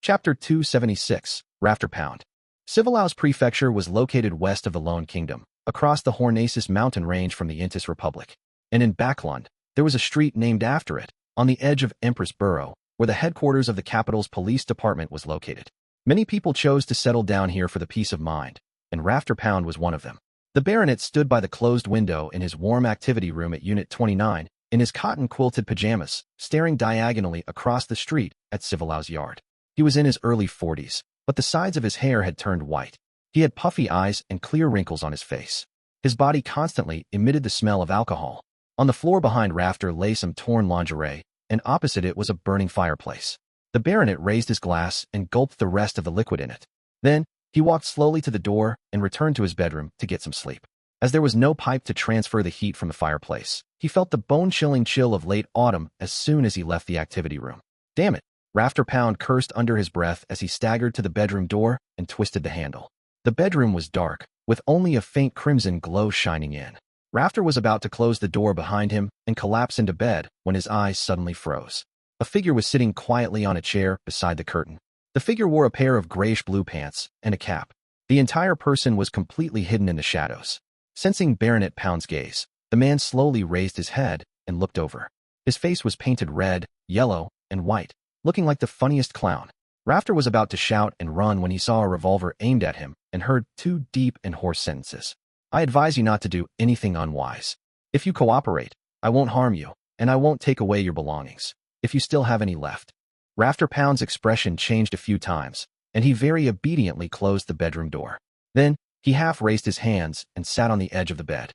Chapter 276, Rafter Pound. Civilaus Prefecture was located west of the Lone Kingdom, across the Hornacis mountain range from the Intis Republic. And in Backland, there was a street named after it, on the edge of Empress Borough, where the headquarters of the capital's police department was located. Many people chose to settle down here for the peace of mind, and Rafter Pound was one of them. The baronet stood by the closed window in his warm activity room at Unit 29, in his cotton-quilted pajamas, staring diagonally across the street at Civilaus' yard. He was in his early 40s, but the sides of his hair had turned white. He had puffy eyes and clear wrinkles on his face. His body constantly emitted the smell of alcohol. On the floor behind Rafter lay some torn lingerie, and opposite it was a burning fireplace. The baronet raised his glass and gulped the rest of the liquid in it. Then, he walked slowly to the door and returned to his bedroom to get some sleep. As there was no pipe to transfer the heat from the fireplace, he felt the bone-chilling chill of late autumn as soon as he left the activity room. Damn it! Rafter Pound cursed under his breath as he staggered to the bedroom door and twisted the handle. The bedroom was dark, with only a faint crimson glow shining in. Rafter was about to close the door behind him and collapse into bed when his eyes suddenly froze. A figure was sitting quietly on a chair beside the curtain. The figure wore a pair of grayish-blue pants and a cap. The entire person was completely hidden in the shadows. Sensing Baronet Pound's gaze, the man slowly raised his head and looked over. His face was painted red, yellow, and white, looking like the funniest clown. Rafter was about to shout and run when he saw a revolver aimed at him and heard two deep and hoarse sentences. I advise you not to do anything unwise. If you cooperate, I won't harm you, and I won't take away your belongings, if you still have any left. Rafter Pound's expression changed a few times, and he very obediently closed the bedroom door. Then, he half raised his hands and sat on the edge of the bed.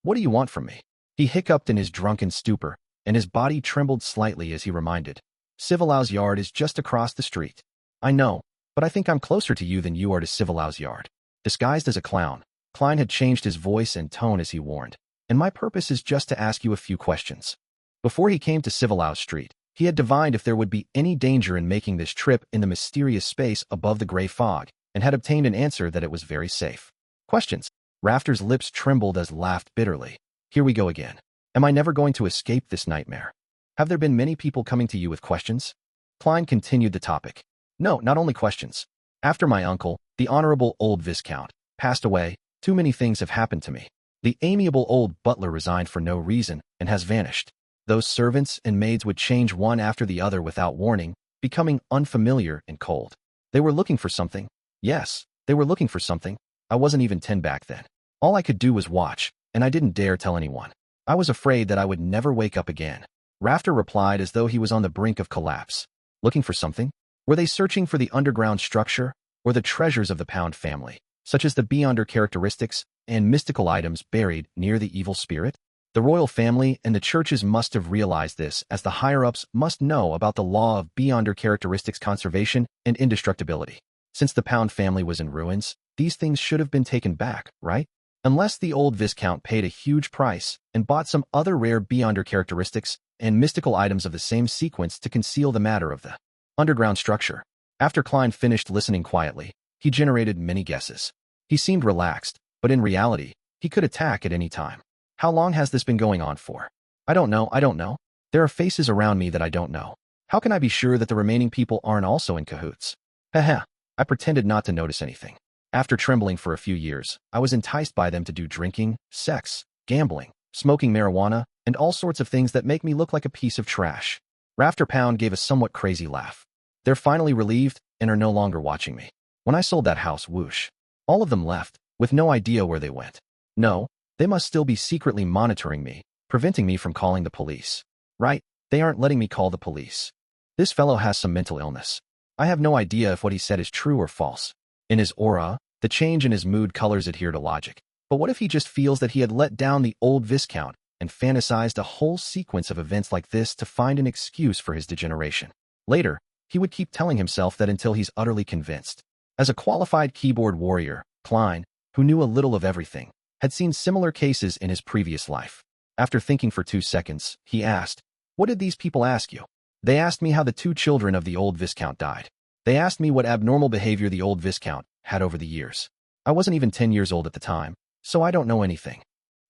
What do you want from me? He hiccuped in his drunken stupor, and his body trembled slightly as he reminded. Civilaus' yard is just across the street. I know, but I think I'm closer to you than you are to Civilaus' yard. Disguised as a clown, Klein had changed his voice and tone as he warned, and my purpose is just to ask you a few questions. Before he came to Civilaus Street, he had divined if there would be any danger in making this trip in the mysterious space above the gray fog, and had obtained an answer that it was very safe. Questions. Rafter's lips trembled as laughed bitterly. Here we go again. Am I never going to escape this nightmare? Have there been many people coming to you with questions? Klein continued the topic. No, not only questions. After my uncle, the Honorable Old Viscount, passed away, too many things have happened to me. The amiable old butler resigned for no reason and has vanished. Those servants and maids would change one after the other without warning, becoming unfamiliar and cold. They were looking for something. Yes, they were looking for something. I wasn't even 10 back then. All I could do was watch, and I didn't dare tell anyone. I was afraid that I would never wake up again. Rafter replied as though he was on the brink of collapse. Looking for something? Were they searching for the underground structure, or the treasures of the Pound family, such as the beyonder characteristics and mystical items buried near the evil spirit? The royal family and the churches must have realized this, as the higher-ups must know about the law of beyonder characteristics conservation and indestructibility. Since the Pound family was in ruins, these things should have been taken back, right? Unless the old Viscount paid a huge price and bought some other rare beyonder characteristics and mystical items of the same sequence to conceal the matter of the underground structure. After Klein finished listening quietly, he generated many guesses. He seemed relaxed, but in reality, he could attack at any time. How long has this been going on for? I don't know. There are faces around me that I don't know. How can I be sure that the remaining people aren't also in cahoots? Haha, I pretended not to notice anything. After trembling for a few years, I was enticed by them to do drinking, sex, gambling, smoking marijuana, and all sorts of things that make me look like a piece of trash. Rafter Pound gave a somewhat crazy laugh. They're finally relieved and are no longer watching me. When I sold that house, whoosh. All of them left, with no idea where they went. No, they must still be secretly monitoring me, preventing me from calling the police. Right, they aren't letting me call the police. This fellow has some mental illness. I have no idea if what he said is true or false. In his aura, the change in his mood colors adhere to logic. But what if he just feels that he had let down the old Viscount and fantasized a whole sequence of events like this to find an excuse for his degeneration? Later, he would keep telling himself that until he's utterly convinced. As a qualified keyboard warrior, Klein, who knew a little of everything, had seen similar cases in his previous life. After thinking for 2 seconds, he asked, "What did these people ask you?" They asked me how the 2 children of the old Viscount died. They asked me what abnormal behavior the old Viscount had over the years. I wasn't even 10 years old at the time, so I don't know anything.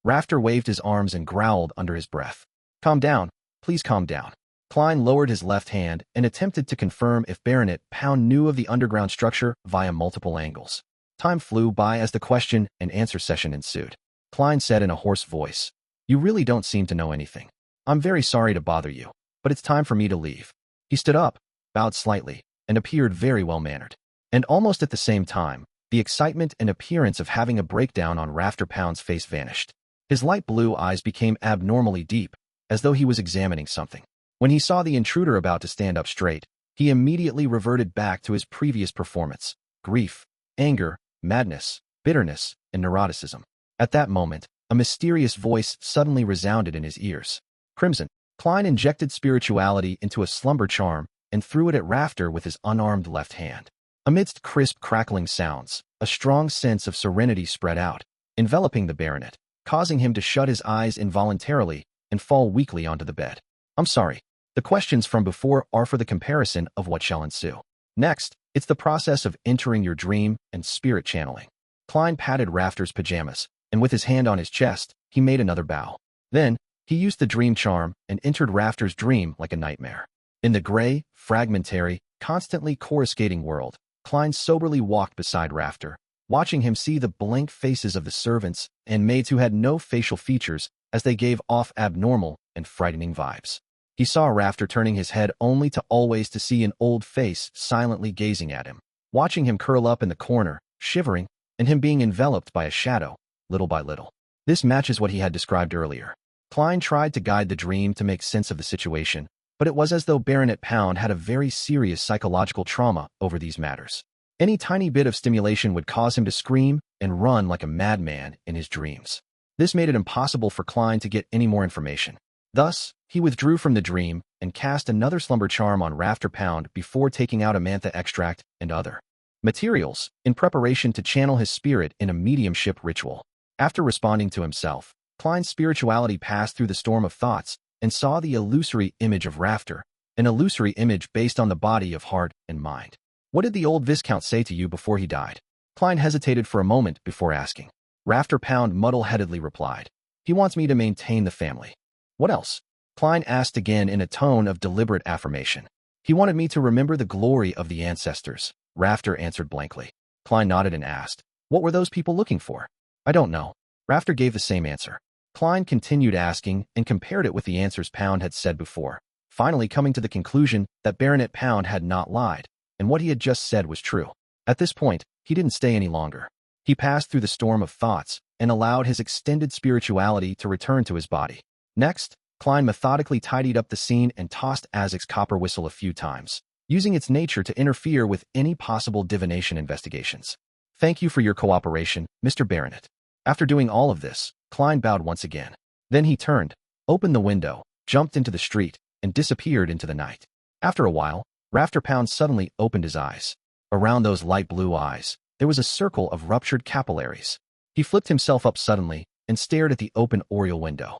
Rafter waved his arms and growled under his breath. Calm down, please calm down. Klein lowered his left hand and attempted to confirm if Baronet Pound knew of the underground structure via multiple angles. Time flew by as the question and answer session ensued. Klein said in a hoarse voice, "You really don't seem to know anything. I'm very sorry to bother you, but it's time for me to leave." He stood up, bowed slightly, and appeared very well-mannered. And almost at the same time, the excitement and appearance of having a breakdown on Rafter Pound's face vanished. His light blue eyes became abnormally deep, as though he was examining something. When he saw the intruder about to stand up straight, he immediately reverted back to his previous performance: grief, anger, madness, bitterness, and neuroticism. At that moment, a mysterious voice suddenly resounded in his ears. Crimson. Klein injected spirituality into a slumber charm and threw it at Rafter with his unarmed left hand. Amidst crisp, crackling sounds, a strong sense of serenity spread out, enveloping the baronet, causing him to shut his eyes involuntarily and fall weakly onto the bed. "I'm sorry. The questions from before are for the comparison of what shall ensue. Next, it's the process of entering your dream and spirit channeling." Klein patted Rafter's pajamas, and with his hand on his chest, he made another bow. Then, he used the dream charm and entered Rafter's dream like a nightmare. In the gray, fragmentary, constantly coruscating world, Klein soberly walked beside Rafter, watching him see the blank faces of the servants and maids who had no facial features as they gave off abnormal and frightening vibes. He saw Rafter turning his head only to always to see an old face silently gazing at him, watching him curl up in the corner, shivering, and him being enveloped by a shadow, little by little. This matches what he had described earlier. Klein tried to guide the dream to make sense of the situation, but it was as though Baronet Pound had a very serious psychological trauma over these matters. Any tiny bit of stimulation would cause him to scream and run like a madman in his dreams. This made it impossible for Klein to get any more information. Thus, he withdrew from the dream and cast another slumber charm on Rafter Pound before taking out a mantha extract and other materials in preparation to channel his spirit in a mediumship ritual. After responding to himself, Klein's spirituality passed through the storm of thoughts and saw the illusory image of Rafter, an illusory image based on the body of heart and mind. "What did the old Viscount say to you before he died?" Klein hesitated for a moment before asking. Rafter Pound muddle-headedly replied, "He wants me to maintain the family." "What else?" Klein asked again in a tone of deliberate affirmation. "He wanted me to remember the glory of the ancestors," Rafter answered blankly. Klein nodded and asked, "What were those people looking for?" "I don't know." Rafter gave the same answer. Klein continued asking and compared it with the answers Pound had said before, finally coming to the conclusion that Baronet Pound had not lied, and what he had just said was true. At this point, he didn't stay any longer. He passed through the storm of thoughts and allowed his extended spirituality to return to his body. Next, Klein methodically tidied up the scene and tossed Azek's copper whistle a few times, using its nature to interfere with any possible divination investigations. "Thank you for your cooperation, Mr. Baronet." After doing all of this, Klein bowed once again. Then he turned, opened the window, jumped into the street, and disappeared into the night. After a while, Rafter Pound suddenly opened his eyes. Around those light blue eyes, there was a circle of ruptured capillaries. He flipped himself up suddenly and stared at the open oriel window.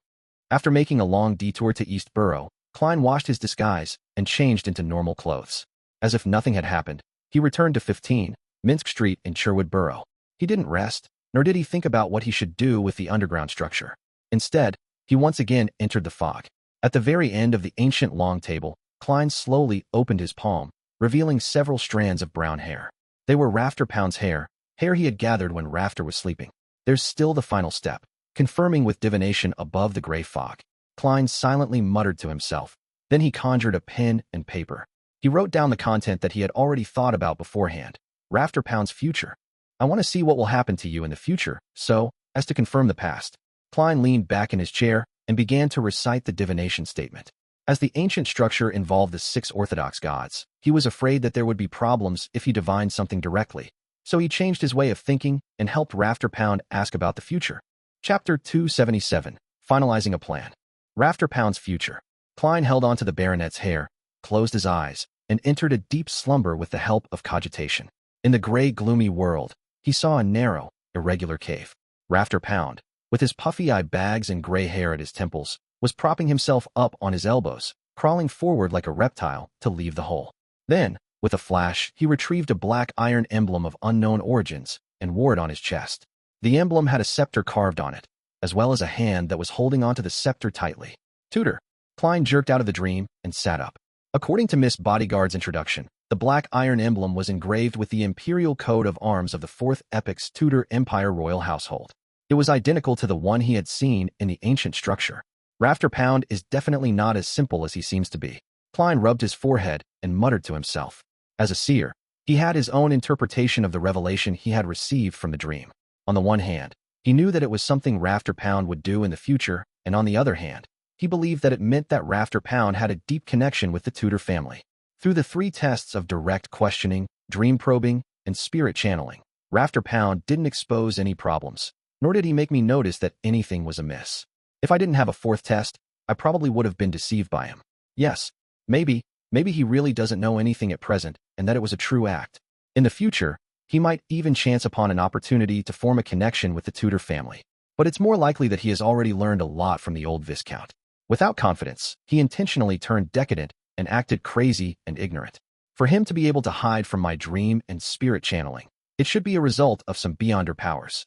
After making a long detour to East Borough, Klein washed his disguise and changed into normal clothes. As if nothing had happened, he returned to 15 Minsk Street in Sherwood Borough. He didn't rest, nor did he think about what he should do with the underground structure. Instead, he once again entered the fog. At the very end of the ancient long table, Klein slowly opened his palm, revealing several strands of brown hair. They were Rafter Pound's hair he had gathered when Rafter was sleeping. There's still the final step, confirming with divination above the gray fog. Klein silently muttered to himself. Then he conjured a pen and paper. He wrote down the content that he had already thought about beforehand. Rafter Pound's future. "I want to see what will happen to you in the future, so as to confirm the past." Klein leaned back in his chair and began to recite the divination statement. As the ancient structure involved the 6 Orthodox gods, he was afraid that there would be problems if he divined something directly, so he changed his way of thinking and helped Rafter Pound ask about the future. Chapter 277, Finalizing a Plan. Rafter Pound's future. Klein held onto the baronet's hair, closed his eyes, and entered a deep slumber with the help of cogitation. In the gray, gloomy world, he saw a narrow, irregular cave. Rafter Pound, with his puffy-eye bags and gray hair at his temples, was propping himself up on his elbows, crawling forward like a reptile to leave the hole. Then, with a flash, he retrieved a black iron emblem of unknown origins and wore it on his chest. The emblem had a scepter carved on it, as well as a hand that was holding onto the scepter tightly. "Tutor." Klein jerked out of the dream and sat up. According to Miss Bodyguard's introduction, the black iron emblem was engraved with the imperial coat of arms of the Fourth Epoch's Tudor Empire royal household. It was identical to the one he had seen in the ancient structure. Rafter Pound is definitely not as simple as he seems to be. Klein rubbed his forehead and muttered to himself. As a seer, he had his own interpretation of the revelation he had received from the dream. On the one hand, he knew that it was something Rafter Pound would do in the future, and on the other hand, he believed that it meant that Rafter Pound had a deep connection with the Tudor family. Through the 3 tests of direct questioning, dream probing, and spirit channeling, Rafter Pound didn't expose any problems, nor did he make me notice that anything was amiss. If I didn't have a 4th test, I probably would have been deceived by him. Yes, maybe he really doesn't know anything at present, and that it was a true act. In the future, he might even chance upon an opportunity to form a connection with the Tudor family. But it's more likely that he has already learned a lot from the old Viscount. Without confidence, he intentionally turned decadent and acted crazy and ignorant. For him to be able to hide from my dream and spirit channeling, it should be a result of some beyonder powers.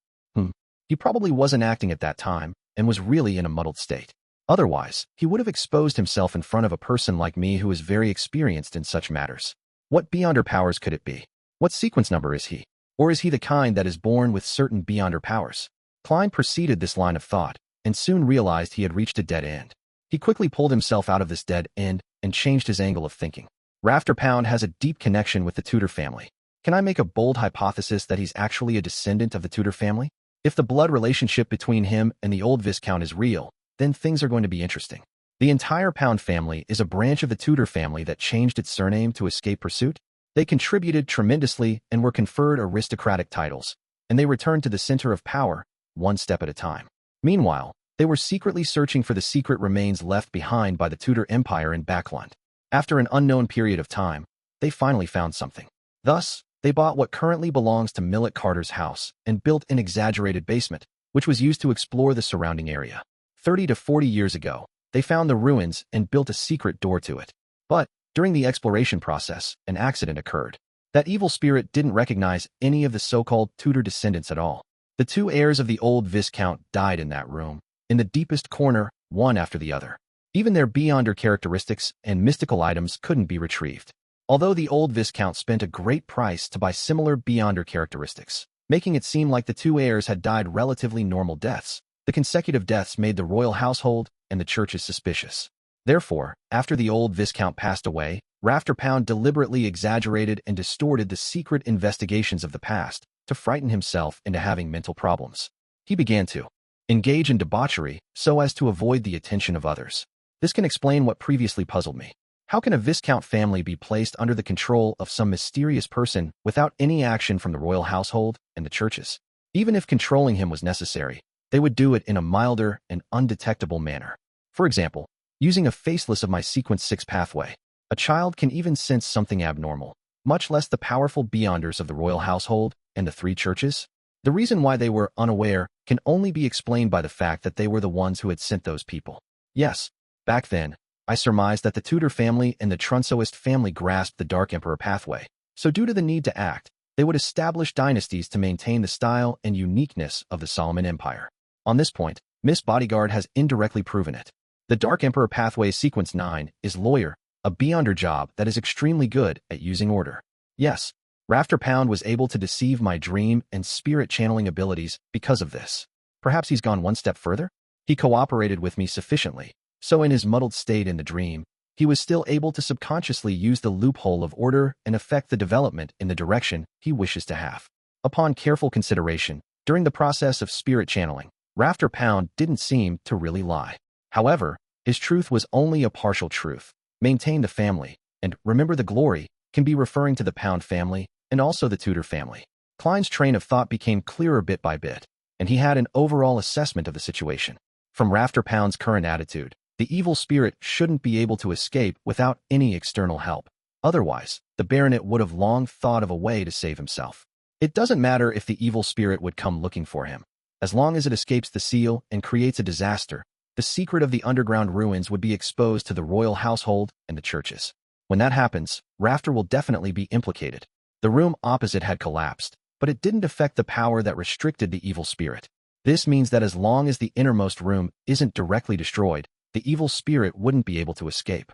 He probably wasn't acting at that time and was really in a muddled state. Otherwise, he would have exposed himself in front of a person like me who is very experienced in such matters. What beyonder powers could it be? What sequence number is he? Or is he the kind that is born with certain beyonder powers? Klein proceeded this line of thought and soon realized he had reached a dead end. He quickly pulled himself out of this dead end and changed his angle of thinking. Rafter Pound has a deep connection with the Tudor family. Can I make a bold hypothesis that he's actually a descendant of the Tudor family? If the blood relationship between him and the old Viscount is real, then things are going to be interesting. The entire Pound family is a branch of the Tudor family that changed its surname to escape pursuit. They contributed tremendously and were conferred aristocratic titles, and they returned to the center of power, one step at a time. Meanwhile, they were secretly searching for the secret remains left behind by the Tudor Empire in Backland. After an unknown period of time, they finally found something. Thus, they bought what currently belongs to Millet Carter's house and built an exaggerated basement, which was used to explore the surrounding area. 30 to 40 years ago, they found the ruins and built a secret door to it. But, during the exploration process, an accident occurred. That evil spirit didn't recognize any of the so-called Tudor descendants at all. The 2 heirs of the old Viscount died in that room, in the deepest corner, one after the other. Even their beyonder characteristics and mystical items couldn't be retrieved. Although the old Viscount spent a great price to buy similar beyonder characteristics, making it seem like the 2 heirs had died relatively normal deaths, the consecutive deaths made the royal household and the churches suspicious. Therefore, after the old Viscount passed away, Rafter Pound deliberately exaggerated and distorted the secret investigations of the past to frighten himself into having mental problems. He began to engage in debauchery so as to avoid the attention of others. This can explain what previously puzzled me. How can a Viscount family be placed under the control of some mysterious person without any action from the royal household and the churches? Even if controlling him was necessary, they would do it in a milder and undetectable manner. For example, using a faceless of my sequence 6 pathway, a child can even sense something abnormal, much less the powerful beyonders of the royal household and the 3 churches. The reason why they were unaware can only be explained by the fact that they were the ones who had sent those people. Yes, back then, I surmised that the Tudor family and the Trunsoist family grasped the Dark Emperor pathway, so due to the need to act, they would establish dynasties to maintain the style and uniqueness of the Solomon Empire. On this point, Miss Bodyguard has indirectly proven it. The Dark Emperor pathway sequence 9 is lawyer, a beyonder job that is extremely good at using order. Yes, Rafter Pound was able to deceive my dream and spirit channeling abilities because of this. Perhaps he's gone one step further? He cooperated with me sufficiently, so in his muddled state in the dream, he was still able to subconsciously use the loophole of order and affect the development in the direction he wishes to have. Upon careful consideration, during the process of spirit channeling, Rafter Pound didn't seem to really lie. However, his truth was only a partial truth. Maintain the family, and remember the glory, can be referring to the Pound family and also the Tudor family. Klein's train of thought became clearer bit by bit, and he had an overall assessment of the situation. From Rafter Pound's current attitude, the evil spirit shouldn't be able to escape without any external help. Otherwise, the baronet would have long thought of a way to save himself. It doesn't matter if the evil spirit would come looking for him. As long as it escapes the seal and creates a disaster, the secret of the underground ruins would be exposed to the royal household and the churches. When that happens, Rafter will definitely be implicated. The room opposite had collapsed, but it didn't affect the power that restricted the evil spirit. This means that as long as the innermost room isn't directly destroyed, the evil spirit wouldn't be able to escape.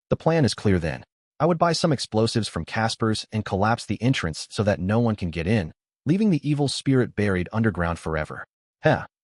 The plan is clear then. I would buy some explosives from Casper's and collapse the entrance so that no one can get in, leaving the evil spirit buried underground forever.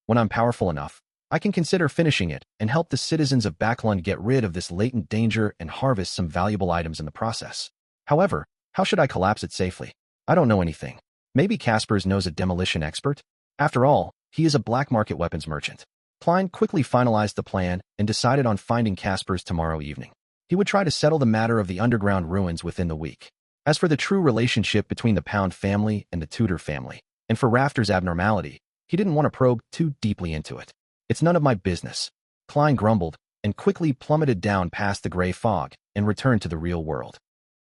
When I'm powerful enough, I can consider finishing it and help the citizens of Backlund get rid of this latent danger and harvest some valuable items in the process. However, how should I collapse it safely? I don't know anything. Maybe Casper's knows a demolition expert? After all, he is a black market weapons merchant. Klein quickly finalized the plan and decided on finding Casper's tomorrow evening. He would try to settle the matter of the underground ruins within the week. As for the true relationship between the Pound family and the Tudor family, and for Rafter's abnormality, he didn't want to probe too deeply into it. It's none of my business, Klein grumbled, and quickly plummeted down past the gray fog and returned to the real world.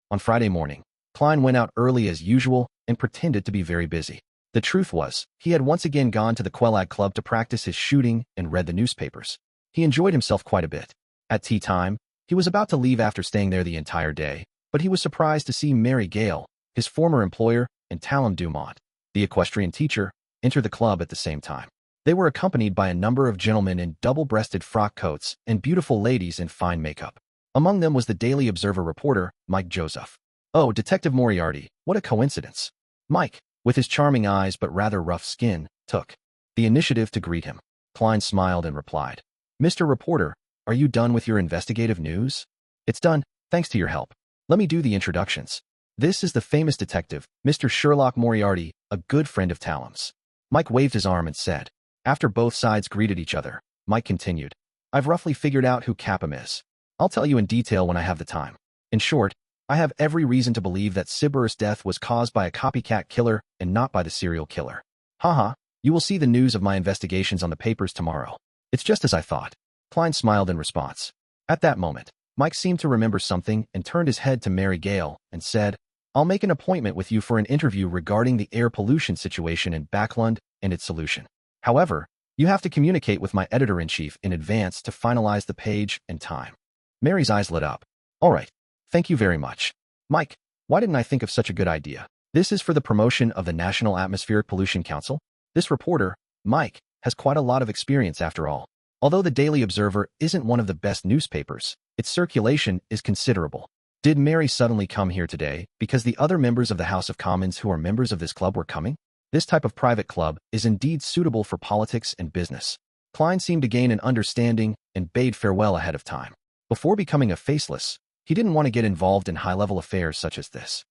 On Friday morning, Klein went out early as usual and pretended to be very busy. The truth was, he had once again gone to the Quelag Club to practice his shooting and read the newspapers. He enjoyed himself quite a bit. At tea time, he was about to leave after staying there the entire day, but he was surprised to see Mary Gale, his former employer, and Talon Dumont, the equestrian teacher, enter the club at the same time. They were accompanied by a number of gentlemen in double-breasted frock coats and beautiful ladies in fine makeup. Among them was the Daily Observer reporter, Mike Joseph. Oh, Detective Moriarty, what a coincidence. Mike, with his charming eyes but rather rough skin, took the initiative to greet him. Klein smiled and replied, "Mr. Reporter, are you done with your investigative news?" "It's done, thanks to your help. Let me do the introductions. This is the famous detective, Mr. Sherlock Moriarty, a good friend of Talon's." Mike waved his arm and said. After both sides greeted each other, Mike continued, "I've roughly figured out who Capum is. I'll tell you in detail when I have the time. In short, I have every reason to believe that Sybaris' death was caused by a copycat killer and not by the serial killer. Haha, you will see the news of my investigations on the papers tomorrow. It's just as I thought." Klein smiled in response. At that moment, Mike seemed to remember something and turned his head to Mary Gale and said, "I'll make an appointment with you for an interview regarding the air pollution situation in Backlund and its solution. However, you have to communicate with my editor-in-chief in advance to finalize the page and time." Mary's eyes lit up. "All right. Thank you very much. Mike, why didn't I think of such a good idea? This is for the promotion of the National Atmospheric Pollution Council. This reporter, Mike, has quite a lot of experience after all. Although the Daily Observer isn't one of the best newspapers, its circulation is considerable. Did Mary suddenly come here today because the other members of the House of Commons who are members of this club were coming? This type of private club is indeed suitable for politics and business." Klein seemed to gain an understanding and bade farewell ahead of time. Before becoming a faceless, he didn't want to get involved in high-level affairs such as this.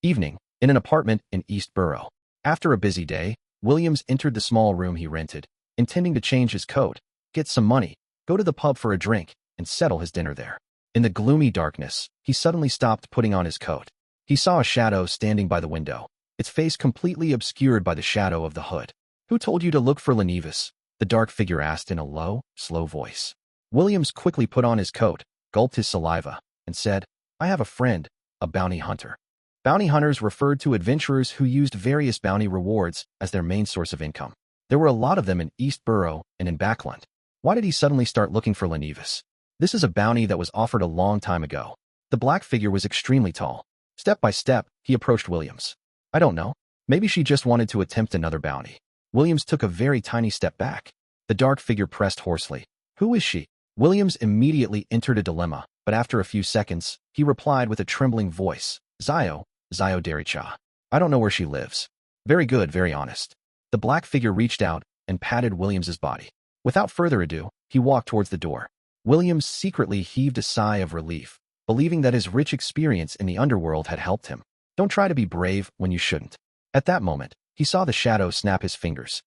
Evening, in an apartment in East Borough. After a busy day, Williams entered the small room he rented, intending to change his coat, get some money, go to the pub for a drink, and settle his dinner there. In the gloomy darkness, he suddenly stopped putting on his coat. He saw a shadow standing by the window, its face completely obscured by the shadow of the hood. "Who told you to look for Lenevis?" the dark figure asked in a low, slow voice. Williams quickly put on his coat, gulped his saliva, and said, "I have a friend, a bounty hunter." Bounty hunters referred to adventurers who used various bounty rewards as their main source of income. There were a lot of them in East Borough and in Backlund. Why did he suddenly start looking for Lenevis? This is a bounty that was offered a long time ago. The black figure was extremely tall. Step by step, he approached Williams. "I don't know. Maybe she just wanted to attempt another bounty." Williams took a very tiny step back. The dark figure pressed hoarsely. "Who is she?" Williams immediately entered a dilemma, but after a few seconds, he replied with a trembling voice, Zio Derrick. "I don't know where she lives." "Very good, very honest." The black figure reached out and patted Williams's body. Without further ado, he walked towards the door. Williams secretly heaved a sigh of relief, believing that his rich experience in the underworld had helped him. Don't try to be brave when you shouldn't. At that moment, he saw the shadow snap his fingers.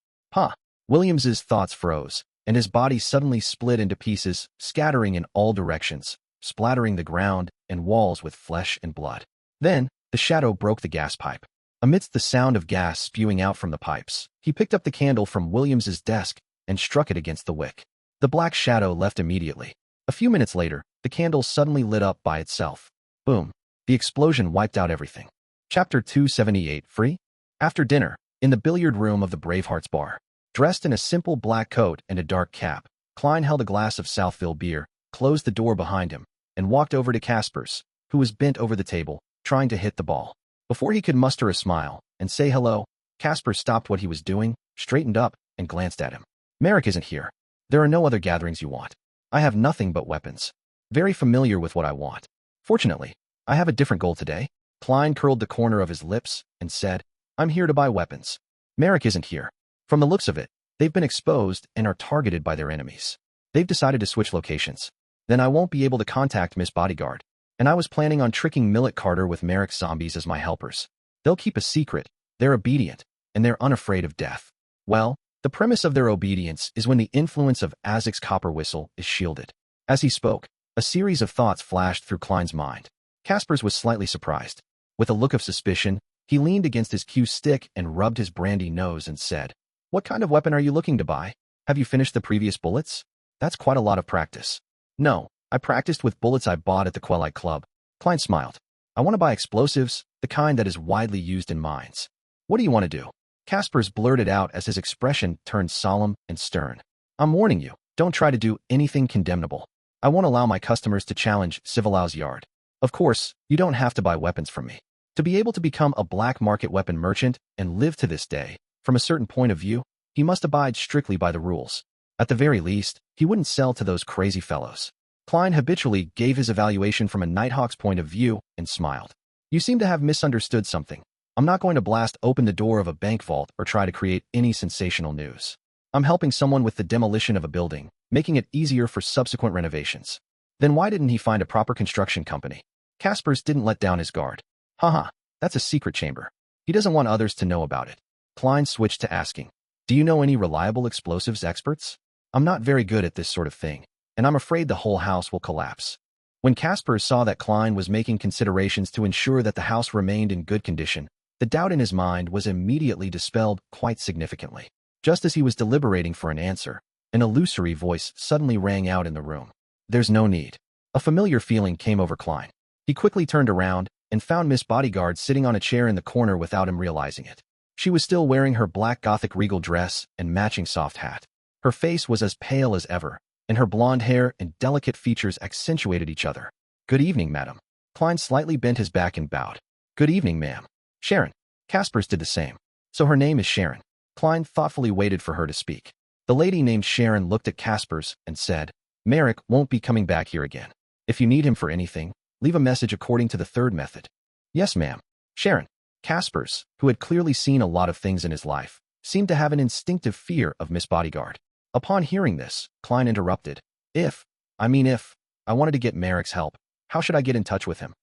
Williams's thoughts froze, and his body suddenly split into pieces, scattering in all directions, splattering the ground and walls with flesh and blood. Then, the shadow broke the gas pipe. Amidst the sound of gas spewing out from the pipes, he picked up the candle from Williams's desk and struck it against the wick. The black shadow left immediately. A few minutes later, the candle suddenly lit up by itself. Boom. The explosion wiped out everything. Chapter 278 Free? After dinner, in the billiard room of the Bravehearts bar, dressed in a simple black coat and a dark cap, Klein held a glass of Southville beer, closed the door behind him, and walked over to Casper's, who was bent over the table, trying to hit the ball. Before he could muster a smile and say hello, Casper stopped what he was doing, straightened up, and glanced at him. "Merrick isn't here. There are no other gatherings you want." I have nothing but weapons. Very familiar with what I want. Fortunately, I have a different goal today. Klein curled the corner of his lips and said, I'm here to buy weapons. Merrick isn't here. From the looks of it, they've been exposed and are targeted by their enemies. They've decided to switch locations. Then I won't be able to contact Miss Bodyguard. And I was planning on tricking Millet Carter with Merrick's zombies as my helpers. They'll keep a secret, they're obedient, and they're unafraid of death. Well, the premise of their obedience is when the influence of Azek's copper whistle is shielded. As he spoke, a series of thoughts flashed through Klein's mind. Caspers was slightly surprised. With a look of suspicion, he leaned against his cue stick and rubbed his brandy nose and said, What kind of weapon are you looking to buy? Have you finished the previous bullets? That's quite a lot of practice. No, I practiced with bullets I bought at the Quelite Club. Klein smiled. I want to buy explosives, the kind that is widely used in mines. What do you want to do? Caspers blurted out as his expression turned solemn and stern. I'm warning you, don't try to do anything condemnable. I won't allow my customers to challenge Civilau's yard. Of course, you don't have to buy weapons from me. To be able to become a black market weapon merchant and live to this day, from a certain point of view, he must abide strictly by the rules. At the very least, he wouldn't sell to those crazy fellows. Klein habitually gave his evaluation from a Nighthawk's point of view and smiled. You seem to have misunderstood something. I'm not going to blast open the door of a bank vault or try to create any sensational news. I'm helping someone with the demolition of a building, making it easier for subsequent renovations. Then why didn't he find a proper construction company? Caspers didn't let down his guard. Haha, that's a secret chamber. He doesn't want others to know about it. Klein switched to asking, Do you know any reliable explosives experts? I'm not very good at this sort of thing, and I'm afraid the whole house will collapse. When Caspers saw that Klein was making considerations to ensure that the house remained in good condition, the doubt in his mind was immediately dispelled quite significantly. Just as he was deliberating for an answer, an illusory voice suddenly rang out in the room. There's no need. A familiar feeling came over Klein. He quickly turned around and found Miss Bodyguard sitting on a chair in the corner without him realizing it. She was still wearing her black Gothic regal dress and matching soft hat. Her face was as pale as ever, and her blonde hair and delicate features accentuated each other. Good evening, madam. Klein slightly bent his back and bowed. Good evening, ma'am. Sharon. Caspers did the same. So her name is Sharon. Klein thoughtfully waited for her to speak. The lady named Sharon looked at Caspers and said, Merrick won't be coming back here again. If you need him for anything, leave a message according to the third method. Yes, ma'am. Sharon. Caspers, who had clearly seen a lot of things in his life, seemed to have an instinctive fear of Miss Bodyguard. Upon hearing this, Klein interrupted. If I wanted to get Merrick's help, how should I get in touch with him?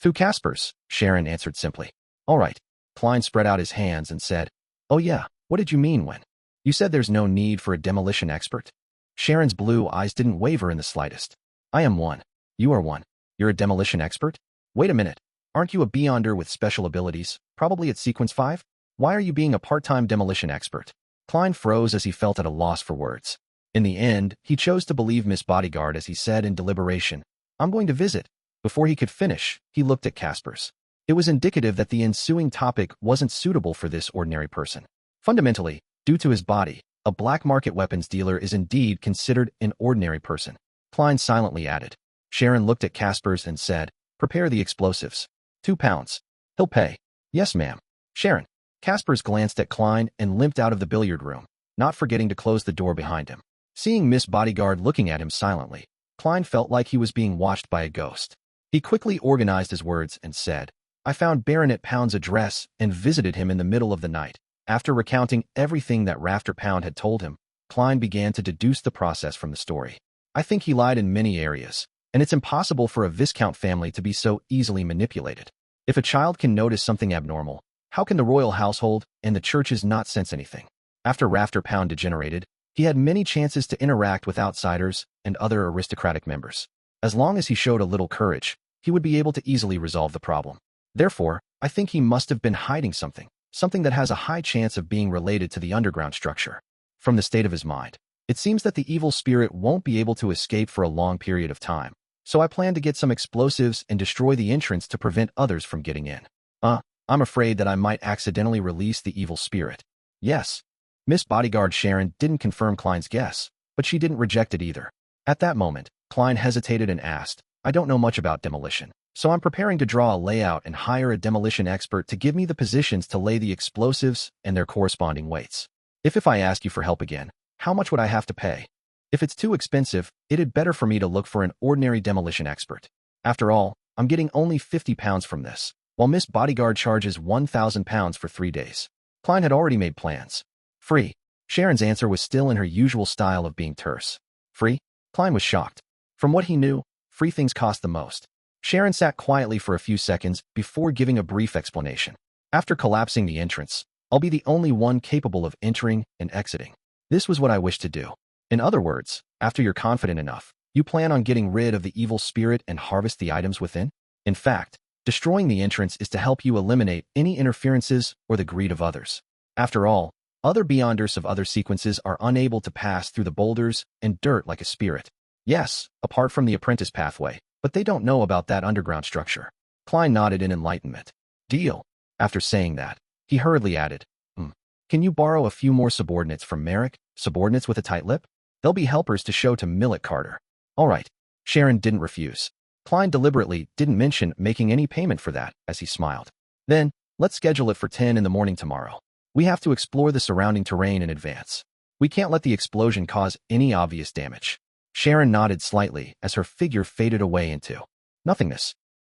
Through Caspers, Sharon answered simply. All right. Klein spread out his hands and said, Oh yeah, what did you mean when you said there's no need for a demolition expert? Sharon's blue eyes didn't waver in the slightest. I am one. You are one. You're a demolition expert? Wait a minute. Aren't you a beyonder with special abilities, probably at Sequence 5? Why are you being a part-time demolition expert? Klein froze as he felt at a loss for words. In the end, he chose to believe Miss Bodyguard as he said in deliberation, I'm going to visit. Before he could finish, he looked at Caspers. It was indicative that the ensuing topic wasn't suitable for this ordinary person. Fundamentally, due to his body, a black market weapons dealer is indeed considered an ordinary person. Klein silently added. Sharon looked at Caspers and said, Prepare the explosives. £2. He'll pay. Yes, ma'am. Sharon. Caspers glanced at Klein and limped out of the billiard room, not forgetting to close the door behind him. Seeing Miss Bodyguard looking at him silently, Klein felt like he was being watched by a ghost. He quickly organized his words and said, I found Baronet Pound's address and visited him in the middle of the night. After recounting everything that Rafter Pound had told him, Klein began to deduce the process from the story. I think he lied in many areas, and it's impossible for a Viscount family to be so easily manipulated. If a child can notice something abnormal, how can the royal household and the churches not sense anything? After Rafter Pound degenerated, he had many chances to interact with outsiders and other aristocratic members. As long as he showed a little courage, he would be able to easily resolve the problem. Therefore, I think he must have been hiding something that has a high chance of being related to the underground structure. From the state of his mind, it seems that the evil spirit won't be able to escape for a long period of time, so I plan to get some explosives and destroy the entrance to prevent others from getting in. I'm afraid that I might accidentally release the evil spirit. Yes. Miss Bodyguard Sharon didn't confirm Klein's guess, but she didn't reject it either. At that moment, Klein hesitated and asked, I don't know much about demolition, so I'm preparing to draw a layout and hire a demolition expert to give me the positions to lay the explosives and their corresponding weights. If I ask you for help again, how much would I have to pay? If it's too expensive, it'd better for me to look for an ordinary demolition expert. After all, I'm getting only £50 from this, while Miss Bodyguard charges £1,000 for 3 days. Klein had already made plans. Free. Sharon's answer was still in her usual style of being terse. Free? Klein was shocked. From what he knew, free things cost the most. Sharon sat quietly for a few seconds before giving a brief explanation. After collapsing the entrance, I'll be the only one capable of entering and exiting. This was what I wished to do. In other words, after you're confident enough, you plan on getting rid of the evil spirit and harvest the items within? In fact, destroying the entrance is to help you eliminate any interferences or the greed of others. After all, other Beyonders of other sequences are unable to pass through the boulders and dirt like a spirit. Yes, apart from the apprentice pathway, but they don't know about that underground structure. Klein nodded in enlightenment. Deal. After saying that, he hurriedly added, Can you borrow a few more subordinates from Merrick? Subordinates with a tight lip? They'll be helpers to show to Millet Carter. All right. Sharon didn't refuse. Klein deliberately didn't mention making any payment for that, as he smiled. Then, let's schedule it for 10 in the morning tomorrow. We have to explore the surrounding terrain in advance. We can't let the explosion cause any obvious damage. Sharon nodded slightly as her figure faded away into nothingness.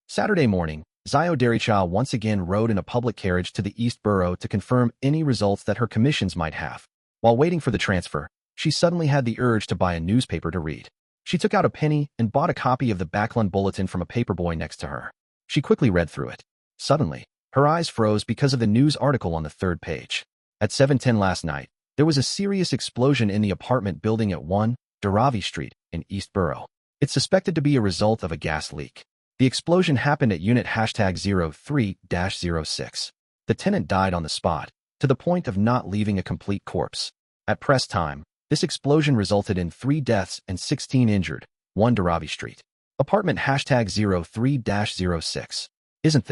Saturday morning, Zhou Derrick once again rode in a public carriage to the East Borough to confirm any results that her commissions might have. While waiting for the transfer, she suddenly had the urge to buy a newspaper to read. She took out a penny and bought a copy of the Backland Bulletin from a paperboy next to her. She quickly read through it. Suddenly, her eyes froze because of the news article on the 3rd page. At 7:10 last night, there was a serious explosion in the apartment building at 1 Daravi Street in East Borough. It's suspected to be a result of a gas leak. The explosion happened at unit #03-06. The tenant died on the spot, to the point of not leaving a complete corpse. At press time, this explosion resulted in 3 deaths and 16 injured, 1 Daravi Street. Apartment #03-06. Isn't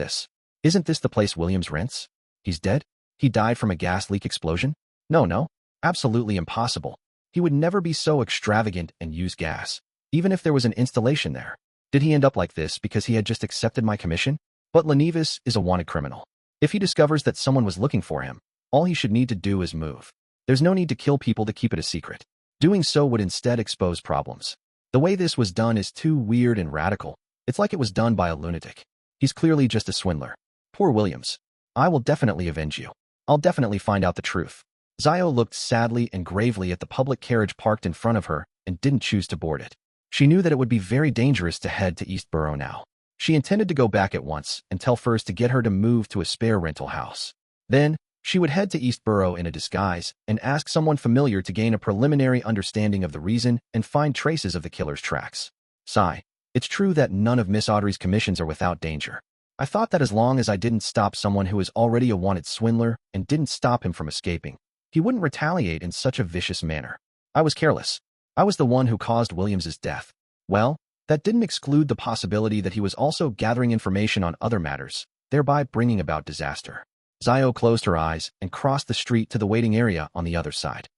this the place Williams rents? He's dead? He died from a gas leak explosion? No. Absolutely impossible. He would never be so extravagant and use gas, even if there was an installation there. Did he end up like this because he had just accepted my commission? But Lenevis is a wanted criminal. If he discovers that someone was looking for him, all he should need to do is move. There's no need to kill people to keep it a secret. Doing so would instead expose problems. The way this was done is too weird and radical. It's like it was done by a lunatic. He's clearly just a swindler. Poor Williams. I will definitely avenge you. I'll definitely find out the truth. Zhou looked sadly and gravely at the public carriage parked in front of her and didn't choose to board it. She knew that it would be very dangerous to head to East Borough now. She intended to go back at once and tell Furs to get her to move to a spare rental house. Then, she would head to East Borough in a disguise and ask someone familiar to gain a preliminary understanding of the reason and find traces of the killer's tracks. Sigh. It's true that none of Miss Audrey's commissions are without danger. I thought that as long as I didn't stop someone who is already a wanted swindler and didn't stop him from escaping, he wouldn't retaliate in such a vicious manner. I was careless. I was the one who caused Williams's death. Well, that didn't exclude the possibility that he was also gathering information on other matters, thereby bringing about disaster. Zhou closed her eyes and crossed the street to the waiting area on the other side.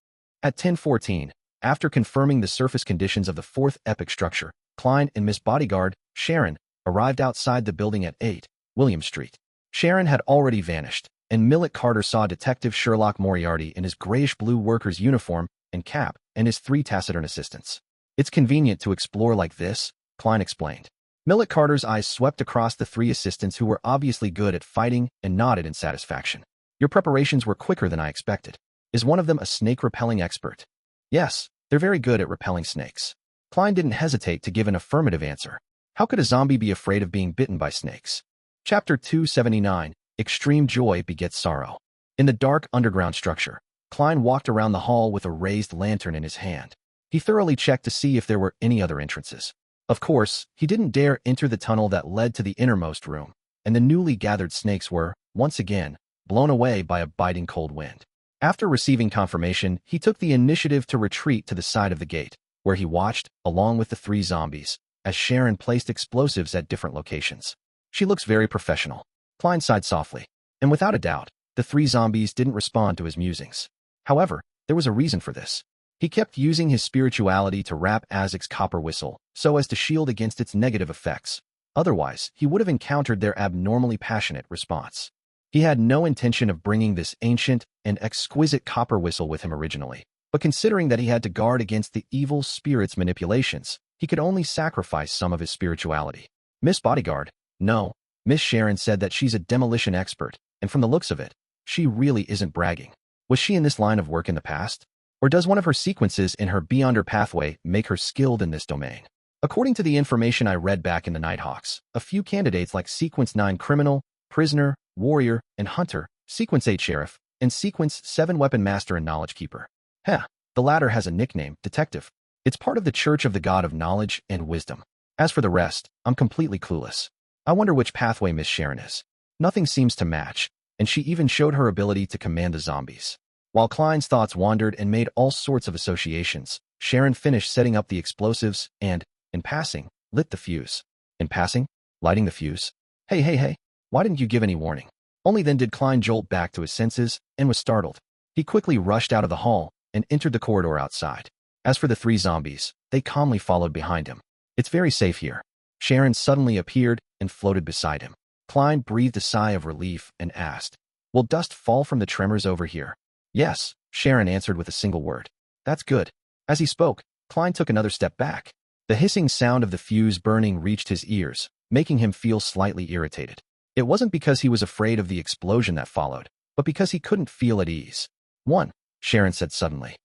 At 10:14, after confirming the surface conditions of the 4th epic structure, Klein and Miss Bodyguard, Sharon, arrived outside the building at 8 William Street. Sharon had already vanished, and Millet Carter saw Detective Sherlock Moriarty in his grayish-blue worker's uniform and cap and his 3 taciturn assistants. It's convenient to explore like this, Klein explained. Millet Carter's eyes swept across the 3 assistants who were obviously good at fighting and nodded in satisfaction. Your preparations were quicker than I expected. Is one of them a snake-repelling expert? Yes, they're very good at repelling snakes. Klein didn't hesitate to give an affirmative answer. How could a zombie be afraid of being bitten by snakes? Chapter 279, Extreme Joy Begets Sorrow. In the dark underground structure, Klein walked around the hall with a raised lantern in his hand. He thoroughly checked to see if there were any other entrances. Of course, he didn't dare enter the tunnel that led to the innermost room, and the newly gathered snakes were, once again, blown away by a biting cold wind. After receiving confirmation, he took the initiative to retreat to the side of the gate, where he watched, along with the 3 zombies, as Sharon placed explosives at different locations. She looks very professional. Klein sighed softly, and without a doubt, the 3 zombies didn't respond to his musings. However, there was a reason for this. He kept using his spirituality to wrap Azek's copper whistle so as to shield against its negative effects. Otherwise, he would have encountered their abnormally passionate response. He had no intention of bringing this ancient and exquisite copper whistle with him originally, But considering that he had to guard against the evil spirit's manipulations, he could only sacrifice some of his spirituality. Miss Bodyguard? No. Miss Sharon said that she's a demolition expert, and from the looks of it, she really isn't bragging. Was she in this line of work in the past? Or does one of her sequences in her Beyonder pathway make her skilled in this domain? According to the information I read back in the Nighthawks, a few candidates like Sequence 9 Criminal, Prisoner, Warrior, and Hunter, Sequence 8 Sheriff, and Sequence 7 Weapon Master and Knowledge Keeper. The latter has a nickname, Detective. It's part of the Church of the God of Knowledge and Wisdom. As for the rest, I'm completely clueless. I wonder which pathway Miss Sharon is. Nothing seems to match, and she even showed her ability to command the zombies. While Klein's thoughts wandered and made all sorts of associations, Sharon finished setting up the explosives and, in passing, lit the fuse. In passing? Lighting the fuse? Hey, why didn't you give any warning? Only then did Klein jolt back to his senses and was startled. He quickly rushed out of the hall and entered the corridor outside. As for the 3 zombies, they calmly followed behind him. It's very safe here. Sharon suddenly appeared and floated beside him. Klein breathed a sigh of relief and asked, "Will dust fall from the tremors over here?" "Yes," Sharon answered with a single word. "That's good." As he spoke, Klein took another step back. The hissing sound of the fuse burning reached his ears, making him feel slightly irritated. It wasn't because he was afraid of the explosion that followed, but because he couldn't feel at ease. "One," Sharon said suddenly.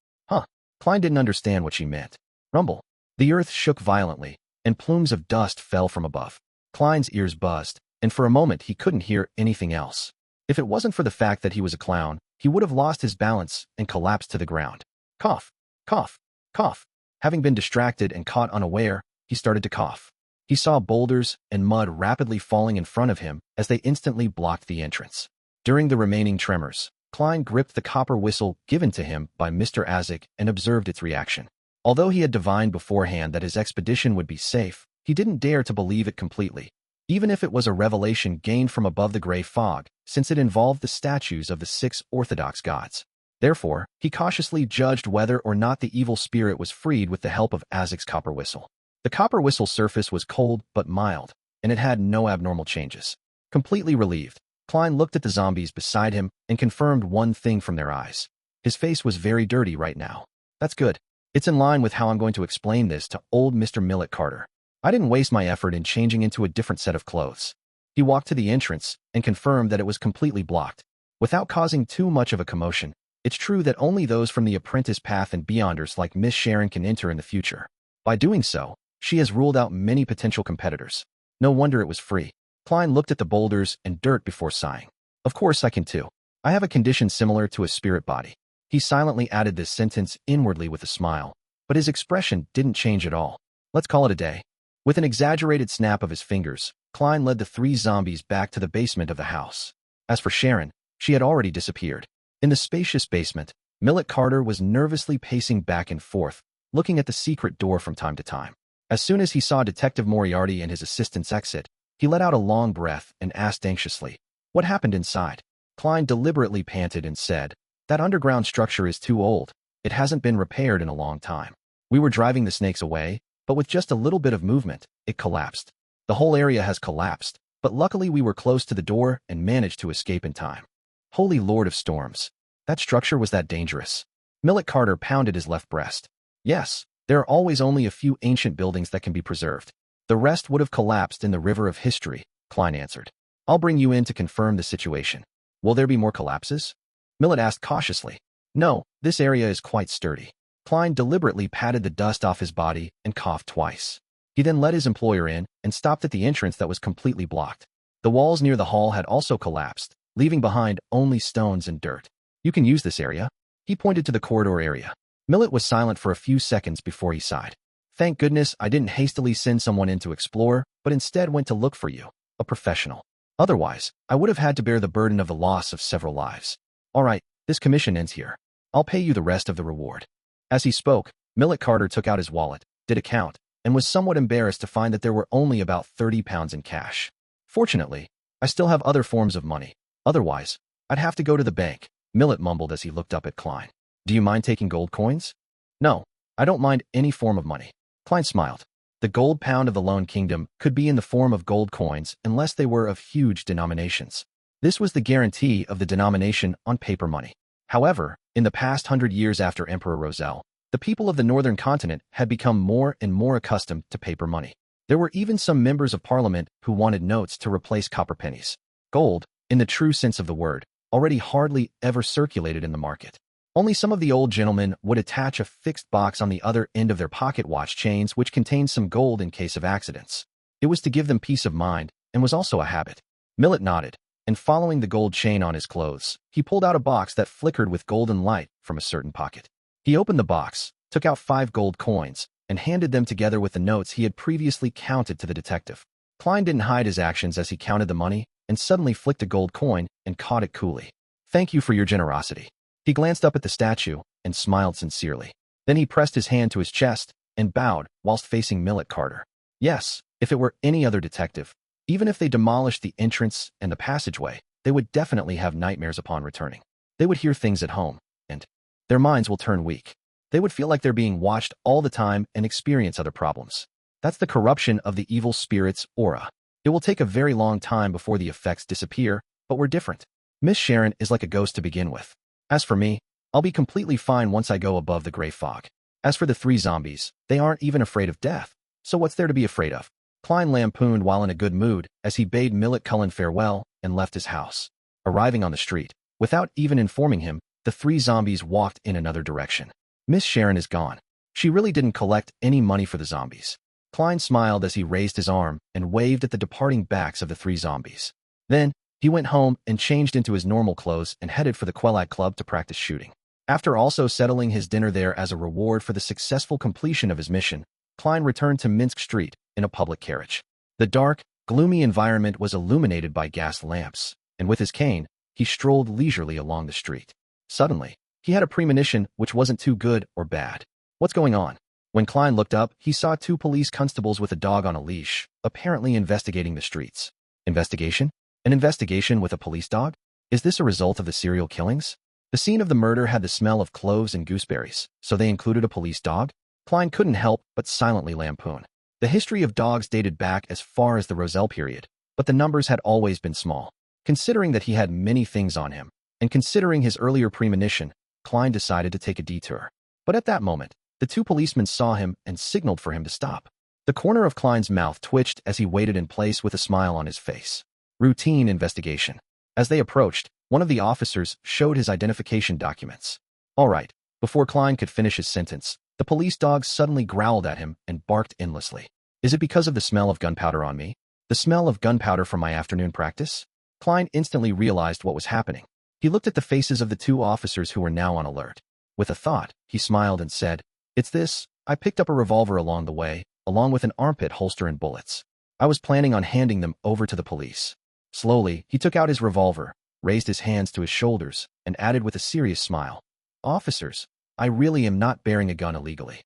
Klein didn't understand what she meant. Rumble. The earth shook violently, and plumes of dust fell from above. Klein's ears buzzed, and for a moment he couldn't hear anything else. If it wasn't for the fact that he was a clown, he would have lost his balance and collapsed to the ground. Cough, cough, cough. Having been distracted and caught unaware, he started to cough. He saw boulders and mud rapidly falling in front of him as they instantly blocked the entrance. During the remaining tremors, Klein gripped the copper whistle given to him by Mr. Azek and observed its reaction. Although he had divined beforehand that his expedition would be safe, he didn't dare to believe it completely, even if it was a revelation gained from above the gray fog, since it involved the statues of the 6 Orthodox gods. Therefore, he cautiously judged whether or not the evil spirit was freed with the help of Azek's copper whistle. The copper whistle's surface was cold but mild, and it had no abnormal changes. Completely relieved, Klein looked at the zombies beside him and confirmed one thing from their eyes. His face was very dirty right now. That's good. It's in line with how I'm going to explain this to old Mr. Millet Carter. I didn't waste my effort in changing into a different set of clothes. He walked to the entrance and confirmed that it was completely blocked. Without causing too much of a commotion, it's true that only those from the apprentice path and beyonders like Miss Sharon can enter in the future. By doing so, she has ruled out many potential competitors. No wonder it was free. Klein looked at the boulders and dirt before sighing. Of course I can too. I have a condition similar to a spirit body. He silently added this sentence inwardly with a smile, but his expression didn't change at all. Let's call it a day. With an exaggerated snap of his fingers, Klein led the 3 zombies back to the basement of the house. As for Sharon, she had already disappeared. In the spacious basement, Millet Carter was nervously pacing back and forth, looking at the secret door from time to time. As soon as he saw Detective Moriarty and his assistants exit, he let out a long breath and asked anxiously, "What happened inside?" Klein deliberately panted and said, "That underground structure is too old. It hasn't been repaired in a long time. We were driving the snakes away, but with just a little bit of movement, it collapsed. The whole area has collapsed, but luckily we were close to the door and managed to escape in time." Holy Lord of Storms. That structure was that dangerous. Millet Carter pounded his left breast. Yes, there are always only a few ancient buildings that can be preserved. The rest would have collapsed in the river of history, Klein answered. I'll bring you in to confirm the situation. Will there be more collapses? Millet asked cautiously. No, this area is quite sturdy. Klein deliberately patted the dust off his body and coughed twice. He then let his employer in and stopped at the entrance that was completely blocked. The walls near the hall had also collapsed, leaving behind only stones and dirt. You can use this area. He pointed to the corridor area. Millet was silent for a few seconds before he sighed. Thank goodness I didn't hastily send someone in to explore, but instead went to look for you, a professional. Otherwise, I would have had to bear the burden of the loss of several lives. All right, this commission ends here. I'll pay you the rest of the reward. As he spoke, Millet Carter took out his wallet, did a count, and was somewhat embarrassed to find that there were only about 30 pounds in cash. Fortunately, I still have other forms of money. Otherwise, I'd have to go to the bank, Millet mumbled as he looked up at Klein. Do you mind taking gold coins? No, I don't mind any form of money. Klein smiled. The gold pound of the Lone Kingdom could be in the form of gold coins unless they were of huge denominations. This was the guarantee of the denomination on paper money. However, in the past 100 years after Emperor Roselle, the people of the northern continent had become more and more accustomed to paper money. There were even some members of parliament who wanted notes to replace copper pennies. Gold, in the true sense of the word, already hardly ever circulated in the market. Only some of the old gentlemen would attach a fixed box on the other end of their pocket watch chains which contained some gold in case of accidents. It was to give them peace of mind, and was also a habit. Millet nodded, and following the gold chain on his clothes, he pulled out a box that flickered with golden light from a certain pocket. He opened the box, took out 5 gold coins, and handed them together with the notes he had previously counted to the detective. Klein didn't hide his actions as he counted the money, and suddenly flicked a gold coin and caught it coolly. "Thank you for your generosity." He glanced up at the statue and smiled sincerely. Then he pressed his hand to his chest and bowed whilst facing Millet Carter. Yes, if it were any other detective, even if they demolished the entrance and the passageway, they would definitely have nightmares upon returning. They would hear things at home, and their minds will turn weak. They would feel like they're being watched all the time and experience other problems. That's the corruption of the evil spirit's aura. It will take a very long time before the effects disappear, but we're different. Miss Sharon is like a ghost to begin with. As for me, I'll be completely fine once I go above the gray fog. As for the 3 zombies, they aren't even afraid of death, so what's there to be afraid of? Klein lampooned while in a good mood as he bade Millet Cullen farewell and left his house. Arriving on the street, without even informing him, the 3 zombies walked in another direction. Miss Sharon is gone. She really didn't collect any money for the zombies. Klein smiled as he raised his arm and waved at the departing backs of the 3 zombies. Then, he went home and changed into his normal clothes and headed for the Quellac Club to practice shooting. After also settling his dinner there as a reward for the successful completion of his mission, Klein returned to Minsk Street in a public carriage. The dark, gloomy environment was illuminated by gas lamps, and with his cane, he strolled leisurely along the street. Suddenly, he had a premonition which wasn't too good or bad. What's going on? When Klein looked up, he saw 2 police constables with a dog on a leash, apparently investigating the streets. Investigation? An investigation with a police dog? Is this a result of the serial killings? The scene of the murder had the smell of cloves and gooseberries, so they included a police dog? Klein couldn't help but silently lampoon. The history of dogs dated back as far as the Roselle period, but the numbers had always been small. Considering that he had many things on him, and considering his earlier premonition, Klein decided to take a detour. But at that moment, the 2 policemen saw him and signaled for him to stop. The corner of Klein's mouth twitched as he waited in place with a smile on his face. Routine investigation. As they approached, one of the officers showed his identification documents. All right. Before Klein could finish his sentence, the police dog suddenly growled at him and barked endlessly. Is it because of the smell of gunpowder on me? The smell of gunpowder from my afternoon practice? Klein instantly realized what was happening. He looked at the faces of the 2 officers who were now on alert. With a thought, he smiled and said, "It's this. I picked up a revolver along the way, along with an armpit holster and bullets. I was planning on handing them over to the police." Slowly, he took out his revolver, raised his hands to his shoulders, and added with a serious smile, "Officers, I really am not bearing a gun illegally."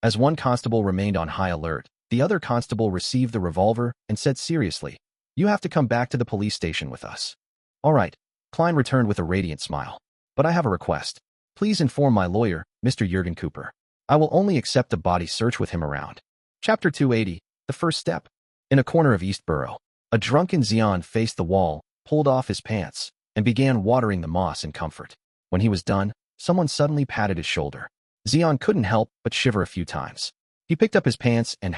As one constable remained on high alert, the other constable received the revolver and said seriously, "You have to come back to the police station with us." "All right," Klein returned with a radiant smile. "But I have a request. Please inform my lawyer, Mr. Jurgen Cooper. I will only accept a body search with him around." Chapter 280, The First Step. In a corner of East Borough, a drunken Xian faced the wall, pulled off his pants, and began watering the moss in comfort. When he was done, someone suddenly patted his shoulder. Xian couldn't help but shiver a few times. He picked up his pants and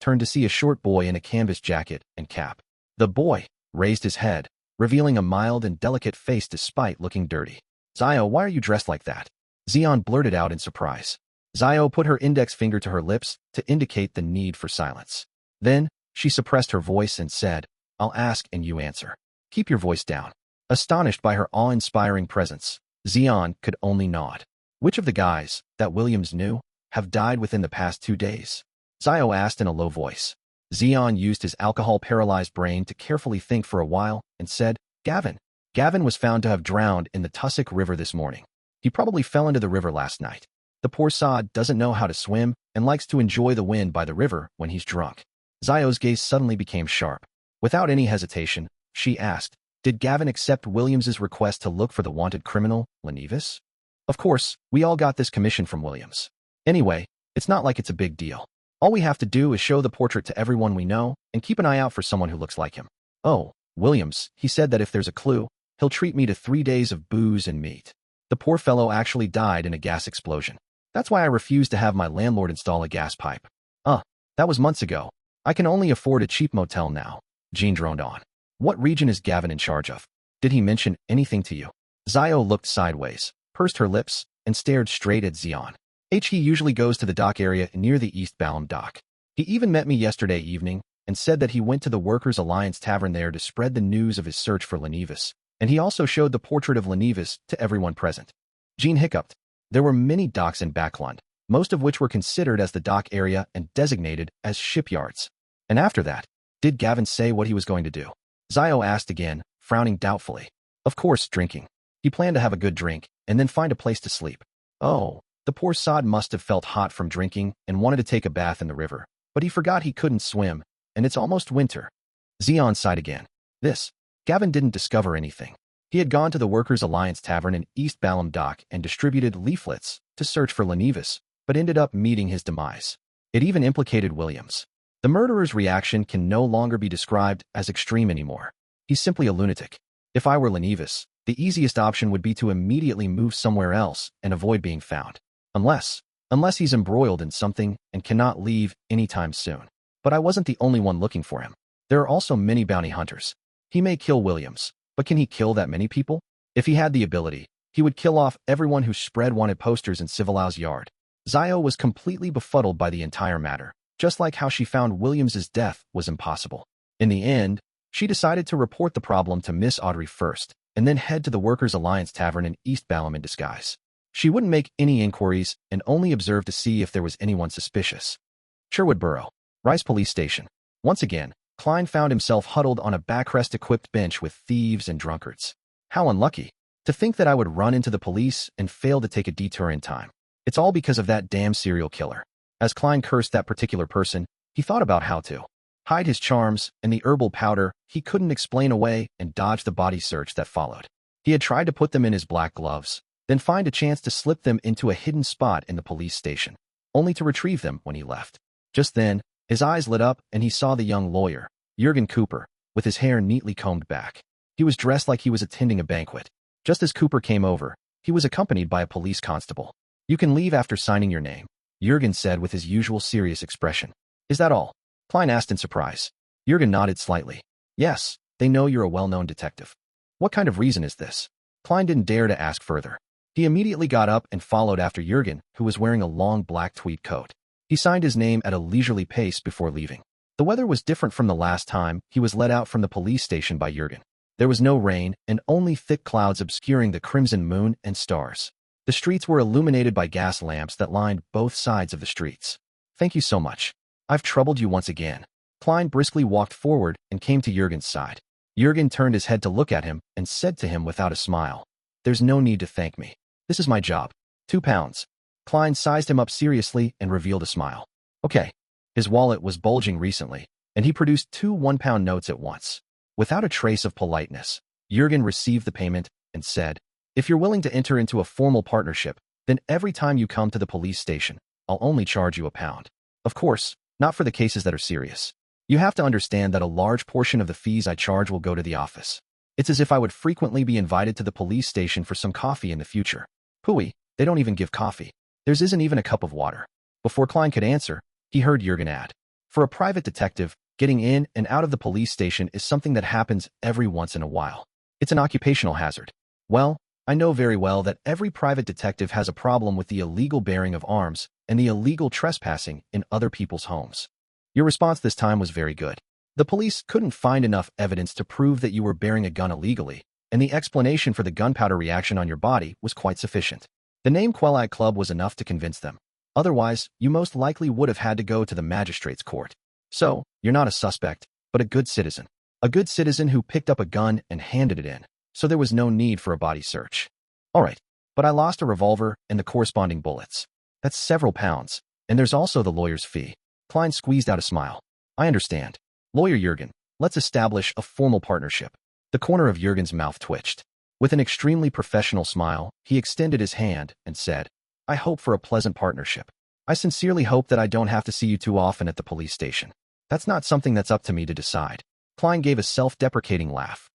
turned to see a short boy in a canvas jacket and cap. The boy raised his head, revealing a mild and delicate face despite looking dirty. "Zio, why are you dressed like that?" Xian blurted out in surprise. Zio put her index finger to her lips to indicate the need for silence. Then, she suppressed her voice and said, "I'll ask and you answer. Keep your voice down." Astonished by her awe-inspiring presence, Xian could only nod. "Which of the guys that Williams knew have died within the past 2 days?" Zio asked in a low voice. Xian used his alcohol-paralyzed brain to carefully think for a while and said, "Gavin. Gavin was found to have drowned in the Tussock River this morning. He probably fell into the river last night. The poor sod doesn't know how to swim and likes to enjoy the wind by the river when he's drunk." Zio's gaze suddenly became sharp. Without any hesitation, she asked, "Did Gavin accept Williams's request to look for the wanted criminal, Lenevis?" "Of course, we all got this commission from Williams. Anyway, it's not like it's a big deal. All we have to do is show the portrait to everyone we know and keep an eye out for someone who looks like him. Oh, Williams, he said that if there's a clue, he'll treat me to 3 days of booze and meat." The poor fellow actually died in a gas explosion. That's why I refused to have my landlord install a gas pipe. That was months ago. I can only afford a cheap motel now. Jean droned on. What region is Gavin in charge of? Did he mention anything to you? Zio looked sideways, pursed her lips, and stared straight at Xion. He usually goes to the dock area near the East Balham dock. He even met me yesterday evening and said that he went to the Workers' Alliance Tavern there to spread the news of his search for Lenevis, and he also showed the portrait of Lenevis to everyone present. Jean hiccuped. There were many docks in Backlund, most of which were considered as the dock area and designated as shipyards. And after that, did Gavin say what he was going to do? Zio asked again, frowning doubtfully. Of course, drinking. He planned to have a good drink and then find a place to sleep. Oh, the poor sod must have felt hot from drinking and wanted to take a bath in the river, but he forgot he couldn't swim, and it's almost winter. Xion sighed again. Gavin didn't discover anything. He had gone to the Workers' Alliance Tavern in East Balham Dock and distributed leaflets to search for Lenevis, but ended up meeting his demise. It even implicated Williams. The murderer's reaction can no longer be described as extreme anymore. He's simply a lunatic. If I were Lenevis, the easiest option would be to immediately move somewhere else and avoid being found. Unless he's embroiled in something and cannot leave anytime soon. But I wasn't the only one looking for him. There are also many bounty hunters. He may kill Williams, but can he kill that many people? If he had the ability, he would kill off everyone who spread wanted posters in Civilau's yard. Zio was completely befuddled by the entire matter, just like how she found Williams's death was impossible. In the end, she decided to report the problem to Miss Audrey first, and then head to the Workers' Alliance Tavern in East Balham in disguise. She wouldn't make any inquiries and only observe to see if there was anyone suspicious. Sherwood Borough, Rice Police Station. Once again, Klein found himself huddled on a backrest-equipped bench with thieves and drunkards. How unlucky. To think that I would run into the police and fail to take a detour in time. It's all because of that damn serial killer. As Klein cursed that particular person, he thought about how to hide his charms and the herbal powder he couldn't explain away and dodge the body search that followed. He had tried to put them in his black gloves, then find a chance to slip them into a hidden spot in the police station, only to retrieve them when he left. Just then, his eyes lit up and he saw the young lawyer, Jurgen Cooper, with his hair neatly combed back. He was dressed like he was attending a banquet. Just as Cooper came over, he was accompanied by a police constable. You can leave after signing your name, Jurgen said with his usual serious expression. Is that all? Klein asked in surprise. Jurgen nodded slightly. Yes, they know you're a well-known detective. What kind of reason is this? Klein didn't dare to ask further. He immediately got up and followed after Jurgen, who was wearing a long black tweed coat. He signed his name at a leisurely pace before leaving. The weather was different from the last time he was let out from the police station by Jurgen. There was no rain and only thick clouds obscuring the crimson moon and stars. The streets were illuminated by gas lamps that lined both sides of the streets. Thank you so much. I've troubled you once again. Klein briskly walked forward and came to Jurgen's side. Jurgen turned his head to look at him and said to him without a smile, There's no need to thank me. This is my job. £2. Klein sized him up seriously and revealed a smile. Okay. His wallet was bulging recently, and he produced 2 one-pound notes at once. Without a trace of politeness, Jurgen received the payment and said, If you're willing to enter into a formal partnership, then every time you come to the police station, I'll only charge you £1. Of course, not for the cases that are serious. You have to understand that a large portion of the fees I charge will go to the office. It's as if I would frequently be invited to the police station for some coffee in the future. Pooey, they don't even give coffee. Theirs isn't even a cup of water. Before Klein could answer, he heard Jurgen add, For a private detective, getting in and out of the police station is something that happens every once in a while. It's an occupational hazard. Well, I know very well that every private detective has a problem with the illegal bearing of arms and the illegal trespassing in other people's homes. Your response this time was very good. The police couldn't find enough evidence to prove that you were bearing a gun illegally, and the explanation for the gunpowder reaction on your body was quite sufficient. The name Quelag Club was enough to convince them. Otherwise, you most likely would have had to go to the magistrate's court. So, you're not a suspect, but a good citizen. A good citizen who picked up a gun and handed it in, so there was no need for a body search. All right, but I lost a revolver and the corresponding bullets. That's several pounds, and there's also the lawyer's fee. Klein squeezed out a smile. I understand. Lawyer Jurgen, let's establish a formal partnership. The corner of Jurgen's mouth twitched. With an extremely professional smile, he extended his hand and said, I hope for a pleasant partnership. I sincerely hope that I don't have to see you too often at the police station. That's not something that's up to me to decide. Klein gave a self-deprecating laugh.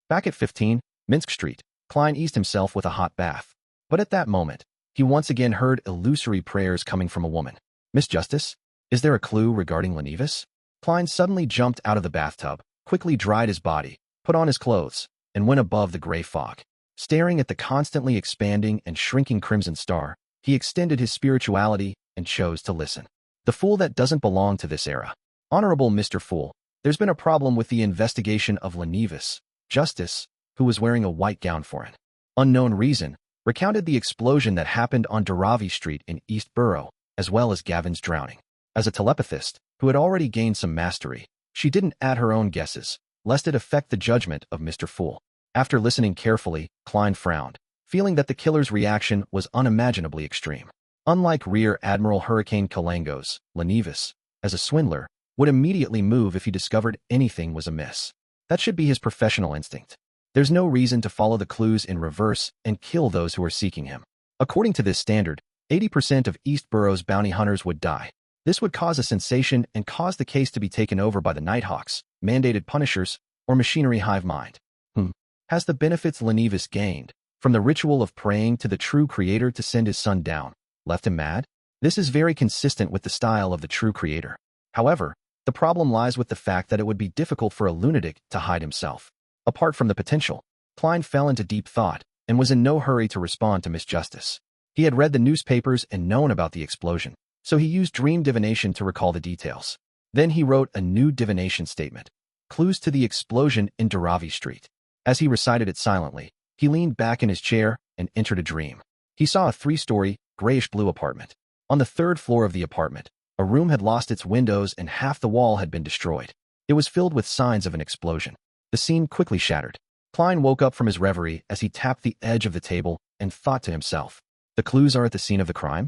Back at 15, Minsk Street, Klein eased himself with a hot bath. But at that moment, he once again heard illusory prayers coming from a woman. "Miss Justice, is there a clue regarding Lenivus?" Klein suddenly jumped out of the bathtub, quickly dried his body, put on his clothes, and went above the gray fog. Staring at the constantly expanding and shrinking crimson star, he extended his spirituality and chose to listen. "The fool that doesn't belong to this era. Honorable Mr. Fool, there's been a problem with the investigation of Lenivus, Justice, who was wearing a white gown for an unknown reason, recounted the explosion that happened on Daravi Street in East Borough, as well as Gavin's drowning. As a telepathist, who had already gained some mastery, she didn't add her own guesses, lest it affect the judgment of Mr. Fool." After listening carefully, Klein frowned, feeling that the killer's reaction was unimaginably extreme. Unlike Rear Admiral Hurricane Kalangos, Lenivus, as a swindler, would immediately move if he discovered anything was amiss. That should be his professional instinct. There's no reason to follow the clues in reverse and kill those who are seeking him. According to this standard, 80% of East Borough's bounty hunters would die. This would cause a sensation and cause the case to be taken over by the Nighthawks, mandated punishers, or machinery hive mind. Has the benefits Lenivus gained, from the ritual of praying to the true creator to send his son down, left him mad? This is very consistent with the style of the true creator. However, the problem lies with the fact that it would be difficult for a lunatic to hide himself. Apart from the potential, Klein fell into deep thought and was in no hurry to respond to Miss Justice. He had read the newspapers and known about the explosion, so he used dream divination to recall the details. Then he wrote a new divination statement. Clues to the explosion in Daravi Street. As he recited it silently, he leaned back in his chair and entered a dream. He saw a 3-story, grayish-blue apartment. On the 3rd floor of the apartment, a room had lost its windows and half the wall had been destroyed. It was filled with signs of an explosion. The scene quickly shattered. Klein woke up from his reverie as he tapped the edge of the table and thought to himself, the clues are at the scene of the crime?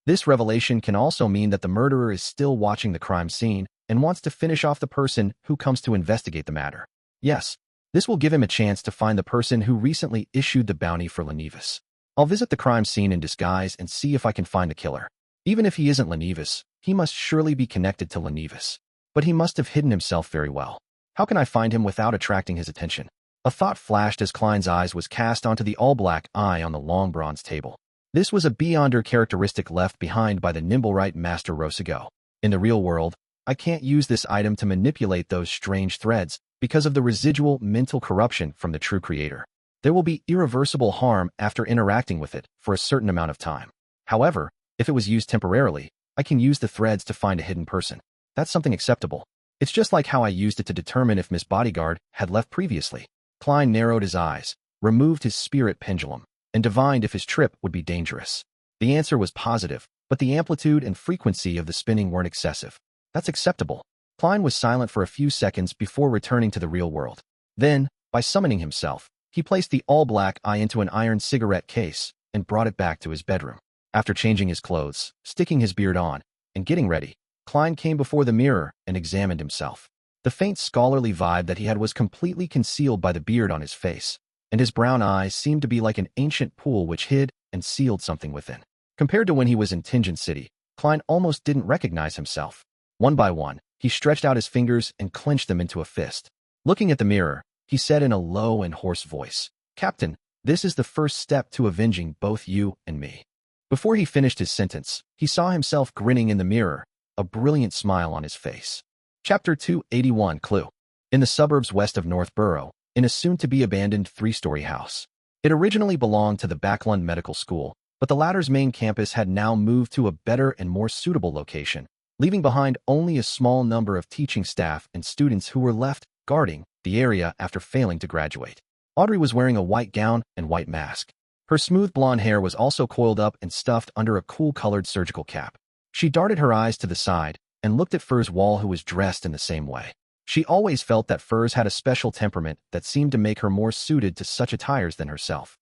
This revelation can also mean that the murderer is still watching the crime scene and wants to finish off the person who comes to investigate the matter. Yes, this will give him a chance to find the person who recently issued the bounty for Lenivus. I'll visit the crime scene in disguise and see if I can find the killer. Even if he isn't Lenivus, he must surely be connected to Lenivus. But he must have hidden himself very well. How can I find him without attracting his attention? A thought flashed as Klein's eyes was cast onto the all-black eye on the long bronze table. This was a beyonder characteristic left behind by the Nimblewright Master Rosago. In the real world, I can't use this item to manipulate those strange threads because of the residual mental corruption from the true creator. There will be irreversible harm after interacting with it for a certain amount of time. However, if it was used temporarily, I can use the threads to find a hidden person. That's something acceptable. It's just like how I used it to determine if Miss Bodyguard had left previously. Klein narrowed his eyes, removed his spirit pendulum, and divined if his trip would be dangerous. The answer was positive, but the amplitude and frequency of the spinning weren't excessive. That's acceptable. Klein was silent for a few seconds before returning to the real world. Then, by summoning himself, he placed the all-black eye into an iron cigarette case and brought it back to his bedroom. After changing his clothes, sticking his beard on, and getting ready, Klein came before the mirror and examined himself. The faint scholarly vibe that he had was completely concealed by the beard on his face, and his brown eyes seemed to be like an ancient pool which hid and sealed something within. Compared to when he was in Tingent City, Klein almost didn't recognize himself. One by one, he stretched out his fingers and clenched them into a fist. Looking at the mirror, he said in a low and hoarse voice, "Captain, this is the first step to avenging both you and me." Before he finished his sentence, he saw himself grinning in the mirror, a brilliant smile on his face. Chapter 281 Clue. In the suburbs west of North Borough, in a soon-to-be abandoned 3-story house. It originally belonged to the Backlund Medical School, but the latter's main campus had now moved to a better and more suitable location, leaving behind only a small number of teaching staff and students who were left guarding the area after failing to graduate. Audrey was wearing a white gown and white mask. Her smooth blonde hair was also coiled up and stuffed under a cool-colored surgical cap. She darted her eyes to the side and looked at Furs Wall, who was dressed in the same way. She always felt that Furs had a special temperament that seemed to make her more suited to such attires than herself.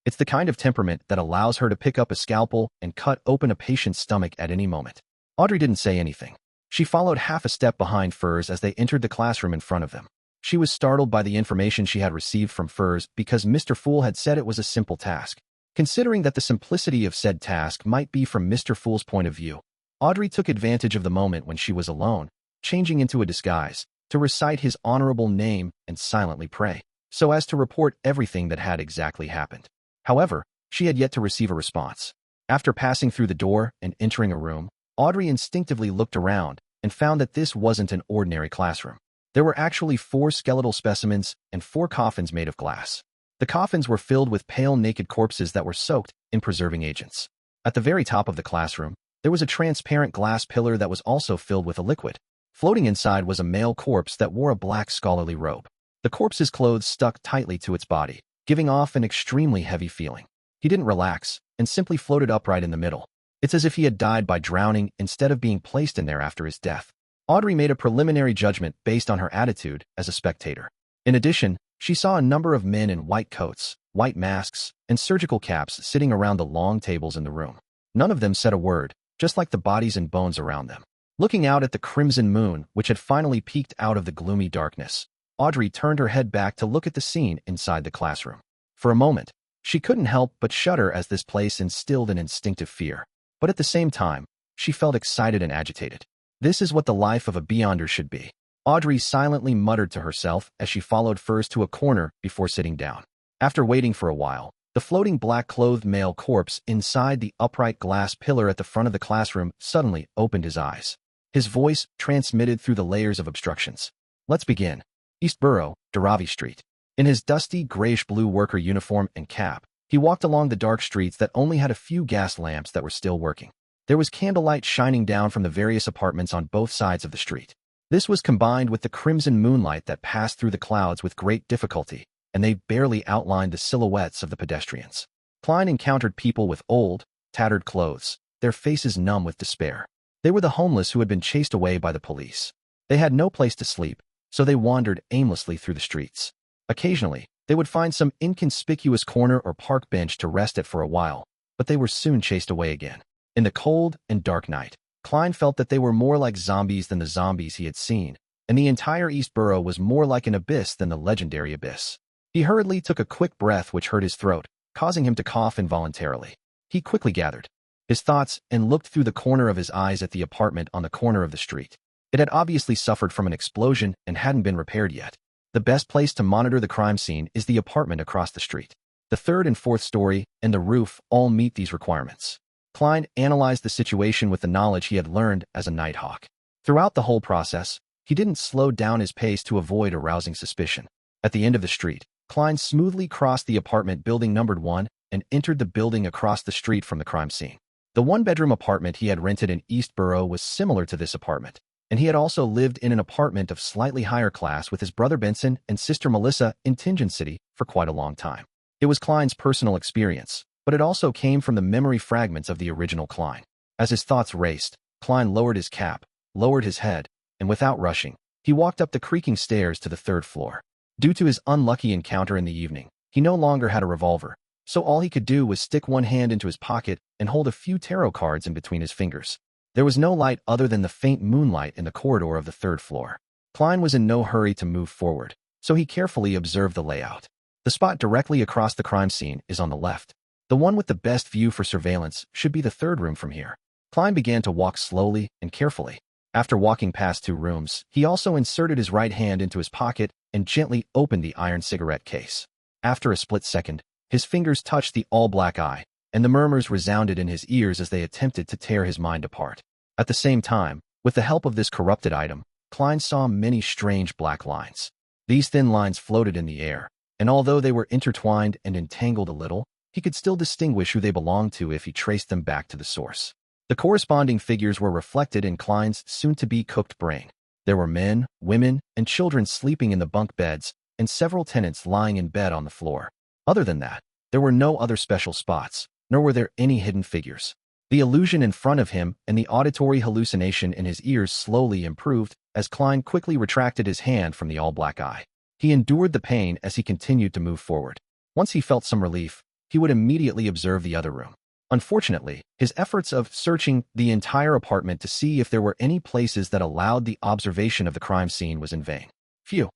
It's the kind of temperament that allows her to pick up a scalpel and cut open a patient's stomach at any moment. Audrey didn't say anything. She followed half a step behind Furs as they entered the classroom in front of them. She was startled by the information she had received from Furs because Mr. Fool had said it was a simple task. Considering that the simplicity of said task might be from Mr. Fool's point of view, Audrey took advantage of the moment when she was alone, changing into a disguise, to recite his honorable name and silently pray, so as to report everything that had exactly happened. However, she had yet to receive a response. After passing through the door and entering a room, Audrey instinctively looked around and found that this wasn't an ordinary classroom. There were actually 4 skeletal specimens and 4 coffins made of glass. The coffins were filled with pale naked corpses that were soaked in preserving agents. At the very top of the classroom, there was a transparent glass pillar that was also filled with a liquid. Floating inside was a male corpse that wore a black scholarly robe. The corpse's clothes stuck tightly to its body, giving off an extremely heavy feeling. He didn't relax and simply floated upright in the middle. It's as if he had died by drowning instead of being placed in there after his death. Audrey made a preliminary judgment based on her attitude as a spectator. In addition, she saw a number of men in white coats, white masks, and surgical caps sitting around the long tables in the room. None of them said a word, just like the bodies and bones around them. Looking out at the crimson moon, which had finally peeked out of the gloomy darkness, Audrey turned her head back to look at the scene inside the classroom. For a moment, she couldn't help but shudder as this place instilled an instinctive fear. But at the same time, she felt excited and agitated. This is what the life of a beyonder should be. Audrey silently muttered to herself as she followed Furs to a corner before sitting down. After waiting for a while, the floating black-clothed male corpse inside the upright glass pillar at the front of the classroom suddenly opened his eyes. His voice transmitted through the layers of obstructions. Let's begin. East Borough, Derrick Street. In his dusty grayish-blue worker uniform and cap, he walked along the dark streets that only had a few gas lamps that were still working. There was candlelight shining down from the various apartments on both sides of the street. This was combined with the crimson moonlight that passed through the clouds with great difficulty, and they barely outlined the silhouettes of the pedestrians. Klein encountered people with old, tattered clothes, their faces numb with despair. They were the homeless who had been chased away by the police. They had no place to sleep, so they wandered aimlessly through the streets. Occasionally, they would find some inconspicuous corner or park bench to rest at for a while, but they were soon chased away again. In the cold and dark night, Klein felt that they were more like zombies than the zombies he had seen, and the entire East Borough was more like an abyss than the legendary abyss. He hurriedly took a quick breath which hurt his throat, causing him to cough involuntarily. He quickly gathered his thoughts and looked through the corner of his eyes at the apartment on the corner of the street. It had obviously suffered from an explosion and hadn't been repaired yet. The best place to monitor the crime scene is the apartment across the street. The 3rd and 4th story and the roof all meet these requirements. Klein analyzed the situation with the knowledge he had learned as a night hawk. Throughout the whole process, he didn't slow down his pace to avoid arousing suspicion. At the end of the street, Klein smoothly crossed the apartment building numbered 1 and entered the building across the street from the crime scene. The 1-bedroom apartment he had rented in East Borough was similar to this apartment, and he had also lived in an apartment of slightly higher class with his brother Benson and sister Melissa in Tingen City for quite a long time. It was Klein's personal experience, but it also came from the memory fragments of the original Klein. As his thoughts raced, Klein lowered his cap, lowered his head, and without rushing, he walked up the creaking stairs to the 3rd floor. Due to his unlucky encounter in the evening, he no longer had a revolver, so all he could do was stick one hand into his pocket and hold a few tarot cards in between his fingers. There was no light other than the faint moonlight in the corridor of the 3rd floor. Klein was in no hurry to move forward, so he carefully observed the layout. The spot directly across the crime scene is on the left. The one with the best view for surveillance should be the 3rd room from here. Klein began to walk slowly and carefully. After walking past 2 rooms, he also inserted his right hand into his pocket and gently opened the iron cigarette case. After a split second, his fingers touched the all-black eye, and the murmurs resounded in his ears as they attempted to tear his mind apart. At the same time, with the help of this corrupted item, Klein saw many strange black lines. These thin lines floated in the air, and although they were intertwined and entangled a little, he could still distinguish who they belonged to if he traced them back to the source. The corresponding figures were reflected in Klein's soon-to-be cooked brain. There were men, women, and children sleeping in the bunk beds, and several tenants lying in bed on the floor. Other than that, there were no other special spots, nor were there any hidden figures. The illusion in front of him and the auditory hallucination in his ears slowly improved as Klein quickly retracted his hand from the all-black eye. He endured the pain as he continued to move forward. Once he felt some relief, he would immediately observe the other room. Unfortunately, his efforts of searching the entire apartment to see if there were any places that allowed the observation of the crime scene was in vain. Phew.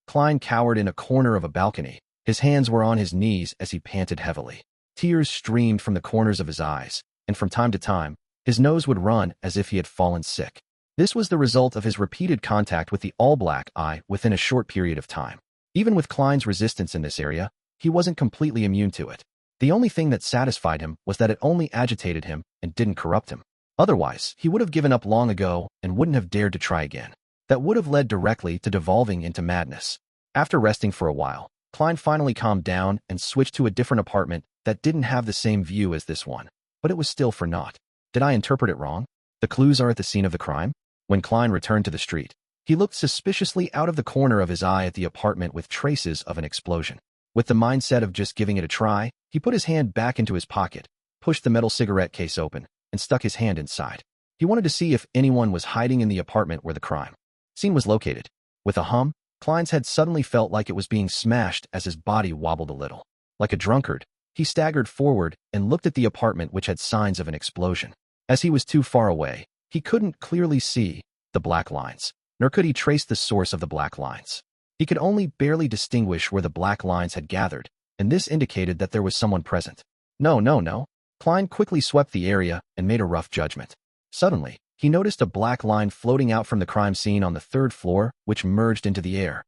Klein cowered in a corner of a balcony. His hands were on his knees as he panted heavily. Tears streamed from the corners of his eyes, and from time to time, his nose would run as if he had fallen sick. This was the result of his repeated contact with the all-black eye within a short period of time. Even with Klein's resistance in this area, he wasn't completely immune to it. The only thing that satisfied him was that it only agitated him and didn't corrupt him. Otherwise, he would have given up long ago and wouldn't have dared to try again. That would have led directly to devolving into madness. After resting for a while, Klein finally calmed down and switched to a different apartment that didn't have the same view as this one. But it was still for naught. Did I interpret it wrong? The clues are at the scene of the crime? When Klein returned to the street, he looked suspiciously out of the corner of his eye at the apartment with traces of an explosion. With the mindset of just giving it a try, he put his hand back into his pocket, pushed the metal cigarette case open, and stuck his hand inside. He wanted to see if anyone was hiding in the apartment where the crime scene was located. With a hum, Klein's head suddenly felt like it was being smashed as his body wobbled a little. Like a drunkard, he staggered forward and looked at the apartment which had signs of an explosion. As he was too far away, he couldn't clearly see the black lines, nor could he trace the source of the black lines. He could only barely distinguish where the black lines had gathered, and this indicated that there was someone present. No. Klein quickly swept the area and made a rough judgment. Suddenly, he noticed a black line floating out from the crime scene on the 3rd floor, which merged into the air.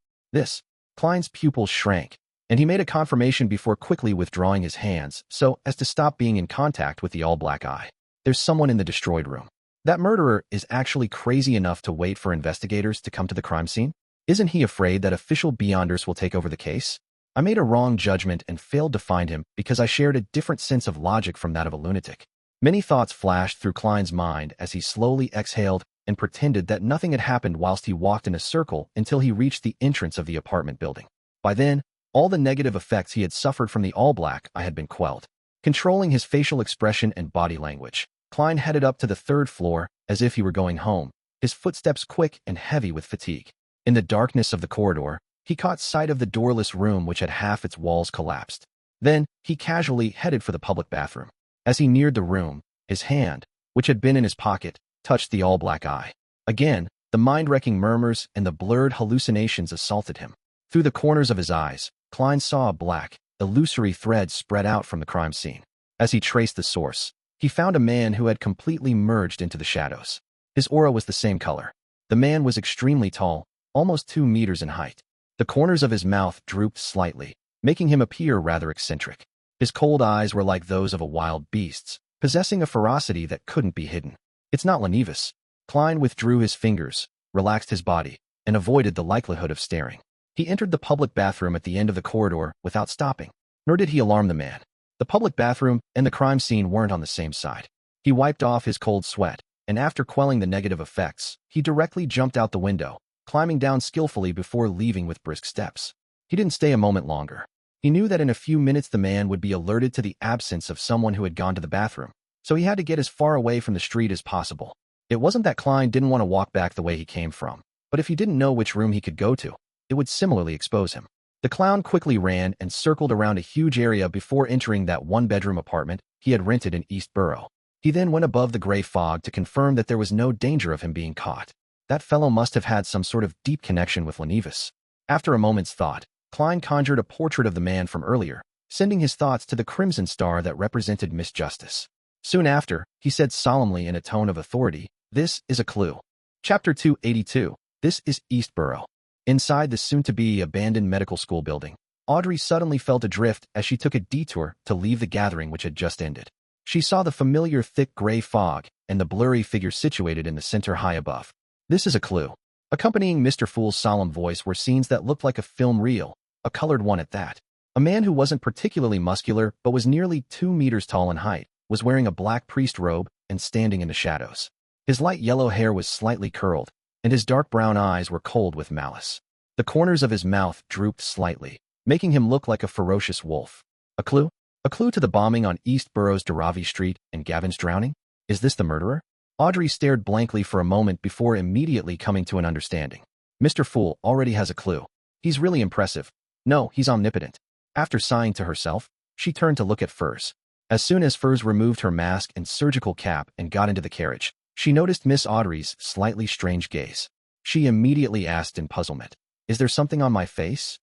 Klein's pupils shrank, and he made a confirmation before quickly withdrawing his hands so as to stop being in contact with the all-black eye. There's someone in the destroyed room. That murderer is actually crazy enough to wait for investigators to come to the crime scene? Isn't he afraid that official beyonders will take over the case? I made a wrong judgment and failed to find him because I shared a different sense of logic from that of a lunatic. Many thoughts flashed through Klein's mind as he slowly exhaled and pretended that nothing had happened whilst he walked in a circle until he reached the entrance of the apartment building. By then, all the negative effects he had suffered from the all-black eye had been quelled. Controlling his facial expression and body language, Klein headed up to the 3rd floor as if he were going home, his footsteps quick and heavy with fatigue. In the darkness of the corridor, he caught sight of the doorless room which had half its walls collapsed. Then, he casually headed for the public bathroom. As he neared the room, his hand, which had been in his pocket, touched the all-black eye. Again, the mind-wrecking murmurs and the blurred hallucinations assaulted him. Through the corners of his eyes, Klein saw a black, illusory thread spread out from the crime scene. As he traced the source, he found a man who had completely merged into the shadows. His aura was the same color. The man was extremely tall, almost 2 meters in height. The corners of his mouth drooped slightly, making him appear rather eccentric. His cold eyes were like those of a wild beast's, possessing a ferocity that couldn't be hidden. It's not Lenivus. Klein withdrew his fingers, relaxed his body, and avoided the likelihood of staring. He entered the public bathroom at the end of the corridor without stopping, nor did he alarm the man. The public bathroom and the crime scene weren't on the same side. He wiped off his cold sweat, and after quelling the negative effects, he directly jumped out the window, climbing down skillfully before leaving with brisk steps. He didn't stay a moment longer. He knew that in a few minutes the man would be alerted to the absence of someone who had gone to the bathroom, so he had to get as far away from the street as possible. It wasn't that Klein didn't want to walk back the way he came from, but if he didn't know which room he could go to, it would similarly expose him. The clown quickly ran and circled around a huge area before entering that 1-bedroom apartment he had rented in East Borough. He then went above the gray fog to confirm that there was no danger of him being caught. That fellow must have had some sort of deep connection with Lenivus. After a moment's thought, Klein conjured a portrait of the man from earlier, sending his thoughts to the crimson star that represented Miss Justice. Soon after, he said solemnly in a tone of authority, "This is a clue." Chapter 282. This is East Borough. Inside the soon-to-be abandoned medical school building, Audrey suddenly felt adrift as she took a detour to leave the gathering which had just ended. She saw the familiar thick gray fog and the blurry figure situated in the center high above. This is a clue. Accompanying Mr. Fool's solemn voice were scenes that looked like a film reel, a colored one at that. A man who wasn't particularly muscular but was nearly 2 meters tall in height was wearing a black priest robe and standing in the shadows. His light yellow hair was slightly curled, and his dark brown eyes were cold with malice. The corners of his mouth drooped slightly, making him look like a ferocious wolf. A clue? A clue to the bombing on East Borough's Daravi Street and Gavin's drowning? Is this the murderer? Audrey stared blankly for a moment before immediately coming to an understanding. Mr. Fool already has a clue. He's really impressive. No, he's omnipotent. After sighing to herself, she turned to look at Furs. As soon as Furs removed her mask and surgical cap and got into the carriage, she noticed Miss Audrey's slightly strange gaze. She immediately asked in puzzlement, "Is there something on my face?"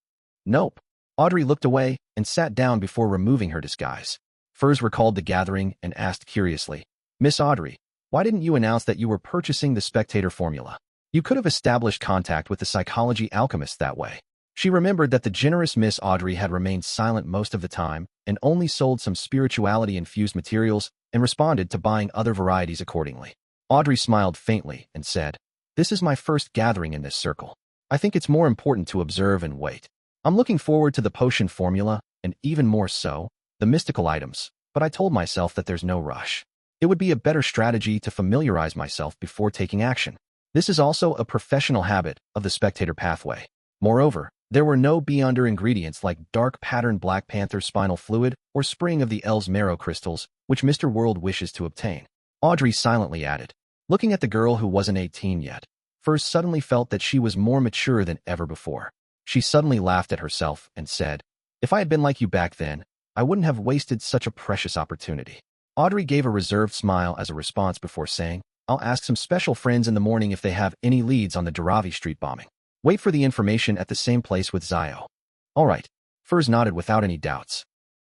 "Nope." Audrey looked away and sat down before removing her disguise. Furs recalled the gathering and asked curiously, "Miss Audrey, why didn't you announce that you were purchasing the spectator formula? You could have established contact with the psychology alchemist that way." She remembered that the generous Miss Audrey had remained silent most of the time and only sold some spirituality-infused materials and responded to buying other varieties accordingly. Audrey smiled faintly and said, "This is my first gathering in this circle. I think it's more important to observe and wait. I'm looking forward to the potion formula, and even more so, the mystical items, but I told myself that there's no rush. It would be a better strategy to familiarize myself before taking action. This is also a professional habit of the spectator pathway. Moreover, there were no be-under ingredients like dark patterned Black Panther spinal fluid or spring of the elves' marrow crystals, which Mr. World wishes to obtain." Audrey silently added, looking at the girl who wasn't 18 yet. First suddenly felt that she was more mature than ever before. She suddenly laughed at herself and said, "If I had been like you back then, I wouldn't have wasted such a precious opportunity." Audrey gave a reserved smile as a response before saying, "I'll ask some special friends in the morning if they have any leads on the Dharavi Street bombing. Wait for the information at the same place with Zio." "All right." Furs nodded without any doubts.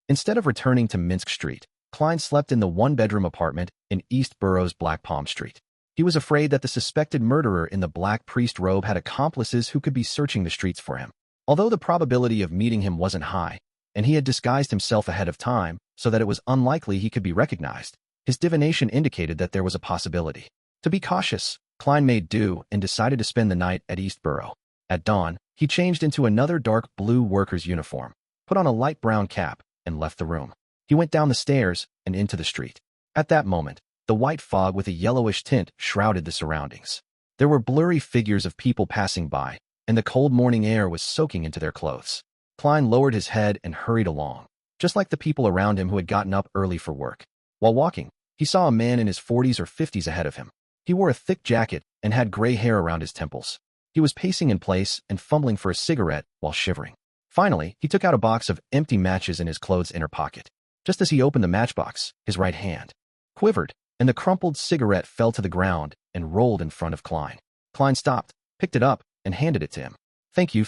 Instead of returning to Minsk Street, Klein slept in the one-bedroom apartment in East Borough's Black Palm Street. He was afraid that the suspected murderer in the black priest robe had accomplices who could be searching the streets for him. Although the probability of meeting him wasn't high, and he had disguised himself ahead of time so that it was unlikely he could be recognized, his divination indicated that there was a possibility. To be cautious, Klein made do and decided to spend the night at East Borough. At dawn, he changed into another dark blue worker's uniform, put on a light brown cap, and left the room. He went down the stairs and into the street. At that moment, the white fog with a yellowish tint shrouded the surroundings. There were blurry figures of people passing by, and the cold morning air was soaking into their clothes. Klein lowered his head and hurried along, just like the people around him who had gotten up early for work. While walking, he saw a man in his 40s or 50s ahead of him. He wore a thick jacket and had gray hair around his temples. He was pacing in place and fumbling for a cigarette while shivering. Finally, he took out a box of empty matches in his clothes' inner pocket. Just as he opened the matchbox, his right hand quivered, and the crumpled cigarette fell to the ground and rolled in front of Klein. Klein stopped, picked it up, and handed it to him. Thank you.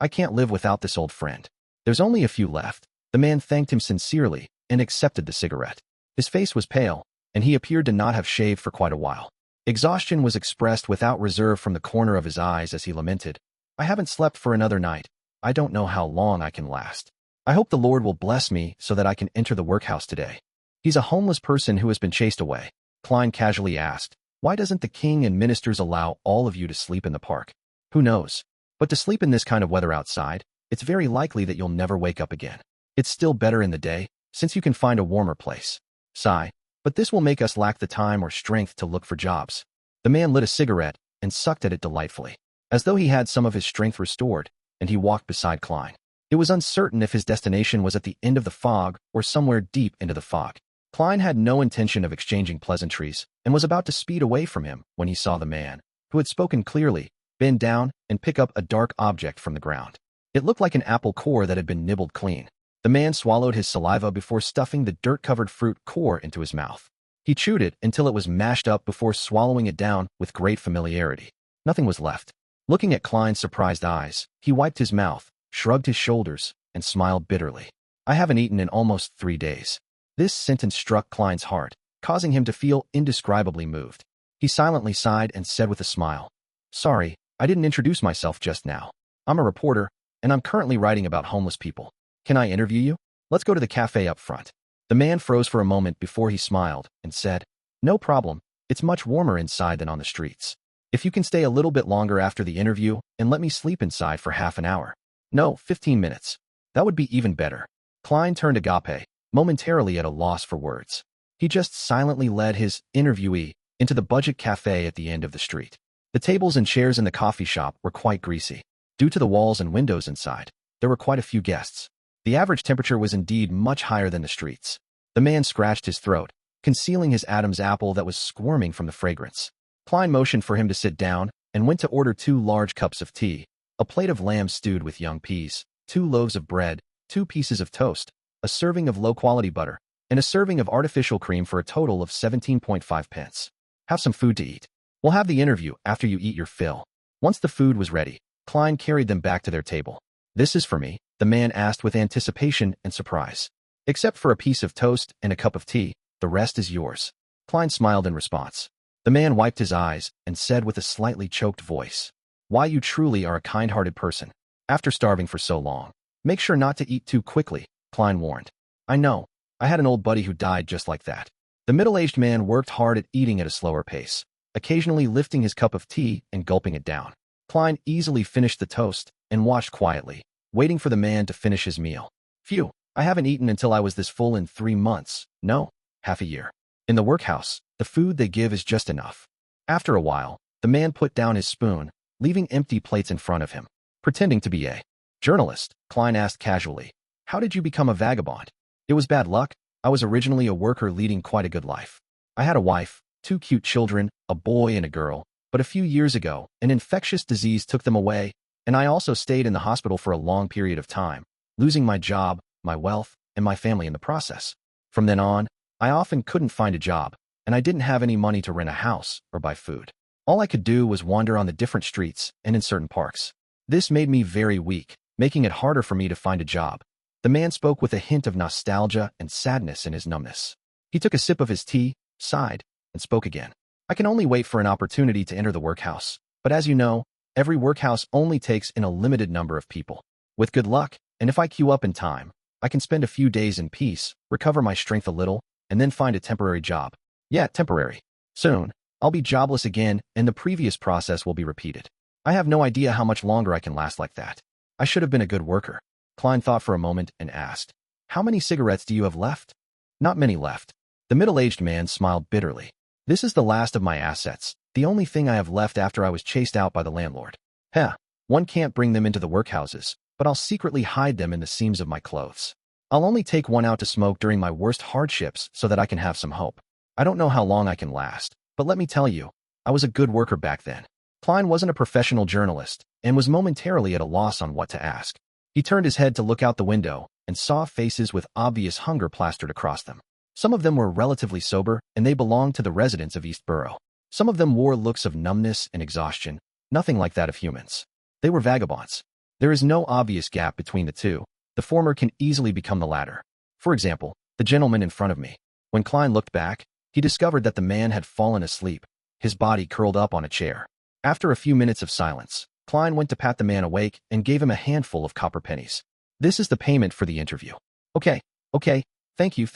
I can't live without this old friend. There's only a few left." The man thanked him sincerely and accepted the cigarette. His face was pale, and he appeared to not have shaved for quite a while. Exhaustion was expressed without reserve from the corner of his eyes as he lamented, "I haven't slept for another night. I don't know how long I can last. I hope the Lord will bless me so that I can enter the workhouse today." "He's a homeless person who has been chased away," Klein casually asked. "Why doesn't the king and ministers allow all of you to sleep in the park?" "Who knows? But to sleep in this kind of weather outside, it's very likely that you'll never wake up again. It's still better in the day, since you can find a warmer place." Sigh, "But this will make us lack the time or strength to look for jobs." The man lit a cigarette and sucked at it delightfully, as though he had some of his strength restored, and he walked beside Klein. It was uncertain if his destination was at the end of the fog or somewhere deep into the fog. Klein had no intention of exchanging pleasantries and was about to speed away from him when he saw the man, who had spoken clearly, bend down and pick up a dark object from the ground. It looked like an apple core that had been nibbled clean. The man swallowed his saliva before stuffing the dirt-covered fruit core into his mouth. He chewed it until it was mashed up before swallowing it down with great familiarity. Nothing was left. Looking at Klein's surprised eyes, he wiped his mouth, shrugged his shoulders, and smiled bitterly. "I haven't eaten in almost 3 days." This sentence struck Klein's heart, causing him to feel indescribably moved. He silently sighed and said with a smile, "Sorry, I didn't introduce myself just now. I'm a reporter, and I'm currently writing about homeless people. Can I interview you? Let's go to the cafe up front." The man froze for a moment before he smiled and said, "No problem. It's much warmer inside than on the streets. If you can stay a little bit longer after the interview and let me sleep inside for half an hour. No, 15 minutes. That would be even better." Klein turned Agape, momentarily at a loss for words. He just silently led his interviewee into the budget cafe at the end of the street. The tables and chairs in the coffee shop were quite greasy. Due to the walls and windows inside, there were quite a few guests. The average temperature was indeed much higher than the streets. The man scratched his throat, concealing his Adam's apple that was squirming from the fragrance. Klein motioned for him to sit down and went to order 2 large cups of tea, a plate of lamb stewed with young peas, 2 loaves of bread, 2 pieces of toast, a serving of low-quality butter, and a serving of artificial cream for a total of 17.5 pence. "Have some food to eat. We'll have the interview after you eat your fill." Once the food was ready, Klein carried them back to their table. "This is for me?" the man asked with anticipation and surprise. "Except for a piece of toast and a cup of tea, the rest is yours." Klein smiled in response. The man wiped his eyes and said with a slightly choked voice, "Why, you truly are a kind-hearted person. after starving for so long. Make sure not to eat too quickly, Klein warned. I know. I had an old buddy who died just like that. The middle-aged man worked hard at eating at a slower pace, occasionally lifting his cup of tea and gulping it down. Klein easily finished the toast and watched quietly, waiting for the man to finish his meal. Phew, I haven't eaten until I was this full in 3 months. No, half a year. In the workhouse, the food they give is just enough. After a while, the man put down his spoon, leaving empty plates in front of him. Pretending to be a journalist, Klein asked casually, "How did you become a vagabond?" "It was bad luck. I was originally a worker leading quite a good life. I had a wife, 2 cute children, a boy and a girl, but a few years ago, an infectious disease took them away, and I also stayed in the hospital for a long period of time, losing my job, my wealth, and my family in the process. From then on, I often couldn't find a job, and I didn't have any money to rent a house or buy food. All I could do was wander on the different streets and in certain parks. This made me very weak, making it harder for me to find a job." The man spoke with a hint of nostalgia and sadness in his numbness. He took a sip of his tea, sighed, and spoke again. "I can only wait for an opportunity to enter the workhouse, but as you know, every workhouse only takes in a limited number of people. With good luck, and if I queue up in time, I can spend a few days in peace, recover my strength a little, and then find a temporary job. Yeah, temporary. Soon, I'll be jobless again, and the previous process will be repeated. I have no idea how much longer I can last like that. I should have been a good worker." Klein thought for a moment and asked, "How many cigarettes do you have left?" "Not many left." The middle-aged man smiled bitterly. "This is the last of my assets, the only thing I have left after I was chased out by the landlord. One can't bring them into the workhouses, but I'll secretly hide them in the seams of my clothes. I'll only take one out to smoke during my worst hardships so that I can have some hope. I don't know how long I can last, but let me tell you, I was a good worker back then." Klein wasn't a professional journalist and was momentarily at a loss on what to ask. He turned his head to look out the window and saw faces with obvious hunger plastered across them. Some of them were relatively sober, and they belonged to the residents of East Borough. Some of them wore looks of numbness and exhaustion, nothing like that of humans. They were vagabonds. There is no obvious gap between the two. The former can easily become the latter. For example, the gentleman in front of me. When Klein looked back, he discovered that the man had fallen asleep, his body curled up on a chair. After a few minutes of silence, Klein went to pat the man awake and gave him a handful of copper pennies. "This is the payment for the interview." Okay, thank you.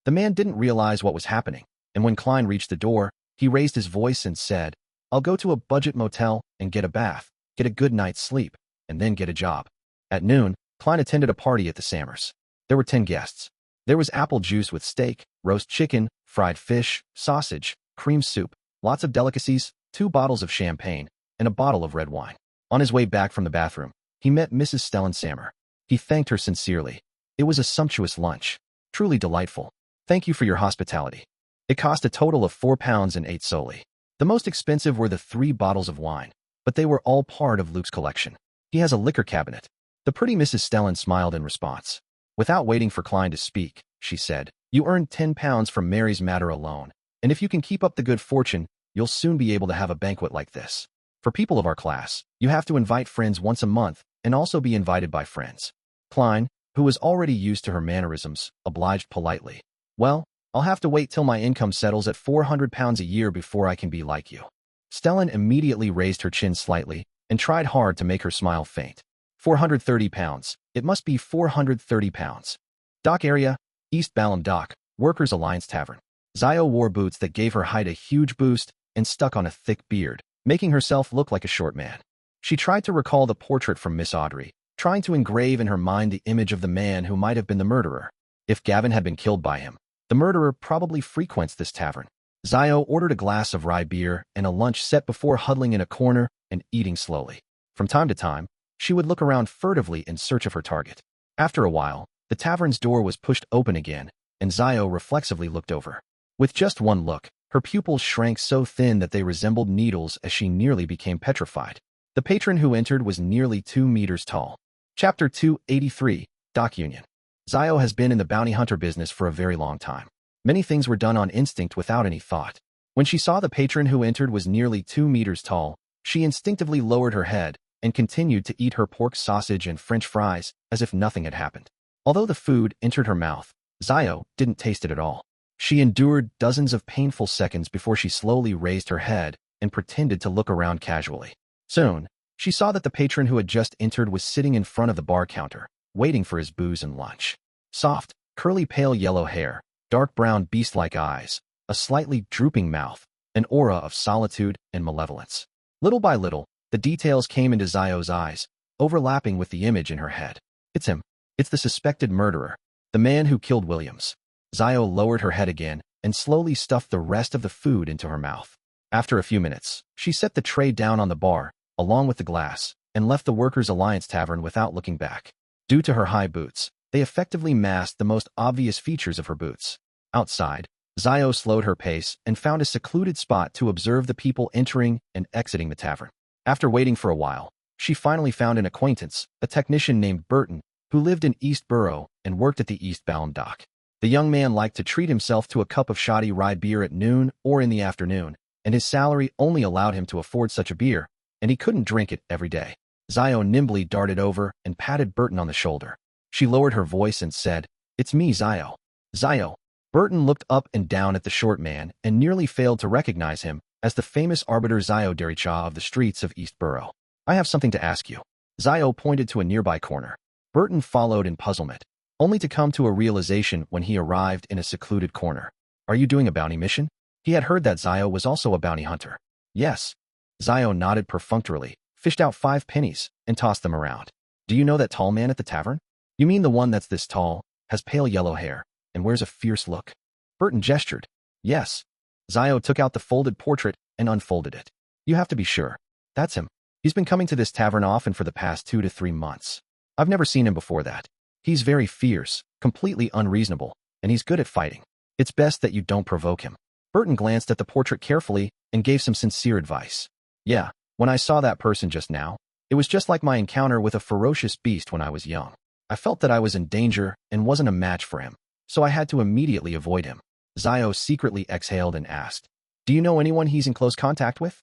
The man didn't realize what was happening, and when Klein reached the door, he raised his voice and said, "I'll go to a budget motel and get a bath, get a good night's sleep, and then get a job." At noon, Klein attended a party at the Sammers. There were 10 guests. There was apple juice with steak, roast chicken, fried fish, sausage, cream soup, lots of delicacies, 2 bottles of champagne, and a bottle of red wine. On his way back from the bathroom, he met Mrs. Stellan Sammer. He thanked her sincerely. It was a sumptuous lunch. Truly delightful. "Thank you for your hospitality." It cost a total of £4 and 8 soldi. The most expensive were the 3 bottles of wine, but they were all part of Luke's collection. He has a liquor cabinet. The pretty Mrs. Stellan smiled in response. Without waiting for Klein to speak, she said, "You earned £10 from Mary's matter alone, and if you can keep up the good fortune, you'll soon be able to have a banquet like this. For people of our class, you have to invite friends once a month and also be invited by friends." Klein, who was already used to her mannerisms, obliged politely. "Well, I'll have to wait till my income settles at £400 a year before I can be like you." Stellan immediately raised her chin slightly and tried hard to make her smile faint. £430. It must be £430. Dock area, East Balham Dock, Workers' Alliance Tavern. Zio wore boots that gave her height a huge boost and stuck on a thick beard, making herself look like a short man. She tried to recall the portrait from Miss Audrey, trying to engrave in her mind the image of the man who might have been the murderer. If Gavin had been killed by him, the murderer probably frequents this tavern. Zio ordered a glass of rye beer and a lunch set before huddling in a corner and eating slowly. From time to time, she would look around furtively in search of her target. After a while, the tavern's door was pushed open again, and Zio reflexively looked over. With just one look, her pupils shrank so thin that they resembled needles as she nearly became petrified. The patron who entered was nearly 2 meters tall. Chapter 283, Dock Union. Zio has been in the bounty hunter business for a very long time. Many things were done on instinct without any thought. When she saw the patron who entered was nearly 2 meters tall, she instinctively lowered her head and continued to eat her pork sausage and French fries as if nothing had happened. Although the food entered her mouth, Zio didn't taste it at all. She endured dozens of painful seconds before she slowly raised her head and pretended to look around casually. Soon, She saw that the patron who had just entered was sitting in front of the bar counter, waiting for his booze and lunch. Soft, curly pale yellow hair, dark brown beast-like eyes, a slightly drooping mouth, an aura of solitude and malevolence. Little by little, the details came into Zio's eyes, overlapping with the image in her head. It's him. It's the suspected murderer, the man who killed Williams. Zio lowered her head again and slowly stuffed the rest of the food into her mouth. After a few minutes, she set the tray down on the bar, along with the glass, and left the Workers' Alliance Tavern without looking back. Due to her high boots, they effectively masked the most obvious features of her boots. Outside, Zio slowed her pace and found a secluded spot to observe the people entering and exiting the tavern. After waiting for a while, she finally found an acquaintance, a technician named Burton, who lived in East Borough and worked at the eastbound dock. The young man liked to treat himself to a cup of shoddy rye beer at noon or in the afternoon, and his salary only allowed him to afford such a beer, and he couldn't drink it every day. Zio nimbly darted over and patted Burton on the shoulder. She lowered her voice and said, "It's me, Zio." Zio. Burton looked up and down at the short man and nearly failed to recognize him as the famous arbiter Zio Derrick of the streets of East Borough. "I have something to ask you." Zio pointed to a nearby corner. Burton followed in puzzlement, only to come to a realization when he arrived in a secluded corner. "Are you doing a bounty mission?" He had heard that Zio was also a bounty hunter. "Yes." Zio nodded perfunctorily, fished out 5 pennies, and tossed them around. "Do you know that tall man at the tavern?" "You mean the one that's this tall, has pale yellow hair, and wears a fierce look?" Burton gestured. "Yes." Zio took out the folded portrait and unfolded it. "You have to be sure. That's him. He's been coming to this tavern often for the past 2 to 3 months. I've never seen him before that. He's very fierce, completely unreasonable, and he's good at fighting. It's best that you don't provoke him." Burton glanced at the portrait carefully and gave some sincere advice. "Yeah, when I saw that person just now, it was just like my encounter with a ferocious beast when I was young. I felt that I was in danger and wasn't a match for him, so I had to immediately avoid him." Zio secretly exhaled and asked, "Do you know anyone he's in close contact with?"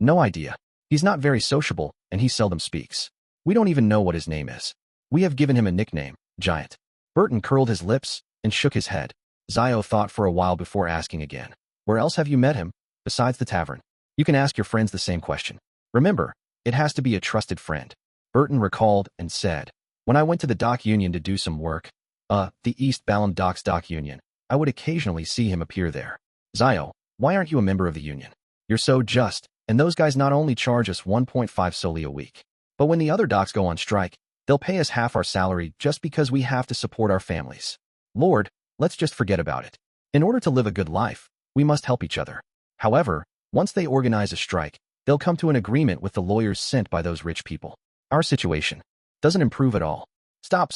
"No idea. He's not very sociable, and he seldom speaks. We don't even know what his name is. We have given him a nickname, Giant." Burton curled his lips and shook his head. Zio thought for a while before asking again, "Where else have you met him, besides the tavern?" "You can ask your friends the same question. Remember, it has to be a trusted friend." Burton recalled and said, "When I went to the dock union to do some work, the eastbound docks dock union, I would occasionally see him appear there." "Zio, why aren't you a member of the union? You're so just, and those guys not only charge us 1.5 solely a week, but when the other docks go on strike, they'll pay us half our salary just because we have to support our families. Lord, let's just forget about it. In order to live a good life, we must help each other. However, once they organize a strike, they'll come to an agreement with the lawyers sent by those rich people. Our situation doesn't improve at all." Stop.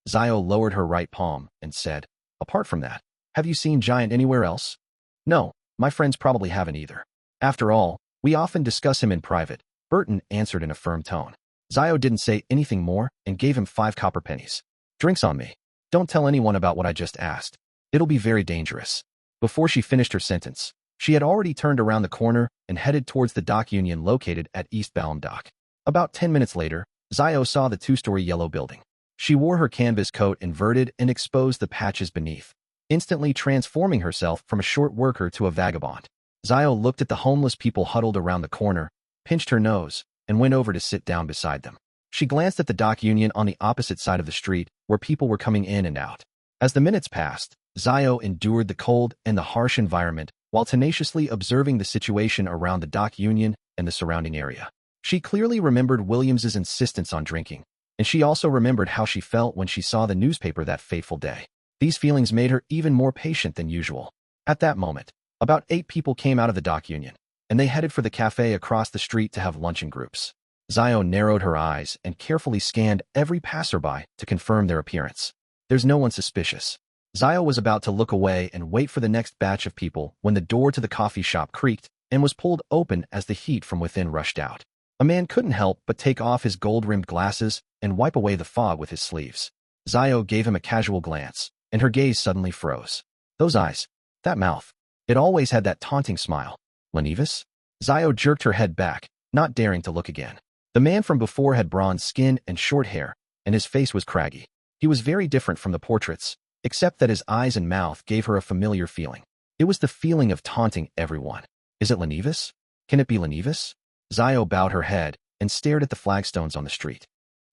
Zio lowered her right palm and said, "Apart from that, have you seen Giant anywhere else?" "No, my friends probably haven't either. After all, we often discuss him in private," Burton answered in a firm tone. Zio didn't say anything more and gave him 5 copper pennies. "Drinks on me. Don't tell anyone about what I just asked. It'll be very dangerous." Before she finished her sentence, she had already turned around the corner and headed towards the dock union located at eastbound dock. About 10 minutes later, Zio saw the 2-story yellow building. She wore her canvas coat inverted and exposed the patches beneath, instantly transforming herself from a short worker to a vagabond. Zio looked at the homeless people huddled around the corner, pinched her nose, and went over to sit down beside them. She glanced at the dock union on the opposite side of the street, where people were coming in and out. As the minutes passed, Zio endured the cold and the harsh environment while tenaciously observing the situation around the dock union and the surrounding area. She clearly remembered Williams's insistence on drinking, and she also remembered how she felt when she saw the newspaper that fateful day. These feelings made her even more patient than usual. At that moment, about 8 people came out of the dock union, and they headed for the cafe across the street to have lunch in groups. Zio narrowed her eyes and carefully scanned every passerby to confirm their appearance. There's no one suspicious. Zio was about to look away and wait for the next batch of people when the door to the coffee shop creaked and was pulled open as the heat from within rushed out. A man couldn't help but take off his gold-rimmed glasses and wipe away the fog with his sleeves. Zio gave him a casual glance, and her gaze suddenly froze. Those eyes, that mouth, it always had that taunting smile. Lenevis? Zio jerked her head back, not daring to look again. The man from before had bronze skin and short hair, and his face was craggy. He was very different from the portraits, except that his eyes and mouth gave her a familiar feeling. It was the feeling of taunting everyone. Is it Lenevis? Can it be Lenevis? Zio bowed her head and stared at the flagstones on the street.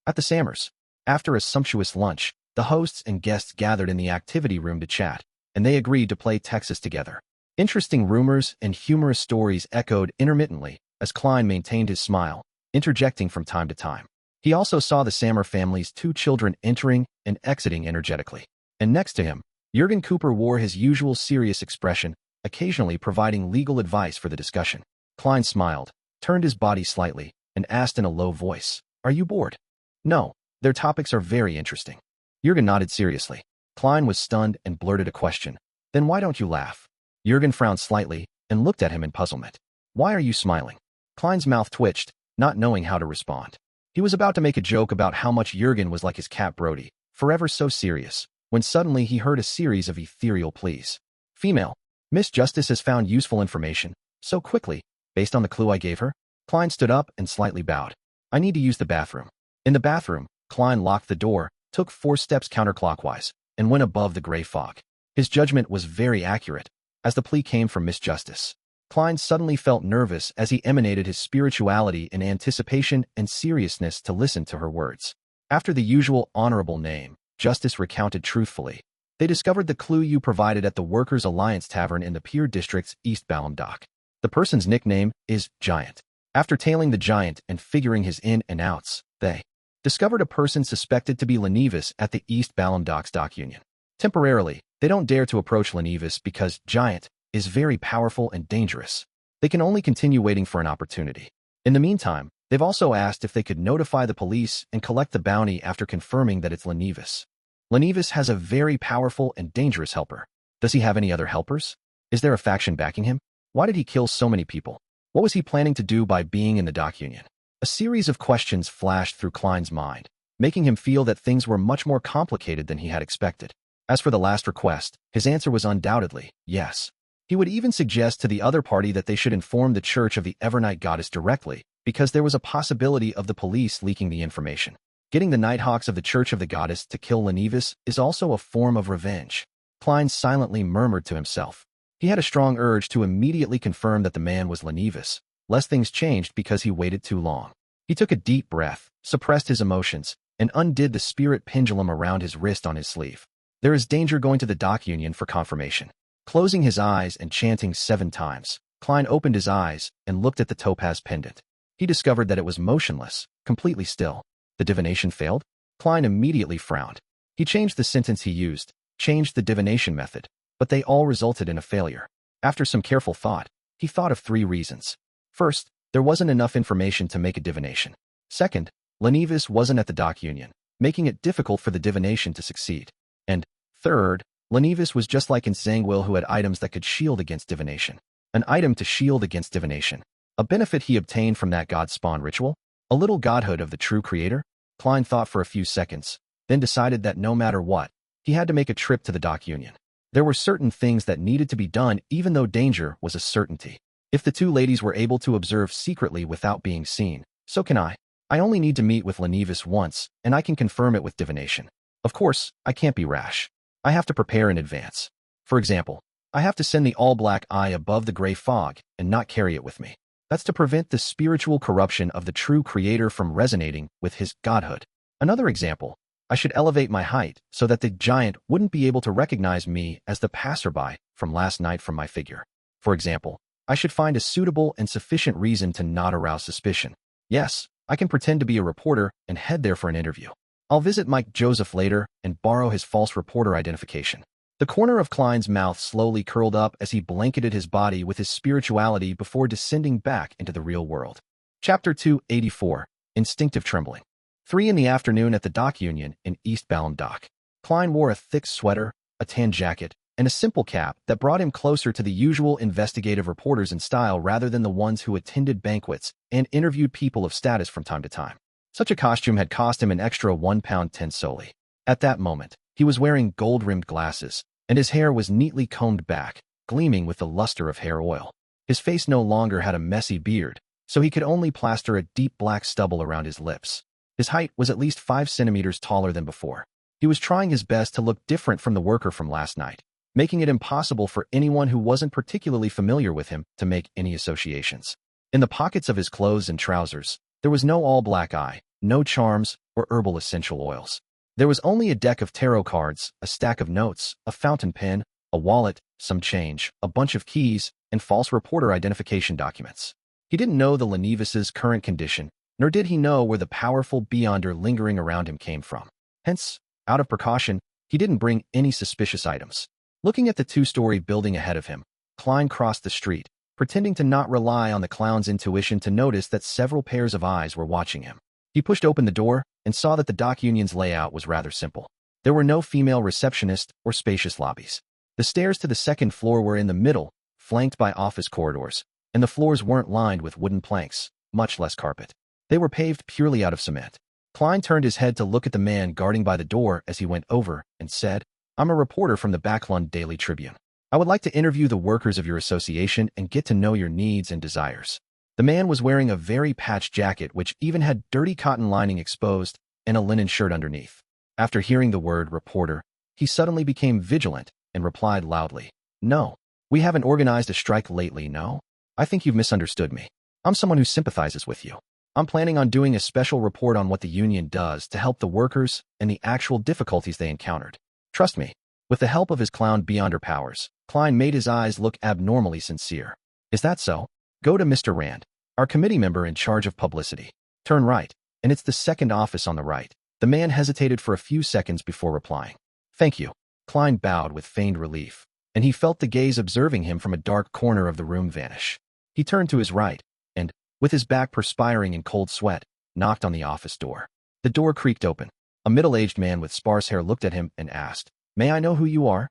At the Sammers, after a sumptuous lunch, the hosts and guests gathered in the activity room to chat, and they agreed to play Texas together. Interesting rumors and humorous stories echoed intermittently as Klein maintained his smile, interjecting from time to time. He also saw the Sammer family's 2 children entering and exiting energetically. And next to him, Jurgen Cooper wore his usual serious expression, occasionally providing legal advice for the discussion. Klein smiled, turned his body slightly, and asked in a low voice, "Are you bored?" "No, their topics are very interesting." Jurgen nodded seriously. Klein was stunned and blurted a question. "Then why don't you laugh?" Jurgen frowned slightly and looked at him in puzzlement. "Why are you smiling?" Klein's mouth twitched, not knowing how to respond. He was about to make a joke about how much Jurgen was like his cat Brody, forever so serious, when suddenly he heard a series of ethereal pleas. "Female, Miss Justice has found useful information, so quickly, based on the clue I gave her." Klein stood up and slightly bowed. "I need to use the bathroom." In the bathroom, Klein locked the door, took 4 steps counterclockwise, and went above the gray fog. His judgment was very accurate, as the plea came from Miss Justice. Klein suddenly felt nervous as he emanated his spirituality in anticipation and seriousness to listen to her words. After the usual honorable name, Justice recounted truthfully. "They discovered the clue you provided at the Workers' Alliance Tavern in the Pier District's East Balham Dock. The person's nickname is Giant. After tailing the Giant and figuring his in and outs, they discovered a person suspected to be Lenevis at the East Balham Docks dock union. Temporarily, they don't dare to approach Lenevis because Giant is very powerful and dangerous. They can only continue waiting for an opportunity. In the meantime, they've also asked if they could notify the police and collect the bounty after confirming that it's Lenevis. Lenevis has a very powerful and dangerous helper. Does he have any other helpers? Is there a faction backing him? Why did he kill so many people? What was he planning to do by being in the dock union?" A series of questions flashed through Klein's mind, making him feel that things were much more complicated than he had expected. As for the last request, his answer was undoubtedly yes. He would even suggest to the other party that they should inform the Church of the Evernight Goddess directly, because there was a possibility of the police leaking the information. Getting the Nighthawks of the Church of the Goddess to kill Lenevis is also a form of revenge. Klein silently murmured to himself. He had a strong urge to immediately confirm that the man was Lenevis, lest things changed because he waited too long. He took a deep breath, suppressed his emotions, and undid the spirit pendulum around his wrist on his sleeve. There is danger going to the dock union for confirmation. Closing his eyes and chanting 7 times, Klein opened his eyes and looked at the topaz pendant. He discovered that it was motionless, completely still. The divination failed? Klein immediately frowned. He changed the sentence he used, changed the divination method, but they all resulted in a failure. After some careful thought, he thought of 3 reasons. First, there wasn't enough information to make a divination. Second, Lenevis wasn't at the dock union, making it difficult for the divination to succeed. And third, Lenevis was just like in Zangwill, who had items that could shield against divination. An item to shield against divination. A benefit he obtained from that god-spawn ritual? A little godhood of the true creator? Klein thought for a few seconds, then decided that no matter what, he had to make a trip to the dock union. There were certain things that needed to be done even though danger was a certainty. If the 2 ladies were able to observe secretly without being seen, so can I. I only need to meet with Lenevis once, and I can confirm it with divination. Of course, I can't be rash. I have to prepare in advance. For example, I have to send the all-black eye above the gray fog and not carry it with me. That's to prevent the spiritual corruption of the true creator from resonating with his godhood. Another example, I should elevate my height so that the Giant wouldn't be able to recognize me as the passerby from last night from my figure. For example, I should find a suitable and sufficient reason to not arouse suspicion. Yes, I can pretend to be a reporter and head there for an interview. I'll visit Mike Joseph later and borrow his false reporter identification. The corner of Klein's mouth slowly curled up as he blanketed his body with his spirituality before descending back into the real world. Chapter 284, Instinctive Trembling. 3 in the afternoon at the dock union in East Balham Dock. Klein wore a thick sweater, a tan jacket, and a simple cap that brought him closer to the usual investigative reporters in style rather than the ones who attended banquets and interviewed people of status from time to time. Such a costume had cost him an extra £1.10 solely. At that moment, he was wearing gold-rimmed glasses, and his hair was neatly combed back, gleaming with the luster of hair oil. His face no longer had a messy beard, so he could only plaster a deep black stubble around his lips. His height was at least 5 centimeters taller than before. He was trying his best to look different from the worker from last night, making it impossible for anyone who wasn't particularly familiar with him to make any associations. In the pockets of his clothes and trousers, There was no all-black eye, no charms or herbal essential oils. There was only a deck of tarot cards, a stack of notes, a fountain pen, a wallet, some change, a bunch of keys, and false reporter identification documents. He didn't know the Lenevis's current condition, nor did he know where the powerful beyonder lingering around him came from. Hence, out of precaution, he didn't bring any suspicious items. Looking at the two-story building ahead of him, Klein crossed the street, pretending to not rely on the clown's intuition to notice that several pairs of eyes were watching him. He pushed open the door and saw that the dock union's layout was rather simple. There were no female receptionists or spacious lobbies. The stairs to the second floor were in the middle, flanked by office corridors, and the floors weren't lined with wooden planks, much less carpet. They were paved purely out of cement. Klein turned his head to look at the man guarding by the door as he went over and said, "I'm a reporter from the Backlund Daily Tribune. I would like to interview the workers of your association and get to know your needs and desires." The man was wearing a very patched jacket which even had dirty cotton lining exposed and a linen shirt underneath. After hearing the word reporter, he suddenly became vigilant and replied loudly, "No, we haven't organized a strike lately, no? I think you've misunderstood me. I'm someone who sympathizes with you. I'm planning on doing a special report on what the union does to help the workers and the actual difficulties they encountered. Trust me." With the help of his clown beyonder powers, Klein made his eyes look abnormally sincere. "Is that so? Go to Mr. Rand, our committee member in charge of publicity. Turn right, and it's the second office on the right." The man hesitated for a few seconds before replying. "Thank you." Klein bowed with feigned relief, and he felt the gaze observing him from a dark corner of the room vanish. He turned to his right, and, with his back perspiring in cold sweat, knocked on the office door. The door creaked open. A middle-aged man with sparse hair looked at him and asked, "May I know who you are?"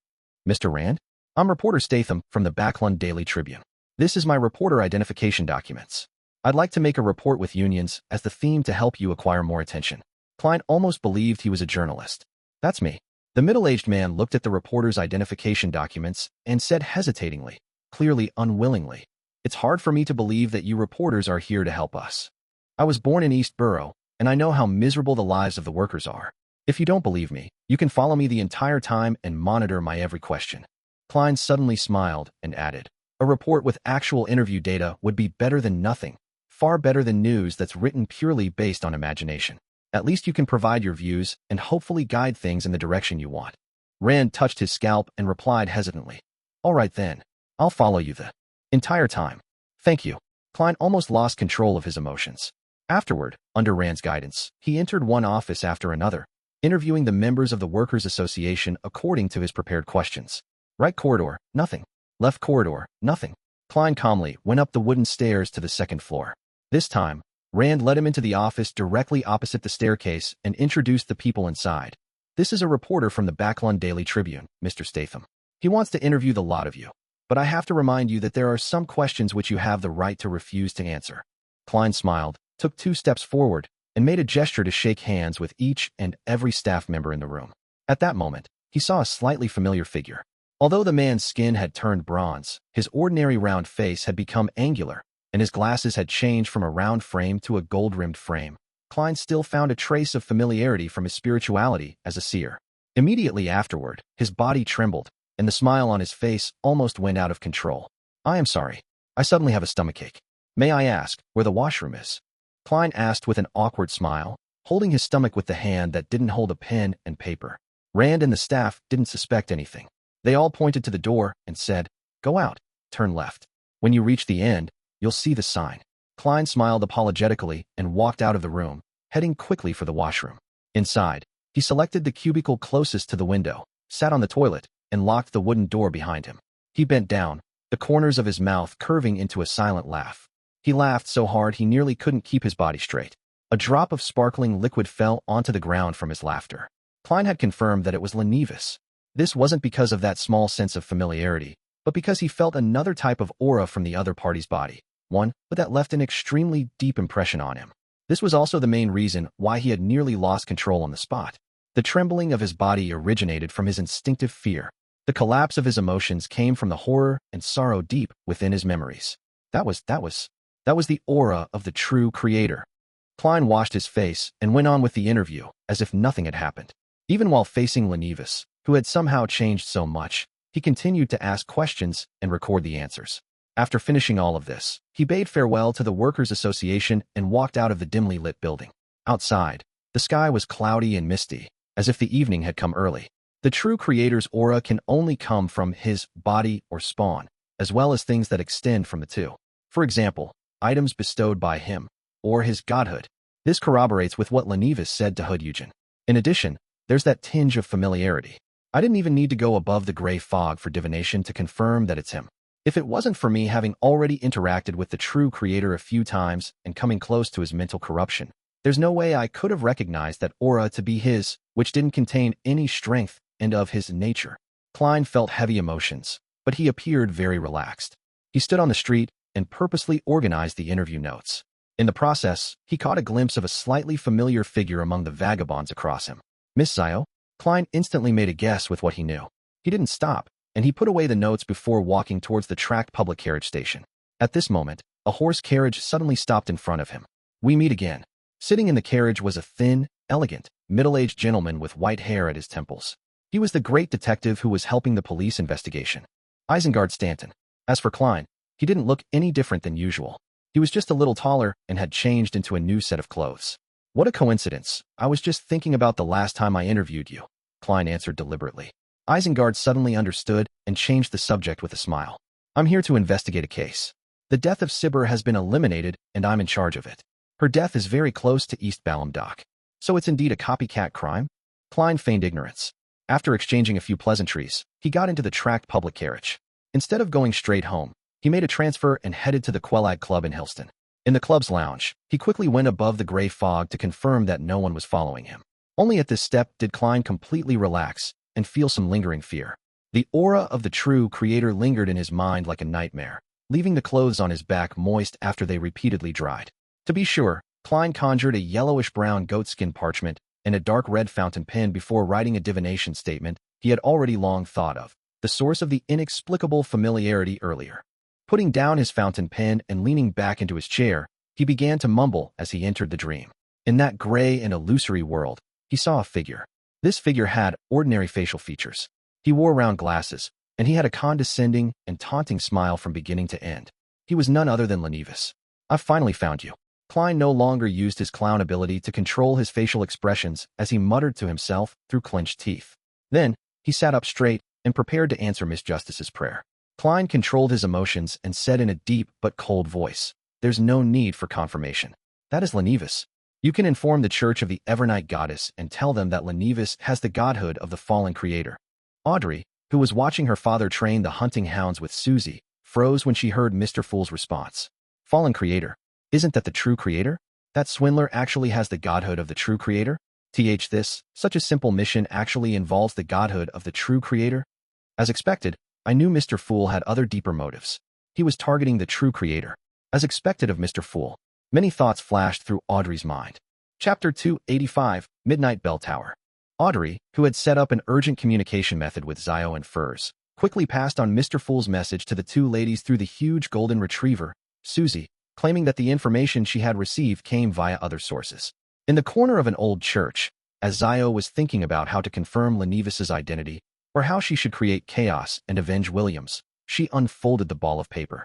"Mr. Rand? I'm reporter Statham from the Backlund Daily Tribune. This is my reporter identification documents. I'd like to make a report with unions as the theme to help you acquire more attention." Klein almost believed he was a journalist. "That's me." The middle-aged man looked at the reporter's identification documents and said hesitatingly, clearly unwillingly, "It's hard for me to believe that you reporters are here to help us. I was born in East Borough, and I know how miserable the lives of the workers are. If you don't believe me, you can follow me the entire time and monitor my every question." Klein suddenly smiled and added, "A report with actual interview data would be better than nothing, far better than news that's written purely based on imagination. At least you can provide your views and hopefully guide things in the direction you want." Rand touched his scalp and replied hesitantly, "All right then, I'll follow you the entire time. Thank you." Klein almost lost control of his emotions. Afterward, under Rand's guidance, he entered one office after another, interviewing the members of the Workers' Association according to his prepared questions. Right corridor, nothing. Left corridor, nothing. Klein calmly went up the wooden stairs to the second floor. This time, Rand led him into the office directly opposite the staircase and introduced the people inside. "This is a reporter from the Backlund Daily Tribune, Mr. Statham. He wants to interview the lot of you. But I have to remind you that there are some questions which you have the right to refuse to answer." Klein smiled, took 2 steps forward, and made a gesture to shake hands with each and every staff member in the room. At that moment, he saw a slightly familiar figure. Although the man's skin had turned bronze, his ordinary round face had become angular, and his glasses had changed from a round frame to a gold-rimmed frame. Klein still found a trace of familiarity from his spirituality as a seer. Immediately afterward, his body trembled, and the smile on his face almost went out of control. "I am sorry. I suddenly have a stomachache. May I ask where the washroom is?" Klein asked with an awkward smile, holding his stomach with the hand that didn't hold a pen and paper. Rand and the staff didn't suspect anything. They all pointed to the door and said, "Go out, turn left. When you reach the end, you'll see the sign." Klein smiled apologetically and walked out of the room, heading quickly for the washroom. Inside, he selected the cubicle closest to the window, sat on the toilet, and locked the wooden door behind him. He bent down, the corners of his mouth curving into a silent laugh. He laughed so hard he nearly couldn't keep his body straight. A drop of sparkling liquid fell onto the ground from his laughter. Klein had confirmed that it was Lenevis. This wasn't because of that small sense of familiarity, but because he felt another type of aura from the other party's body, one that left an extremely deep impression on him. This was also the main reason why he had nearly lost control on the spot. The trembling of his body originated from his instinctive fear. The collapse of his emotions came from the horror and sorrow deep within his memories. That was the aura of the true creator. Klein washed his face and went on with the interview as if nothing had happened. Even while facing Lenevis, who had somehow changed so much, he continued to ask questions and record the answers. After finishing all of this, he bade farewell to the Workers' Association and walked out of the dimly lit building. Outside, the sky was cloudy and misty, as if the evening had come early. The true creator's aura can only come from his body or spawn, as well as things that extend from the two. For example, items bestowed by him, or his godhood. This corroborates with what Lenivis said to Hood Eugen. In addition, there's that tinge of familiarity. I didn't even need to go above the gray fog for divination to confirm that it's him. If it wasn't for me having already interacted with the true creator a few times and coming close to his mental corruption, there's no way I could have recognized that aura to be his, which didn't contain any strength and of his nature. Klein felt heavy emotions, but he appeared very relaxed. He stood on the street and purposely organized the interview notes. In the process, he caught a glimpse of a slightly familiar figure among the vagabonds across him. Miss Zhou? Klein instantly made a guess with what he knew. He didn't stop, and he put away the notes before walking towards the tracked public carriage station. At this moment, a horse carriage suddenly stopped in front of him. We meet again. Sitting in the carriage was a thin, elegant, middle-aged gentleman with white hair at his temples. He was the great detective who was helping the police investigation, Isengard Stanton. As for Klein, he didn't look any different than usual. He was just a little taller and had changed into a new set of clothes. What a coincidence. I was just thinking about the last time I interviewed you, Klein answered deliberately. Isengard suddenly understood and changed the subject with a smile. I'm here to investigate a case. The death of Sibber has been eliminated and I'm in charge of it. Her death is very close to East Balham Dock. So it's indeed a copycat crime? Klein feigned ignorance. After exchanging a few pleasantries, he got into the tracked public carriage. Instead of going straight home, he made a transfer and headed to the Quelag Club in Helston. In the club's lounge, he quickly went above the gray fog to confirm that no one was following him. Only at this step did Klein completely relax and feel some lingering fear. The aura of the true creator lingered in his mind like a nightmare, leaving the clothes on his back moist after they repeatedly dried. To be sure, Klein conjured a yellowish-brown goatskin parchment and a dark red fountain pen before writing a divination statement he had already long thought of, the source of the inexplicable familiarity earlier. Putting down his fountain pen and leaning back into his chair, he began to mumble as he entered the dream. In that gray and illusory world, he saw a figure. This figure had ordinary facial features. He wore round glasses, and he had a condescending and taunting smile from beginning to end. He was none other than Lenivis. I've finally found you. Klein no longer used his clown ability to control his facial expressions as he muttered to himself through clenched teeth. Then, he sat up straight and prepared to answer Miss Justice's prayer. Klein controlled his emotions and said in a deep but cold voice, "There's no need for confirmation. That is Lenivis. You can inform the Church of the Evernight Goddess and tell them that Lenivis has the godhood of the fallen creator." Audrey, who was watching her father train the hunting hounds with Susie, froze when she heard Mr. Fool's response. Fallen creator? Isn't that the true creator? That swindler actually has the godhood of the true creator? Such a simple mission actually involves the godhood of the true creator? As expected, I knew Mr. Fool had other deeper motives. He was targeting the true creator. As expected of Mr. Fool, many thoughts flashed through Audrey's mind. Chapter 285, Midnight Bell Tower. Audrey, who had set up an urgent communication method with Zio and Furs, quickly passed on Mr. Fool's message to the two ladies through the huge golden retriever, Susie, claiming that the information she had received came via other sources. In the corner of an old church, as Zio was thinking about how to confirm Lenivis's identity, or how she should create chaos and avenge Williams, she unfolded the ball of paper.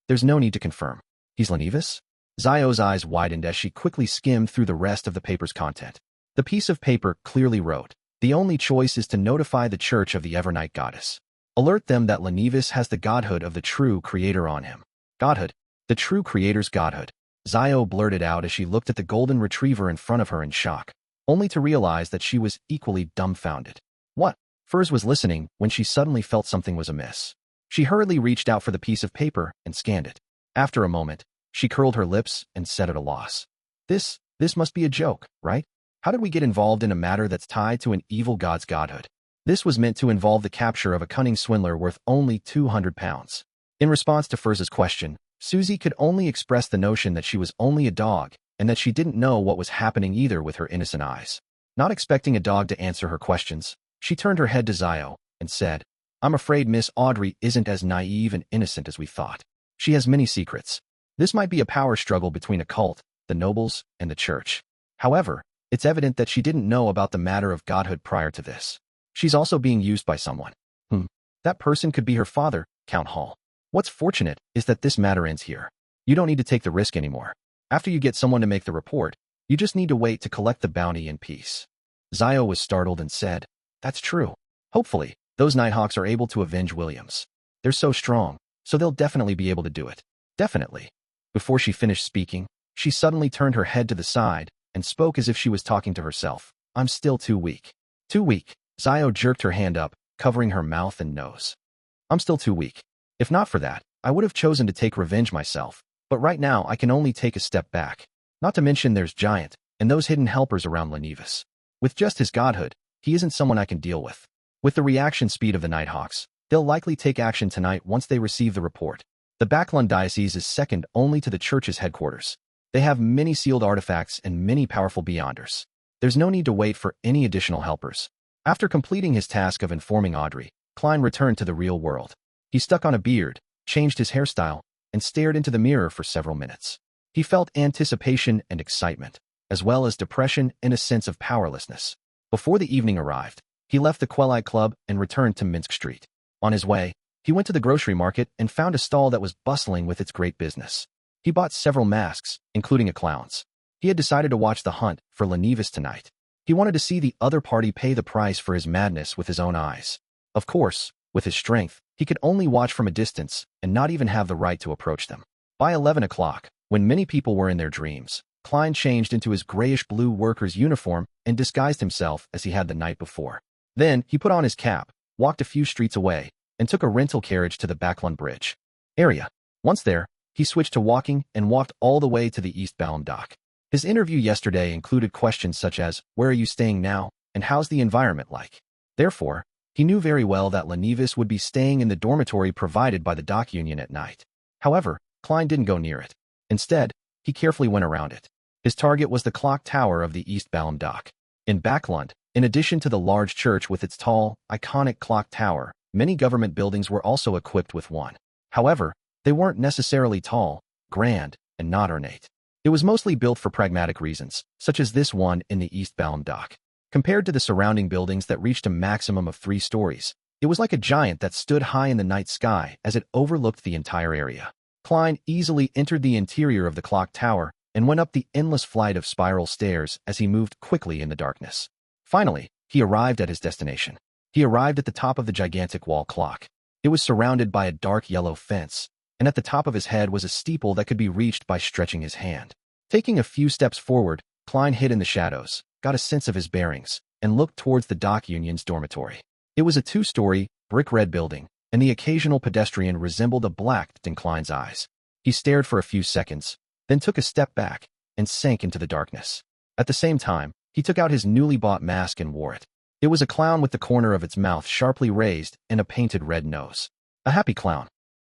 There's no need to confirm. He's Lenivis? Zio's eyes widened as she quickly skimmed through the rest of the paper's content. The piece of paper clearly wrote, "The only choice is to notify the Church of the Evernight Goddess. Alert them that Lenivis has the godhood of the true creator on him." Godhood? The true creator's godhood. Zio blurted out as she looked at the golden retriever in front of her in shock, only to realize that she was equally dumbfounded. What? Furs was listening when she suddenly felt something was amiss. She hurriedly reached out for the piece of paper and scanned it. After a moment, she curled her lips and said at a loss, This must be a joke, right? How did we get involved in a matter that's tied to an evil god's godhood? This was meant to involve the capture of a cunning swindler worth only 200 pounds. In response to Furz's question, Susie could only express the notion that she was only a dog and that she didn't know what was happening either with her innocent eyes. Not expecting a dog to answer her questions, she turned her head to Zio and said, I'm afraid Miss Audrey isn't as naive and innocent as we thought. She has many secrets. This might be a power struggle between a cult, the nobles, and the church. However, it's evident that she didn't know about the matter of godhood prior to this. She's also being used by someone. That person could be her father, Count Hall. What's fortunate is that this matter ends here. You don't need to take the risk anymore. After you get someone to make the report, you just need to wait to collect the bounty in peace. Zio was startled and said, "That's true. Hopefully, those Nighthawks are able to avenge Williams. They're so strong, so they'll definitely be able to do it. Definitely." Before she finished speaking, she suddenly turned her head to the side and spoke as if she was talking to herself. "I'm still too weak." Too weak. Zio jerked her hand up, covering her mouth and nose. "I'm still too weak. If not for that, I would have chosen to take revenge myself, but right now I can only take a step back. Not to mention there's Giant and those hidden helpers around Lenivus. With just his godhood, he isn't someone I can deal with. With the reaction speed of the Nighthawks, they'll likely take action tonight once they receive the report. The Backlund Diocese is second only to the church's headquarters. They have many sealed artifacts and many powerful beyonders. There's no need to wait for any additional helpers." After completing his task of informing Audrey, Klein returned to the real world. He stuck on a beard, changed his hairstyle, and stared into the mirror for several minutes. He felt anticipation and excitement, as well as depression and a sense of powerlessness. Before the evening arrived, he left the Quelite Club and returned to Minsk Street. On his way, he went to the grocery market and found a stall that was bustling with its great business. He bought several masks, including a clown's. He had decided to watch the hunt for Lenivus tonight. He wanted to see the other party pay the price for his madness with his own eyes. Of course, with his strength, he could only watch from a distance and not even have the right to approach them. By 11 o'clock, when many people were in their dreams, Klein changed into his grayish-blue worker's uniform and disguised himself as he had the night before. Then, he put on his cap, walked a few streets away, and took a rental carriage to the Backlund Bridge area. Once there, he switched to walking and walked all the way to the eastbound dock. His interview yesterday included questions such as, "Where are you staying now, and how's the environment like?" Therefore, he knew very well that Lenivus would be staying in the dormitory provided by the dock union at night. However, Klein didn't go near it. Instead, he carefully went around it. His target was the clock tower of the eastbound dock. In Backlund, in addition to the large church with its tall, iconic clock tower, many government buildings were also equipped with one. However, they weren't necessarily tall, grand, and not ornate. It was mostly built for pragmatic reasons, such as this one in the eastbound dock. Compared to the surrounding buildings that reached a maximum of 3 stories, it was like a giant that stood high in the night sky as it overlooked the entire area. Klein easily entered the interior of the clock tower and went up the endless flight of spiral stairs as he moved quickly in the darkness. Finally, he arrived at his destination. He arrived at the top of the gigantic wall clock. It was surrounded by a dark yellow fence, and at the top of his head was a steeple that could be reached by stretching his hand. Taking a few steps forward, Klein hid in the shadows, got a sense of his bearings, and looked towards the dock union's dormitory. It was a 2-story, brick-red building, and the occasional pedestrian resembled a black in Klein's eyes. He stared for a few seconds, then took a step back and sank into the darkness. At the same time, he took out his newly bought mask and wore it. It was a clown with the corner of its mouth sharply raised and a painted red nose. A happy clown.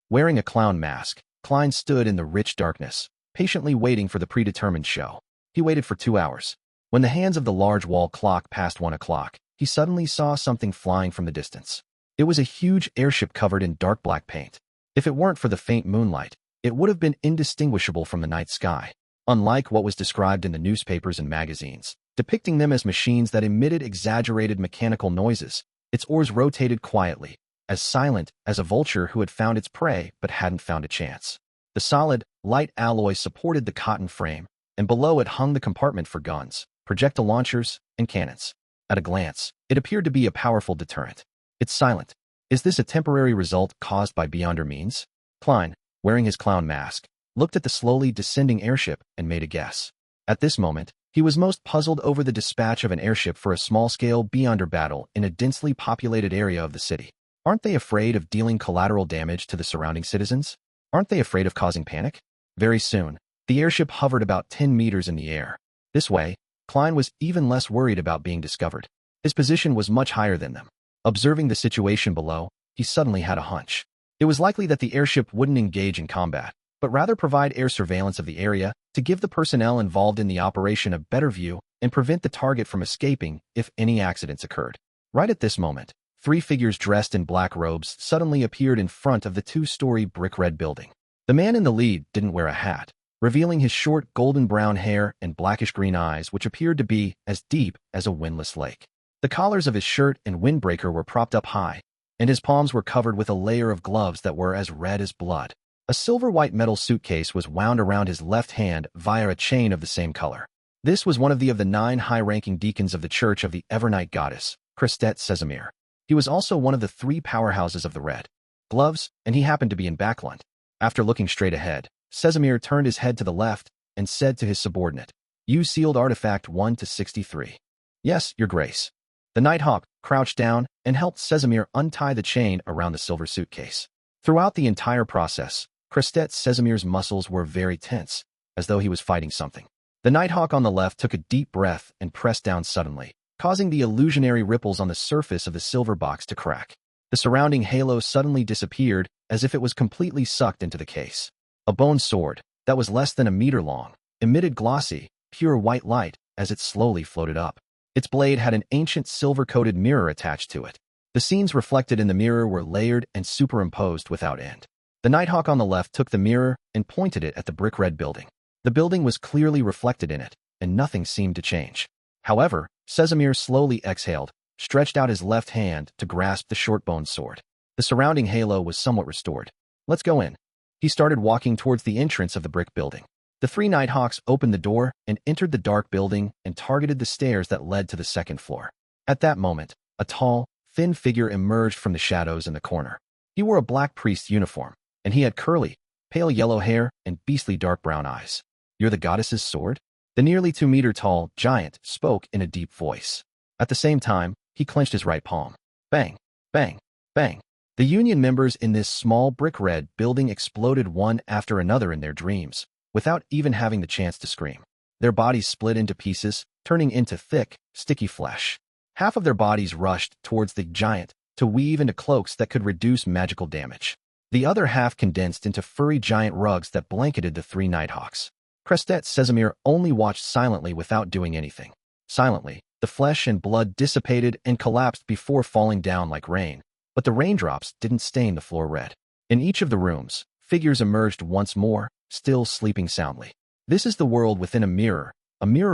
Wearing a clown mask, Klein stood in the rich darkness, patiently waiting for the predetermined show. He waited for 2 hours. When the hands of the large wall clock passed 1 o'clock, he suddenly saw something flying from the distance. It was a huge airship covered in dark black paint. If it weren't for the faint moonlight, it would have been indistinguishable from the night sky. Unlike what was described in the newspapers and magazines, depicting them as machines that emitted exaggerated mechanical noises, its oars rotated quietly, as silent as a vulture who had found its prey but hadn't found a chance. The solid, light alloy supported the cotton frame, and below it hung the compartment for guns, projectile launchers, and cannons. At a glance, it appeared to be a powerful deterrent. It's silent. Is this a temporary result caused by beyonder means? Klein, wearing his clown mask, looked at the slowly descending airship and made a guess. At this moment, he was most puzzled over the dispatch of an airship for a small-scale beyonder battle in a densely populated area of the city. Aren't they afraid of dealing collateral damage to the surrounding citizens? Aren't they afraid of causing panic? Very soon, the airship hovered about 10 meters in the air. This way, Klein was even less worried about being discovered. His position was much higher than them. Observing the situation below, he suddenly had a hunch. It was likely that the airship wouldn't engage in combat, but rather provide air surveillance of the area to give the personnel involved in the operation a better view and prevent the target from escaping if any accidents occurred. Right at this moment, 3 figures dressed in black robes suddenly appeared in front of the 2-story brick-red building. The man in the lead didn't wear a hat, revealing his short golden-brown hair and blackish-green eyes which appeared to be as deep as a windless lake. The collars of his shirt and windbreaker were propped up high, and his palms were covered with a layer of gloves that were as red as blood. A silver-white metal suitcase was wound around his left hand via a chain of the same color. This was one of the 9 high-ranking deacons of the Church of the Evernight Goddess, Christet Sesamir. He was also one of the 3 powerhouses of the Red Gloves, and he happened to be in Backlund. After looking straight ahead, Sesamir turned his head to the left and said to his subordinate, "You sealed artifact 1 to 63. Yes, Your Grace." The Nighthawk crouched down and helped Sesamir untie the chain around the silver suitcase. Throughout the entire process, Christet Sesamir's muscles were very tense, as though he was fighting something. The Nighthawk on the left took a deep breath and pressed down suddenly, causing the illusionary ripples on the surface of the silver box to crack. The surrounding halo suddenly disappeared as if it was completely sucked into the case. A bone sword, that was less than a meter long, emitted glossy, pure white light as it slowly floated up. Its blade had an ancient silver-coated mirror attached to it. The scenes reflected in the mirror were layered and superimposed without end. The Nighthawk on the left took the mirror and pointed it at the brick-red building. The building was clearly reflected in it, and nothing seemed to change. However, Sesamir slowly exhaled, stretched out his left hand to grasp the short-boned sword. The surrounding halo was somewhat restored. "Let's go in." He started walking towards the entrance of the brick building. The 3 Nighthawks opened the door and entered the dark building and targeted the stairs that led to the second floor. At that moment, a tall, thin figure emerged from the shadows in the corner. He wore a black priest's uniform, and he had curly, pale yellow hair and beastly dark brown eyes. "You're the goddess's sword?" The nearly 2-meter-tall giant spoke in a deep voice. At the same time, he clenched his right palm. Bang, bang, bang. The Union members in this small brick-red building exploded one after another in their dreams, without even having the chance to scream. Their bodies split into pieces, turning into thick, sticky flesh. Half of their bodies rushed towards the giant to weave into cloaks that could reduce magical damage. The other half condensed into furry giant rugs that blanketed the 3 Nighthawks. Christet Sesamir only watched silently without doing anything. Silently, the flesh and blood dissipated and collapsed before falling down like rain, but the raindrops didn't stain the floor red. In each of the rooms, figures emerged once more, still sleeping soundly. This is the world within a mirror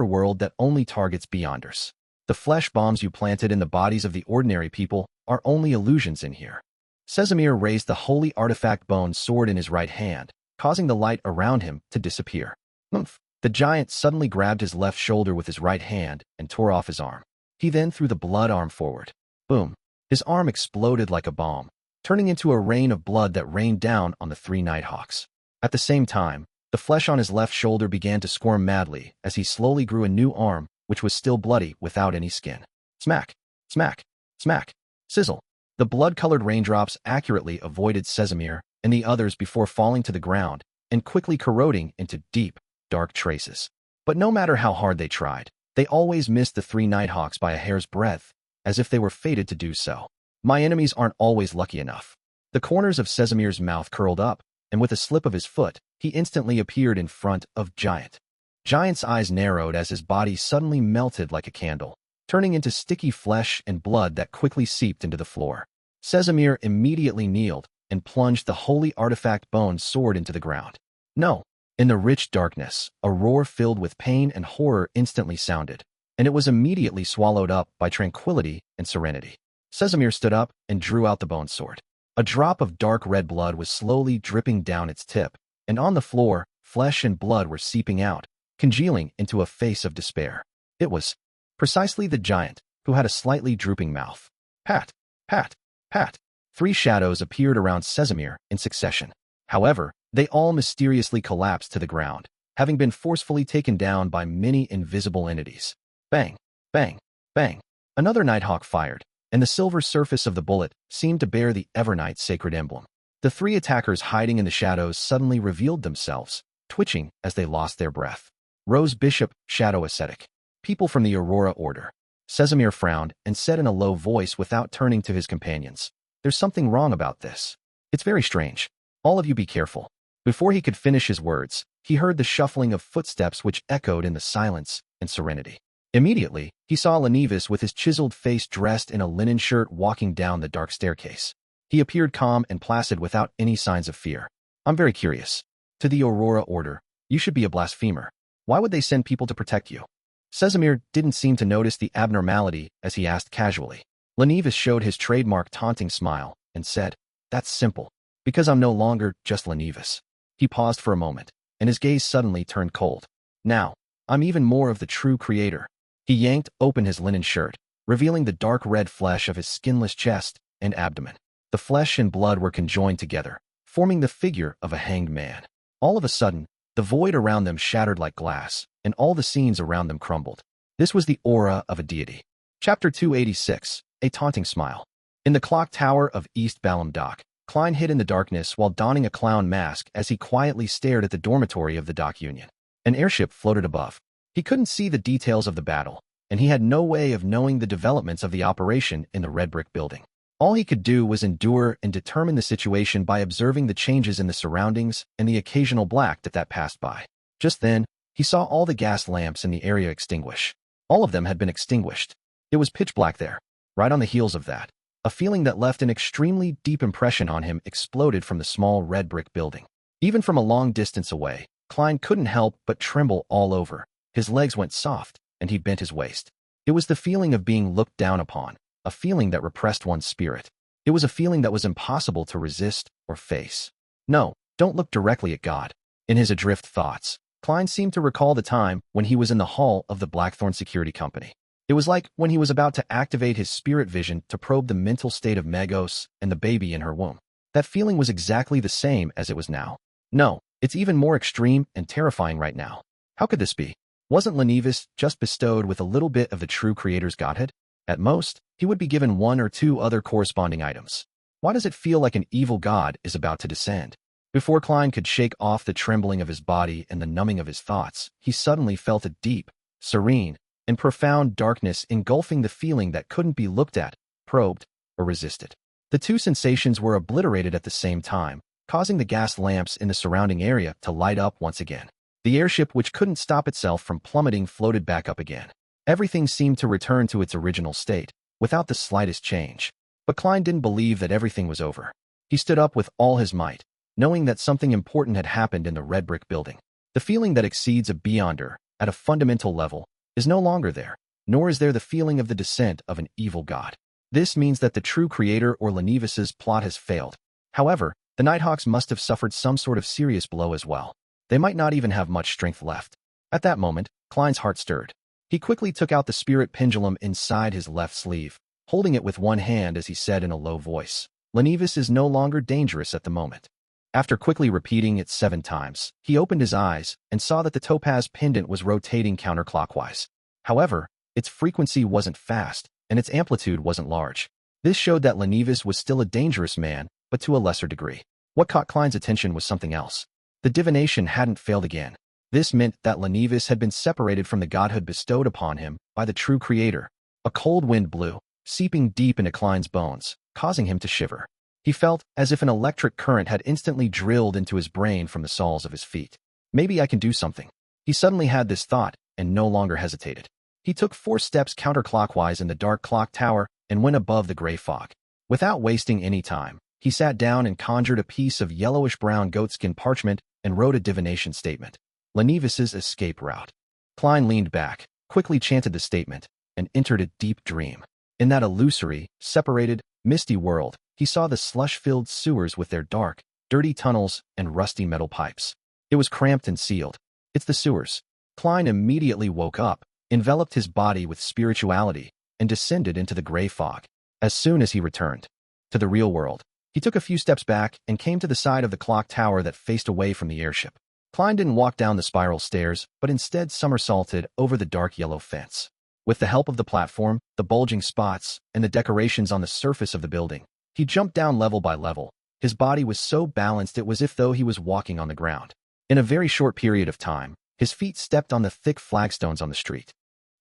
world that only targets beyonders. The flesh bombs you planted in the bodies of the ordinary people are only illusions in here. Sesamir raised the holy artifact bone sword in his right hand, causing the light around him to disappear. Oomph! The giant suddenly grabbed his left shoulder with his right hand and tore off his arm. He then threw the blood arm forward. Boom! His arm exploded like a bomb, turning into a rain of blood that rained down on the 3 Nighthawks. At the same time, the flesh on his left shoulder began to squirm madly as he slowly grew a new arm, which was still bloody without any skin. Smack! Smack! Smack! Sizzle! The blood-colored raindrops accurately avoided Sesamir and the others before falling to the ground and quickly corroding into deep, dark traces. But no matter how hard they tried, they always missed the 3 Nighthawks by a hair's breadth, as if they were fated to do so. My enemies aren't always lucky enough. The corners of Sesamir's mouth curled up, and with a slip of his foot, he instantly appeared in front of Giant. Giant's eyes narrowed as his body suddenly melted like a candle, turning into sticky flesh and blood that quickly seeped into the floor. Sesamir immediately kneeled and plunged the holy artifact bone sword into the ground. No! In the rich darkness, a roar filled with pain and horror instantly sounded, and it was immediately swallowed up by tranquility and serenity. Sesamir stood up and drew out the bone sword. A drop of dark red blood was slowly dripping down its tip, and on the floor, flesh and blood were seeping out, congealing into a face of despair. It was precisely the giant, who had a slightly drooping mouth. Pat! Pat! Pat! 3 shadows appeared around Sesamir in succession. However, they all mysteriously collapsed to the ground, having been forcefully taken down by many invisible entities. Bang! Bang! Bang! Another Nighthawk fired, and the silver surface of the bullet seemed to bear the Evernight sacred emblem. The 3 attackers hiding in the shadows suddenly revealed themselves, twitching as they lost their breath. Rose Bishop, Shadow Ascetic. People from the Aurora Order. Sesamir frowned and said in a low voice without turning to his companions, "There's something wrong about this. It's very strange. All of you be careful." Before he could finish his words, he heard the shuffling of footsteps which echoed in the silence and serenity. Immediately, he saw Lenevis with his chiseled face dressed in a linen shirt walking down the dark staircase. He appeared calm and placid without any signs of fear. "I'm very curious. To the Aurora Order, you should be a blasphemer. Why would they send people to protect you?" Sesamir didn't seem to notice the abnormality as he asked casually. Lenivis showed his trademark taunting smile and said, "That's simple. Because I'm no longer just Lenivis." He paused for a moment, and his gaze suddenly turned cold. "Now, I'm even more of the true creator." He yanked open his linen shirt, revealing the dark red flesh of his skinless chest and abdomen. The flesh and blood were conjoined together, forming the figure of a hanged man. All of a sudden, the void around them shattered like glass, and all the scenes around them crumbled. This was the aura of a deity. Chapter 286, A Taunting Smile. In the clock tower of East Balham Dock, Klein hid in the darkness while donning a clown mask as he quietly stared at the dormitory of the dock union. An airship floated above. He couldn't see the details of the battle, and he had no way of knowing the developments of the operation in the red brick building. All he could do was endure and determine the situation by observing the changes in the surroundings and the occasional black that passed by. Just then, he saw all the gas lamps in the area extinguish. All of them had been extinguished. It was pitch black there. Right on the heels of that, a feeling that left an extremely deep impression on him exploded from the small red brick building. Even from a long distance away, Klein couldn't help but tremble all over. His legs went soft, and he bent his waist. It was the feeling of being looked down upon, a feeling that repressed one's spirit. It was a feeling that was impossible to resist or face. No, don't look directly at God. In his adrift thoughts, Klein seemed to recall the time when he was in the hall of the Blackthorn Security Company. It was like when he was about to activate his spirit vision to probe the mental state of Megos and the baby in her womb. That feeling was exactly the same as it was now. No, it's even more extreme and terrifying right now. How could this be? Wasn't Lenivis just bestowed with a little bit of the true creator's godhead? At most, he would be given one or two other corresponding items. Why does it feel like an evil god is about to descend? Before Klein could shake off the trembling of his body and the numbing of his thoughts, he suddenly felt a deep, serene, and profound darkness engulfing the feeling that couldn't be looked at, probed, or resisted. The two sensations were obliterated at the same time, causing the gas lamps in the surrounding area to light up once again. The airship, which couldn't stop itself from plummeting, floated back up again. Everything seemed to return to its original state, without the slightest change. But Klein didn't believe that everything was over. He stood up with all his might, knowing that something important had happened in the red brick building. The feeling that exceeds a beyonder, at a fundamental level, is no longer there, nor is there the feeling of the descent of an evil god. This means that the true creator or Lenivis's plot has failed. However, the Nighthawks must have suffered some sort of serious blow as well. They might not even have much strength left. At that moment, Klein's heart stirred. He quickly took out the spirit pendulum inside his left sleeve, holding it with one hand as he said in a low voice, "Lenivis is no longer dangerous at the moment." After quickly repeating it 7 times, he opened his eyes and saw that the topaz pendant was rotating counterclockwise. However, its frequency wasn't fast, and its amplitude wasn't large. This showed that Lenivis was still a dangerous man, but to a lesser degree. What caught Klein's attention was something else. The divination hadn't failed again. This meant that Lenivis had been separated from the godhood bestowed upon him by the true creator. A cold wind blew, seeping deep into Klein's bones, causing him to shiver. He felt as if an electric current had instantly drilled into his brain from the soles of his feet. Maybe I can do something. He suddenly had this thought and no longer hesitated. He took 4 steps counterclockwise in the dark clock tower and went above the gray fog. Without wasting any time, he sat down and conjured a piece of yellowish-brown goatskin parchment and wrote a divination statement. Lenivis's escape route. Klein leaned back, quickly chanted the statement, and entered a deep dream. In that illusory, separated, misty world, he saw the slush-filled sewers with their dark, dirty tunnels and rusty metal pipes. It was cramped and sealed. It's the sewers. Klein immediately woke up, enveloped his body with spirituality, and descended into the gray fog. As soon as he returned to the real world, he took a few steps back and came to the side of the clock tower that faced away from the airship. Klein didn't walk down the spiral stairs, but instead somersaulted over the dark yellow fence. With the help of the platform, the bulging spots, and the decorations on the surface of the building, he jumped down level by level. His body was so balanced it was as though he was walking on the ground. In a very short period of time, his feet stepped on the thick flagstones on the street.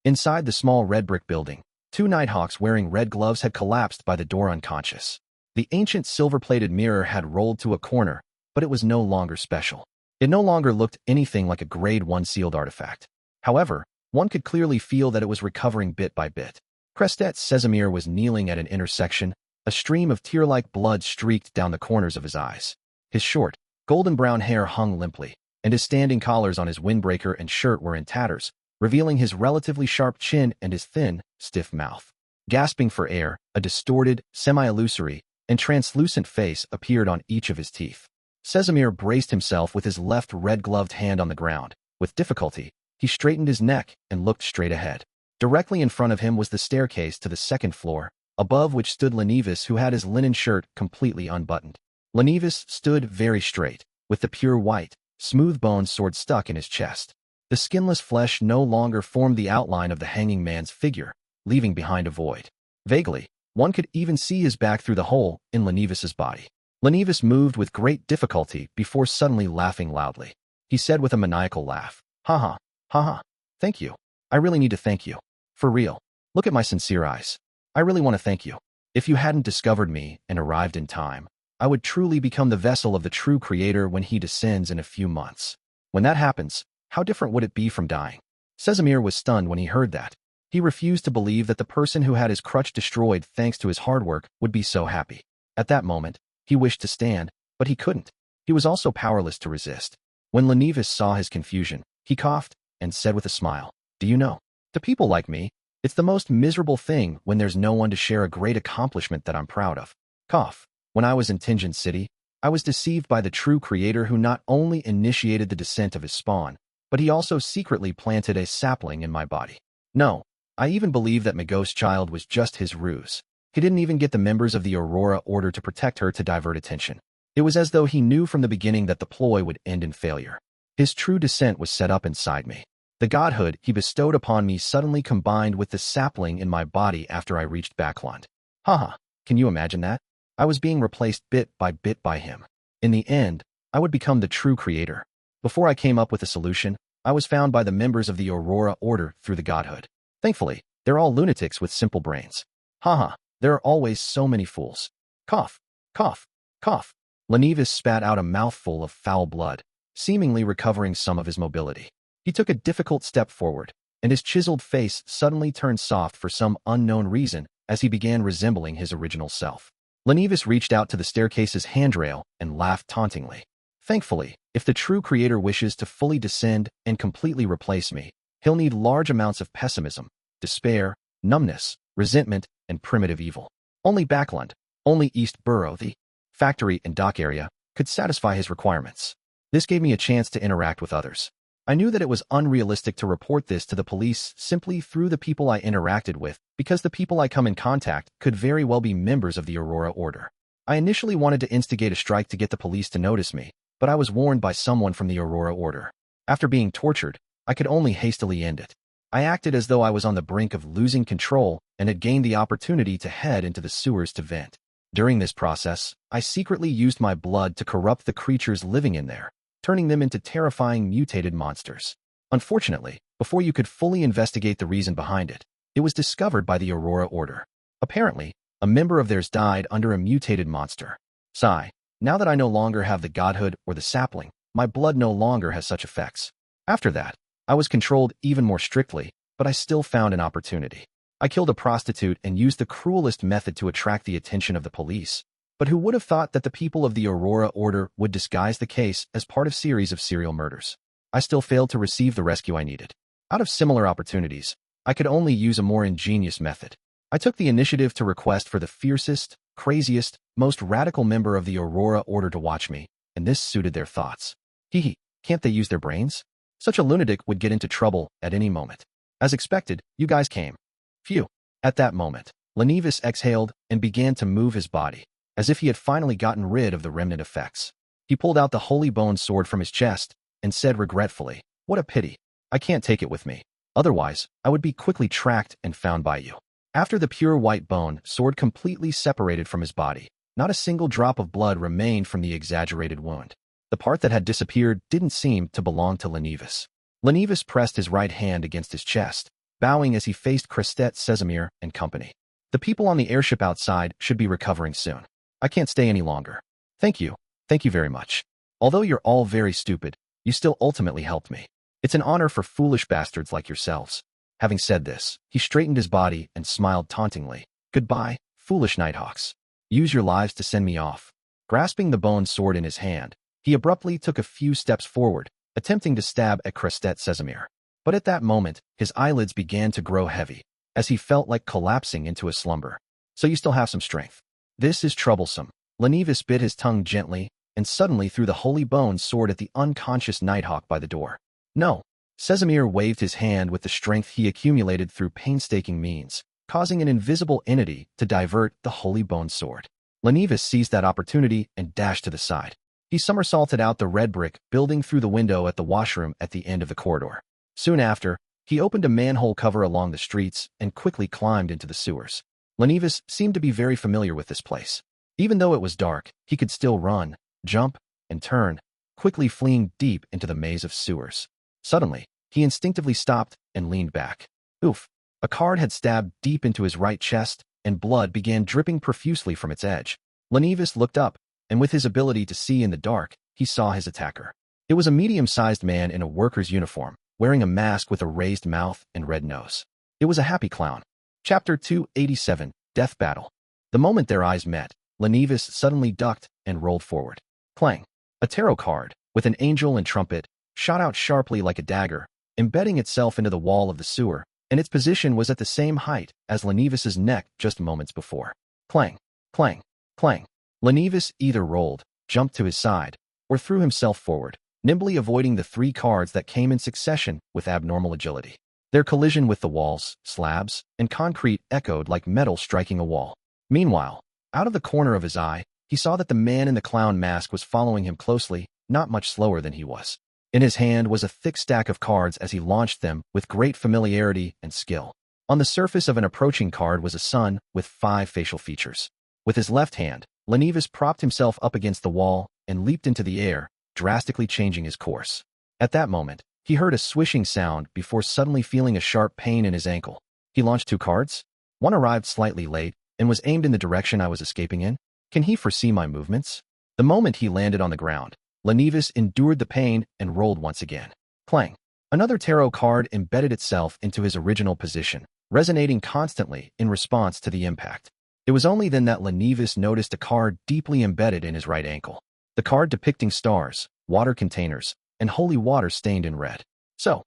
Inside the small red brick building, 2 Nighthawks wearing red gloves had collapsed by the door unconscious. The ancient silver-plated mirror had rolled to a corner, but it was no longer special. It no longer looked anything like a Grade 1 sealed artifact. However, one could clearly feel that it was recovering bit by bit. Crestet Sesamir was kneeling at an intersection. A stream of tear-like blood streaked down the corners of his eyes. His short, golden-brown hair hung limply, and his standing collars on his windbreaker and shirt were in tatters, revealing his relatively sharp chin and his thin, stiff mouth. Gasping for air, a distorted, semi-illusory, and translucent face appeared on each of his teeth. Sesamir braced himself with his left red-gloved hand on the ground. With difficulty, he straightened his neck and looked straight ahead. Directly in front of him was the staircase to the second floor, above which stood Lenevis, who had his linen shirt completely unbuttoned. Lenevis stood very straight, with the pure white, smooth-boned sword stuck in his chest. The skinless flesh no longer formed the outline of the hanging man's figure, leaving behind a void. Vaguely, one could even see his back through the hole in Lenevis's body. Lenevis moved with great difficulty before suddenly laughing loudly. He said with a maniacal laugh, "Ha ha, ha ha. Thank you. I really need to thank you. For real. Look at my sincere eyes. I really want to thank you. If you hadn't discovered me and arrived in time, I would truly become the vessel of the true Creator when he descends in a few months. When that happens, how different would it be from dying?" Sesamir was stunned when he heard that. He refused to believe that the person who had his crutch destroyed thanks to his hard work would be so happy. At that moment, he wished to stand, but he couldn't. He was also powerless to resist. When Lenevis saw his confusion, he coughed and said with a smile, "Do you know, to people like me, it's the most miserable thing when there's no one to share a great accomplishment that I'm proud of." Cough. When I was in Tingen City, I was deceived by the true Creator who not only initiated the descent of his spawn, but he also secretly planted a sapling in my body. No, I even believe that Magos' child was just his ruse. He didn't even get the members of the Aurora Order to protect her to divert attention. It was as though he knew from the beginning that the ploy would end in failure. His true descent was set up inside me. The godhood he bestowed upon me suddenly combined with the sapling in my body after I reached Backland. Haha, can you imagine that? I was being replaced bit by him. In the end, I would become the true Creator. Before I came up with a solution, I was found by the members of the Aurora Order through the godhood. Thankfully, they're all lunatics with simple brains. Haha, there are always so many fools. Cough, cough, cough. Lenevis spat out a mouthful of foul blood, seemingly recovering some of his mobility. He took a difficult step forward, and his chiseled face suddenly turned soft for some unknown reason as he began resembling his original self. Lenevis reached out to the staircase's handrail and laughed tauntingly. Thankfully, if the true Creator wishes to fully descend and completely replace me, he'll need large amounts of pessimism, despair, numbness, resentment, and primitive evil. Only Backland, only East Borough, the factory and dock area, could satisfy his requirements. This gave me a chance to interact with others. I knew that it was unrealistic to report this to the police simply through the people I interacted with, because the people I come in contact could very well be members of the Aurora Order. I initially wanted to instigate a strike to get the police to notice me, but I was warned by someone from the Aurora Order. After being tortured, I could only hastily end it. I acted as though I was on the brink of losing control and had gained the opportunity to head into the sewers to vent. During this process, I secretly used my blood to corrupt the creatures living in there, turning them into terrifying mutated monsters. Unfortunately, before you could fully investigate the reason behind it, it was discovered by the Aurora Order. Apparently, a member of theirs died under a mutated monster. Sigh, now that I no longer have the godhood or the sapling, my blood no longer has such effects. After that, I was controlled even more strictly, but I still found an opportunity. I killed a prostitute and used the cruelest method to attract the attention of the police. But who would have thought that the people of the Aurora Order would disguise the case as part of series of serial murders? I still failed to receive the rescue I needed. Out of similar opportunities, I could only use a more ingenious method. I took the initiative to request for the fiercest, craziest, most radical member of the Aurora Order to watch me, and this suited their thoughts. Hee, can't they use their brains? Such a lunatic would get into trouble at any moment. As expected, you guys came. Phew. At that moment, Lenevis exhaled and began to move his body, as if he had finally gotten rid of the remnant effects. He pulled out the holy bone sword from his chest and said regretfully, "What a pity. I can't take it with me. Otherwise, I would be quickly tracked and found by you." After the pure white bone sword completely separated from his body, not a single drop of blood remained from the exaggerated wound. The part that had disappeared didn't seem to belong to Lenevis. Lenevis pressed his right hand against his chest, bowing as he faced Crestet, Sesamir, and company. The people on the airship outside should be recovering soon. I can't stay any longer. Thank you very much. Although you're all very stupid, you still ultimately helped me. It's an honor for foolish bastards like yourselves. Having said this, he straightened his body and smiled tauntingly. Goodbye, foolish Nighthawks. Use your lives to send me off. Grasping the bone sword in his hand, he abruptly took a few steps forward, attempting to stab at Crestet Sesamir. But at that moment, his eyelids began to grow heavy. as he felt like collapsing into a slumber. So you still have some strength. This is troublesome. Lenivis bit his tongue gently and suddenly threw the holy bones sword at the unconscious Nighthawk by the door. No. Sesamir waved his hand with the strength he accumulated through painstaking means, causing an invisible entity to divert the holy bone sword. Lenivis seized that opportunity and dashed to the side. He somersaulted out the red brick building through the window at the washroom at the end of the corridor. Soon after, he opened a manhole cover along the streets and quickly climbed into the sewers. Lenivis seemed to be very familiar with this place. Even though it was dark, he could still run, jump, and turn, quickly fleeing deep into the maze of sewers. Suddenly, he instinctively stopped and leaned back. Oof! A card had stabbed deep into his right chest, and blood began dripping profusely from its edge. Lenivis looked up, and with his ability to see in the dark, he saw his attacker. It was a medium-sized man in a worker's uniform, wearing a mask with a raised mouth and red nose. It was a happy clown. Chapter 287, Death Battle. The moment their eyes met, Lenivis suddenly ducked and rolled forward. Clang! A tarot card, with an angel and trumpet, shot out sharply like a dagger, embedding itself into the wall of the sewer, and its position was at the same height as Lenivis's neck just moments before. Clang! Clang! Clang! Lenivis either rolled, jumped to his side, or threw himself forward, nimbly avoiding the three cards that came in succession with abnormal agility. Their collision with the walls, slabs, and concrete echoed like metal striking a wall. Meanwhile, out of the corner of his eye, he saw that the man in the clown mask was following him closely, not much slower than he was. In his hand was a thick stack of cards as he launched them with great familiarity and skill. On the surface of an approaching card was a sun with 5 facial features. With his left hand, Lenivis propped himself up against the wall and leaped into the air, drastically changing his course. At that moment, he heard a swishing sound before suddenly feeling a sharp pain in his ankle. He launched 2 cards. One arrived slightly late and was aimed in the direction I was escaping in. Can he foresee my movements? The moment he landed on the ground, Lenivis endured the pain and rolled once again. Clang! Another tarot card embedded itself into his original position, resonating constantly in response to the impact. It was only then that Lenivis noticed a card deeply embedded in his right ankle. The card depicting stars, water containers, and holy water stained in red. So.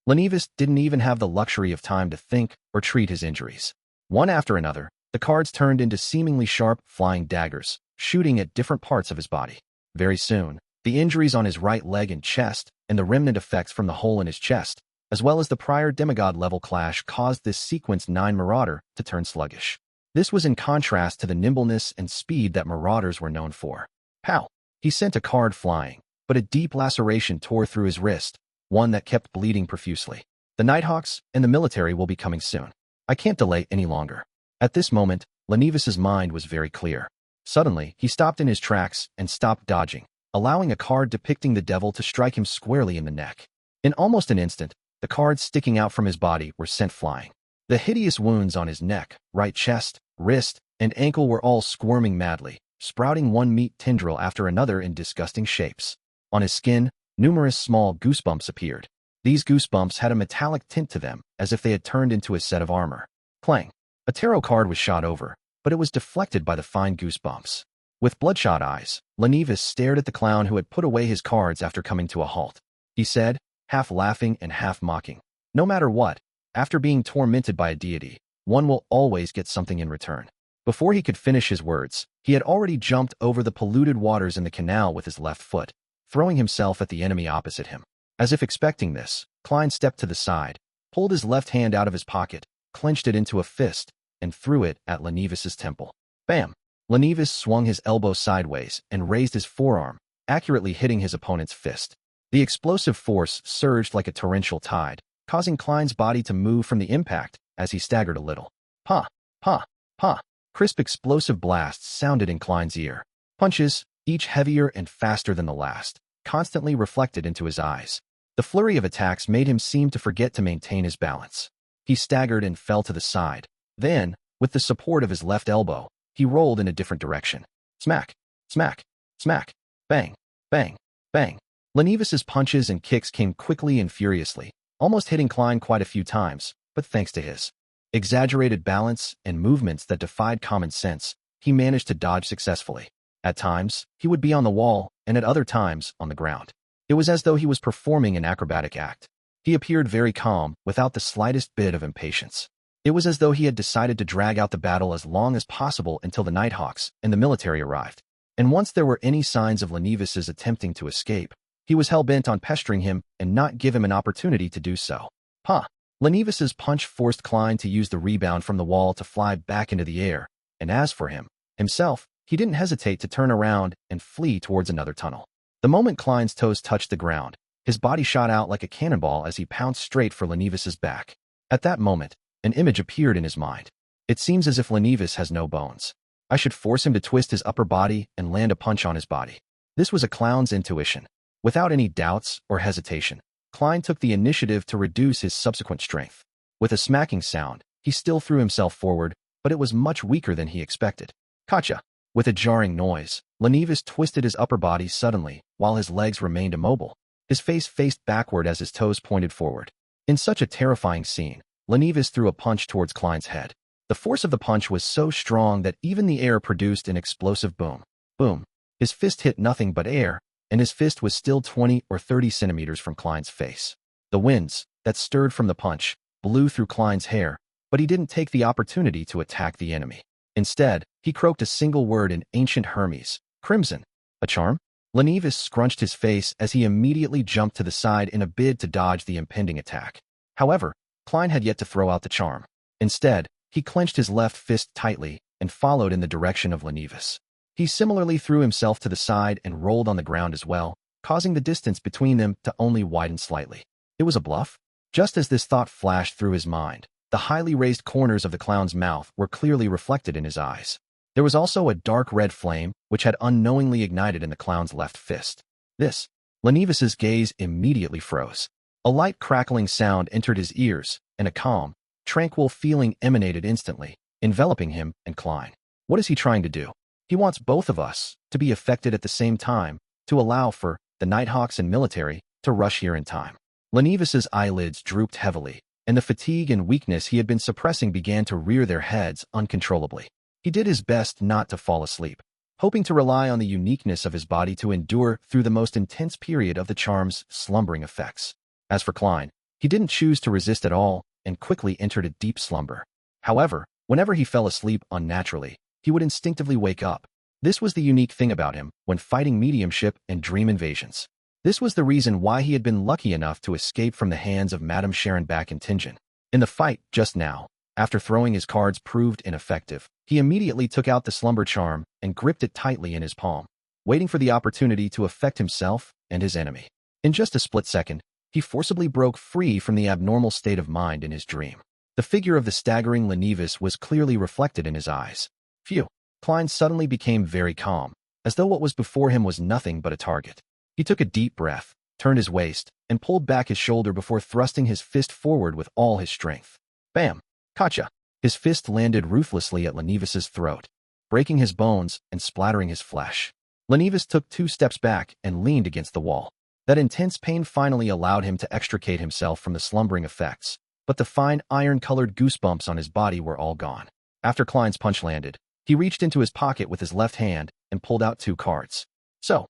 Lenivis didn't even have the luxury of time to think or treat his injuries. One after another, the cards turned into seemingly sharp, flying daggers, shooting at different parts of his body. Very soon, the injuries on his right leg and chest, and the remnant effects from the hole in his chest, as well as the prior demigod-level clash caused this Sequence 9 Marauder to turn sluggish. This was in contrast to the nimbleness and speed that Marauders were known for. Pow! He sent a card flying, but a deep laceration tore through his wrist, one that kept bleeding profusely. The Nighthawks and the military will be coming soon. I can't delay any longer. At this moment, Lenivis's mind was very clear. Suddenly, he stopped in his tracks and stopped dodging, allowing a card depicting the devil to strike him squarely in the neck. In almost an instant, the cards sticking out from his body were sent flying. The hideous wounds on his neck, right chest, wrist, and ankle were all squirming madly, sprouting one meat tendril after another in disgusting shapes. On his skin, numerous small goosebumps appeared. These goosebumps had a metallic tint to them, as if they had turned into a set of armor. Clang! A tarot card was shot over, but it was deflected by the fine goosebumps. With bloodshot eyes, Lenivis stared at the clown who had put away his cards after coming to a halt. He said, half laughing and half mocking, "No matter what, after being tormented by a deity, one will always get something in return." Before he could finish his words, he had already jumped over the polluted waters in the canal with his left foot, throwing himself at the enemy opposite him. As if expecting this, Klein stepped to the side, pulled his left hand out of his pocket, clenched it into a fist, and threw it at Lenivis's temple. Bam! Lenivis swung his elbow sideways and raised his forearm, accurately hitting his opponent's fist. The explosive force surged like a torrential tide, causing Klein's body to move from the impact as he staggered a little. Pa! Pa! Pa! Crisp explosive blasts sounded in Klein's ear. Punches, each heavier and faster than the last, constantly reflected into his eyes. The flurry of attacks made him seem to forget to maintain his balance. He staggered and fell to the side. Then, with the support of his left elbow, he rolled in a different direction. Smack! Smack! Smack! Bang! Bang! Bang! Lenivis's punches and kicks came quickly and furiously, almost hitting Klein quite a few times, but thanks to his exaggerated balance and movements that defied common sense, he managed to dodge successfully. At times, he would be on the wall, and at other times, on the ground. It was as though he was performing an acrobatic act. He appeared very calm, without the slightest bit of impatience. It was as though he had decided to drag out the battle as long as possible until the Nighthawks and the military arrived. And once there were any signs of Lenevis's attempting to escape, he was hell-bent on pestering him and not give him an opportunity to do so. Lenevis's punch forced Klein to use the rebound from the wall to fly back into the air, and as for himself, he didn't hesitate to turn around and flee towards another tunnel. The moment Klein's toes touched the ground, his body shot out like a cannonball as he pounced straight for Lenevis's back. At that moment, an image appeared in his mind. It seems as if Lenevis has no bones. I should force him to twist his upper body and land a punch on his body. This was a clown's intuition. Without any doubts or hesitation, Klein took the initiative to reduce his subsequent strength. With a smacking sound, he still threw himself forward, but it was much weaker than he expected. Gotcha! With a jarring noise, Lenevis twisted his upper body suddenly, while his legs remained immobile. His face faced backward as his toes pointed forward. In such a terrifying scene, Lenevis threw a punch towards Klein's head. The force of the punch was so strong that even the air produced an explosive boom. Boom. His fist hit nothing but air, and his fist was still 20 or 30 centimeters from Klein's face. The winds, that stirred from the punch, blew through Klein's hair, but he didn't take the opportunity to attack the enemy. Instead, he croaked a single word in ancient Hermes, crimson. A charm? Lenevis scrunched his face as he immediately jumped to the side in a bid to dodge the impending attack. However, Klein had yet to throw out the charm. Instead, he clenched his left fist tightly and followed in the direction of Lenevis. He similarly threw himself to the side and rolled on the ground as well, causing the distance between them to only widen slightly. It was a bluff? Just as this thought flashed through his mind, the highly raised corners of the clown's mouth were clearly reflected in his eyes. There was also a dark red flame, which had unknowingly ignited in the clown's left fist. Lenevis's gaze immediately froze. A light crackling sound entered his ears, and a calm, tranquil feeling emanated instantly, enveloping him and Klein. What is he trying to do? He wants both of us to be affected at the same time, to allow for the Nighthawks and military to rush here in time. Lenevis's eyelids drooped heavily, and the fatigue and weakness he had been suppressing began to rear their heads uncontrollably. He did his best not to fall asleep, hoping to rely on the uniqueness of his body to endure through the most intense period of the charm's slumbering effects. As for Klein, he didn't choose to resist at all and quickly entered a deep slumber. However, whenever he fell asleep unnaturally, he would instinctively wake up. This was the unique thing about him when fighting mediumship and dream invasions. This was the reason why he had been lucky enough to escape from the hands of Madame Sharon-Back and Tingen. In the fight just now, after throwing his cards proved ineffective, he immediately took out the slumber charm and gripped it tightly in his palm, waiting for the opportunity to affect himself and his enemy. In just a split second, he forcibly broke free from the abnormal state of mind in his dream. The figure of the staggering Lenevis was clearly reflected in his eyes. Phew! Klein suddenly became very calm, as though what was before him was nothing but a target. He took a deep breath, turned his waist, and pulled back his shoulder before thrusting his fist forward with all his strength. Bam! Gotcha! His fist landed ruthlessly at Lenevis's throat, breaking his bones and splattering his flesh. Lenevis took 2 steps back and leaned against the wall. That intense pain finally allowed him to extricate himself from the slumbering effects, but the fine iron-colored goosebumps on his body were all gone. After Klein's punch landed, he reached into his pocket with his left hand and pulled out 2 cards. So.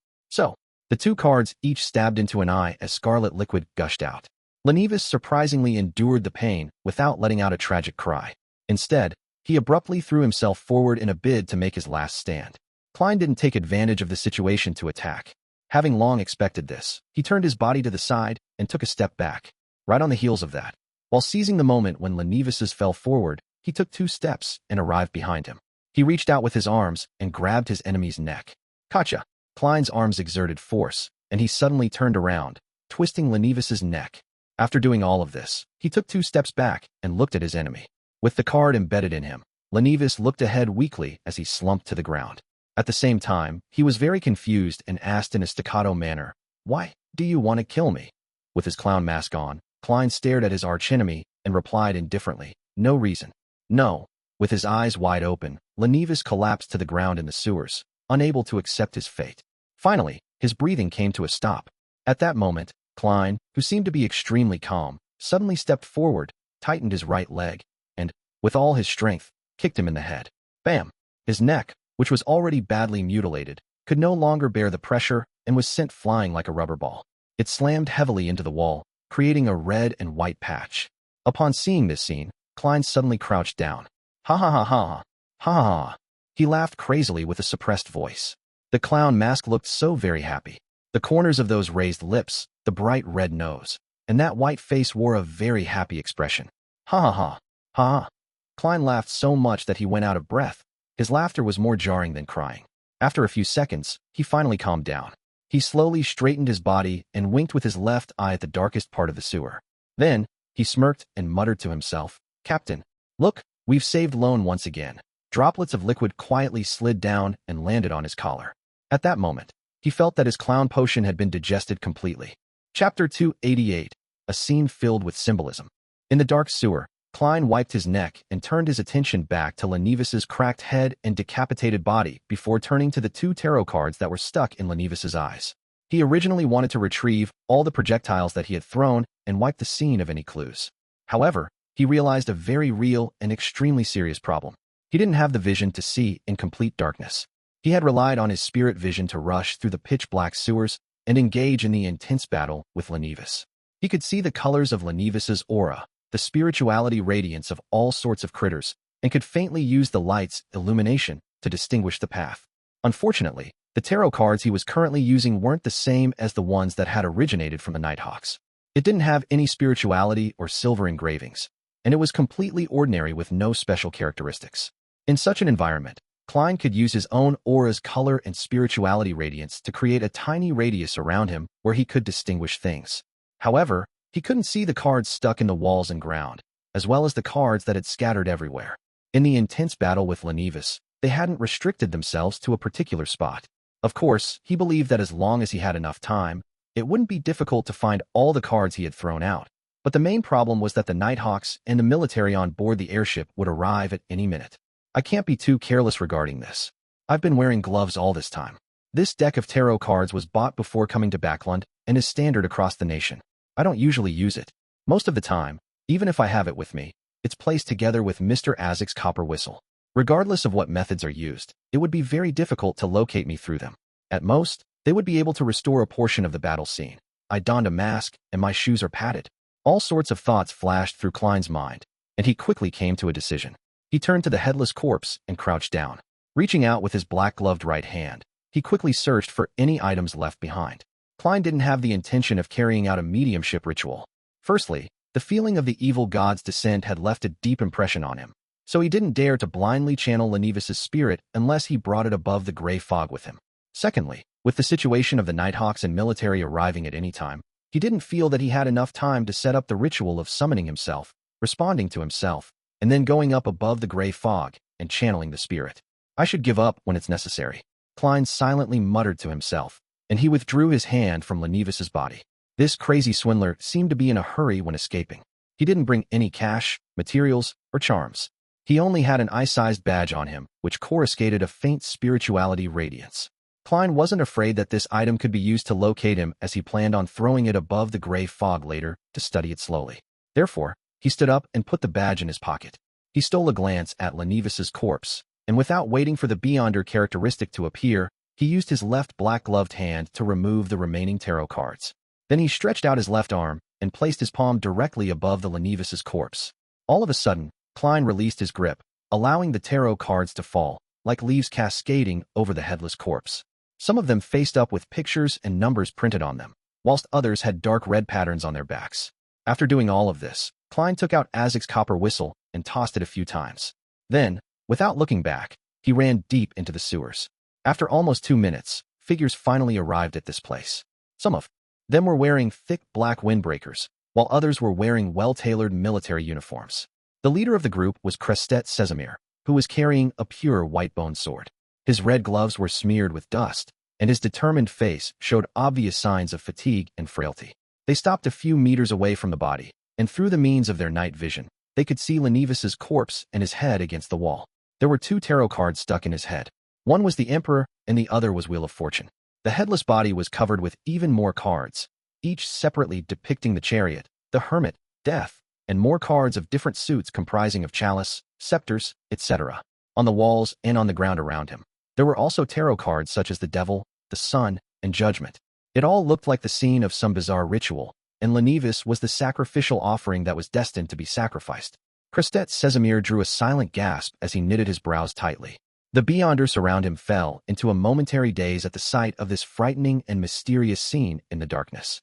The 2 cards each stabbed into an eye as scarlet liquid gushed out. Lenevis surprisingly endured the pain without letting out a tragic cry. Instead, he abruptly threw himself forward in a bid to make his last stand. Klein didn't take advantage of the situation to attack. Having long expected this, he turned his body to the side and took a step back. Right on the heels of that, while seizing the moment when Lenevis's fell forward, he took 2 steps and arrived behind him. He reached out with his arms and grabbed his enemy's neck. Gotcha! Klein's arms exerted force, and he suddenly turned around, twisting Lenevis's neck. After doing all of this, he took 2 steps back and looked at his enemy. With the card embedded in him, Lenevis looked ahead weakly as he slumped to the ground. At the same time, he was very confused and asked in a staccato manner, "Why do you want to kill me?" With his clown mask on, Klein stared at his archenemy and replied indifferently, "No reason." No. With his eyes wide open, Lenevis collapsed to the ground in the sewers, unable to accept his fate. Finally, his breathing came to a stop. At that moment, Klein, who seemed to be extremely calm, suddenly stepped forward, tightened his right leg, and, with all his strength, kicked him in the head. Bam! His neck, which was already badly mutilated, could no longer bear the pressure and was sent flying like a rubber ball. It slammed heavily into the wall, creating a red and white patch. Upon seeing this scene, Klein suddenly crouched down. Ha ha ha ha ha ha ha. He laughed crazily with a suppressed voice. The clown mask looked so very happy. The corners of those raised lips, the bright red nose, and that white face wore a very happy expression. Ha ha ha ha. Klein laughed so much that he went out of breath. His laughter was more jarring than crying. After a few seconds, he finally calmed down. He slowly straightened his body and winked with his left eye at the darkest part of the sewer. Then, he smirked and muttered to himself, "Captain, look, we've saved Lone once again." Droplets of liquid quietly slid down and landed on his collar. At that moment, he felt that his clown potion had been digested completely. Chapter 288, a scene filled with symbolism. In the dark sewer, Klein wiped his neck and turned his attention back to Lenevis's cracked head and decapitated body before turning to the 2 tarot cards that were stuck in Lenevis's eyes. He originally wanted to retrieve all the projectiles that he had thrown and wipe the scene of any clues. However, he realized a very real and extremely serious problem. He didn't have the vision to see in complete darkness. He had relied on his spirit vision to rush through the pitch-black sewers and engage in the intense battle with Lenevis. He could see the colors of Lenevis's aura, the spirituality radiance of all sorts of critters, and could faintly use the light's illumination to distinguish the path. Unfortunately, the tarot cards he was currently using weren't the same as the ones that had originated from the Nighthawks. It didn't have any spirituality or silver engravings, and it was completely ordinary with no special characteristics. In such an environment, Klein could use his own aura's color and spirituality radiance to create a tiny radius around him where he could distinguish things. However, he couldn't see the cards stuck in the walls and ground, as well as the cards that had scattered everywhere. In the intense battle with Lenevis, they hadn't restricted themselves to a particular spot. Of course, he believed that as long as he had enough time, it wouldn't be difficult to find all the cards he had thrown out. But the main problem was that the Nighthawks and the military on board the airship would arrive at any minute. I can't be too careless regarding this. I've been wearing gloves all this time. This deck of tarot cards was bought before coming to Backland and is standard across the nation. I don't usually use it. Most of the time, even if I have it with me, it's placed together with Mr. Azek's copper whistle. Regardless of what methods are used, it would be very difficult to locate me through them. At most, they would be able to restore a portion of the battle scene. I donned a mask, and my shoes are padded. All sorts of thoughts flashed through Klein's mind, and he quickly came to a decision. He turned to the headless corpse and crouched down. Reaching out with his black-gloved right hand, he quickly searched for any items left behind. Klein didn't have the intention of carrying out a mediumship ritual. Firstly, the feeling of the evil god's descent had left a deep impression on him, so he didn't dare to blindly channel Lenevis's spirit unless he brought it above the gray fog with him. Secondly, with the situation of the Nighthawks and military arriving at any time, he didn't feel that he had enough time to set up the ritual of summoning himself, responding to himself, and then going up above the gray fog and channeling the spirit. I should give up when it's necessary. Klein silently muttered to himself, and he withdrew his hand from Lenevis's body. This crazy swindler seemed to be in a hurry when escaping. He didn't bring any cash, materials, or charms. He only had an eye-sized badge on him, which coruscated a faint spirituality radiance. Klein wasn't afraid that this item could be used to locate him, as he planned on throwing it above the gray fog later to study it slowly. Therefore, he stood up and put the badge in his pocket. He stole a glance at Lenevis's corpse, and without waiting for the Beyonder characteristic to appear, he used his left black-gloved hand to remove the remaining tarot cards. Then he stretched out his left arm and placed his palm directly above the Lenevis's corpse. All of a sudden, Klein released his grip, allowing the tarot cards to fall, like leaves cascading over the headless corpse. Some of them faced up with pictures and numbers printed on them, whilst others had dark red patterns on their backs. After doing all of this, Klein took out Azek's copper whistle and tossed it a few times. Then, without looking back, he ran deep into the sewers. After almost 2 minutes, figures finally arrived at this place. Some of them were wearing thick black windbreakers, while others were wearing well-tailored military uniforms. The leader of the group was Crestet Sesamir, who was carrying a pure white-bone sword. His red gloves were smeared with dust, and his determined face showed obvious signs of fatigue and frailty. They stopped a few meters away from the body, and through the means of their night vision, they could see Lenevis's corpse and his head against the wall. There were 2 tarot cards stuck in his head. One was the Emperor, and the other was Wheel of Fortune. The headless body was covered with even more cards, each separately depicting the Chariot, the Hermit, Death, and more cards of different suits comprising of chalice, scepters, etc. On the walls and on the ground around him, there were also tarot cards such as the Devil, the Sun, and Judgment. It all looked like the scene of some bizarre ritual, and Lenivis was the sacrificial offering that was destined to be sacrificed. Christet Casimir drew a silent gasp as he knitted his brows tightly. The beyonders around him fell into a momentary daze at the sight of this frightening and mysterious scene in the darkness.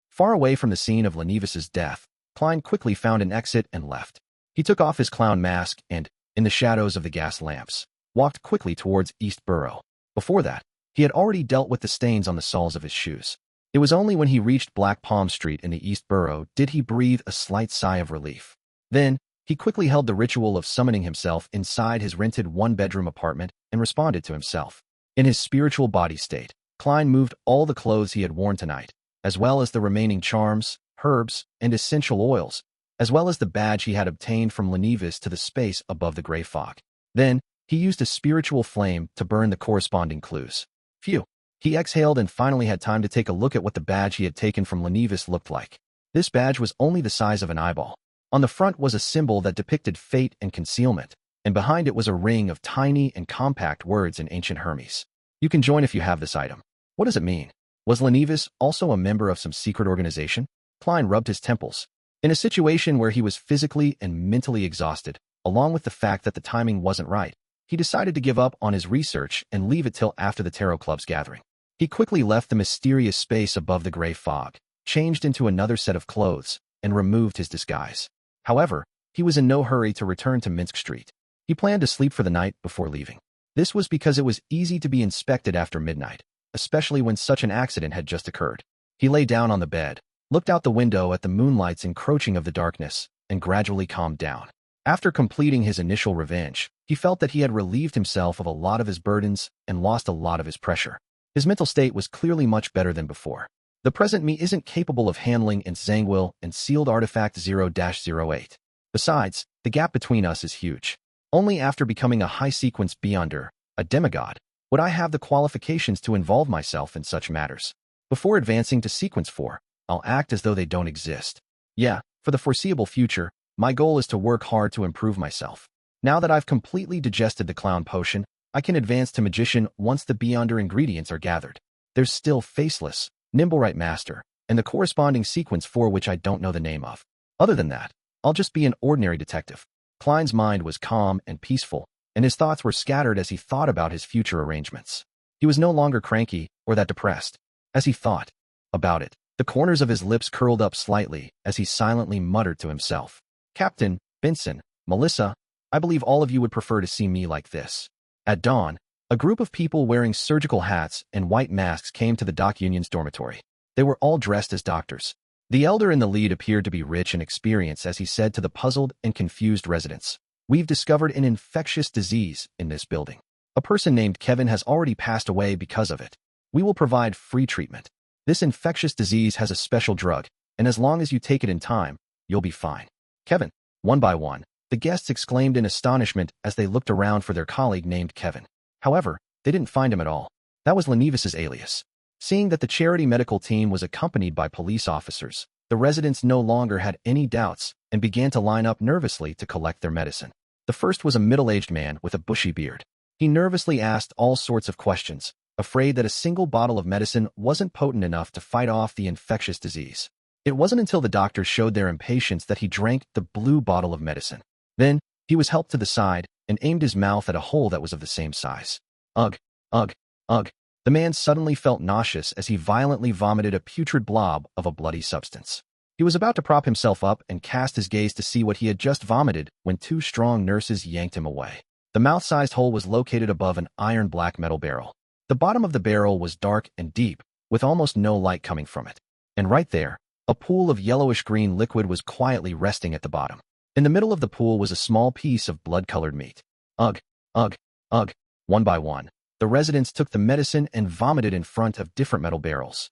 Far away from the scene of Lenivis's death, Klein quickly found an exit and left. He took off his clown mask and, in the shadows of the gas lamps, walked quickly towards East Borough. Before that, he had already dealt with the stains on the soles of his shoes. It was only when he reached Black Palm Street in the East Borough did he breathe a slight sigh of relief. Then, he quickly held the ritual of summoning himself inside his rented one-bedroom apartment and responded to himself. In his spiritual body state, Klein moved all the clothes he had worn tonight, as well as the remaining charms, herbs, and essential oils, as well as the badge he had obtained from Lenivis to the space above the gray fog. Then, he used a spiritual flame to burn the corresponding clues. Phew. He exhaled and finally had time to take a look at what the badge he had taken from Lenivis looked like. This badge was only the size of an eyeball. On the front was a symbol that depicted fate and concealment, and behind it was a ring of tiny and compact words in ancient Hermes. You can join if you have this item. What does it mean? Was Lenivis also a member of some secret organization? Klein rubbed his temples. In a situation where he was physically and mentally exhausted, along with the fact that the timing wasn't right, he decided to give up on his research and leave it till after the Tarot Club's gathering. He quickly left the mysterious space above the gray fog, changed into another set of clothes, and removed his disguise. However, he was in no hurry to return to Minsk Street. He planned to sleep for the night before leaving. This was because it was easy to be inspected after midnight, especially when such an accident had just occurred. He lay down on the bed, looked out the window at the moonlight's encroaching of the darkness, and gradually calmed down. After completing his initial revenge, he felt that he had relieved himself of a lot of his burdens and lost a lot of his pressure. His mental state was clearly much better than before. The present me isn't capable of handling Zangwil and sealed artifact 0-08. Besides, the gap between us is huge. Only after becoming a high-sequence beyonder, a demigod, would I have the qualifications to involve myself in such matters. Before advancing to sequence 4, I'll act as though they don't exist. Yeah, for the foreseeable future, my goal is to work hard to improve myself. Now that I've completely digested the clown potion, I can advance to magician once the beyonder ingredients are gathered. There's still Faceless, Nimblewright Master, and the corresponding sequence for which I don't know the name of. Other than that, I'll just be an ordinary detective. Klein's mind was calm and peaceful, and his thoughts were scattered as he thought about his future arrangements. He was no longer cranky or that depressed. As he thought about it, the corners of his lips curled up slightly as he silently muttered to himself. Captain, Benson, Melissa, I believe all of you would prefer to see me like this. At dawn, a group of people wearing surgical hats and white masks came to the dock union's dormitory. They were all dressed as doctors. The elder in the lead appeared to be rich in experience as he said to the puzzled and confused residents, "We've discovered an infectious disease in this building. A person named Kevin has already passed away because of it. We will provide free treatment. This infectious disease has a special drug, and as long as you take it in time, you'll be fine." Kevin. One by one, the guests exclaimed in astonishment as they looked around for their colleague named Kevin. However, they didn't find him at all. That was Lenivis's alias. Seeing that the charity medical team was accompanied by police officers, the residents no longer had any doubts and began to line up nervously to collect their medicine. The first was a middle-aged man with a bushy beard. He nervously asked all sorts of questions, afraid that a single bottle of medicine wasn't potent enough to fight off the infectious disease. It wasn't until the doctors showed their impatience that he drank the blue bottle of medicine. Then, he was helped to the side and aimed his mouth at a hole that was of the same size. Ugh, ugh, ugh. The man suddenly felt nauseous as he violently vomited a putrid blob of a bloody substance. He was about to prop himself up and cast his gaze to see what he had just vomited when two strong nurses yanked him away. The mouth-sized hole was located above an iron black metal barrel. The bottom of the barrel was dark and deep, with almost no light coming from it. And right there, a pool of yellowish-green liquid was quietly resting at the bottom. In the middle of the pool was a small piece of blood-colored meat. Ugh, ugh, ugh. One by one, the residents took the medicine and vomited in front of different metal barrels.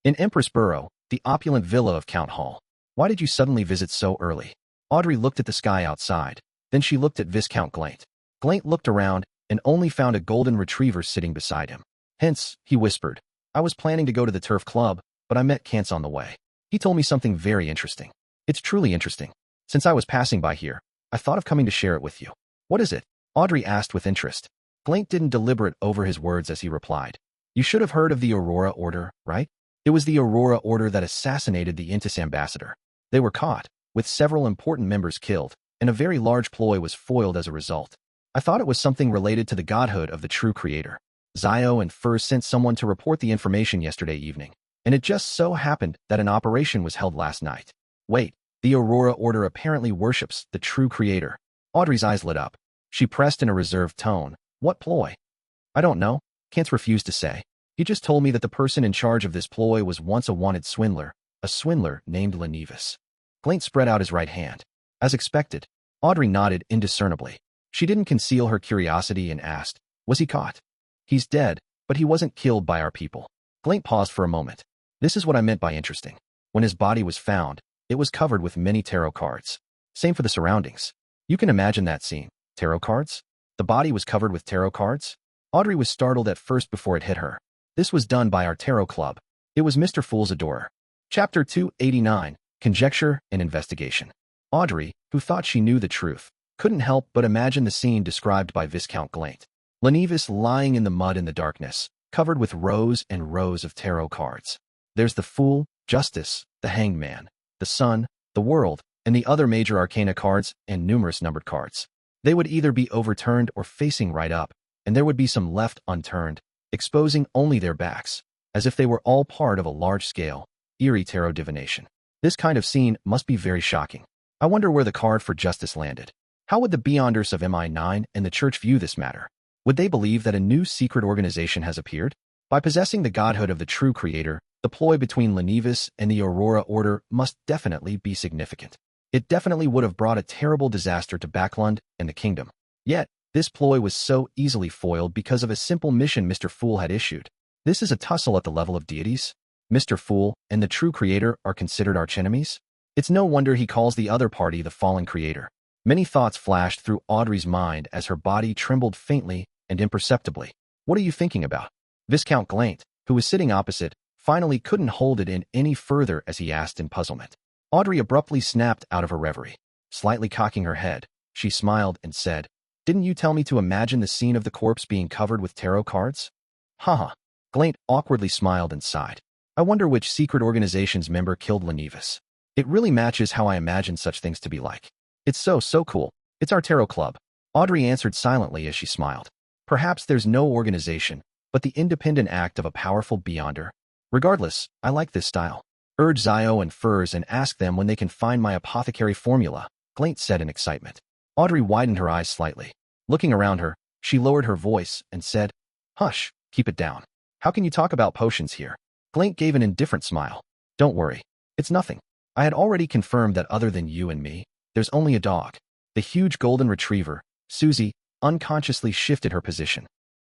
In Empress Borough, the opulent villa of Count Hall. Why did you suddenly visit so early? Audrey looked at the sky outside. Then she looked at Viscount Glaint. Glaint looked around and only found a golden retriever sitting beside him. Hence, he whispered, I was planning to go to the turf club, but I met Kantz on the way. He told me something very interesting. It's truly interesting. Since I was passing by here, I thought of coming to share it with you. What is it? Audrey asked with interest. Glaint didn't deliberate over his words as he replied. You should have heard of the Aurora Order, right? It was the Aurora Order that assassinated the Intis ambassador. They were caught, with several important members killed, and a very large ploy was foiled as a result. I thought it was something related to the godhood of the true creator. Zhou and Furs sent someone to report the information yesterday evening, and it just so happened that an operation was held last night. Wait, the Aurora Order apparently worships the true creator. Audrey's eyes lit up. She pressed in a reserved tone. What ploy? I don't know. Can't refuse to say. He just told me that the person in charge of this ploy was once a wanted swindler, a swindler named Lenevis. Klein spread out his right hand. As expected, Audrey nodded indiscernibly. She didn't conceal her curiosity and asked, was he caught? He's dead, but he wasn't killed by our people. Klein paused for a moment. This is what I meant by interesting. When his body was found, it was covered with many tarot cards. Same for the surroundings. You can imagine that scene. Tarot cards? The body was covered with tarot cards? Audrey was startled at first before it hit her. This was done by our tarot club. It was Mr. Fool's adorer. Chapter 289, Conjecture and Investigation. Audrey, who thought she knew the truth, couldn't help but imagine the scene described by Viscount Glaint. Lenevis lying in the mud in the darkness, covered with rows and rows of tarot cards. There's the Fool, Justice, the Hanged Man, the Sun, the World, and the other major arcana cards and numerous numbered cards. They would either be overturned or facing right up, and there would be some left unturned, exposing only their backs, as if they were all part of a large-scale, eerie tarot divination. This kind of scene must be very shocking. I wonder where the card for justice landed. How would the Beyonders of MI9 and the Church view this matter? Would they believe that a new secret organization has appeared? By possessing the godhood of the true creator, the ploy between Lenevis and the Aurora Order must definitely be significant. It definitely would have brought a terrible disaster to Backlund and the kingdom. Yet, this ploy was so easily foiled because of a simple mission Mr. Fool had issued. This is a tussle at the level of deities? Mr. Fool and the true creator are considered archenemies? It's no wonder he calls the other party the fallen creator. Many thoughts flashed through Audrey's mind as her body trembled faintly and imperceptibly. What are you thinking about? Viscount Glaint, who was sitting opposite, finally couldn't hold it in any further as he asked in puzzlement. Audrey abruptly snapped out of her reverie. Slightly cocking her head, she smiled and said, "Didn't you tell me to imagine the scene of the corpse being covered with tarot cards?" Haha. Glaint awkwardly smiled and sighed. I wonder which secret organization's member killed Lenevis. It really matches how I imagine such things to be like. It's so cool. It's our tarot club. Audrey answered silently as she smiled. Perhaps there's no organization, but the independent act of a powerful beyonder. Regardless, I like this style. Urge Zio and Furs and ask them when they can find my apothecary formula, Glaint said in excitement. Audrey widened her eyes slightly. Looking around her, she lowered her voice and said, "Hush, keep it down. How can you talk about potions here?" Glaint gave an indifferent smile. "Don't worry. It's nothing. I had already confirmed that other than you and me, there's only a dog." The huge golden retriever, Susie, unconsciously shifted her position.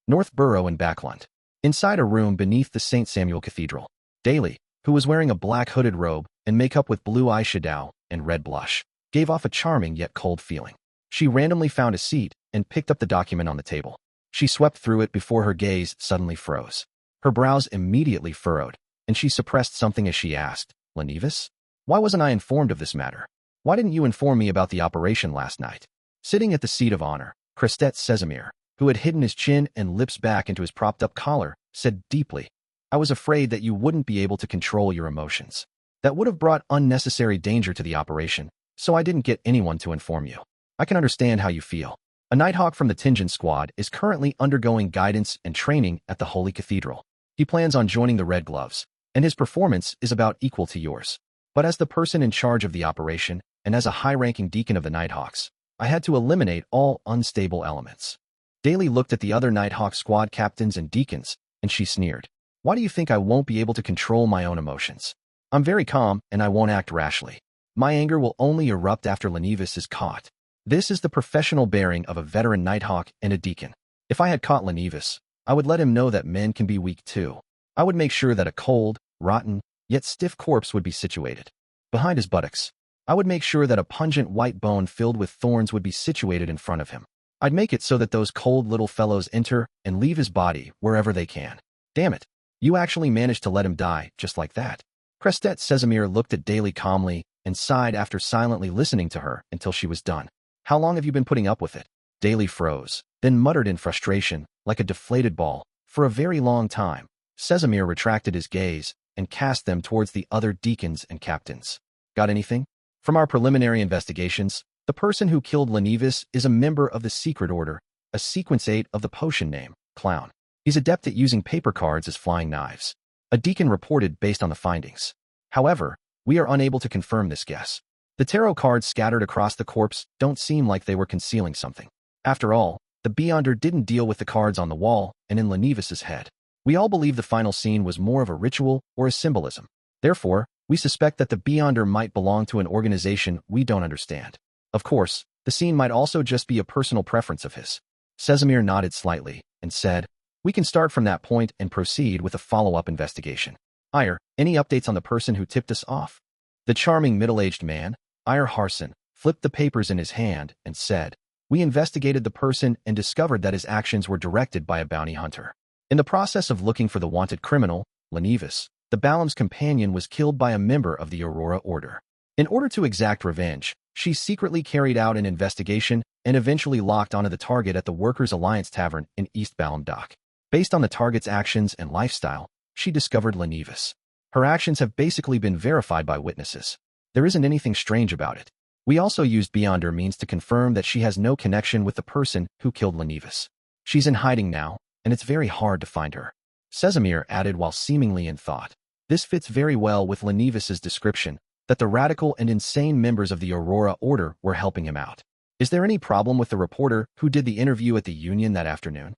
North Borough and Backlund. Inside a room beneath the St. Samuel Cathedral, Daly, who was wearing a black hooded robe and makeup with blue eyeshadow and red blush, gave off a charming yet cold feeling. She randomly found a seat and picked up the document on the table. She swept through it before her gaze suddenly froze. Her brows immediately furrowed, and she suppressed something as she asked, "Lenevis? Why wasn't I informed of this matter? Why didn't you inform me about the operation last night?" Sitting at the seat of honor, Crestet Sesamir, who had hidden his chin and lips back into his propped-up collar, said deeply, "I was afraid that you wouldn't be able to control your emotions. That would have brought unnecessary danger to the operation, so I didn't get anyone to inform you. I can understand how you feel. A Nighthawk from the Tingen Squad is currently undergoing guidance and training at the Holy Cathedral. He plans on joining the Red Gloves, and his performance is about equal to yours. But as the person in charge of the operation, and as a high-ranking deacon of the Nighthawks, I had to eliminate all unstable elements." Daly looked at the other Nighthawk squad captains and deacons, and she sneered. "Why do you think I won't be able to control my own emotions? I'm very calm, and I won't act rashly. My anger will only erupt after Lenevis is caught. This is the professional bearing of a veteran Nighthawk and a deacon. If I had caught Lenevis, I would let him know that men can be weak too. I would make sure that a cold, rotten, yet stiff corpse would be situated behind his buttocks. I would make sure that a pungent white bone filled with thorns would be situated in front of him. I'd make it so that those cold little fellows enter and leave his body wherever they can. Damn it, you actually managed to let him die just like that." Crestet Sesamir looked at Daly calmly and sighed after silently listening to her until she was done. "How long have you been putting up with it?" Daly froze, then muttered in frustration, like a deflated ball, "For a very long time." Sesamir retracted his gaze, and cast them towards the other deacons and captains. Got anything? From our preliminary investigations, the person who killed Lenevis is a member of the Secret Order, a sequence 8 of the potion name, Clown. He's adept at using paper cards as flying knives. A deacon reported based on the findings. However, we are unable to confirm this guess. The tarot cards scattered across the corpse don't seem like they were concealing something. After all, the Beyonder didn't deal with the cards on the wall and in Lenevis's head. We all believe the final scene was more of a ritual or a symbolism. Therefore, we suspect that the Beyonder might belong to an organization we don't understand. Of course, the scene might also just be a personal preference of his. Sesamir nodded slightly and said, "We can start from that point and proceed with a follow-up investigation. Ire, any updates on the person who tipped us off?" The charming middle-aged man, Ire Harson, flipped the papers in his hand and said, "We investigated the person and discovered that his actions were directed by a bounty hunter. In the process of looking for the wanted criminal, Lenevis, the Baalam's companion was killed by a member of the Aurora Order. In order to exact revenge, she secretly carried out an investigation and eventually locked onto the target at the Workers' Alliance Tavern in East Baalam Dock. Based on the target's actions and lifestyle, she discovered Lenevis. Her actions have basically been verified by witnesses. There isn't anything strange about it. We also used Beyonder means to confirm that she has no connection with the person who killed Lenevis. She's in hiding now, and it's very hard to find her." Sesamir added while seemingly in thought. This fits very well with Lenevis's description, that the radical and insane members of the Aurora Order were helping him out. Is there any problem with the reporter who did the interview at the Union that afternoon?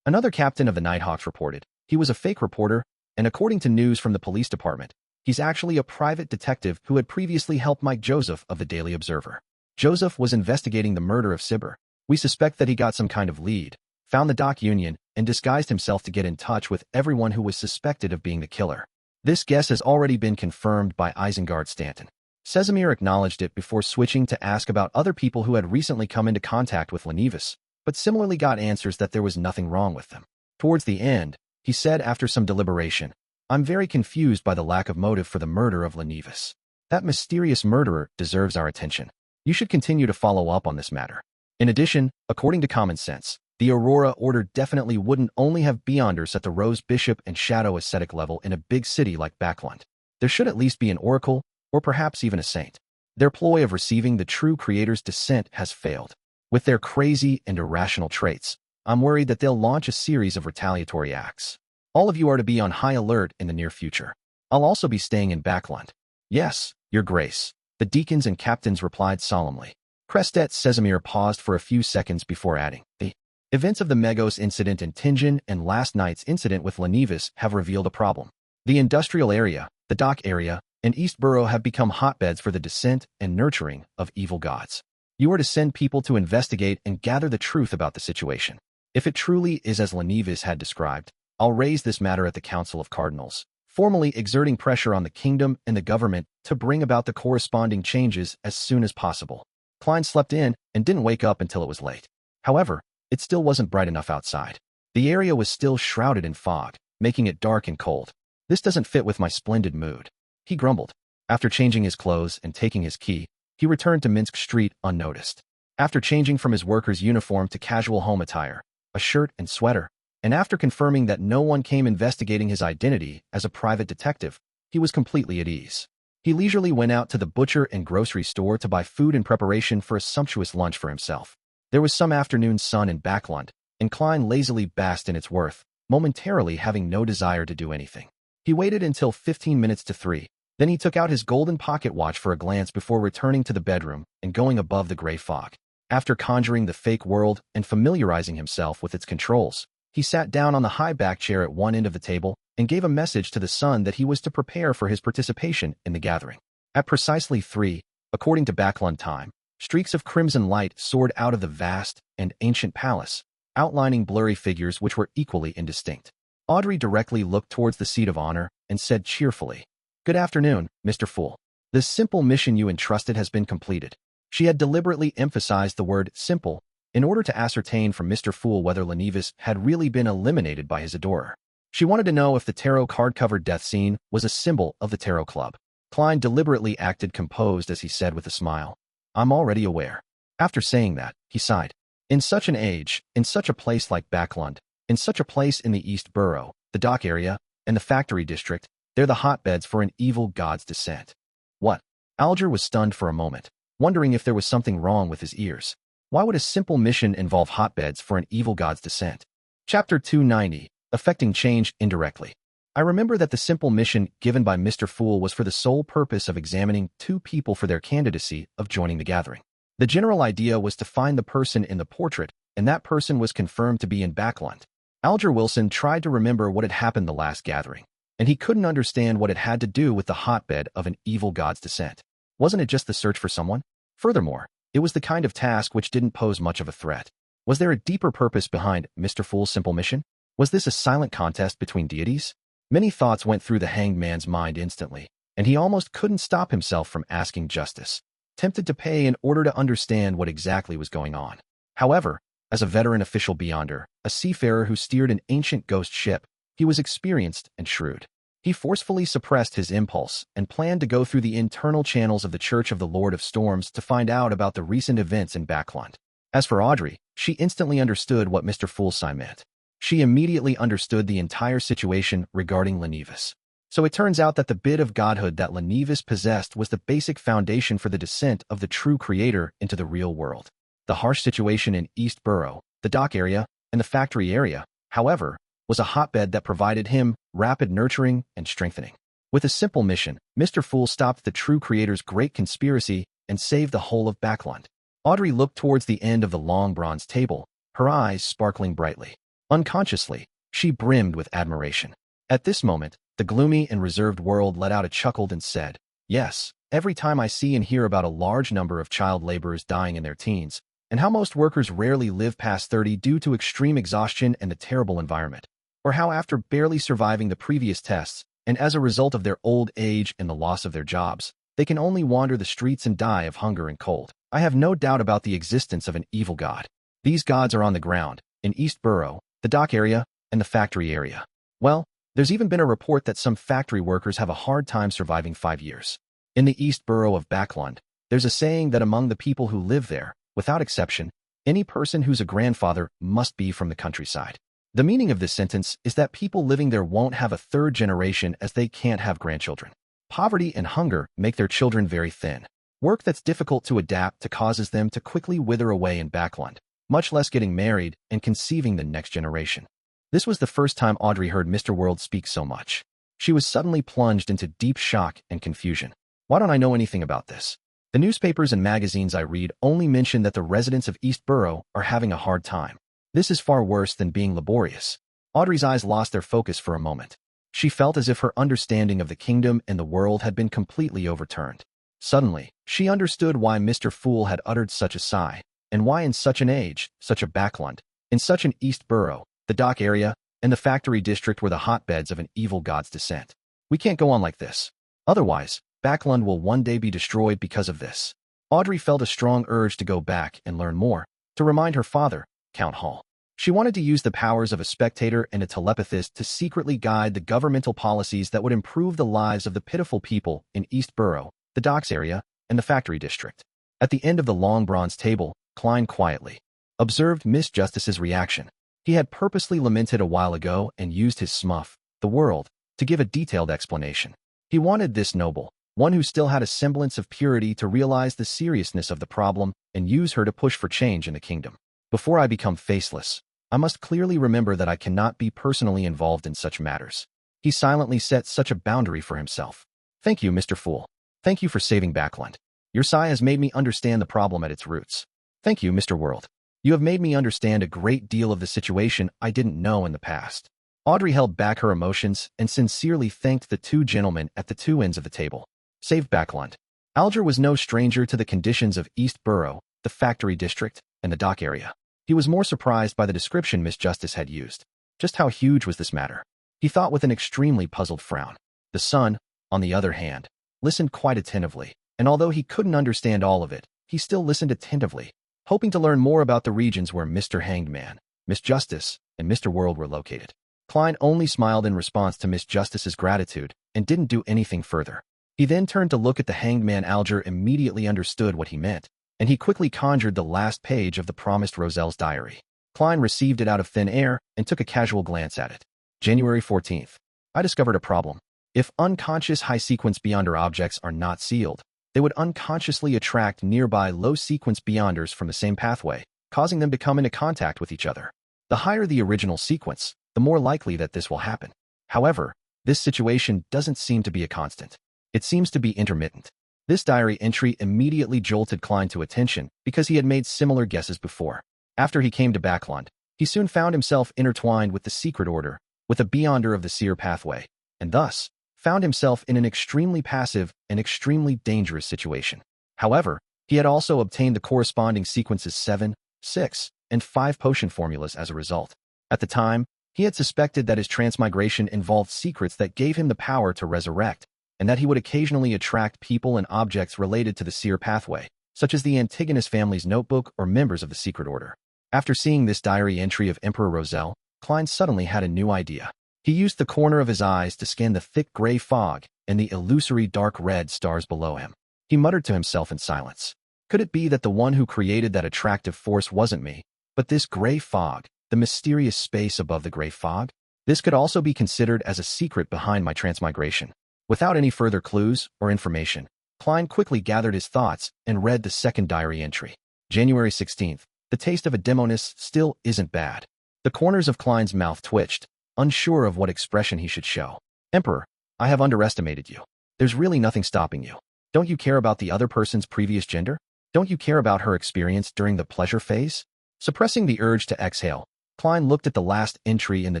Another captain of the Nighthawks reported. He was a fake reporter, and according to news from the police department, he's actually a private detective who had previously helped Mike Joseph of the Daily Observer. Joseph was investigating the murder of Sibber. We suspect that he got some kind of lead, found the Dock Union, and disguised himself to get in touch with everyone who was suspected of being the killer. This guess has already been confirmed by Isengard Stanton. Sesamir acknowledged it before switching to ask about other people who had recently come into contact with Lenevis, but similarly got answers that there was nothing wrong with them. Towards the end, he said after some deliberation, "I'm very confused by the lack of motive for the murder of Lenevis. That mysterious murderer deserves our attention. You should continue to follow up on this matter." In addition, according to common sense, the Aurora Order definitely wouldn't only have Beyonders at the Rose Bishop and Shadow Ascetic level in a big city like Backlund. There should at least be an oracle, or perhaps even a saint. Their ploy of receiving the true Creator's descent has failed. With their crazy and irrational traits, I'm worried that they'll launch a series of retaliatory acts. All of you are to be on high alert in the near future. I'll also be staying in Backlund. "Yes, Your Grace," the deacons and captains replied solemnly. Crestet Sesamir paused for a few seconds before adding, "The events of the Megos incident in Tingen and last night's incident with Lenevis have revealed a problem. The industrial area, the dock area, and East Borough have become hotbeds for the descent and nurturing of evil gods. You are to send people to investigate and gather the truth about the situation. If it truly is as Lenevis had described, I'll raise this matter at the Council of Cardinals, formally exerting pressure on the kingdom and the government to bring about the corresponding changes as soon as possible." Klein slept in and didn't wake up until it was late. However, it still wasn't bright enough outside. The area was still shrouded in fog, making it dark and cold. "This doesn't fit with my splendid mood," he grumbled. After changing his clothes and taking his key, he returned to Minsk Street unnoticed. After changing from his worker's uniform to casual home attire, a shirt and sweater, and after confirming that no one came investigating his identity as a private detective, he was completely at ease. He leisurely went out to the butcher and grocery store to buy food in preparation for a sumptuous lunch for himself. There was some afternoon sun in Backlund, and Klein lazily basked in its worth, momentarily having no desire to do anything. He waited until 15 minutes to 3, then he took out his golden pocket watch for a glance before returning to the bedroom and going above the gray fog. After conjuring the fake world and familiarizing himself with its controls, he sat down on the high back chair at one end of the table and gave a message to the sun that he was to prepare for his participation in the gathering. At precisely 3, according to Backlund time, streaks of crimson light soared out of the vast and ancient palace, outlining blurry figures which were equally indistinct. Audrey directly looked towards the seat of honor and said cheerfully, "Good afternoon, Mr. Fool. The simple mission you entrusted has been completed." She had deliberately emphasized the word simple in order to ascertain from Mr. Fool whether Lenevis had really been eliminated by his adorer. She wanted to know if the tarot card-covered death scene was a symbol of the Tarot Club. Klein deliberately acted composed as he said with a smile, "I'm already aware." After saying that, he sighed. In such an age, in such a place like Backlund, in such a place in the East Borough, the dock area, and the factory district, They're the hotbeds for an evil god's descent. What? Alger was stunned for a moment, wondering if there was something wrong with his ears. Why would a simple mission involve hotbeds for an evil god's descent? Chapter 290, Affecting Change Indirectly. I remember that the simple mission given by Mr. Fool was for the sole purpose of examining two people for their candidacy of joining the gathering. The general idea was to find the person in the portrait, and that person was confirmed to be in Backlund. Alger Wilson tried to remember what had happened the last gathering, and he couldn't understand what it had to do with the hotbed of an evil god's descent. Wasn't it just the search for someone? Furthermore, it was the kind of task which didn't pose much of a threat. Was there a deeper purpose behind Mr. Fool's simple mission? Was this a silent contest between deities? Many thoughts went through the hanged man's mind instantly, and he almost couldn't stop himself from asking justice, tempted to pay in order to understand what exactly was going on. However, as a veteran official beyonder, a seafarer who steered an ancient ghost ship, he was experienced and shrewd. He forcefully suppressed his impulse and planned to go through the internal channels of the Church of the Lord of Storms to find out about the recent events in Backlund. As for Audrey, she instantly understood what Mr. Fool's sign meant. She immediately understood the entire situation regarding Lenivus. So it turns out that the bit of godhood that Lenivus possessed was the basic foundation for the descent of the true creator into the real world. The harsh situation in East Borough, the dock area, and the factory area, however, was a hotbed that provided him rapid nurturing and strengthening. With a simple mission, Mr. Fool stopped the true creator's great conspiracy and saved the whole of Backlund. Audrey looked towards the end of the long bronze table, her eyes sparkling brightly. Unconsciously, she brimmed with admiration. At this moment, the gloomy and reserved world let out a chuckle and said, "Yes, every time I see and hear about a large number of child laborers dying in their teens, and how most workers rarely live past 30 due to extreme exhaustion and the terrible environment, or how after barely surviving the previous tests, and as a result of their old age and the loss of their jobs, they can only wander the streets and die of hunger and cold, I have no doubt about the existence of an evil god. These gods are on the ground, in East Borough, the dock area, and the factory area. Well, there's even been a report that some factory workers have a hard time surviving 5 years. In the East Borough of Backlund, there's a saying that among the people who live there, without exception, any person who's a grandfather must be from the countryside. The meaning of this sentence is that people living there won't have a third generation as they can't have grandchildren. Poverty and hunger make their children very thin. Work that's difficult to adapt to causes them to quickly wither away in Backlund, much less getting married and conceiving the next generation. This was the first time Audrey heard Mr. World speak so much. She was suddenly plunged into deep shock and confusion. Why don't I know anything about this? The newspapers and magazines I read only mention that the residents of East Borough are having a hard time. This is far worse than being laborious. Audrey's eyes lost their focus for a moment. She felt as if her understanding of the kingdom and the world had been completely overturned. Suddenly, she understood why Mr. Fool had uttered such a sigh, and why in such an age, such a Backlund, in such an East Borough, the dock area, and the factory district were the hotbeds of an evil god's descent. We can't go on like this. Otherwise, Backlund will one day be destroyed because of this. Audrey felt a strong urge to go back and learn more, to remind her father, Count Hall. She wanted to use the powers of a spectator and a telepathist to secretly guide the governmental policies that would improve the lives of the pitiful people in East Borough, the docks area, and the factory district. At the end of the long bronze table, Klein quietly observed Miss Justice's reaction. He had purposely lamented a while ago and used his smuff, the world, to give a detailed explanation. He wanted this noble, one who still had a semblance of purity, to realize the seriousness of the problem and use her to push for change in the kingdom. Before I become faceless, I must clearly remember that I cannot be personally involved in such matters. He silently set such a boundary for himself. Thank you, Mr. Fool. Thank you for saving Backlund. Your sigh has made me understand the problem at its roots. Thank you, Mr. World. You have made me understand a great deal of the situation I didn't know in the past. Audrey held back her emotions and sincerely thanked the two gentlemen at the two ends of the table. Saved Backlund. Alger was no stranger to the conditions of East Borough, the factory district, and the dock area. He was more surprised by the description Miss Justice had used. Just how huge was this matter? He thought with an extremely puzzled frown. The son, on the other hand, listened quite attentively, and although he couldn't understand all of it, he still listened attentively, hoping to learn more about the regions where Mr. Hanged Man, Miss Justice, and Mr. World were located. Klein only smiled in response to Miss Justice's gratitude and didn't do anything further. He then turned to look at the Hanged Man. Alger immediately understood what he meant, and he quickly conjured the last page of the promised Roselle's diary. Klein received it out of thin air and took a casual glance at it. January 14th. I discovered a problem. If unconscious high-sequence beyonder objects are not sealed, they would unconsciously attract nearby low-sequence beyonders from the same pathway, causing them to come into contact with each other. The higher the original sequence, the more likely that this will happen. However, this situation doesn't seem to be a constant. It seems to be intermittent. This diary entry immediately jolted Klein to attention because he had made similar guesses before. After he came to Backland, he soon found himself intertwined with the secret order, with a beyonder of the seer pathway, and thus found himself in an extremely passive and extremely dangerous situation. However, he had also obtained the corresponding sequences 7, 6, and 5 potion formulas as a result. At the time, he had suspected that his transmigration involved secrets that gave him the power to resurrect, and that he would occasionally attract people and objects related to the seer pathway, such as the Antigonus family's notebook or members of the secret order. After seeing this diary entry of Emperor Roselle, Klein suddenly had a new idea. He used the corner of his eyes to scan the thick gray fog and the illusory dark red stars below him. He muttered to himself in silence. Could it be that the one who created that attractive force wasn't me, but this gray fog, the mysterious space above the gray fog? This could also be considered as a secret behind my transmigration. Without any further clues or information, Klein quickly gathered his thoughts and read the second diary entry. January 16th. The taste of a demonist still isn't bad. The corners of Klein's mouth twitched, unsure of what expression he should show. Emperor, I have underestimated you. There's really nothing stopping you. Don't you care about the other person's previous gender? Don't you care about her experience during the pleasure phase? Suppressing the urge to exhale, Klein looked at the last entry in the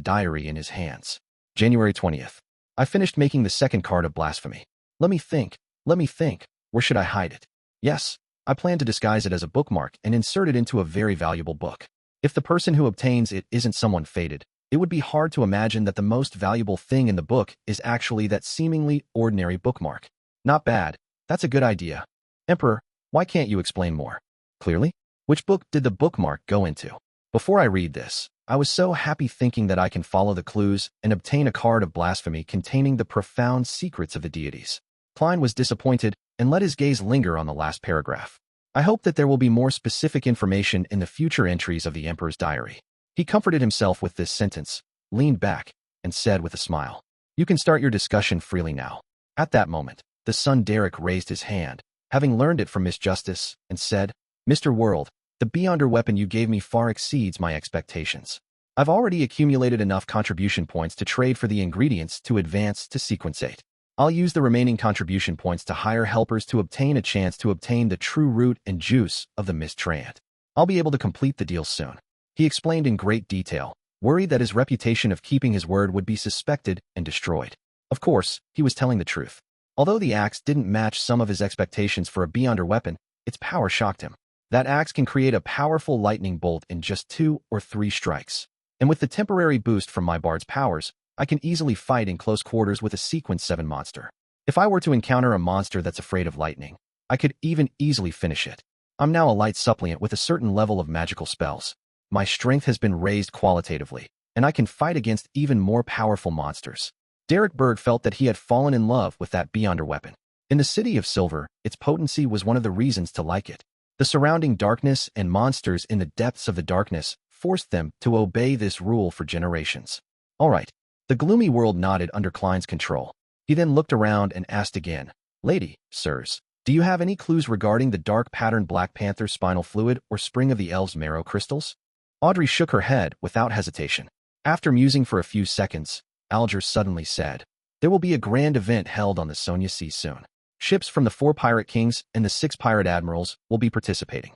diary in his hands. January 20th. I finished making the second card of blasphemy. Let me think. Where should I hide it? Yes, I plan to disguise it as a bookmark and insert it into a very valuable book. If the person who obtains it isn't someone fated, it would be hard to imagine that the most valuable thing in the book is actually that seemingly ordinary bookmark. Not bad. That's a good idea. Emperor, why can't you explain more clearly? Which book did the bookmark go into? Before I read this, I was so happy thinking that I can follow the clues and obtain a card of blasphemy containing the profound secrets of the deities. Klein was disappointed and let his gaze linger on the last paragraph. I hope that there will be more specific information in the future entries of the Emperor's diary. He comforted himself with this sentence, leaned back, and said with a smile, "You can start your discussion freely now." At that moment, the son Derrick raised his hand, having learned it from Miss Justice, and said, "Mr. World, the beyonder weapon you gave me far exceeds my expectations. I've already accumulated enough contribution points to trade for the ingredients to advance to sequence 8. I'll use the remaining contribution points to hire helpers to obtain a chance to obtain the true root and juice of the mist triad. I'll be able to complete the deal soon." He explained in great detail, worried that his reputation of keeping his word would be suspected and destroyed. Of course, he was telling the truth. Although the axe didn't match some of his expectations for a beyonder weapon, its power shocked him. That axe can create a powerful lightning bolt in just 2 or 3 strikes. And with the temporary boost from my bard's powers, I can easily fight in close quarters with a sequence 7 monster. If I were to encounter a monster that's afraid of lightning, I could even easily finish it. I'm now a light suppliant with a certain level of magical spells. My strength has been raised qualitatively, and I can fight against even more powerful monsters. Derrick Berg felt that he had fallen in love with that beyonder weapon. In the City of Silver, its potency was one of the reasons to like it. The surrounding darkness and monsters in the depths of the darkness forced them to obey this rule for generations. All right. The gloomy world nodded under Klein's control. He then looked around and asked again, "Lady, sirs, do you have any clues regarding the dark patterned Black Panther spinal fluid or spring of the elves' marrow crystals?" Audrey shook her head without hesitation. After musing for a few seconds, Alger suddenly said, "There will be a grand event held on the Sonia Sea soon. Ships from the 4 pirate kings and the 6 pirate admirals will be participating."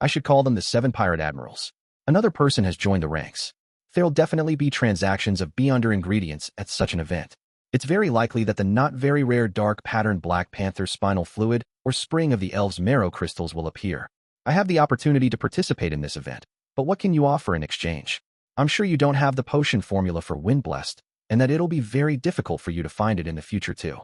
I should call them the 7 pirate admirals. Another person has joined the ranks. There'll definitely be transactions of beyonder ingredients at such an event. It's very likely that the not very rare dark patterned Black Panther spinal fluid or spring of the elves' marrow crystals will appear. I have the opportunity to participate in this event, but what can you offer in exchange? I'm sure you don't have the potion formula for Wind Blessed, and that it'll be very difficult for you to find it in the future too.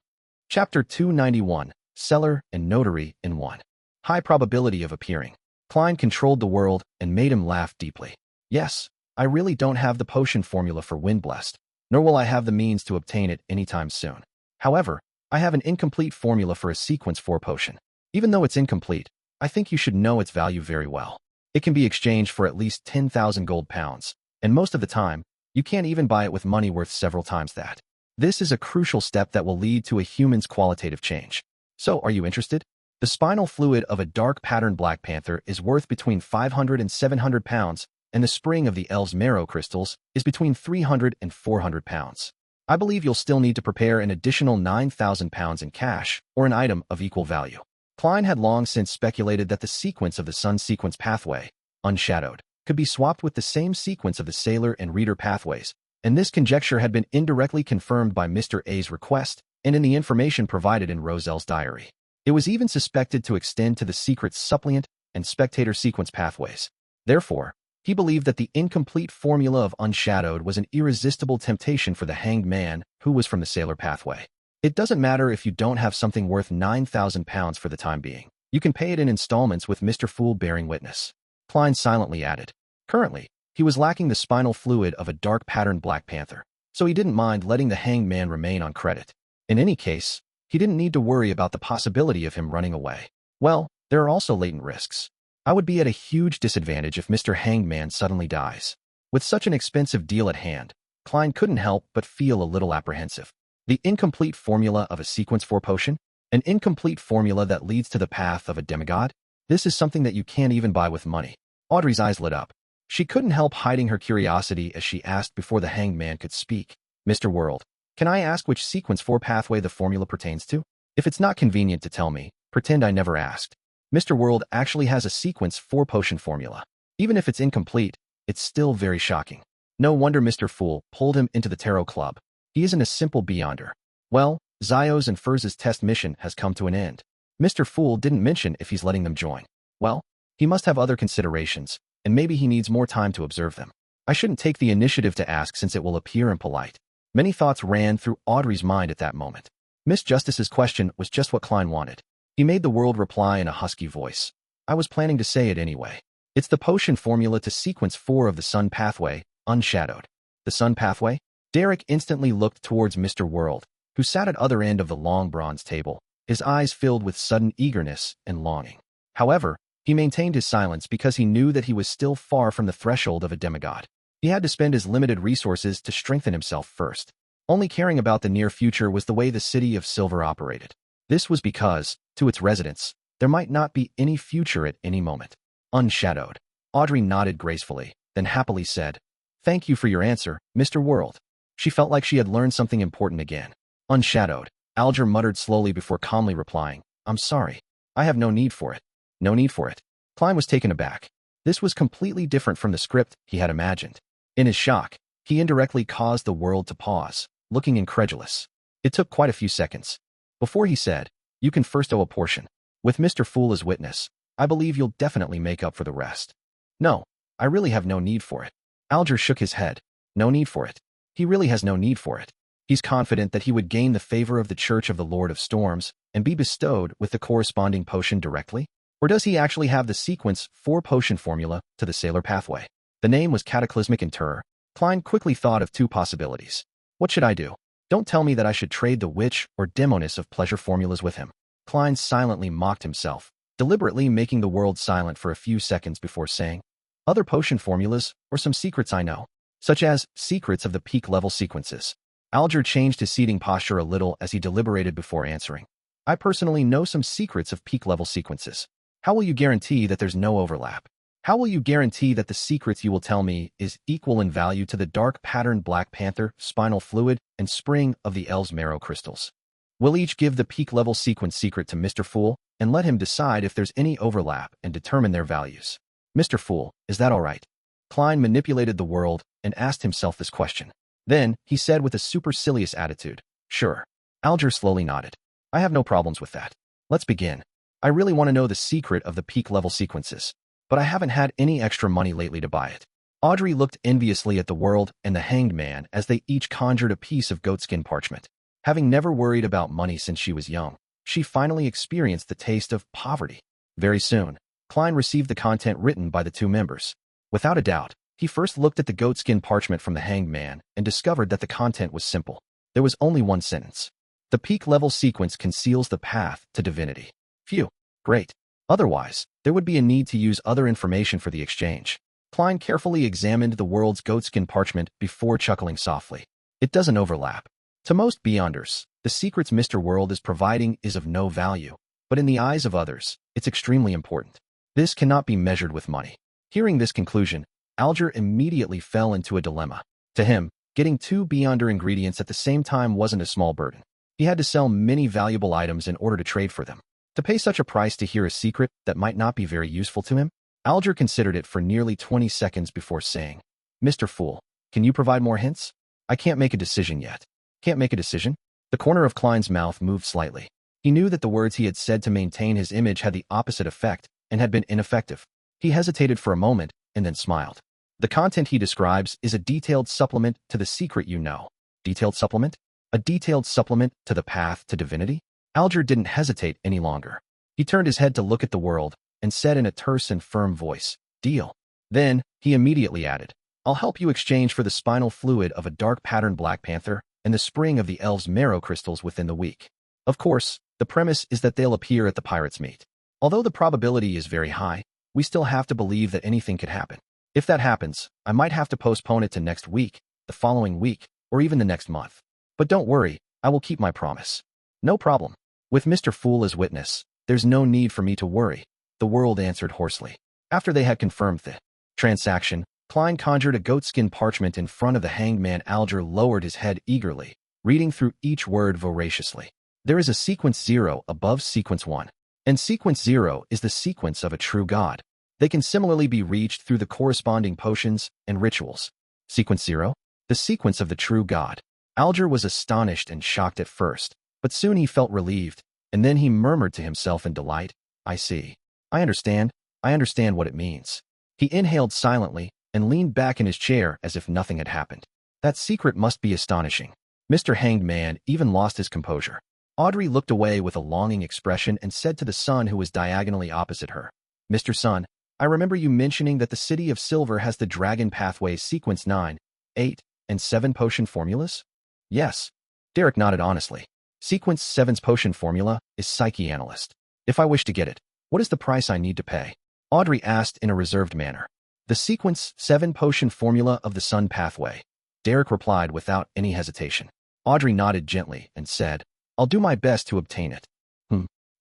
Chapter 291, Seller and Notary in One. High probability of appearing. Klein controlled the world and made him laugh deeply. Yes, I really don't have the potion formula for Wind Blessed, nor will I have the means to obtain it anytime soon. However, I have an incomplete formula for a sequence 4 potion. Even though it's incomplete, I think you should know its value very well. It can be exchanged for at least 10,000 gold pounds, and most of the time, you can't even buy it with money worth several times that. This is a crucial step that will lead to a human's qualitative change. So, are you interested? The spinal fluid of a dark patterned Black Panther is worth between 500 and 700 pounds, and the spring of the elves' marrow crystals is between 300 and 400 pounds. I believe you'll still need to prepare an additional 9,000 pounds in cash or an item of equal value. Klein had long since speculated that the sequence of the Sun sequence pathway, unshadowed, could be swapped with the same sequence of the Sailor and Reader pathways, and this conjecture had been indirectly confirmed by Mr. A's request and in the information provided in Roselle's diary. It was even suspected to extend to the secret suppliant and spectator sequence pathways. Therefore, he believed that the incomplete formula of unshadowed was an irresistible temptation for the hanged man who was from the Sailor pathway. It doesn't matter if you don't have something worth 9,000 pounds for the time being. You can pay it in installments with Mr. Fool bearing witness. Klein silently added. Currently, he was lacking the spinal fluid of a dark patterned Black Panther, so he didn't mind letting the hanged man remain on credit. In any case, he didn't need to worry about the possibility of him running away. Well, there are also latent risks. I would be at a huge disadvantage if Mr. Hanged Man suddenly dies. With such an expensive deal at hand, Klein couldn't help but feel a little apprehensive. The incomplete formula of a sequence 4 potion? An incomplete formula that leads to the path of a demigod? This is something that you can't even buy with money. Audrey's eyes lit up. She couldn't help hiding her curiosity as she asked before the hanged man could speak. Mr. World, can I ask which sequence 4 pathway the formula pertains to? If it's not convenient to tell me, pretend I never asked. Mr. World actually has a sequence 4 potion formula. Even if it's incomplete, it's still very shocking. No wonder Mr. Fool pulled him into the tarot club. He isn't a simple beyonder. Well, Zio's and Furz's test mission has come to an end. Mr. Fool didn't mention if he's letting them join. Well, he must have other considerations, and maybe he needs more time to observe them. I shouldn't take the initiative to ask since it will appear impolite. Many thoughts ran through Audrey's mind at that moment. Miss Justice's question was just what Klein wanted. He made the world reply in a husky voice. I was planning to say it anyway. It's the potion formula to sequence 4 of the Sun pathway, unshadowed. The Sun pathway? Derrick instantly looked towards Mr. World, who sat at other end of the long bronze table, his eyes filled with sudden eagerness and longing. However, he maintained his silence because he knew that he was still far from the threshold of a demigod. He had to spend his limited resources to strengthen himself first. Only caring about the near future was the way the City of Silver operated. This was because, to its residents, there might not be any future at any moment. Unshadowed. Audrey nodded gracefully, then happily said, Thank you for your answer, Mr. World. She felt like she had learned something important again. Unshadowed. Alger muttered slowly before calmly replying, I'm sorry. I have no need for it. No need for it. Klein was taken aback. This was completely different from the script he had imagined. In his shock, he indirectly caused the world to pause, looking incredulous. It took quite a few seconds. Before he said, You can first owe a portion. With Mr. Fool as witness, I believe you'll definitely make up for the rest. No, I really have no need for it. Alger shook his head. No need for it. He really has no need for it. He's confident that he would gain the favor of the Church of the Lord of Storms and be bestowed with the corresponding potion directly? Or does he actually have the sequence 4 potion formula to the Sailor pathway? The name was cataclysmic in terror. Klein quickly thought of 2 possibilities. What should I do? Don't tell me that I should trade the witch or demoness of pleasure formulas with him. Klein silently mocked himself, deliberately making the world silent for a few seconds before saying, Other potion formulas, or some secrets I know, such as secrets of the peak level sequences. Alger changed his seating posture a little as he deliberated before answering. I personally know some secrets of peak level sequences. How will you guarantee that there's no overlap? How will you guarantee that the secrets you will tell me is equal in value to the dark patterned Black Panther, spinal fluid, and spring of the elves' marrow crystals? We'll each give the peak level sequence secret to Mr. Fool and let him decide if there's any overlap and determine their values. Mr. Fool, is that all right? Klein manipulated the world and asked himself this question. Then, he said with a supercilious attitude, Sure. Alger slowly nodded. I have no problems with that. Let's begin. I really want to know the secret of the peak level sequences, but I haven't had any extra money lately to buy it. Audrey looked enviously at the world and the hanged man as they each conjured a piece of goatskin parchment. Having never worried about money since she was young, she finally experienced the taste of poverty. Very soon, Klein received the content written by the 2 members. Without a doubt, he first looked at the goatskin parchment from the hanged man and discovered that the content was simple. There was only one sentence. The peak level sequence conceals the path to divinity. Phew. Great. Otherwise, there would be a need to use other information for the exchange. Klein carefully examined the world's goatskin parchment before chuckling softly. It doesn't overlap. To most Beyonders, the secrets Mr. World is providing is of no value, but in the eyes of others, it's extremely important. This cannot be measured with money. Hearing this conclusion, Alger immediately fell into a dilemma. To him, getting 2 Beyonder ingredients at the same time wasn't a small burden. He had to sell many valuable items in order to trade for them. To pay such a price to hear a secret that might not be very useful to him? Alger considered it for nearly 20 seconds before saying, "Mr. Fool, can you provide more hints? I can't make a decision yet." Can't make a decision? The corner of Klein's mouth moved slightly. He knew that the words he had said to maintain his image had the opposite effect and had been ineffective. He hesitated for a moment and then smiled. The content he describes is a detailed supplement to the secret you know. Detailed supplement? A detailed supplement to the path to divinity? Alger didn't hesitate any longer. He turned his head to look at the world and said in a terse and firm voice, "Deal." Then, he immediately added, "I'll help you exchange for the spinal fluid of a dark-patterned black panther and the spring of the elves' marrow crystals within the week. Of course, the premise is that they'll appear at the pirates' meet. Although the probability is very high, we still have to believe that anything could happen. If that happens, I might have to postpone it to next week, the following week, or even the next month. But don't worry, I will keep my promise." "No problem. With Mr. Fool as witness, there's no need for me to worry," the world answered hoarsely. After they had confirmed the transaction, Klein conjured a goatskin parchment in front of the hanged man. Alger lowered his head eagerly, reading through each word voraciously. There is a sequence 0 above sequence 1, and sequence 0 is the sequence of a true god. They can similarly be reached through the corresponding potions and rituals. Sequence 0? The sequence of the true god. Alger was astonished and shocked at first, but soon he felt relieved, and then he murmured to himself in delight, "I see. I understand what it means." He inhaled silently and leaned back in his chair as if nothing had happened. That secret must be astonishing. Mr. Hanged Man even lost his composure. Audrey looked away with a longing expression and said to the son who was diagonally opposite her, "Mr. Son, I remember you mentioning that the City of Silver has the Dragon Pathways sequence 9, 8, and 7 potion formulas?" "Yes." Derrick nodded honestly. "Sequence 7's potion formula is Psyche-Analyst. If I wish to get it, what is the price I need to pay?" Audrey asked in a reserved manner. "The sequence 7 potion formula of the Sun Pathway," Derrick replied without any hesitation. Audrey nodded gently and said, "I'll do my best to obtain it."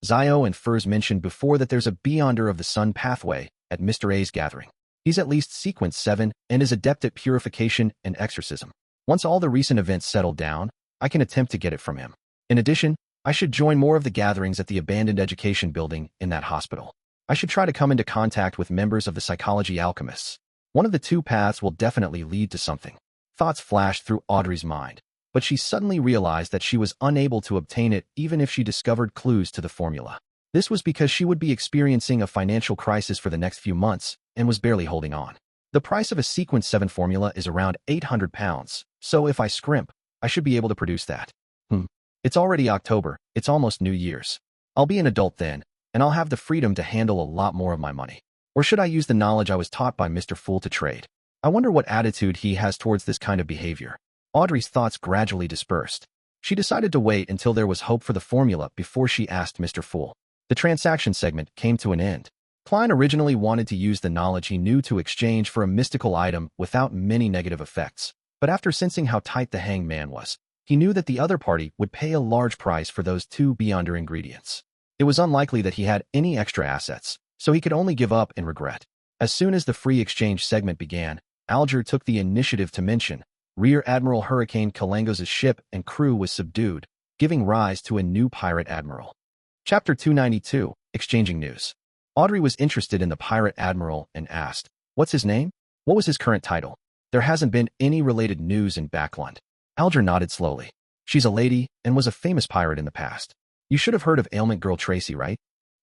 Zio and Furs mentioned before that there's a Beyonder of the Sun Pathway at Mr. A's gathering. He's at least sequence 7 and is adept at purification and exorcism. Once all the recent events settle down, I can attempt to get it from him. In addition, I should join more of the gatherings at the abandoned education building in that hospital. I should try to come into contact with members of the psychology alchemists. One of the two paths will definitely lead to something. Thoughts flashed through Audrey's mind, but she suddenly realized that she was unable to obtain it even if she discovered clues to the formula. This was because she would be experiencing a financial crisis for the next few months and was barely holding on. The price of a sequence 7 formula is around £800, so if I scrimp, I should be able to produce that. It's already October, it's almost New Year's. I'll be an adult then, and I'll have the freedom to handle a lot more of my money. Or should I use the knowledge I was taught by Mr. Fool to trade? I wonder what attitude he has towards this kind of behavior. Audrey's thoughts gradually dispersed. She decided to wait until there was hope for the formula before she asked Mr. Fool. The transaction segment came to an end. Klein originally wanted to use the knowledge he knew to exchange for a mystical item without many negative effects, but after sensing how tight the hanged man was, he knew that the other party would pay a large price for those 2 Beyonder ingredients. It was unlikely that he had any extra assets, so he could only give up in regret. As soon as the free exchange segment began, Alger took the initiative to mention Rear Admiral Hurricane Kalangos' ship and crew was subdued, giving rise to a new pirate admiral. Chapter 292, Exchanging News. Audrey was interested in the pirate admiral and asked, "What's his name? What was his current title?" "There hasn't been any related news in Backland." Alger nodded slowly. "She's a lady and was a famous pirate in the past. You should have heard of Ailment Girl Tracy, right?"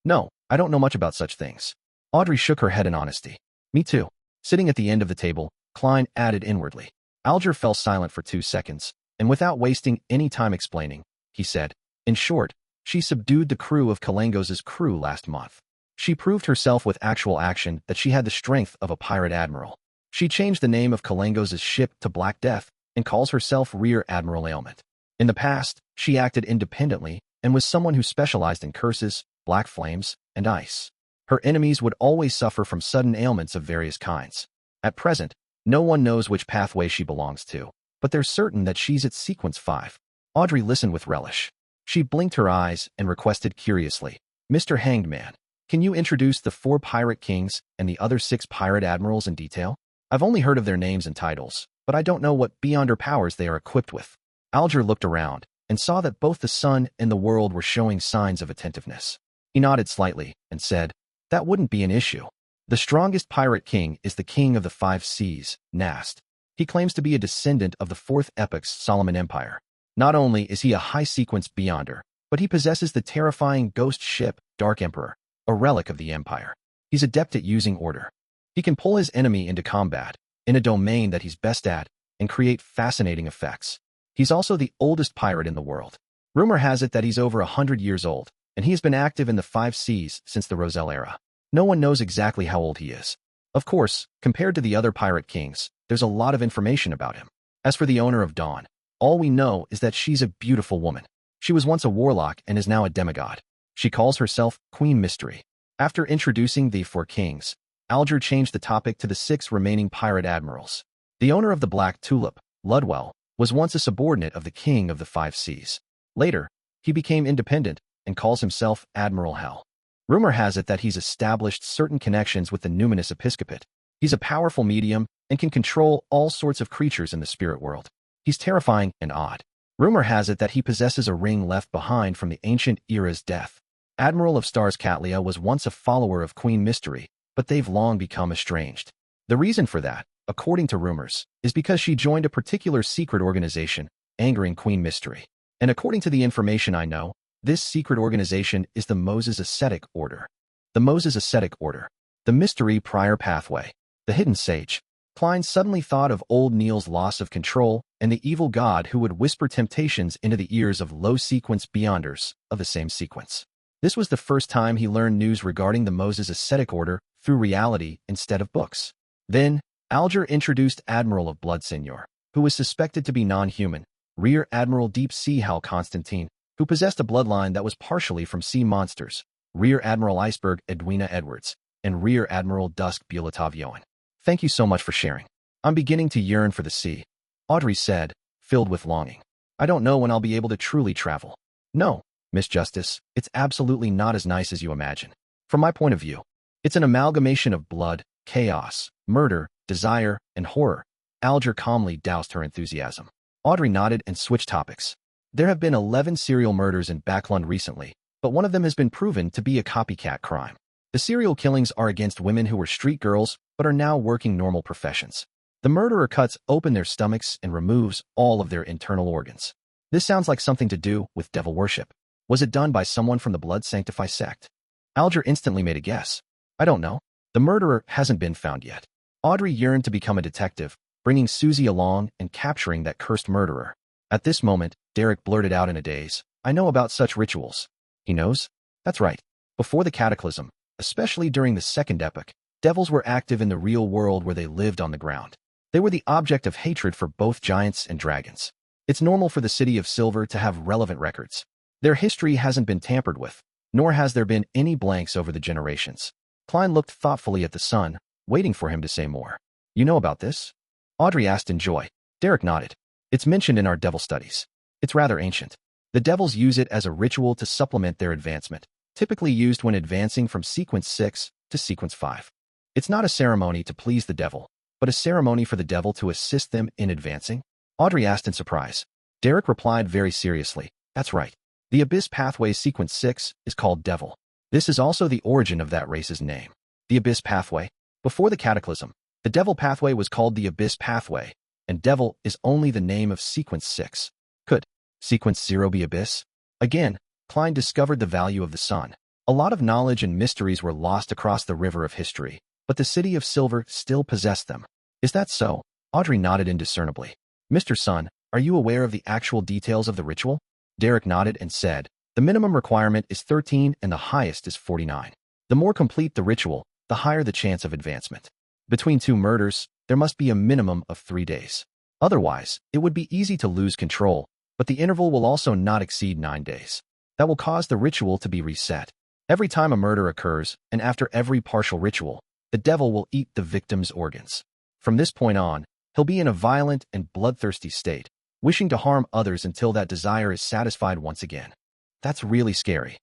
"No, I don't know much about such things." Audrey shook her head in honesty. "Me too." Sitting at the end of the table, Klein added inwardly. Alger fell silent for 2 seconds, and without wasting any time explaining, he said, "In short, she subdued the crew of Kalangos' crew last month. She proved herself with actual action that she had the strength of a pirate admiral. She changed the name of Kalangos' ship to Black Death and calls herself Rear Admiral Ailment. In the past, she acted independently and was someone who specialized in curses, black flames, and ice. Her enemies would always suffer from sudden ailments of various kinds. At present, no one knows which pathway she belongs to, but they're certain that she's at sequence 5. Audrey listened with relish. She blinked her eyes and requested curiously, "Mr. Hanged Man, can you introduce the 4 pirate kings and the other 6 pirate admirals in detail? I've only heard of their names and titles, but I don't know what beyonder powers they are equipped with." Alger looked around and saw that both the sun and the world were showing signs of attentiveness. He nodded slightly and said, "That wouldn't be an issue. The strongest pirate king is the king of the 5 seas, Nast. He claims to be a descendant of the 4th epoch's Solomon Empire. Not only is he a high-sequence beyonder, but he possesses the terrifying ghost ship, Dark Emperor, a relic of the Empire. He's adept at using order. He can pull his enemy into combat, in a domain that he's best at, and create fascinating effects. He's also the oldest pirate in the world. Rumor has it that he's over 100 years old, and he has been active in the 5 seas since the Roselle-era. No one knows exactly how old he is. Of course, compared to the other pirate kings, there's a lot of information about him. As for the owner of Dawn, all we know is that she's a beautiful woman. She was once a warlock and is now a demigod. She calls herself Queen Mystery." After introducing the 4 kings, Alger changed the topic to the 6 remaining pirate admirals. The owner of the Black Tulip, Ludwell, was once a subordinate of the king of the 5 seas. Later, he became independent and calls himself Admiral Hell. Rumor has it that he's established certain connections with the numinous episcopate. He's a powerful medium and can control all sorts of creatures in the spirit world. He's terrifying and odd. Rumor has it that he possesses a ring left behind from the ancient era's death. Admiral of Stars Catlia was once a follower of Queen Mystery, but they've long become estranged. The reason for that, according to rumors, is because she joined a particular secret organization, angering Queen Mystery. And according to the information I know, this secret organization is the Moses Ascetic Order. The Moses Ascetic Order. The Mystery Prior Pathway. The Hidden Sage. Klein suddenly thought of old Neil's loss of control and the evil god who would whisper temptations into the ears of low-sequence beyonders of the same sequence. This was the first time he learned news regarding the Moses Ascetic Order through reality instead of books. Then, Alger introduced Admiral of Blood Seigneur, who was suspected to be non-human, Rear Admiral Deep Sea Hal Constantine, who possessed a bloodline that was partially from sea monsters, Rear Admiral Iceberg Edwina Edwards, and Rear Admiral Dusk Bulatavioan. "Thank you so much for sharing. I'm beginning to yearn for the sea," Audrey said, filled with longing. "I don't know when I'll be able to truly travel." "No, Miss Justice, it's absolutely not as nice as you imagine. From my point of view, it's an amalgamation of blood, chaos, murder, desire, and horror." Alger calmly doused her enthusiasm. Audrey nodded and switched topics. "There have been 11 serial murders in Backlund recently, but one of them has been proven to be a copycat crime. The serial killings are against women who were street girls but are now working normal professions. The murderer cuts open their stomachs and removes all of their internal organs. This sounds like something to do with devil worship. Was it done by someone from the Blood Sanctify sect?" Alger instantly made a guess. "I don't know. The murderer hasn't been found yet." Audrey yearned to become a detective, bringing Susie along and capturing that cursed murderer. At this moment, Derrick blurted out in a daze, "I know about such rituals." He knows? That's right. Before the Cataclysm, especially during the Second Epoch, devils were active in the real world where they lived on the ground. They were the object of hatred for both giants and dragons. It's normal for the City of Silver to have relevant records. Their history hasn't been tampered with, nor has there been any blanks over the generations. Klein looked thoughtfully at the son, waiting for him to say more. "You know about this?" Audrey asked in joy. Derrick nodded. "It's mentioned in our devil studies. It's rather ancient. The devils use it as a ritual to supplement their advancement, typically used when advancing from sequence 6 to sequence 5. It's not a ceremony to please the devil, but a ceremony for the devil to assist them in advancing." Audrey asked in surprise. Derrick replied very seriously, "That's right. The Abyss Pathway Sequence 6 is called Devil. This is also the origin of that race's name. The Abyss Pathway. Before the Cataclysm, the Devil Pathway was called the Abyss Pathway, and Devil is only the name of Sequence 6. Could Sequence 0 be Abyss?" Again, Klein discovered the value of the sun. A lot of knowledge and mysteries were lost across the river of history, but the City of Silver still possessed them. "Is that so?" Audrey nodded indiscernibly. "Mr. Sun, are you aware of the actual details of the ritual?" Derrick nodded and said, "The minimum requirement is 13 and the highest is 49. The more complete the ritual, the higher the chance of advancement. Between 2 murders, there must be a minimum of 3 days. Otherwise, it would be easy to lose control, but the interval will also not exceed 9 days. That will cause the ritual to be reset. Every time a murder occurs, and after every partial ritual, the devil will eat the victim's organs. From this point on, he'll be in a violent and bloodthirsty state, wishing to harm others until that desire is satisfied once again. That's really scary.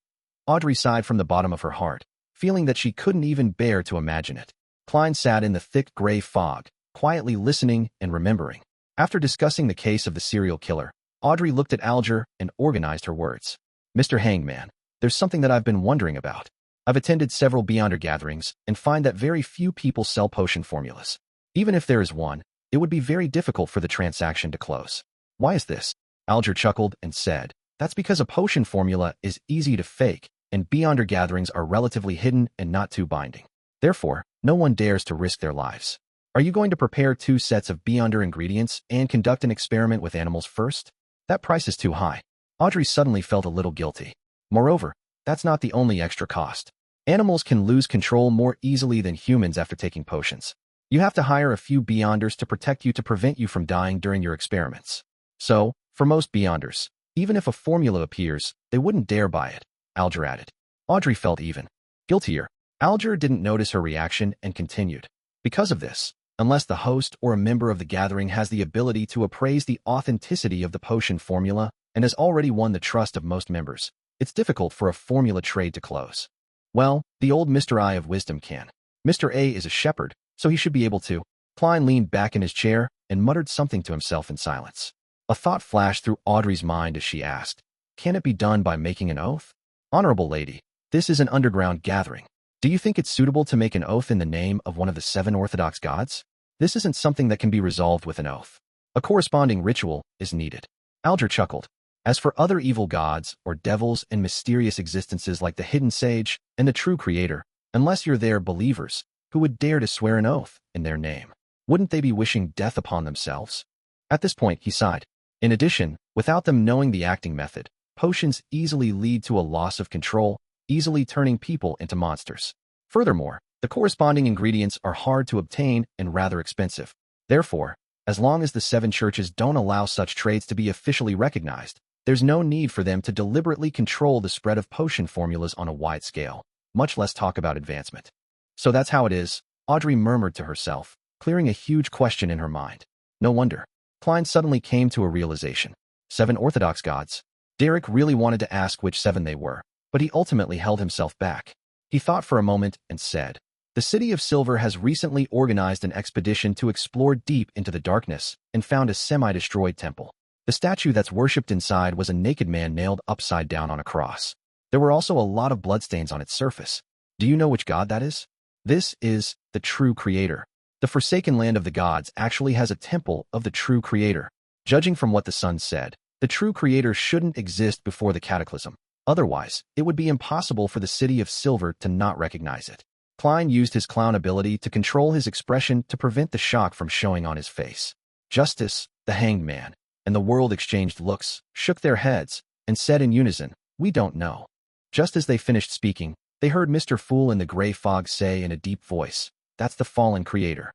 Audrey sighed from the bottom of her heart, feeling that she couldn't even bear to imagine it. Klein sat in the thick gray fog, quietly listening and remembering. After discussing the case of the serial killer, Audrey looked at Alger and organized her words. Mr. Hangman, there's something that I've been wondering about. I've attended several Beyonder gatherings and find that very few people sell potion formulas. Even if there is one, it would be very difficult for the transaction to close. Why is this? Alger chuckled and said, that's because a potion formula is easy to fake, and Beyonder gatherings are relatively hidden and not too binding. Therefore, no one dares to risk their lives. Are you going to prepare 2 sets of Beyonder ingredients and conduct an experiment with animals first? That price is too high. Audrey suddenly felt a little guilty. Moreover, that's not the only extra cost. Animals can lose control more easily than humans after taking potions. You have to hire a few Beyonders to protect you to prevent you from dying during your experiments. So, for most Beyonders, even if a formula appears, they wouldn't dare buy it, Alger added. Audrey felt even guiltier. Alger didn't notice her reaction and continued. Because of this, unless the host or a member of the gathering has the ability to appraise the authenticity of the potion formula and has already won the trust of most members, it's difficult for a formula trade to close. Well, the old Mr. Eye of Wisdom can. Mr. A is a shepherd, so he should be able to. Klein leaned back in his chair and muttered something to himself in silence. A thought flashed through Audrey's mind as she asked, can it be done by making an oath? Honorable lady, this is an underground gathering. Do you think it's suitable to make an oath in the name of one of the 7 Orthodox gods? This isn't something that can be resolved with an oath. A corresponding ritual is needed. Alger chuckled. As for other evil gods or devils and mysterious existences like the hidden sage and the true creator, unless you're their believers, who would dare to swear an oath in their name? Wouldn't they be wishing death upon themselves? At this point, he sighed. In addition, without them knowing the acting method, potions easily lead to a loss of control, easily turning people into monsters. Furthermore, the corresponding ingredients are hard to obtain and rather expensive. Therefore, as long as the 7 churches don't allow such trades to be officially recognized, there's no need for them to deliberately control the spread of potion formulas on a wide scale, much less talk about advancement. So that's how it is, Audrey murmured to herself, clearing a huge question in her mind. No wonder. Klein suddenly came to a realization. 7 Orthodox gods. Derrick really wanted to ask which 7 they were, but he ultimately held himself back. He thought for a moment and said, the City of Silver has recently organized an expedition to explore deep into the darkness and found a semi-destroyed temple. The statue that's worshipped inside was a naked man nailed upside down on a cross. There were also a lot of bloodstains on its surface. Do you know which god that is? This is the true creator. The forsaken land of the gods actually has a temple of the true creator. Judging from what the sun said, the true creator shouldn't exist before the cataclysm. Otherwise, it would be impossible for the City of Silver to not recognize it. Klein used his clown ability to control his expression to prevent the shock from showing on his face. Justice, the hanged man, and the world exchanged looks, shook their heads, and said in unison, we don't know. Just as they finished speaking, they heard Mr. Fool in the gray fog say in a deep voice, that's the fallen creator.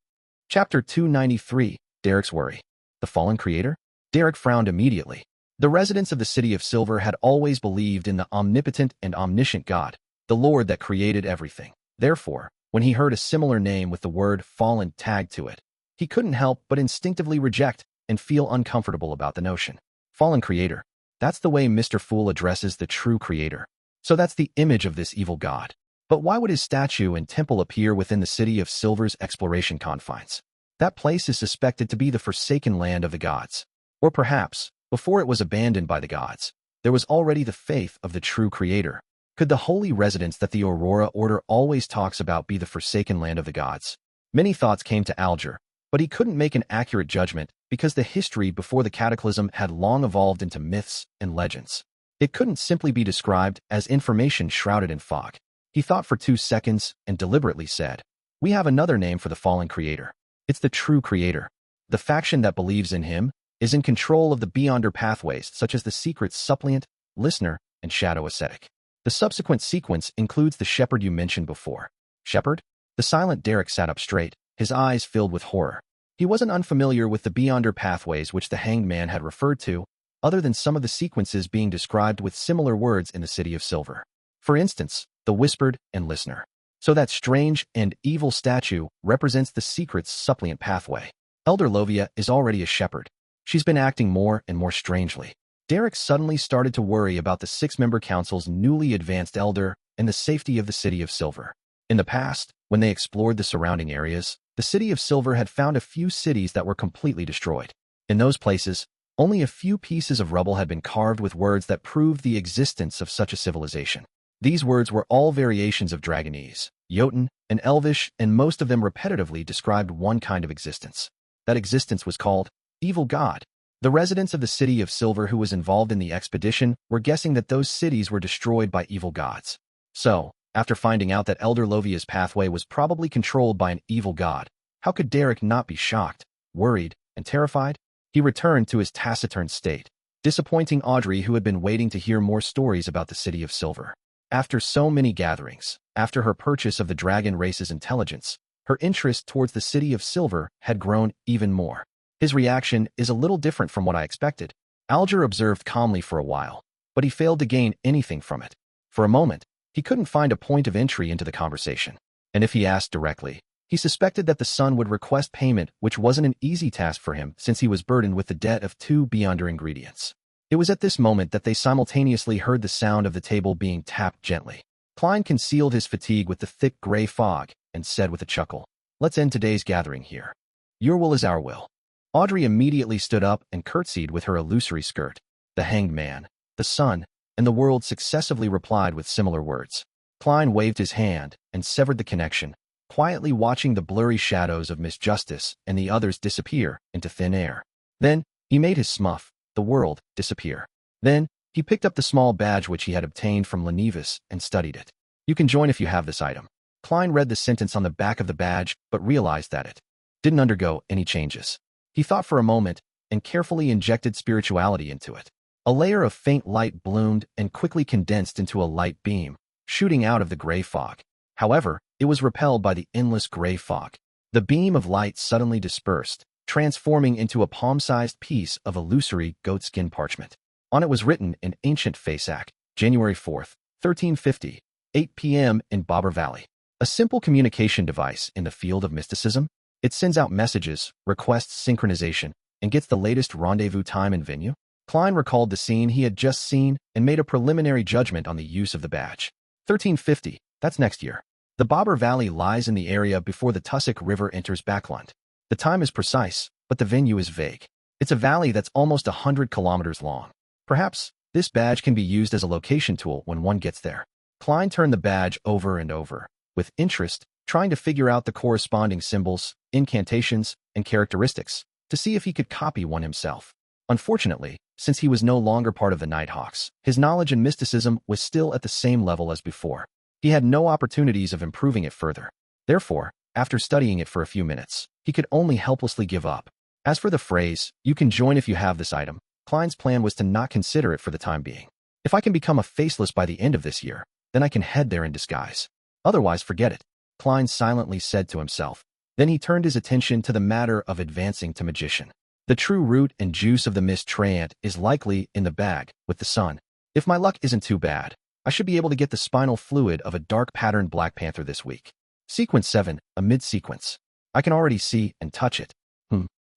Chapter 293, Derrick's Worry. The fallen creator? Derrick frowned immediately. The residents of the City of Silver had always believed in the omnipotent and omniscient God, the Lord that created everything. Therefore, when he heard a similar name with the word fallen tagged to it, he couldn't help but instinctively reject and feel uncomfortable about the notion. Fallen creator. That's the way Mr. Fool addresses the true creator. So that's the image of this evil god. But why would his statue and temple appear within the City of Silver's exploration confines? That place is suspected to be the forsaken land of the gods. Or perhaps, before it was abandoned by the gods, there was already the faith of the true creator. Could the holy residence that the Aurora Order always talks about be the forsaken land of the gods? Many thoughts came to Alger, but he couldn't make an accurate judgment because the history before the cataclysm had long evolved into myths and legends. It couldn't simply be described as information shrouded in fog. He thought for 2 seconds and deliberately said, we have another name for the fallen creator. It's the true creator. The faction that believes in him is in control of the Beyonder pathways such as the secret suppliant, listener, and shadow ascetic. The subsequent sequence includes the shepherd you mentioned before. Shepherd? The silent Derrick sat up straight, his eyes filled with horror. He wasn't unfamiliar with the Beyonder pathways which the hanged man had referred to, other than some of the sequences being described with similar words in the City of Silver. For instance, the whispered and listener. So that strange and evil statue represents the secret's suppliant pathway. Elder Lovia is already a shepherd. She's been acting more and more strangely. Derrick suddenly started to worry about the six-member council's newly advanced elder and the safety of the City of Silver. In the past, when they explored the surrounding areas, the City of Silver had found a few cities that were completely destroyed. In those places, only a few pieces of rubble had been carved with words that proved the existence of such a civilization. These words were all variations of Dragonese, Jotun, and Elvish, and most of them repetitively described one kind of existence. That existence was called Evil God. The residents of the City of Silver who was involved in the expedition were guessing that those cities were destroyed by evil gods. So, after finding out that Elder Lovia's pathway was probably controlled by an evil god, how could Derrick not be shocked, worried, and terrified? He returned to his taciturn state, disappointing Audrey, who had been waiting to hear more stories about the City of Silver. After so many gatherings, after her purchase of the dragon race's intelligence, her interest towards the City of Silver had grown even more. His reaction is a little different from what I expected. Alger observed calmly for a while, but he failed to gain anything from it. For a moment, he couldn't find a point of entry into the conversation. And if he asked directly, he suspected that the son would request payment, which wasn't an easy task for him since he was burdened with the debt of 2 beyonder ingredients. It was at this moment that they simultaneously heard the sound of the table being tapped gently. Klein concealed his fatigue with the thick gray fog and said with a chuckle, "Let's end today's gathering here. Your will is our will." Audrey immediately stood up and curtsied with her illusory skirt. The hanged man, the sun, and the world successively replied with similar words. Klein waved his hand and severed the connection, quietly watching the blurry shadows of Miss Justice and the others disappear into thin air. Then, he made his smuff, the world, disappear. Then, he picked up the small badge which he had obtained from Lenivis and studied it. "You can join if you have this item." Klein read the sentence on the back of the badge, but realized that it didn't undergo any changes. He thought for a moment and carefully injected spirituality into it. A layer of faint light bloomed and quickly condensed into a light beam, shooting out of the gray fog. However, it was repelled by the endless gray fog. The beam of light suddenly dispersed, transforming into a palm-sized piece of illusory goatskin parchment. On it was written in ancient Fasak, January 4th, 1350, 8 p.m. in Borough Valley. A simple communication device in the field of mysticism. It sends out messages, requests synchronization, and gets the latest rendezvous time and venue. Klein recalled the scene he had just seen and made a preliminary judgment on the use of the badge. 1350, that's next year. The Bobber Valley lies in the area before the Tussock River enters Backland. The time is precise, but the venue is vague. It's a valley that's almost 100 kilometers long. Perhaps, this badge can be used as a location tool when one gets there. Klein turned the badge over and over, with interest, trying to figure out the corresponding symbols, incantations, and characteristics, to see if he could copy one himself. Unfortunately, since he was no longer part of the Nighthawks, his knowledge in mysticism was still at the same level as before. He had no opportunities of improving it further. Therefore, after studying it for a few minutes, he could only helplessly give up. As for the phrase, "You can join if you have this item," Klein's plan was to not consider it for the time being. If I can become a faceless by the end of this year, then I can head there in disguise. Otherwise, forget it, Klein silently said to himself. Then he turned his attention to the matter of advancing to magician. The true root and juice of the mist treant is likely in the bag, with the sun. If my luck isn't too bad, I should be able to get the spinal fluid of a dark-patterned Black Panther this week. Sequence 7, a mid-sequence. I can already see and touch it.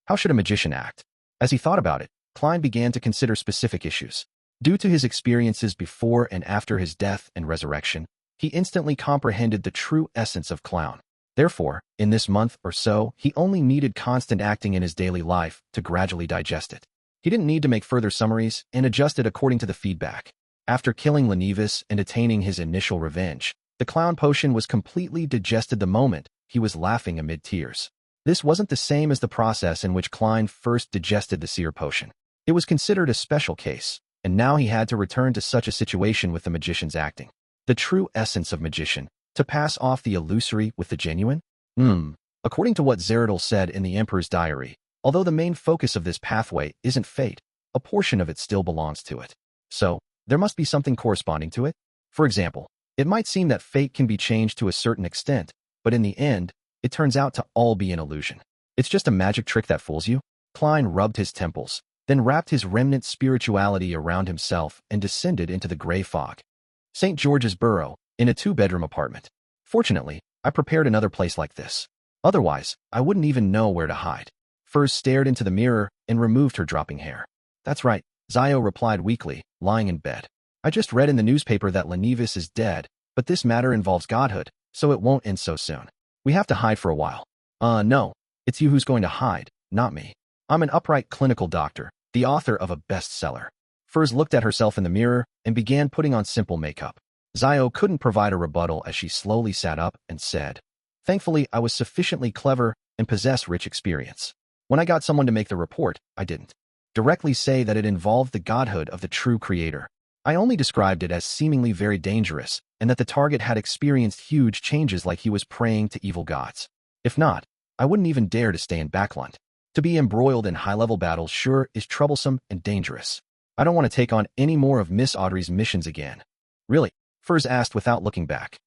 How should a magician act? As he thought about it, Klein began to consider specific issues. Due to his experiences before and after his death and resurrection, he instantly comprehended the true essence of clown. Therefore, in this month or so, he only needed constant acting in his daily life to gradually digest it. He didn't need to make further summaries and adjust it according to the feedback. After killing Lenivis and attaining his initial revenge, the clown potion was completely digested the moment he was laughing amid tears. This wasn't the same as the process in which Klein first digested the seer potion. It was considered a special case, and now he had to return to such a situation with the magician's acting. The true essence of magician, to pass off the illusory with the genuine? According to what Zeradal said in the Emperor's Diary, although the main focus of this pathway isn't fate, a portion of it still belongs to it. So, there must be something corresponding to it. For example, it might seem that fate can be changed to a certain extent, but in the end, it turns out to all be an illusion. It's just a magic trick that fools you. Klein rubbed his temples, then wrapped his remnant spirituality around himself and descended into the gray fog. St. George's Borough, in a 2-bedroom apartment. Fortunately, I prepared another place like this. Otherwise, I wouldn't even know where to hide. Furs stared into the mirror and removed her dropping hair. That's right, Zio replied weakly, lying in bed. I just read in the newspaper that Lenevis is dead, but this matter involves godhood, so it won't end so soon. We have to hide for a while. No, it's you who's going to hide, not me. I'm an upright clinical doctor, the author of a bestseller. Furs looked at herself in the mirror and began putting on simple makeup. Zio couldn't provide a rebuttal as she slowly sat up and said, Thankfully, I was sufficiently clever and possess rich experience. When I got someone to make the report, I didn't directly say that it involved the godhood of the true creator. I only described it as seemingly very dangerous and that the target had experienced huge changes like he was praying to evil gods. If not, I wouldn't even dare to stay in Backland. To be embroiled in high-level battles sure is troublesome and dangerous. I don't want to take on any more of Miss Audrey's missions again. Really? Furs asked without looking back.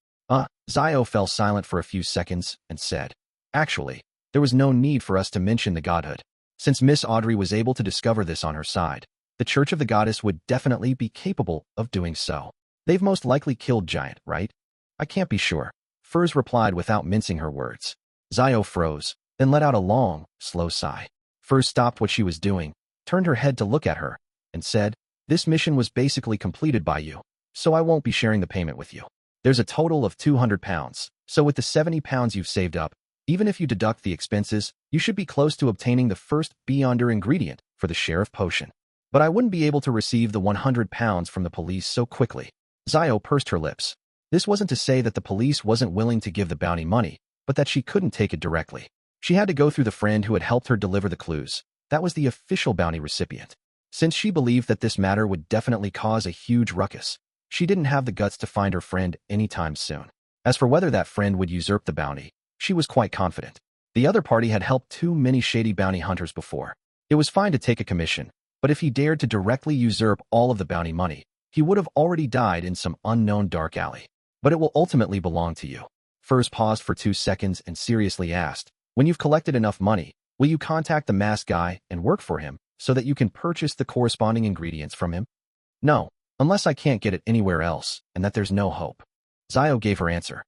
Zio fell silent for a few seconds and said, Actually, there was no need for us to mention the godhood. Since Miss Audrey was able to discover this on her side, the Church of the Goddess would definitely be capable of doing so. They've most likely killed Giant, right? I can't be sure. Furs replied without mincing her words. Zio froze, then let out a long, slow sigh. Furs stopped what she was doing, turned her head to look at her, and said, This mission was basically completed by you, so I won't be sharing the payment with you. There's a total of £200, so with the £70 you've saved up, even if you deduct the expenses, you should be close to obtaining the first Beyonder ingredient for the sheriff potion. But I wouldn't be able to receive the £100 from the police so quickly. Zio pursed her lips. This wasn't to say that the police wasn't willing to give the bounty money, but that she couldn't take it directly. She had to go through the friend who had helped her deliver the clues. That was the official bounty recipient. Since she believed that this matter would definitely cause a huge ruckus, she didn't have the guts to find her friend anytime soon. As for whether that friend would usurp the bounty, she was quite confident. The other party had helped too many shady bounty hunters before. It was fine to take a commission, but if he dared to directly usurp all of the bounty money, he would have already died in some unknown dark alley. But it will ultimately belong to you. Furs paused for 2 seconds and seriously asked, When you've collected enough money, will you contact the masked guy and work for him so that you can purchase the corresponding ingredients from him? No, unless I can't get it anywhere else and that there's no hope. Zio gave her answer.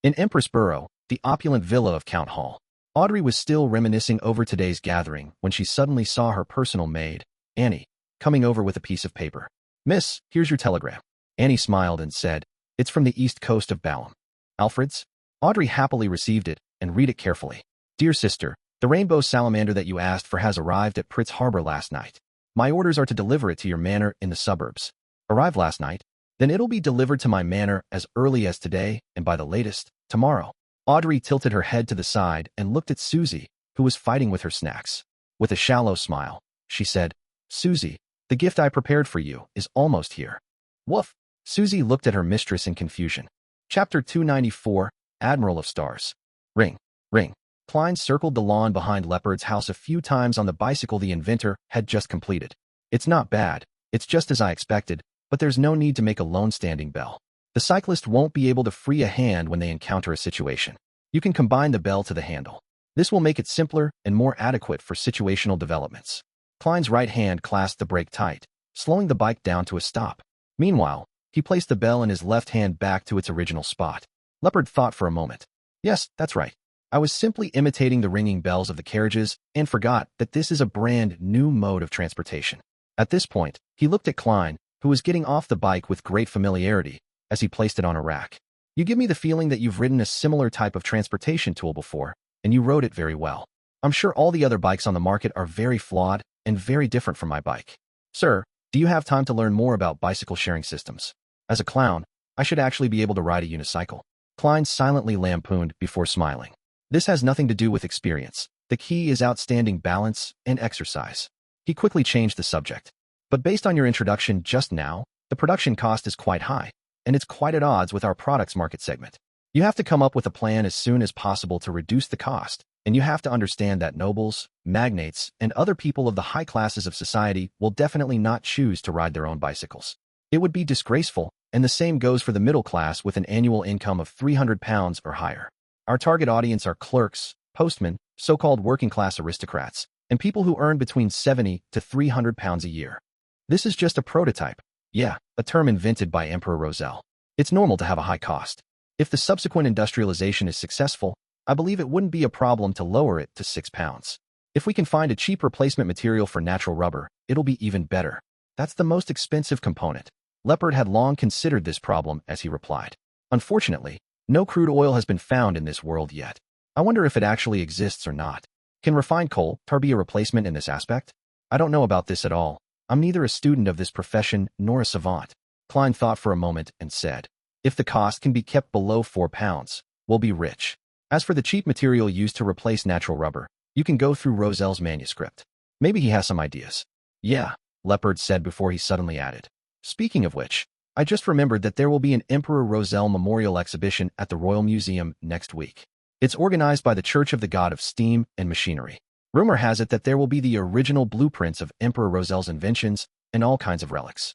In Empress Borough, the opulent villa of Count Hall, Audrey was still reminiscing over today's gathering when she suddenly saw her personal maid, Annie, coming over with a piece of paper. Miss, here's your telegram. Annie smiled and said, It's from the east coast of Balham. Alfred's? Audrey happily received it and read it carefully. Dear sister, the rainbow salamander that you asked for has arrived at Pritz Harbor last night. My orders are to deliver it to your manor in the suburbs. Arrived last night? Then it'll be delivered to my manor as early as today and by the latest, tomorrow. Audrey tilted her head to the side and looked at Susie, who was fighting with her snacks. With a shallow smile, she said, Susie, the gift I prepared for you is almost here. Woof! Susie looked at her mistress in confusion. Chapter 294, Admiral of Stars. Ring, ring. Klein circled the lawn behind Leopard's house a few times on the bicycle the inventor had just completed. It's not bad, it's just as I expected, but there's no need to make a lone standing bell. The cyclist won't be able to free a hand when they encounter a situation. You can combine the bell to the handle. This will make it simpler and more adequate for situational developments. Klein's right hand clasped the brake tight, slowing the bike down to a stop. Meanwhile, he placed the bell in his left hand back to its original spot. Leopard thought for a moment. Yes, that's right. I was simply imitating the ringing bells of the carriages and forgot that this is a brand new mode of transportation. At this point, he looked at Klein, who was getting off the bike with great familiarity, as he placed it on a rack. You give me the feeling that you've ridden a similar type of transportation tool before, and you rode it very well. I'm sure all the other bikes on the market are very flawed and very different from my bike. Sir, do you have time to learn more about bicycle sharing systems? As a clown, I should actually be able to ride a unicycle. Klein silently lampooned before smiling. This has nothing to do with experience. The key is outstanding balance and exercise. He quickly changed the subject. But based on your introduction just now, the production cost is quite high, and it's quite at odds with our product's market segment. You have to come up with a plan as soon as possible to reduce the cost, and you have to understand that nobles, magnates, and other people of the high classes of society will definitely not choose to ride their own bicycles. It would be disgraceful, and the same goes for the middle class with an annual income of £300 or higher. Our target audience are clerks, postmen, so-called working-class aristocrats, and people who earn between £70 to £300 a year. This is just a prototype. Yeah, a term invented by Emperor Roselle. It's normal to have a high cost. If the subsequent industrialization is successful, I believe it wouldn't be a problem to lower it to £6. If we can find a cheap replacement material for natural rubber, it'll be even better. That's the most expensive component. Leopard had long considered this problem as he replied. Unfortunately, no crude oil has been found in this world yet. I wonder if it actually exists or not. Can refined coal tar be a replacement in this aspect? I don't know about this at all. I'm neither a student of this profession nor a savant. Klein thought for a moment and said, if the cost can be kept below £4, we'll be rich. As for the cheap material used to replace natural rubber, you can go through Roselle's manuscript. Maybe he has some ideas. Yeah, Leopard said before he suddenly added. Speaking of which, I just remembered that there will be an Emperor Roselle Memorial Exhibition at the Royal Museum next week. It's organized by the Church of the God of Steam and Machinery. Rumor has it that there will be the original blueprints of Emperor Roselle's inventions and all kinds of relics.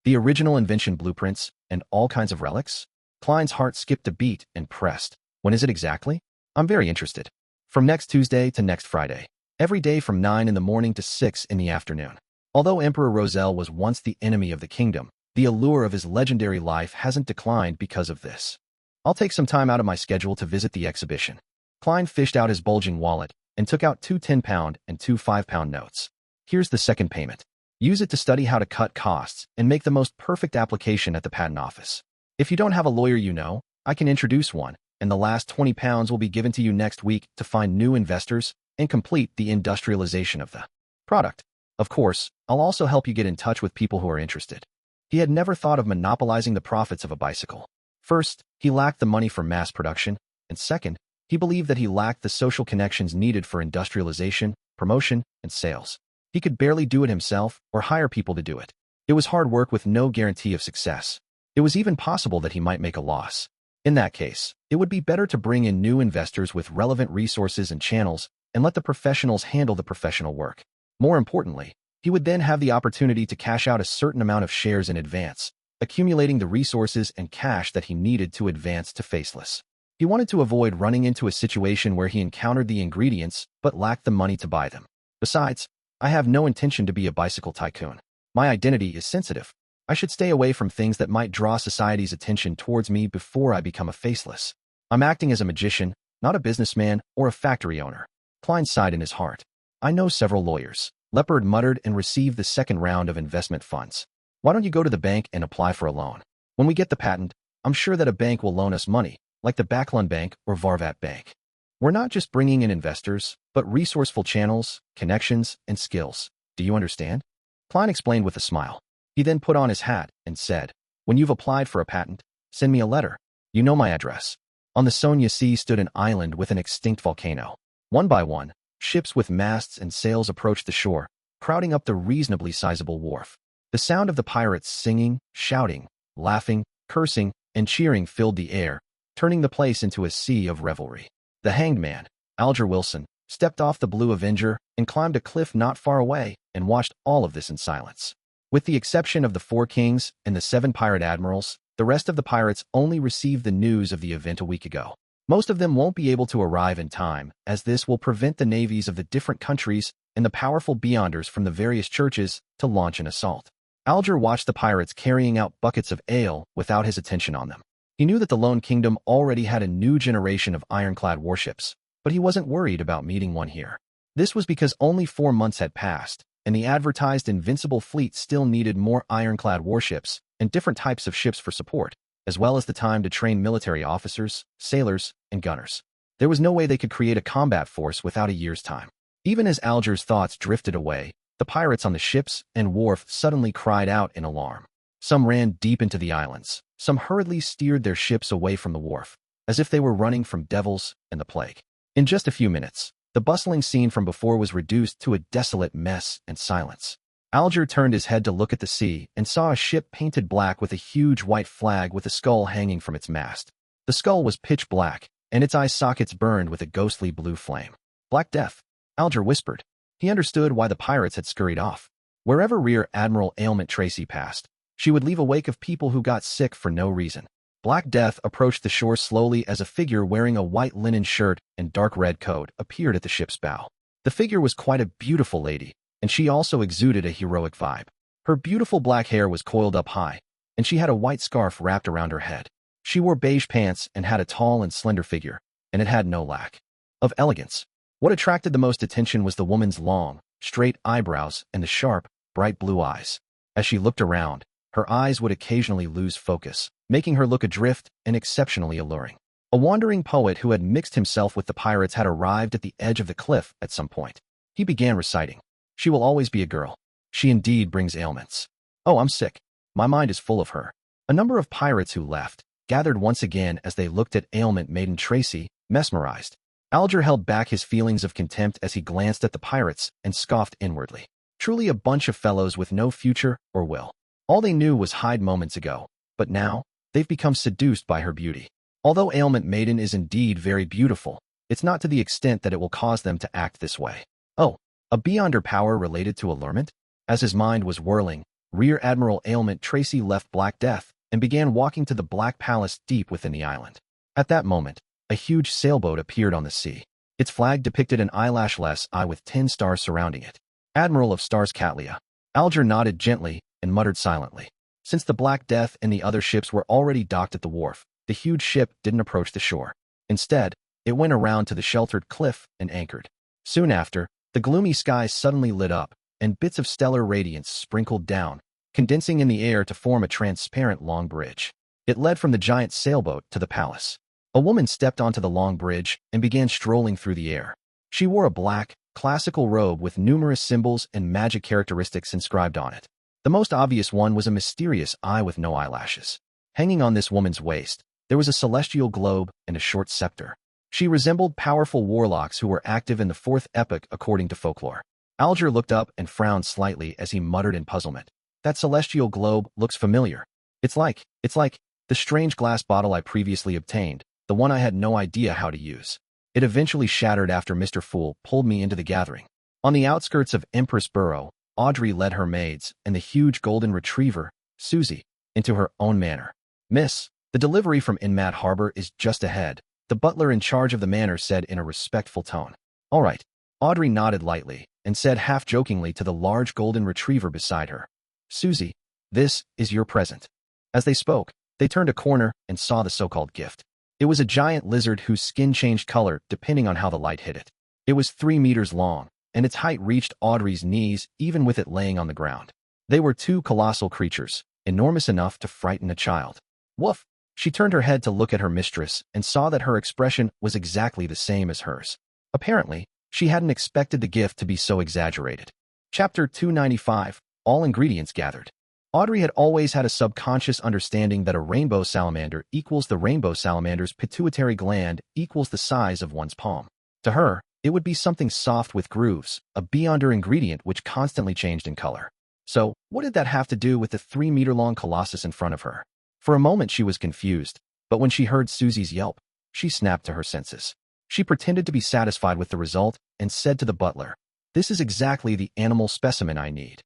The original invention blueprints and all kinds of relics? Klein's heart skipped a beat and pressed. When is it exactly? I'm very interested. From next Tuesday to next Friday. Every day from 9 in the morning to 6 in the afternoon. Although Emperor Roselle was once the enemy of the kingdom, the allure of his legendary life hasn't declined because of this. I'll take some time out of my schedule to visit the exhibition. Klein fished out his bulging wallet and took out 2 £10 and 2 £5 notes. Here's the second payment. Use it to study how to cut costs and make the most perfect application at the patent office. If you don't have a lawyer you know, I can introduce one, and the last £20 will be given to you next week to find new investors and complete the industrialization of the product. Of course, I'll also help you get in touch with people who are interested. He had never thought of monopolizing the profits of a bicycle. First, he lacked the money for mass production, and second, he believed that he lacked the social connections needed for industrialization, promotion, and sales. He could barely do it himself or hire people to do it. It was hard work with no guarantee of success. It was even possible that he might make a loss. In that case, it would be better to bring in new investors with relevant resources and channels and let the professionals handle the professional work. More importantly, he would then have the opportunity to cash out a certain amount of shares in advance, accumulating the resources and cash that he needed to advance to Faceless. He wanted to avoid running into a situation where he encountered the ingredients but lacked the money to buy them. Besides, I have no intention to be a bicycle tycoon. My identity is sensitive. I should stay away from things that might draw society's attention towards me before I become a Faceless. I'm acting as a magician, not a businessman or a factory owner. Klein sighed in his heart. I know several lawyers. Leopard muttered and received the second round of investment funds. Why don't you go to the bank and apply for a loan? When we get the patent, I'm sure that a bank will loan us money, like the Backlund Bank or Varvat Bank. We're not just bringing in investors, but resourceful channels, connections, and skills. Do you understand? Klein explained with a smile. He then put on his hat and said, when you've applied for a patent, send me a letter. You know my address. On the Sonia Sea stood an island with an extinct volcano. One by one, ships with masts and sails approached the shore, crowding up the reasonably sizable wharf. The sound of the pirates singing, shouting, laughing, cursing, and cheering filled the air, turning the place into a sea of revelry. The hanged man, Alger Wilson, stepped off the Blue Avenger and climbed a cliff not far away and watched all of this in silence. With the exception of the 4 kings and the 7 pirate admirals, the rest of the pirates only received the news of the event a week ago. Most of them won't be able to arrive in time, as this will prevent the navies of the different countries and the powerful beyonders from the various churches to launch an assault. Alger watched the pirates carrying out buckets of ale without his attention on them. He knew that the Lone Kingdom already had a new generation of ironclad warships, but he wasn't worried about meeting one here. This was because only 4 months had passed, and the advertised invincible fleet still needed more ironclad warships and different types of ships for support, as well as the time to train military officers, sailors, and gunners. There was no way they could create a combat force without a year's time. Even as Alger's thoughts drifted away, the pirates on the ships and wharf suddenly cried out in alarm. Some ran deep into the islands. Some hurriedly steered their ships away from the wharf, as if they were running from devils and the plague. In just a few minutes, the bustling scene from before was reduced to a desolate mess and silence. Alger turned his head to look at the sea and saw a ship painted black with a huge white flag with a skull hanging from its mast. The skull was pitch black, and its eye sockets burned with a ghostly blue flame. Black Death, Alger whispered. He understood why the pirates had scurried off. Wherever Rear Admiral Ailment Tracy passed, she would leave a wake of people who got sick for no reason. Black Death approached the shore slowly as a figure wearing a white linen shirt and dark red coat appeared at the ship's bow. The figure was quite a beautiful lady, and she also exuded a heroic vibe. Her beautiful black hair was coiled up high, and she had a white scarf wrapped around her head. She wore beige pants and had a tall and slender figure, and it had no lack of elegance. What attracted the most attention was the woman's long, straight eyebrows and the sharp, bright blue eyes. As she looked around, her eyes would occasionally lose focus, making her look adrift and exceptionally alluring. A wandering poet who had mixed himself with the pirates had arrived at the edge of the cliff at some point. He began reciting, "She will always be a girl. She indeed brings ailments. Oh, I'm sick. My mind is full of her." A number of pirates who left gathered once again as they looked at ailment maiden Tracy, mesmerized. Alger held back his feelings of contempt as he glanced at the pirates and scoffed inwardly. Truly a bunch of fellows with no future or will. All they knew was hide moments ago, but now, they've become seduced by her beauty. Although ailment maiden is indeed very beautiful, it's not to the extent that it will cause them to act this way. Oh, a beyonder power related to allurement? As his mind was whirling, Rear Admiral Ailment Tracy left Black Death and began walking to the Black Palace deep within the island. At that moment, a huge sailboat appeared on the sea. Its flag depicted an eyelashless eye with 10 stars surrounding it. Admiral of Stars Catlia. Alger nodded gently and muttered silently. Since the Black Death and the other ships were already docked at the wharf, the huge ship didn't approach the shore. Instead, it went around to the sheltered cliff and anchored. Soon after, the gloomy sky suddenly lit up, and bits of stellar radiance sprinkled down, condensing in the air to form a transparent long bridge. It led from the giant sailboat to the palace. A woman stepped onto the long bridge and began strolling through the air. She wore a black, classical robe with numerous symbols and magic characteristics inscribed on it. The most obvious one was a mysterious eye with no eyelashes. Hanging on this woman's waist, there was a celestial globe and a short scepter. She resembled powerful warlocks who were active in the fourth epoch according to folklore. Alger looked up and frowned slightly as he muttered in puzzlement. That celestial globe looks familiar. It's like the strange glass bottle I previously obtained, the one I had no idea how to use. It eventually shattered after Mr. Fool pulled me into the gathering. On the outskirts of Empress Borough, Audrey led her maids and the huge golden retriever, Susie, into her own manor. "Miss, the delivery from Inmat Harbor is just ahead," the butler in charge of the manor said in a respectful tone. "All right." Audrey nodded lightly and said half-jokingly to the large golden retriever beside her, "Susie, this is your present." As they spoke, they turned a corner and saw the so-called gift. It was a giant lizard whose skin changed color depending on how the light hit it. It was 3 meters long, and its height reached Audrey's knees even with it laying on the ground. They were 2 colossal creatures, enormous enough to frighten a child. "Woof!" She turned her head to look at her mistress and saw that her expression was exactly the same as hers. Apparently, she hadn't expected the gift to be so exaggerated. Chapter 295, All Ingredients Gathered. Audrey had always had a subconscious understanding that a rainbow salamander equals the rainbow salamander's pituitary gland equals the size of one's palm. To her, it would be something soft with grooves, a beyonder ingredient which constantly changed in color. So, what did that have to do with the 3-meter-long colossus in front of her? For a moment she was confused, but when she heard Susie's yelp, she snapped to her senses. She pretended to be satisfied with the result and said to the butler, "This is exactly the animal specimen I need.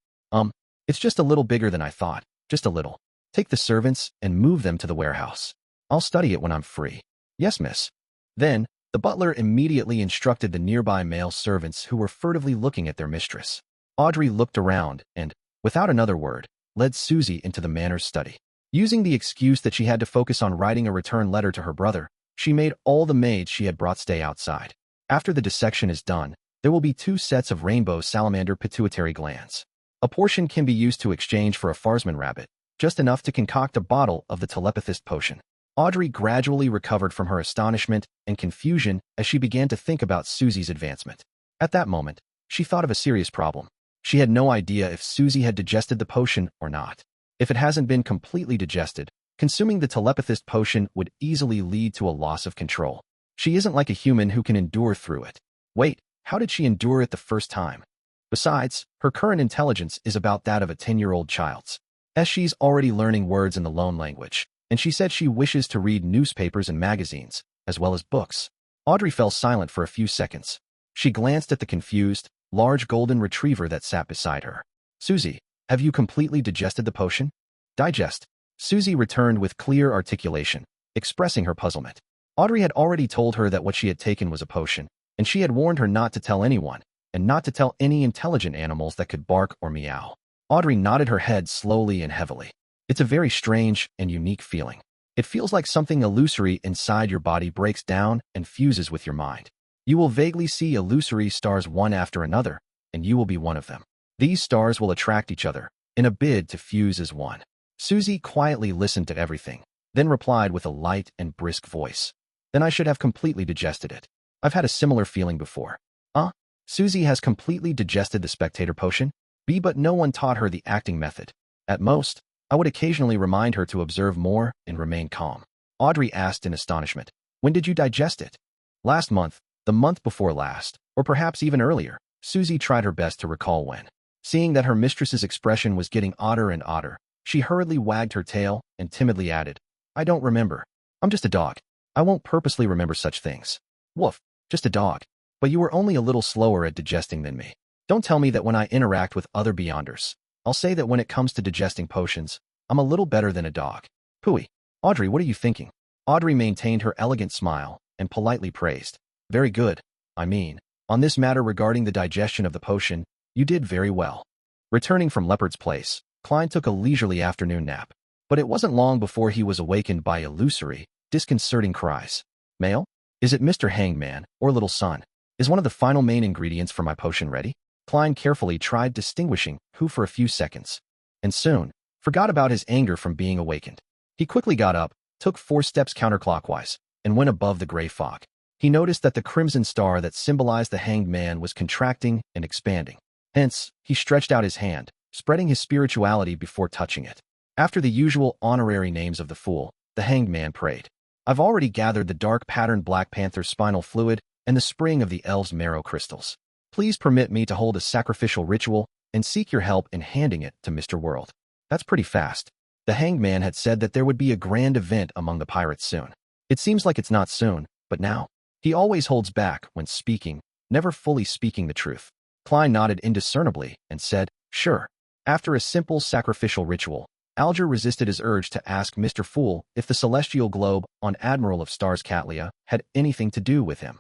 It's just a little bigger than I thought, just a little. Take the servants and move them to the warehouse. I'll study it when I'm free." "Yes, miss." Then, the butler immediately instructed the nearby male servants who were furtively looking at their mistress. Audrey looked around and, without another word, led Susie into the manor's study. Using the excuse that she had to focus on writing a return letter to her brother, she made all the maids she had brought stay outside. After the dissection is done, there will be 2 sets of rainbow salamander pituitary glands. A portion can be used to exchange for a Farsman rabbit, just enough to concoct a bottle of the telepathist potion. Audrey gradually recovered from her astonishment and confusion as she began to think about Susie's advancement. At that moment, she thought of a serious problem. She had no idea if Susie had digested the potion or not. If it hasn't been completely digested, consuming the telepathist potion would easily lead to a loss of control. She isn't like a human who can endure through it. Wait, how did she endure it the first time? Besides, her current intelligence is about that of a 10-year-old child's. As she's already learning words in the loan language, and she said she wishes to read newspapers and magazines, as well as books. Audrey fell silent for a few seconds. She glanced at the confused, large golden retriever that sat beside her. "Susie, have you completely digested the potion?" "Digest." Susie returned with clear articulation, expressing her puzzlement. Audrey had already told her that what she had taken was a potion, and she had warned her not to tell anyone, and not to tell any intelligent animals that could bark or meow. Audrey nodded her head slowly and heavily. It's a very strange and unique feeling. It feels like something illusory inside your body breaks down and fuses with your mind. You will vaguely see illusory stars one after another, and you will be one of them. These stars will attract each other in a bid to fuse as one. Susie quietly listened to everything, then replied with a light and brisk voice. Then I should have completely digested it. I've had a similar feeling before. Susie has completely digested the spectator potion? But no one taught her the acting method. At most, I would occasionally remind her to observe more and remain calm. Audrey asked in astonishment. When did you digest it? Last month, the month before last, or perhaps even earlier. Susie tried her best to recall when. Seeing that her mistress's expression was getting odder and odder, she hurriedly wagged her tail and timidly added, I don't remember. I'm just a dog. I won't purposely remember such things. Woof, just a dog. But you were only a little slower at digesting than me. Don't tell me that when I interact with other Beyonders. I'll say that when it comes to digesting potions, I'm a little better than a dog. Pooey. Audrey, what are you thinking? Audrey maintained her elegant smile and politely praised. Very good. I mean, on this matter regarding the digestion of the potion, you did very well. Returning from Leopard's Place, Klein took a leisurely afternoon nap. But it wasn't long before he was awakened by illusory, disconcerting cries. Mail? Is it Mr. Hangman or Little Son? Is one of the final main ingredients for my potion ready? Klein carefully tried distinguishing who for a few seconds, and soon forgot about his anger from being awakened. He quickly got up, took 4 steps counterclockwise, and went above the gray fog. He noticed that the crimson star that symbolized the hanged man was contracting and expanding. Hence, he stretched out his hand, spreading his spirituality before touching it. After the usual honorary names of the fool, the hanged man prayed. I've already gathered the dark patterned Black Panther's spinal fluid and the spring of the elves' marrow crystals. Please permit me to hold a sacrificial ritual and seek your help in handing it to Mr. World. That's pretty fast. The hanged man had said that there would be a grand event among the pirates soon. It seems like it's not soon, but now. He always holds back when speaking, never fully speaking the truth. Klein nodded indiscernibly and said, sure. After a simple sacrificial ritual, Alger resisted his urge to ask Mr. Fool if the celestial globe on Admiral of Stars Catlia had anything to do with him.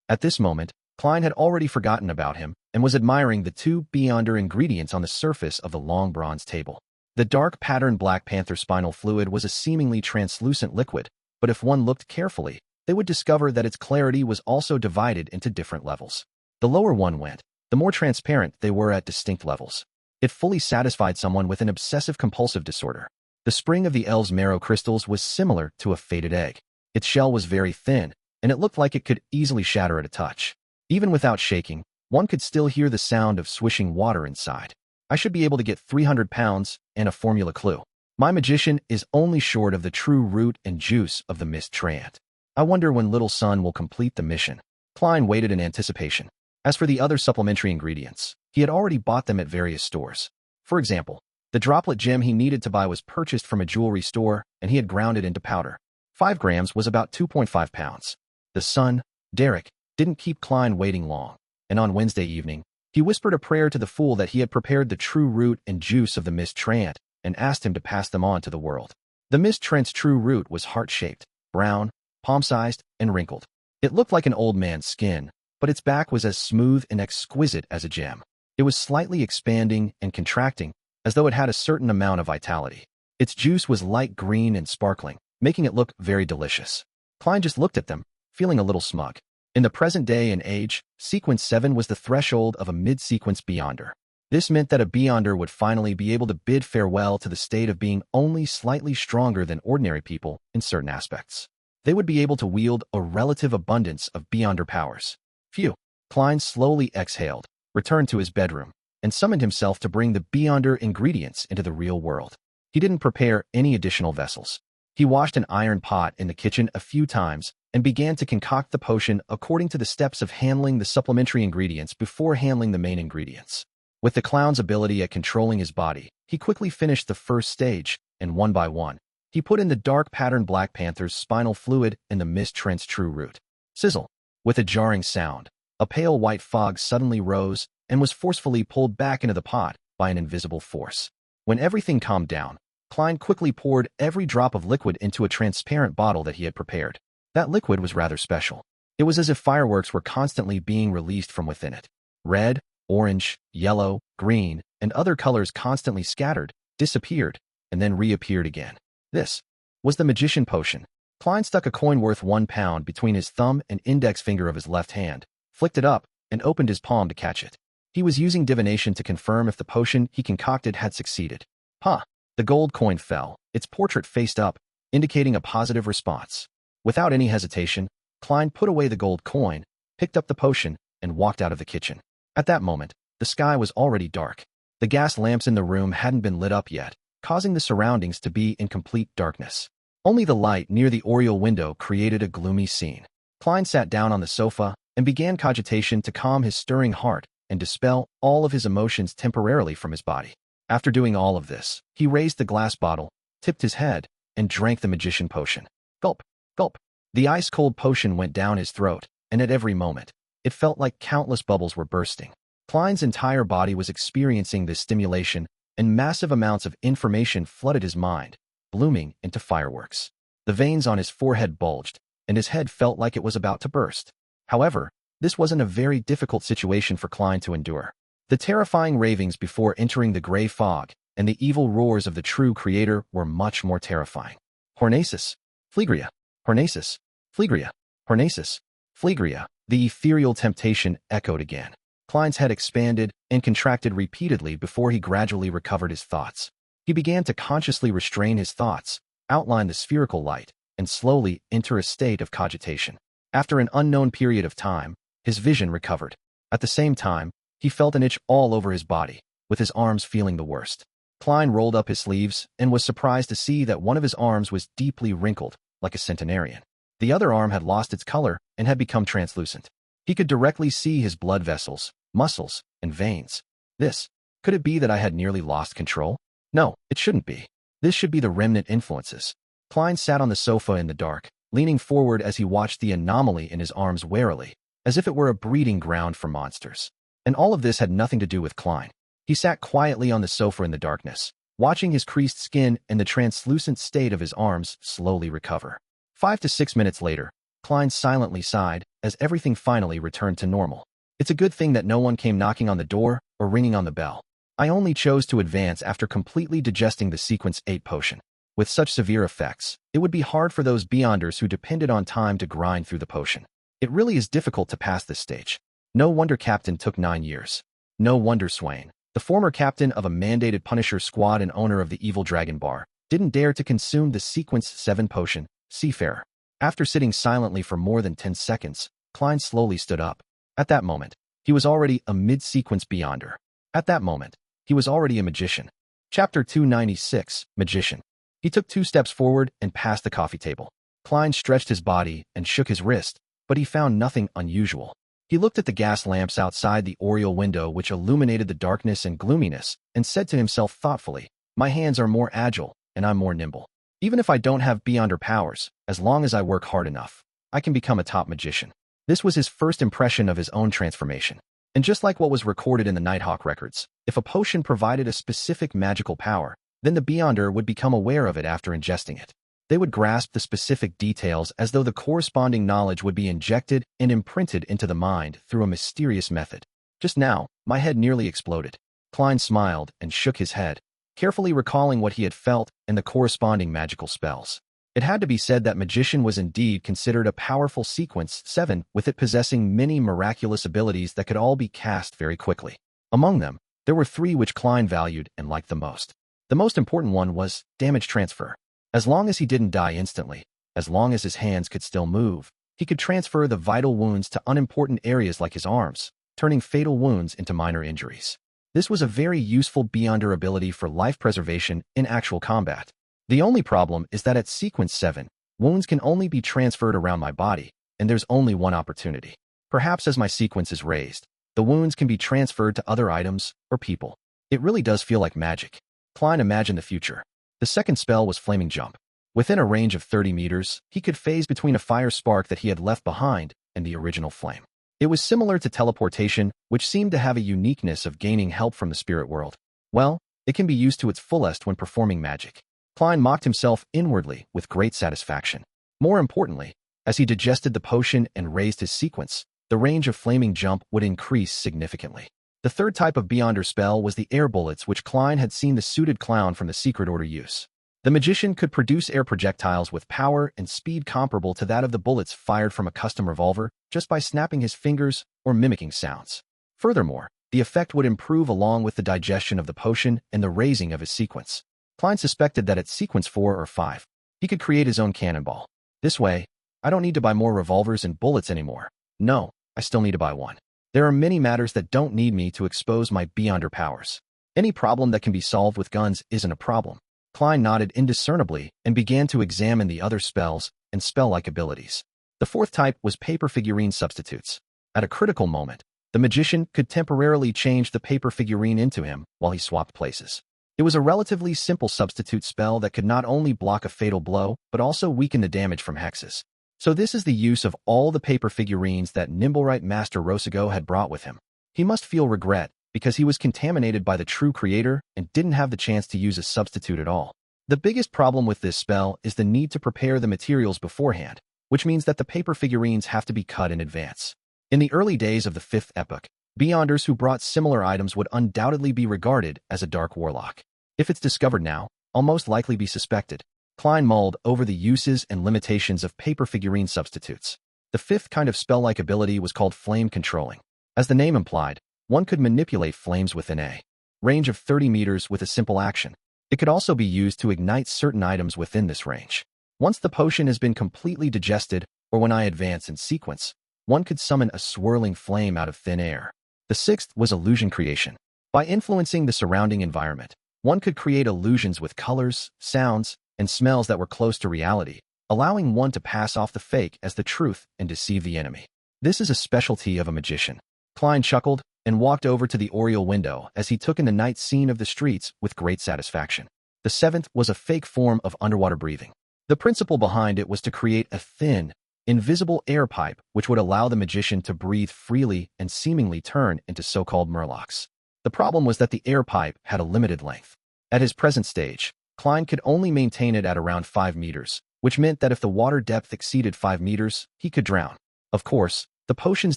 At this moment, Klein had already forgotten about him and was admiring the 2 Beyonder ingredients on the surface of the long bronze table. The dark patterned Black Panther spinal fluid was a seemingly translucent liquid, but if one looked carefully, they would discover that its clarity was also divided into different levels. The lower one went, the more transparent they were at distinct levels. It fully satisfied someone with an obsessive-compulsive disorder. The spring of the elves' marrow crystals was similar to a faded egg. Its shell was very thin, and it looked like it could easily shatter at a touch. Even without shaking, one could still hear the sound of swishing water inside. I should be able to get 300 pounds and a formula clue. My magician is only short of the true root and juice of the mist trant. I wonder when Little Son will complete the mission. Klein waited in anticipation. As for the other supplementary ingredients, he had already bought them at various stores. For example, the droplet gem he needed to buy was purchased from a jewelry store, and he had ground it into powder. 5 grams was about 2.5 pounds. The son, Derrick, didn't keep Klein waiting long, and on Wednesday evening, he whispered a prayer to the fool that he had prepared the true root and juice of the mist trant and asked him to pass them on to the world. The mist trant's true root was heart-shaped, brown, palm-sized, and wrinkled. It looked like an old man's skin, but its back was as smooth and exquisite as a gem. It was slightly expanding and contracting, as though it had a certain amount of vitality. Its juice was light green and sparkling, making it look very delicious. Klein just looked at them, feeling a little smug. In the present day and age, Sequence 7 was the threshold of a mid-sequence Beyonder. This meant that a Beyonder would finally be able to bid farewell to the state of being only slightly stronger than ordinary people in certain aspects. They would be able to wield a relative abundance of Beyonder powers. Phew. Klein slowly exhaled, returned to his bedroom, and summoned himself to bring the Beyonder ingredients into the real world. He didn't prepare any additional vessels. He washed an iron pot in the kitchen a few times and began to concoct the potion according to the steps of handling the supplementary ingredients before handling the main ingredients. With the clown's ability at controlling his body, he quickly finished the first stage, and one by one, he put in the dark patterned Black Panther's spinal fluid and the mist trant's true root. Sizzle! With a jarring sound, a pale white fog suddenly rose and was forcefully pulled back into the pot by an invisible force. When everything calmed down, Klein quickly poured every drop of liquid into a transparent bottle that he had prepared. That liquid was rather special. It was as if fireworks were constantly being released from within it. Red, orange, yellow, green, and other colors constantly scattered, disappeared, and then reappeared again. This was the magician potion. Klein stuck a coin worth £1 between his thumb and index finger of his left hand, flicked it up, and opened his palm to catch it. He was using divination to confirm if the potion he concocted had succeeded. Huh. The gold coin fell, its portrait faced up, indicating a positive response. Without any hesitation, Klein put away the gold coin, picked up the potion, and walked out of the kitchen. At that moment, the sky was already dark. The gas lamps in the room hadn't been lit up yet, causing the surroundings to be in complete darkness. Only the light near the oriel window created a gloomy scene. Klein sat down on the sofa and began cogitation to calm his stirring heart and dispel all of his emotions temporarily from his body. After doing all of this, he raised the glass bottle, tipped his head, and drank the magician potion. Gulp, gulp. The ice-cold potion went down his throat, and at every moment, it felt like countless bubbles were bursting. Klein's entire body was experiencing this stimulation, and massive amounts of information flooded his mind, blooming into fireworks. The veins on his forehead bulged, and his head felt like it was about to burst. However, this wasn't a very difficult situation for Klein to endure. The terrifying ravings before entering the gray fog and the evil roars of the true creator were much more terrifying. Hornacis, Phlegria, Hornacis, Phlegria, Hornacis, Phlegria. The ethereal temptation echoed again. Klein's head expanded and contracted repeatedly before he gradually recovered his thoughts. He began to consciously restrain his thoughts, outline the spherical light, and slowly enter a state of cogitation. After an unknown period of time, his vision recovered. At the same time, he felt an itch all over his body, with his arms feeling the worst. Klein rolled up his sleeves and was surprised to see that one of his arms was deeply wrinkled, like a centenarian. The other arm had lost its color and had become translucent. He could directly see his blood vessels, muscles, and veins. Could it be that I had nearly lost control? No, it shouldn't be. This should be the remnant influences. Klein sat on the sofa in the dark, leaning forward as he watched the anomaly in his arms warily, as if it were a breeding ground for monsters. And all of this had nothing to do with Klein. He sat quietly on the sofa in the darkness, watching his creased skin and the translucent state of his arms slowly recover. 5 to 6 minutes later, Klein silently sighed as everything finally returned to normal. It's a good thing that no one came knocking on the door or ringing on the bell. I only chose to advance after completely digesting the Sequence 8 potion. With such severe effects, it would be hard for those beyonders who depended on time to grind through the potion. It really is difficult to pass this stage. No wonder Captain took 9 years. No wonder Swain, the former captain of a mandated Punisher squad and owner of the Evil Dragon Bar, didn't dare to consume the Sequence 7 potion, Seafarer. After sitting silently for more than 10 seconds, Klein slowly stood up. At that moment, he was already a mid-sequence beyonder. At that moment, he was already a magician. Chapter 296, Magician. He took 2 steps forward and passed the coffee table. Klein stretched his body and shook his wrist, but he found nothing unusual. He looked at the gas lamps outside the oriel window which illuminated the darkness and gloominess, and said to himself thoughtfully, "My hands are more agile, and I'm more nimble. Even if I don't have beyonder powers, as long as I work hard enough, I can become a top magician." This was his first impression of his own transformation. And just like what was recorded in the Nighthawk records, if a potion provided a specific magical power, then the beyonder would become aware of it after ingesting it. They would grasp the specific details as though the corresponding knowledge would be injected and imprinted into the mind through a mysterious method. Just now, my head nearly exploded. Klein smiled and shook his head, carefully recalling what he had felt and the corresponding magical spells. It had to be said that Magician was indeed considered a powerful Sequence 7, with it possessing many miraculous abilities that could all be cast very quickly. Among them, there were 3 which Klein valued and liked the most. The most important one was damage transfer. As long as he didn't die instantly, as long as his hands could still move, he could transfer the vital wounds to unimportant areas like his arms, turning fatal wounds into minor injuries. This was a very useful beyonder ability for life preservation in actual combat. The only problem is that at Sequence 7, wounds can only be transferred around my body, and there's only one opportunity. Perhaps as my sequence is raised, the wounds can be transferred to other items or people. It really does feel like magic. Klein imagined the future. The second spell was Flaming Jump. Within a range of 30 meters, he could phase between a fire spark that he had left behind and the original flame. It was similar to teleportation, which seemed to have a uniqueness of gaining help from the spirit world. Well, it can be used to its fullest when performing magic. Klein mocked himself inwardly with great satisfaction. More importantly, as he digested the potion and raised his sequence, the range of Flaming Jump would increase significantly. The third type of Beyonder spell was the air bullets which Klein had seen the suited clown from the Secret Order use. The magician could produce air projectiles with power and speed comparable to that of the bullets fired from a custom revolver just by snapping his fingers or mimicking sounds. Furthermore, the effect would improve along with the digestion of the potion and the raising of his sequence. Klein suspected that at sequence 4 or 5, he could create his own cannonball. This way, I don't need to buy more revolvers and bullets anymore. No, I still need to buy one. There are many matters that don't need me to expose my beyonder powers. Any problem that can be solved with guns isn't a problem. Klein nodded indiscernibly and began to examine the other spells and spell-like abilities. The fourth type was paper figurine substitutes. At a critical moment, the magician could temporarily change the paper figurine into him while he swapped places. It was a relatively simple substitute spell that could not only block a fatal blow, but also weaken the damage from hexes. So this is the use of all the paper figurines that Nimblewright Master Rosago had brought with him. He must feel regret, because he was contaminated by the true creator and didn't have the chance to use a substitute at all. The biggest problem with this spell is the need to prepare the materials beforehand, which means that the paper figurines have to be cut in advance. In the early days of the Fifth Epoch, beyonders who brought similar items would undoubtedly be regarded as a dark warlock. If it's discovered now, I'll most likely be suspected. Klein mulled over the uses and limitations of paper figurine substitutes. The fifth kind of spell-like ability was called flame controlling. As the name implied, one could manipulate flames within a range of 30 meters with a simple action. It could also be used to ignite certain items within this range. Once the potion has been completely digested, or when I advance in sequence, one could summon a swirling flame out of thin air. The sixth was illusion creation. By influencing the surrounding environment, one could create illusions with colors, sounds, and smells that were close to reality, allowing one to pass off the fake as the truth and deceive the enemy. This is a specialty of a magician. Klein chuckled and walked over to the oriel window as he took in the night scene of the streets with great satisfaction. The seventh was a fake form of underwater breathing. The principle behind it was to create a thin, invisible air pipe which would allow the magician to breathe freely and seemingly turn into so-called murlocs. The problem was that the air pipe had a limited length. At his present stage, Klein could only maintain it at around 5 meters, which meant that if the water depth exceeded 5 meters, he could drown. Of course, the potion's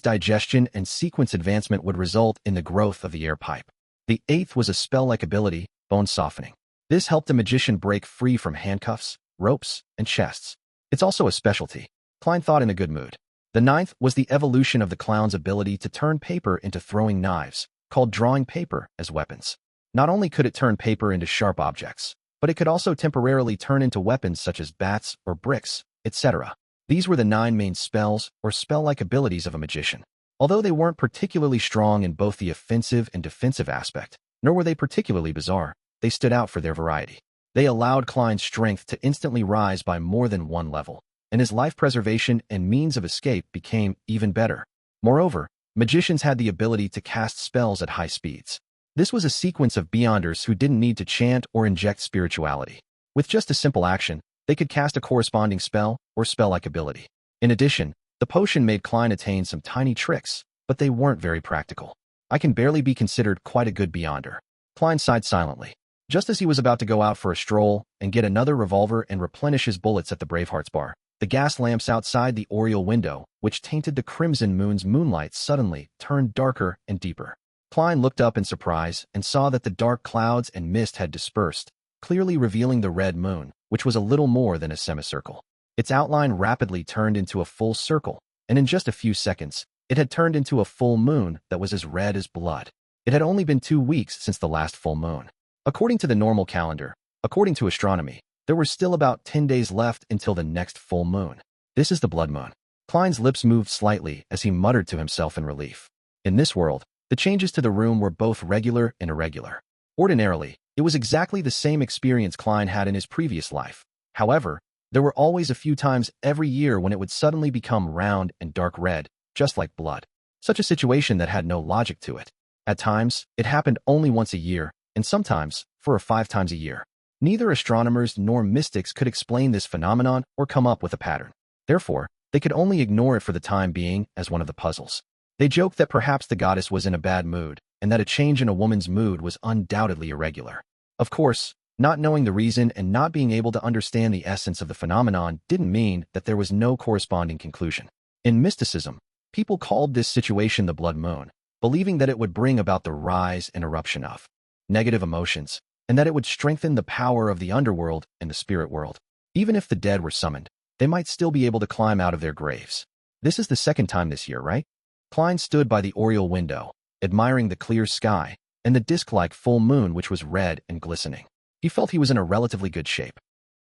digestion and sequence advancement would result in the growth of the air pipe. The eighth was a spell-like ability, bone softening. This helped the magician break free from handcuffs, ropes, and chests. It's also a specialty. Klein thought in a good mood. The ninth was the evolution of the clown's ability to turn paper into throwing knives, called drawing paper, as weapons. Not only could it turn paper into sharp objects, but it could also temporarily turn into weapons such as bats or bricks, etc. These were the 9 main spells or spell-like abilities of a magician. Although they weren't particularly strong in both the offensive and defensive aspect, nor were they particularly bizarre, they stood out for their variety. They allowed Klein's strength to instantly rise by more than 1 level, and his life preservation and means of escape became even better. Moreover, magicians had the ability to cast spells at high speeds. This was a sequence of beyonders who didn't need to chant or inject spirituality. With just a simple action, they could cast a corresponding spell or spell-like ability. In addition, the potion made Klein attain some tiny tricks, but they weren't very practical. I can barely be considered quite a good beyonder. Klein sighed silently. Just as he was about to go out for a stroll and get another revolver and replenish his bullets at the Bravehearts bar, the gas lamps outside the oriel window, which tainted the crimson moon's moonlight, suddenly turned darker and deeper. Klein looked up in surprise and saw that the dark clouds and mist had dispersed, clearly revealing the red moon, which was a little more than a semicircle. Its outline rapidly turned into a full circle, and in just a few seconds, it had turned into a full moon that was as red as blood. It had only been 2 weeks since the last full moon. According to the normal calendar, according to astronomy, there were still about 10 days left until the next full moon. This is the blood moon. Klein's lips moved slightly as he muttered to himself in relief. In this world, the changes to the room were both regular and irregular. Ordinarily, it was exactly the same experience Klein had in his previous life. However, there were always a few times every year when it would suddenly become round and dark red, just like blood. Such a situation that had no logic to it. At times, it happened only once a year, and sometimes 4 or 5 times a year. Neither astronomers nor mystics could explain this phenomenon or come up with a pattern. Therefore, they could only ignore it for the time being as one of the puzzles. They joked that perhaps the goddess was in a bad mood, and that a change in a woman's mood was undoubtedly irregular. Of course, not knowing the reason and not being able to understand the essence of the phenomenon didn't mean that there was no corresponding conclusion. In mysticism, people called this situation the blood moon, believing that it would bring about the rise and eruption of negative emotions, and that it would strengthen the power of the underworld and the spirit world. Even if the dead were summoned, they might still be able to climb out of their graves. This is the second time this year, right? Klein stood by the oriel window, admiring the clear sky and the disc-like full moon which was red and glistening. He felt he was in a relatively good shape.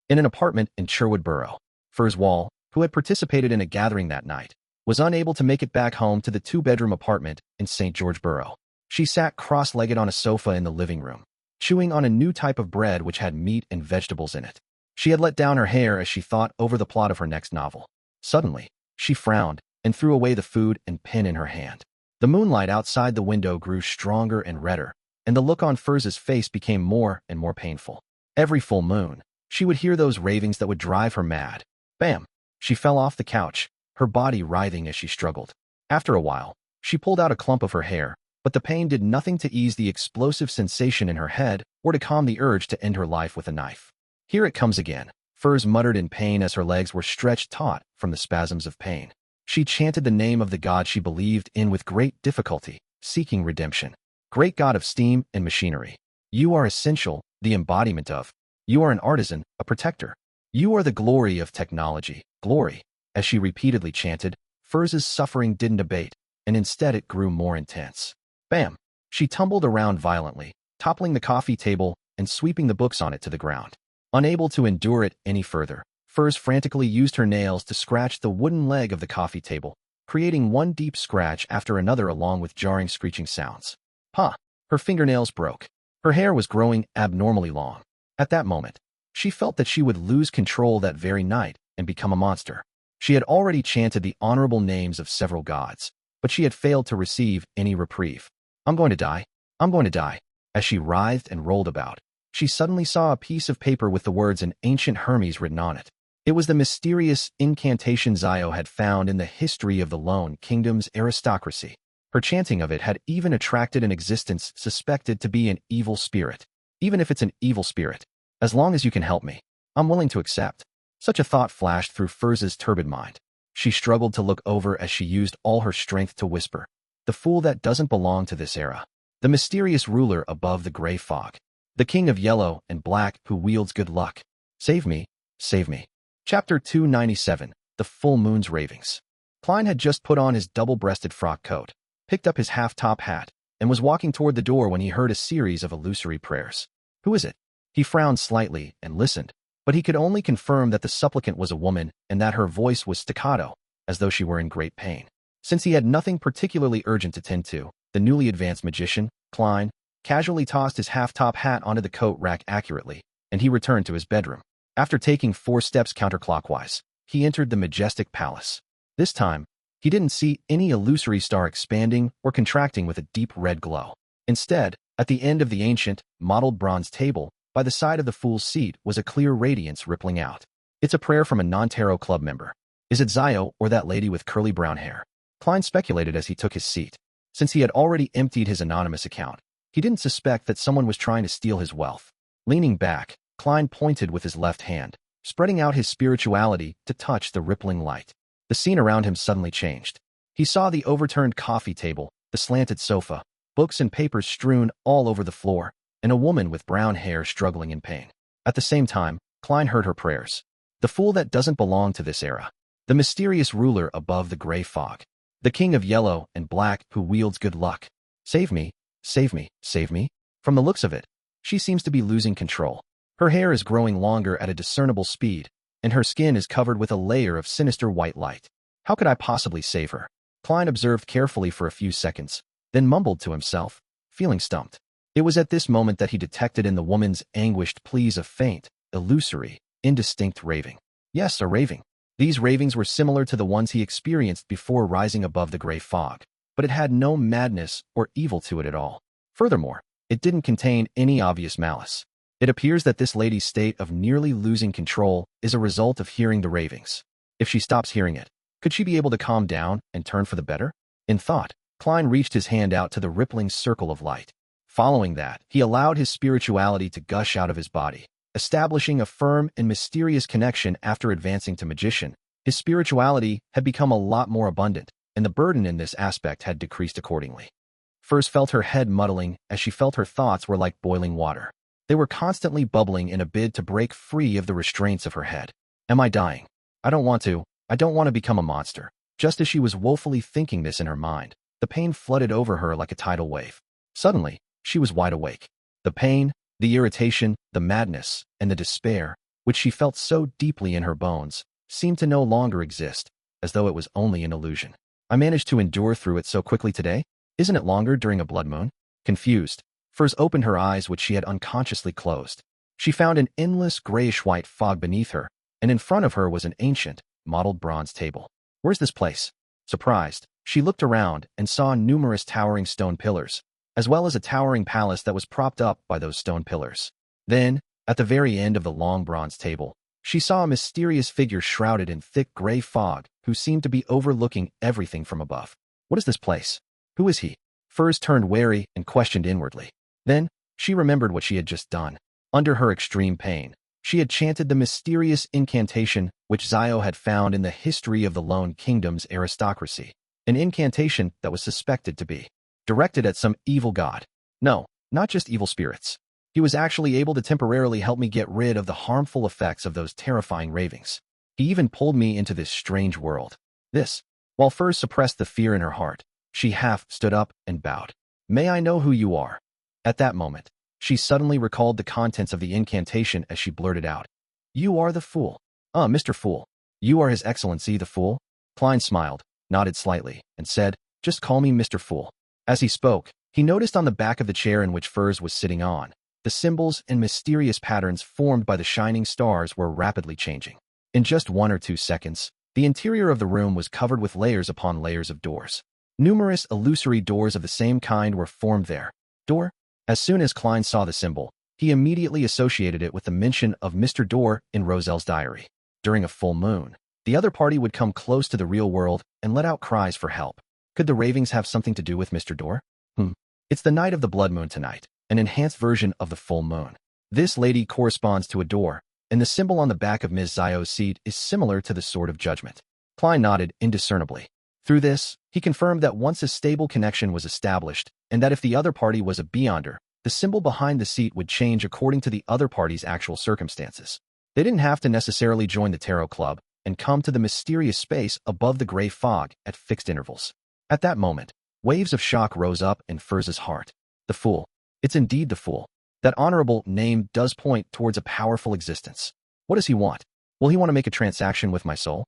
In an apartment in Sherwood Borough, Furs Wall, who had participated in a gathering that night, was unable to make it back home to the two-bedroom apartment in St. George Borough. She sat cross-legged on a sofa in the living room, chewing on a new type of bread which had meat and vegetables in it. She had let down her hair as she thought over the plot of her next novel. Suddenly, she frowned and threw away the food and pen in her hand. The moonlight outside the window grew stronger and redder, and the look on Furs's face became more and more painful. Every full moon, she would hear those ravings that would drive her mad. Bam! She fell off the couch, her body writhing as she struggled. After a while, she pulled out a clump of her hair, but the pain did nothing to ease the explosive sensation in her head or to calm the urge to end her life with a knife. Here it comes again, Furs muttered in pain as her legs were stretched taut from the spasms of pain. She chanted the name of the god she believed in with great difficulty, seeking redemption. Great God of steam and machinery, you are essential, the embodiment of. You are an artisan, a protector. You are the glory of technology, glory. As she repeatedly chanted, Furs's suffering didn't abate, and instead it grew more intense. Bam! She tumbled around violently, toppling the coffee table and sweeping the books on it to the ground. Unable to endure it any further, Furs frantically used her nails to scratch the wooden leg of the coffee table, creating one deep scratch after another along with jarring screeching sounds. Ha! Her fingernails broke. Her hair was growing abnormally long. At that moment, she felt that she would lose control that very night and become a monster. She had already chanted the honorable names of several gods, but she had failed to receive any reprieve. I'm going to die. I'm going to die. As she writhed and rolled about, she suddenly saw a piece of paper with the words in ancient Hermes written on it. It was the mysterious incantation Zhou had found in the history of the Lone Kingdom's aristocracy. Her chanting of it had even attracted an existence suspected to be an evil spirit. Even if it's an evil spirit, as long as you can help me, I'm willing to accept. Such a thought flashed through Furs's turbid mind. She struggled to look over as she used all her strength to whisper, "The fool that doesn't belong to this era. The mysterious ruler above the gray fog. The king of yellow and black who wields good luck. Save me, save me." Chapter 297, The Full Moon's Ravings. Klein had just put on his double-breasted frock coat, picked up his half-top hat, and was walking toward the door when he heard a series of illusory prayers. Who is it? He frowned slightly and listened, but he could only confirm that the supplicant was a woman and that her voice was staccato, as though she were in great pain. Since he had nothing particularly urgent to tend to, the newly advanced magician, Klein, casually tossed his half-top hat onto the coat rack accurately, and he returned to his bedroom. After taking 4 steps counterclockwise, he entered the majestic palace. This time, he didn't see any illusory star expanding or contracting with a deep red glow. Instead, at the end of the ancient, mottled bronze table, by the side of the fool's seat was a clear radiance rippling out. It's a prayer from a non-tarot club member. Is it Zhou or that lady with curly brown hair? Klein speculated as he took his seat. Since he had already emptied his anonymous account, he didn't suspect that someone was trying to steal his wealth. Leaning back, Klein pointed with his left hand, spreading out his spirituality to touch the rippling light. The scene around him suddenly changed. He saw the overturned coffee table, the slanted sofa, books and papers strewn all over the floor, and a woman with brown hair struggling in pain. At the same time, Klein heard her prayers. The fool that doesn't belong to this era. The mysterious ruler above the gray fog. The king of yellow and black who wields good luck. Save me, save me, save me. From the looks of it, she seems to be losing control. Her hair is growing longer at a discernible speed, and her skin is covered with a layer of sinister white light. How could I possibly save her? Klein observed carefully for a few seconds, then mumbled to himself, feeling stumped. It was at this moment that he detected in the woman's anguished pleas a faint, illusory, indistinct raving. Yes, a raving. These ravings were similar to the ones he experienced before rising above the gray fog, but it had no madness or evil to it at all. Furthermore, it didn't contain any obvious malice. It appears that this lady's state of nearly losing control is a result of hearing the ravings. If she stops hearing it, could she be able to calm down and turn for the better? In thought, Klein reached his hand out to the rippling circle of light. Following that, he allowed his spirituality to gush out of his body, establishing a firm and mysterious connection after advancing to magician. His spirituality had become a lot more abundant, and the burden in this aspect had decreased accordingly. Furs felt her head muddling as she felt her thoughts were like boiling water. They were constantly bubbling in a bid to break free of the restraints of her head. Am I dying? I don't want to. I don't want to become a monster. Just as she was woefully thinking this in her mind, the pain flooded over her like a tidal wave. Suddenly, she was wide awake. The pain, the irritation, the madness, and the despair, which she felt so deeply in her bones, seemed to no longer exist, as though it was only an illusion. I managed to endure through it so quickly today? Isn't it longer during a blood moon? Confused, Furs opened her eyes, which she had unconsciously closed. She found an endless grayish-white fog beneath her, and in front of her was an ancient, mottled bronze table. Where's this place? Surprised, she looked around and saw numerous towering stone pillars, as well as a towering palace that was propped up by those stone pillars. Then, at the very end of the long bronze table, she saw a mysterious figure shrouded in thick gray fog who seemed to be overlooking everything from above. What is this place? Who is he? Furs turned wary and questioned inwardly. Then, she remembered what she had just done. Under her extreme pain, she had chanted the mysterious incantation which Zhou had found in the history of the Lone Kingdom's aristocracy. An incantation that was suspected to be directed at some evil god. No, not just evil spirits. He was actually able to temporarily help me get rid of the harmful effects of those terrifying ravings. He even pulled me into this strange world. While Furs suppressed the fear in her heart, she half stood up and bowed. May I know who you are? At that moment, she suddenly recalled the contents of the incantation as she blurted out. You are the Fool. Mr. Fool. You are His Excellency the Fool? Klein smiled, nodded slightly, and said, just call me Mr. Fool. As he spoke, he noticed on the back of the chair in which Furs was sitting on, the symbols and mysterious patterns formed by the shining stars were rapidly changing. In just 1 or 2 seconds, the interior of the room was covered with layers upon layers of doors. Numerous illusory doors of the same kind were formed there. Door? As soon as Klein saw the symbol, he immediately associated it with the mention of Mr. Door in Roselle's diary. During a full moon, the other party would come close to the real world and let out cries for help. Could the Ravings have something to do with Mr. Door? It's the night of the blood moon tonight, an enhanced version of the full moon. This lady corresponds to a door, and the symbol on the back of Ms. Zhou's seat is similar to the Sword of Judgment. Klein nodded indiscernibly. Through this, he confirmed that once a stable connection was established, and that if the other party was a beyonder, the symbol behind the seat would change according to the other party's actual circumstances. They didn't have to necessarily join the tarot club and come to the mysterious space above the gray fog at fixed intervals. At that moment, waves of shock rose up in Furs's heart. The Fool. It's indeed the Fool. That honorable name does point towards a powerful existence. What does he want? Will he want to make a transaction with my soul?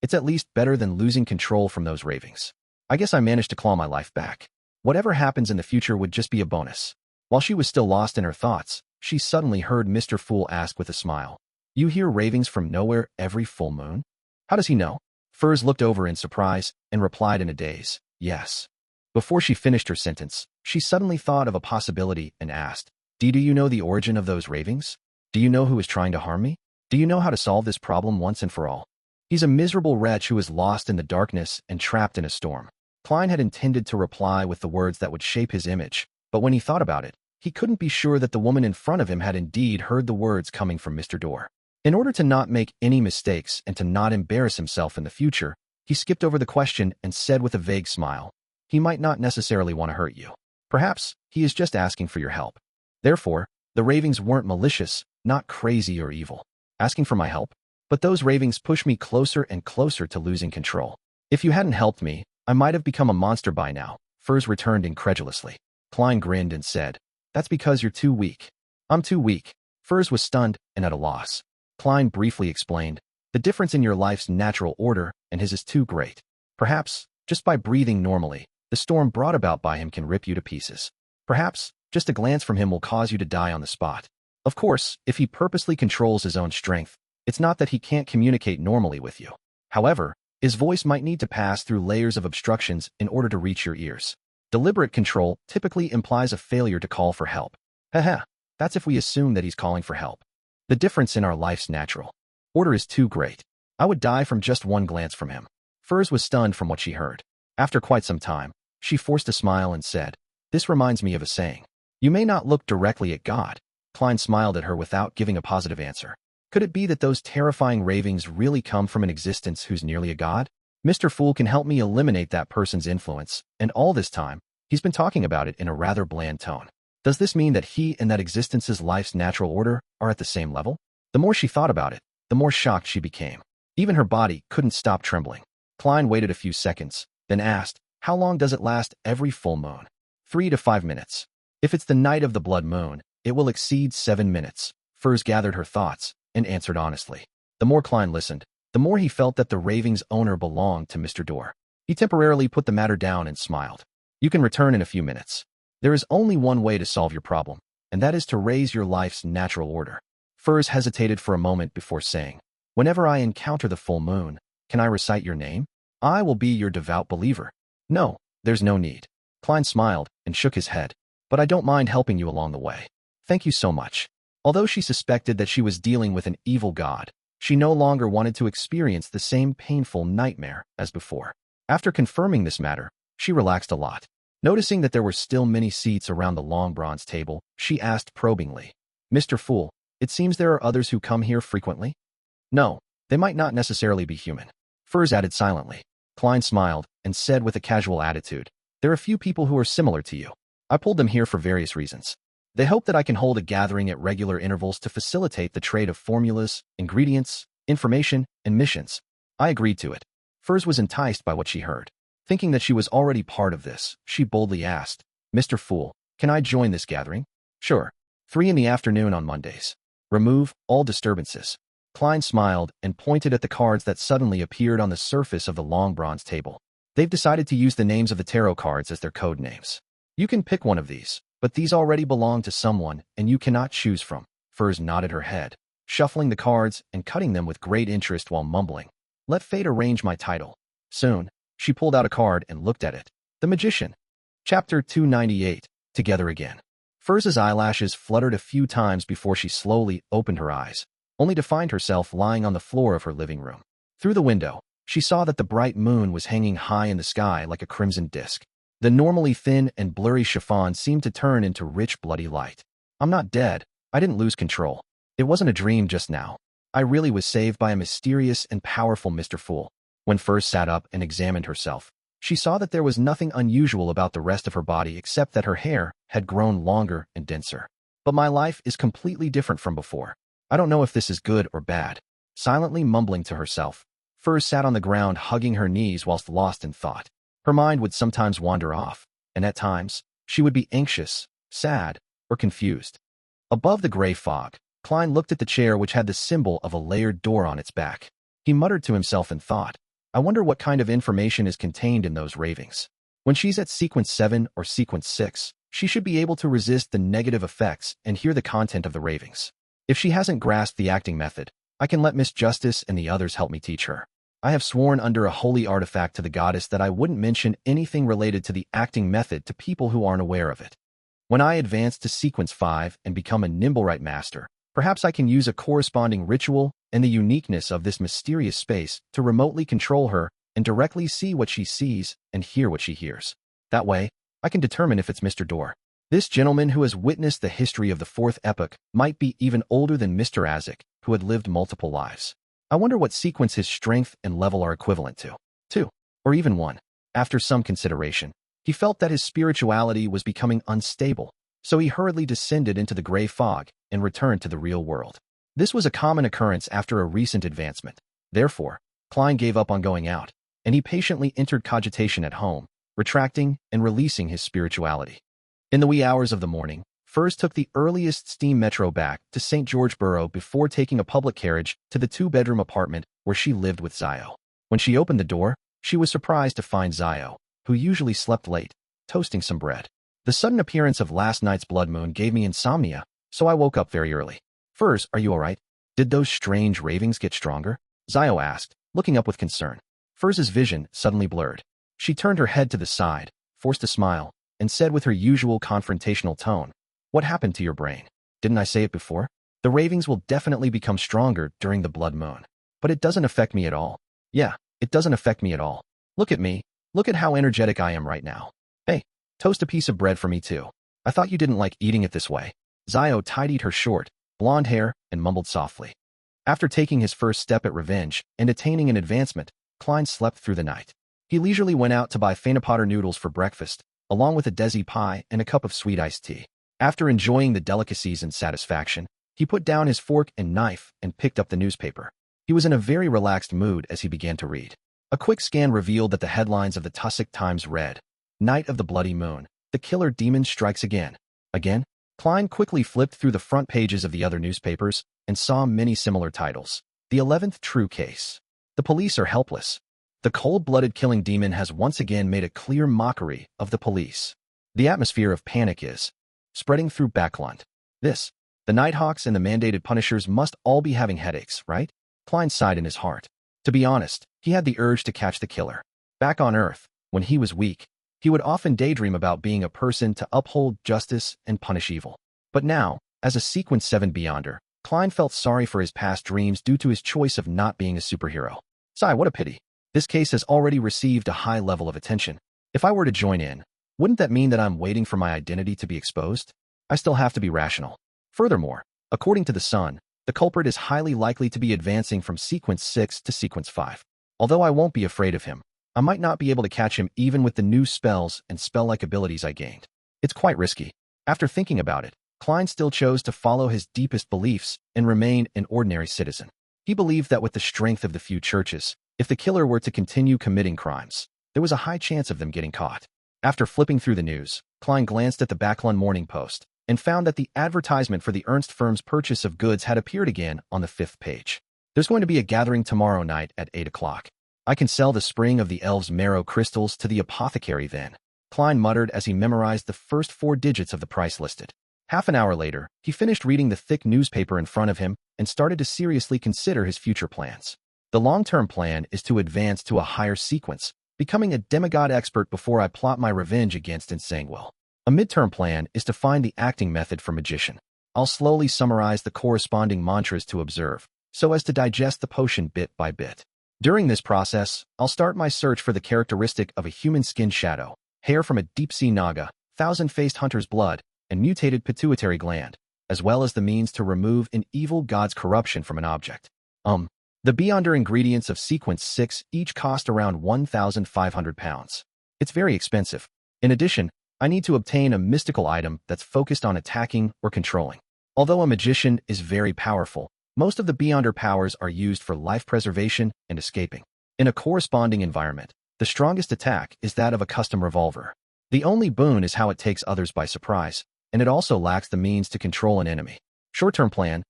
It's at least better than losing control from those ravings. I guess I managed to claw my life back. Whatever happens in the future would just be a bonus. While she was still lost in her thoughts, she suddenly heard Mr. Fool ask with a smile, You hear ravings from nowhere every full moon? How does he know? Furs looked over in surprise and replied in a daze, Yes. Before she finished her sentence, she suddenly thought of a possibility and asked, Do you know the origin of those ravings? Do you know who is trying to harm me? Do you know how to solve this problem once and for all? He's a miserable wretch who is lost in the darkness and trapped in a storm. Klein had intended to reply with the words that would shape his image, but when he thought about it, he couldn't be sure that the woman in front of him had indeed heard the words coming from Mr. Door. In order to not make any mistakes and to not embarrass himself in the future, he skipped over the question and said with a vague smile, He might not necessarily want to hurt you. Perhaps he is just asking for your help. Therefore, the ravings weren't malicious, not crazy or evil. Asking for my help? But those ravings pushed me closer and closer to losing control. If you hadn't helped me, I might have become a monster by now, Furs returned incredulously. Klein grinned and said, That's because you're too weak. I'm too weak. Furs was stunned and at a loss. Klein briefly explained, The difference in your life's natural order and his is too great. Perhaps, just by breathing normally, the storm brought about by him can rip you to pieces. Perhaps, just a glance from him will cause you to die on the spot. Of course, if he purposely controls his own strength, it's not that he can't communicate normally with you. However, his voice might need to pass through layers of obstructions in order to reach your ears. Deliberate control typically implies a failure to call for help. That's if we assume that he's calling for help. The difference in our life's natural order is too great. I would die from just one glance from him. Furs was stunned from what she heard. After quite some time, she forced a smile and said, This reminds me of a saying. You may not look directly at God. Klein smiled at her without giving a positive answer. Could it be that those terrifying ravings really come from an existence who's nearly a god? Mr. Fool can help me eliminate that person's influence, and all this time, he's been talking about it in a rather bland tone. Does this mean that he and that existence's life's natural order are at the same level? The more she thought about it, the more shocked she became. Even her body couldn't stop trembling. Klein waited a few seconds, then asked, "How long does it last every full moon?" 3 to 5 minutes. If it's the night of the blood moon, it will exceed 7 minutes. Furs gathered her thoughts and answered honestly. The more Klein listened, the more he felt that the Ravings owner belonged to Mr. Dorr. He temporarily put the matter down and smiled. "You can return in a few minutes. There is only one way to solve your problem, and that is to raise your life's natural order." Furs hesitated for a moment before saying, "Whenever I encounter the full moon, can I recite your name? I will be your devout believer." "No, there's no need." Klein smiled and shook his head. "But I don't mind helping you along the way. Thank you so much." Although she suspected that she was dealing with an evil god, she no longer wanted to experience the same painful nightmare as before. After confirming this matter, she relaxed a lot. Noticing that there were still many seats around the long bronze table, she asked probingly, "Mr. Fool, it seems there are others who come here frequently?" "No, they might not necessarily be human." Furs added silently. Klein smiled and said with a casual attitude, "There are a few people who are similar to you. I pulled them here for various reasons. They hope that I can hold a gathering at regular intervals to facilitate the trade of formulas, ingredients, information, and missions." I agreed to it. Furs was enticed by what she heard. Thinking that she was already part of this, she boldly asked, "Mr. Fool, can I join this gathering?" "Sure. 3 in the afternoon on Mondays. Remove all disturbances." Klein smiled and pointed at the cards that suddenly appeared on the surface of the long bronze table. "They've decided to use the names of the tarot cards as their code names. You can pick one of these, but these already belong to someone and you cannot choose from." Furs nodded her head, shuffling the cards and cutting them with great interest while mumbling, "Let fate arrange my title." Soon, she pulled out a card and looked at it. The Magician. Chapter 298, Together Again. Furs's eyelashes fluttered a few times before she slowly opened her eyes, only to find herself lying on the floor of her living room. Through the window, she saw that the bright moon was hanging high in the sky like a crimson disk. The normally thin and blurry chiffon seemed to turn into rich bloody light. "I'm not dead. I didn't lose control. It wasn't a dream just now. I really was saved by a mysterious and powerful Mr. Fool." When Furs sat up and examined herself, she saw that there was nothing unusual about the rest of her body except that her hair had grown longer and denser. "But my life is completely different from before. I don't know if this is good or bad." Silently mumbling to herself, Furs sat on the ground hugging her knees whilst lost in thought. Her mind would sometimes wander off, and at times, she would be anxious, sad, or confused. Above the gray fog, Klein looked at the chair which had the symbol of a layered door on its back. He muttered to himself and thought, "I wonder what kind of information is contained in those ravings. When she's at sequence 7 or sequence 6, she should be able to resist the negative effects and hear the content of the ravings. If she hasn't grasped the acting method, I can let Miss Justice and the others help me teach her. I have sworn under a holy artifact to the goddess that I wouldn't mention anything related to the acting method to people who aren't aware of it. When I advance to sequence 5 and become a Nimblewright master, perhaps I can use a corresponding ritual and the uniqueness of this mysterious space to remotely control her and directly see what she sees and hear what she hears. That way, I can determine if it's Mr. Dorr. This gentleman who has witnessed the history of the 4th epoch might be even older than Mr. Isaac, who had lived multiple lives. I wonder what sequence his strength and level are equivalent to. 2, or even 1. After some consideration, he felt that his spirituality was becoming unstable, so he hurriedly descended into the gray fog and returned to the real world. This was a common occurrence after a recent advancement. Therefore, Klein gave up on going out, and he patiently entered cogitation at home, retracting and releasing his spirituality. In the wee hours of the morning, Furs took the earliest steam metro back to St. George Borough before taking a public carriage to the 2-bedroom apartment where she lived with Zio. When she opened the door, she was surprised to find Zio, who usually slept late, toasting some bread. "The sudden appearance of last night's blood moon gave me insomnia, so I woke up very early." "Furs, are you all right? Did those strange ravings get stronger?" Zio asked, looking up with concern. Furs's vision suddenly blurred. She turned her head to the side, forced a smile, and said with her usual confrontational tone, "What happened to your brain? Didn't I say it before? The ravings will definitely become stronger during the blood moon. But it doesn't affect me at all." "Yeah, it doesn't affect me at all. Look at me. Look at how energetic I am right now. Hey, toast a piece of bread for me too. I thought you didn't like eating it this way." Zio tidied her short, blonde hair and mumbled softly. After taking his first step at revenge and attaining an advancement, Klein slept through the night. He leisurely went out to buy Fanapotter noodles for breakfast, along with a desi pie and a cup of sweet iced tea. After enjoying the delicacies and satisfaction, he put down his fork and knife and picked up the newspaper. He was in a very relaxed mood as he began to read. A quick scan revealed that the headlines of the Tussock Times read, "Night of the Bloody Moon, the Killer Demon Strikes Again." Again? Klein quickly flipped through the front pages of the other newspapers and saw many similar titles. The 11th True Case. The police are helpless. The cold-blooded killing demon has once again made a clear mockery of the police. The atmosphere of panic is spreading through Backland. The Nighthawks and the mandated punishers must all be having headaches, right? Klein sighed in his heart. To be honest, he had the urge to catch the killer. Back on Earth, when he was weak, he would often daydream about being a person to uphold justice and punish evil. But now, as a Sequence 7 Beyonder, Klein felt sorry for his past dreams due to his choice of not being a superhero. Sigh, what a pity. This case has already received a high level of attention. If I were to join in, wouldn't that mean that I'm waiting for my identity to be exposed? I still have to be rational. Furthermore, according to the Sun, the culprit is highly likely to be advancing from Sequence 6 to Sequence 5. Although I won't be afraid of him, I might not be able to catch him even with the new spells and spell-like abilities I gained. It's quite risky. After thinking about it, Klein still chose to follow his deepest beliefs and remain an ordinary citizen. He believed that with the strength of the few churches, if the killer were to continue committing crimes, there was a high chance of them getting caught. After flipping through the news, Klein glanced at the Backlund Morning Post and found that the advertisement for the Ernst firm's purchase of goods had appeared again on the 5th page. There's going to be a gathering tomorrow night at 8 o'clock. I can sell the spring of the elves' marrow crystals to the apothecary then, Klein muttered as he memorized the first 4 digits of the price listed. Half an hour later, he finished reading the thick newspaper in front of him and started to seriously consider his future plans. The long-term plan is to advance to a higher sequence, becoming a demigod expert before I plot my revenge against Insangwell. A midterm plan is to find the acting method for magician. I'll slowly summarize the corresponding mantras to observe, so as to digest the potion bit by bit. During this process, I'll start my search for the characteristic of a human skin shadow, hair from a deep-sea naga, thousand-faced hunter's blood, and mutated pituitary gland, as well as the means to remove an evil god's corruption from an object. The Beyonder ingredients of Sequence 6 each cost around £1,500. It's very expensive. In addition, I need to obtain a mystical item that's focused on attacking or controlling. Although a magician is very powerful, most of the Beyonder powers are used for life preservation and escaping. In a corresponding environment, the strongest attack is that of a custom revolver. The only boon is how it takes others by surprise, and it also lacks the means to control an enemy. Short-term plan.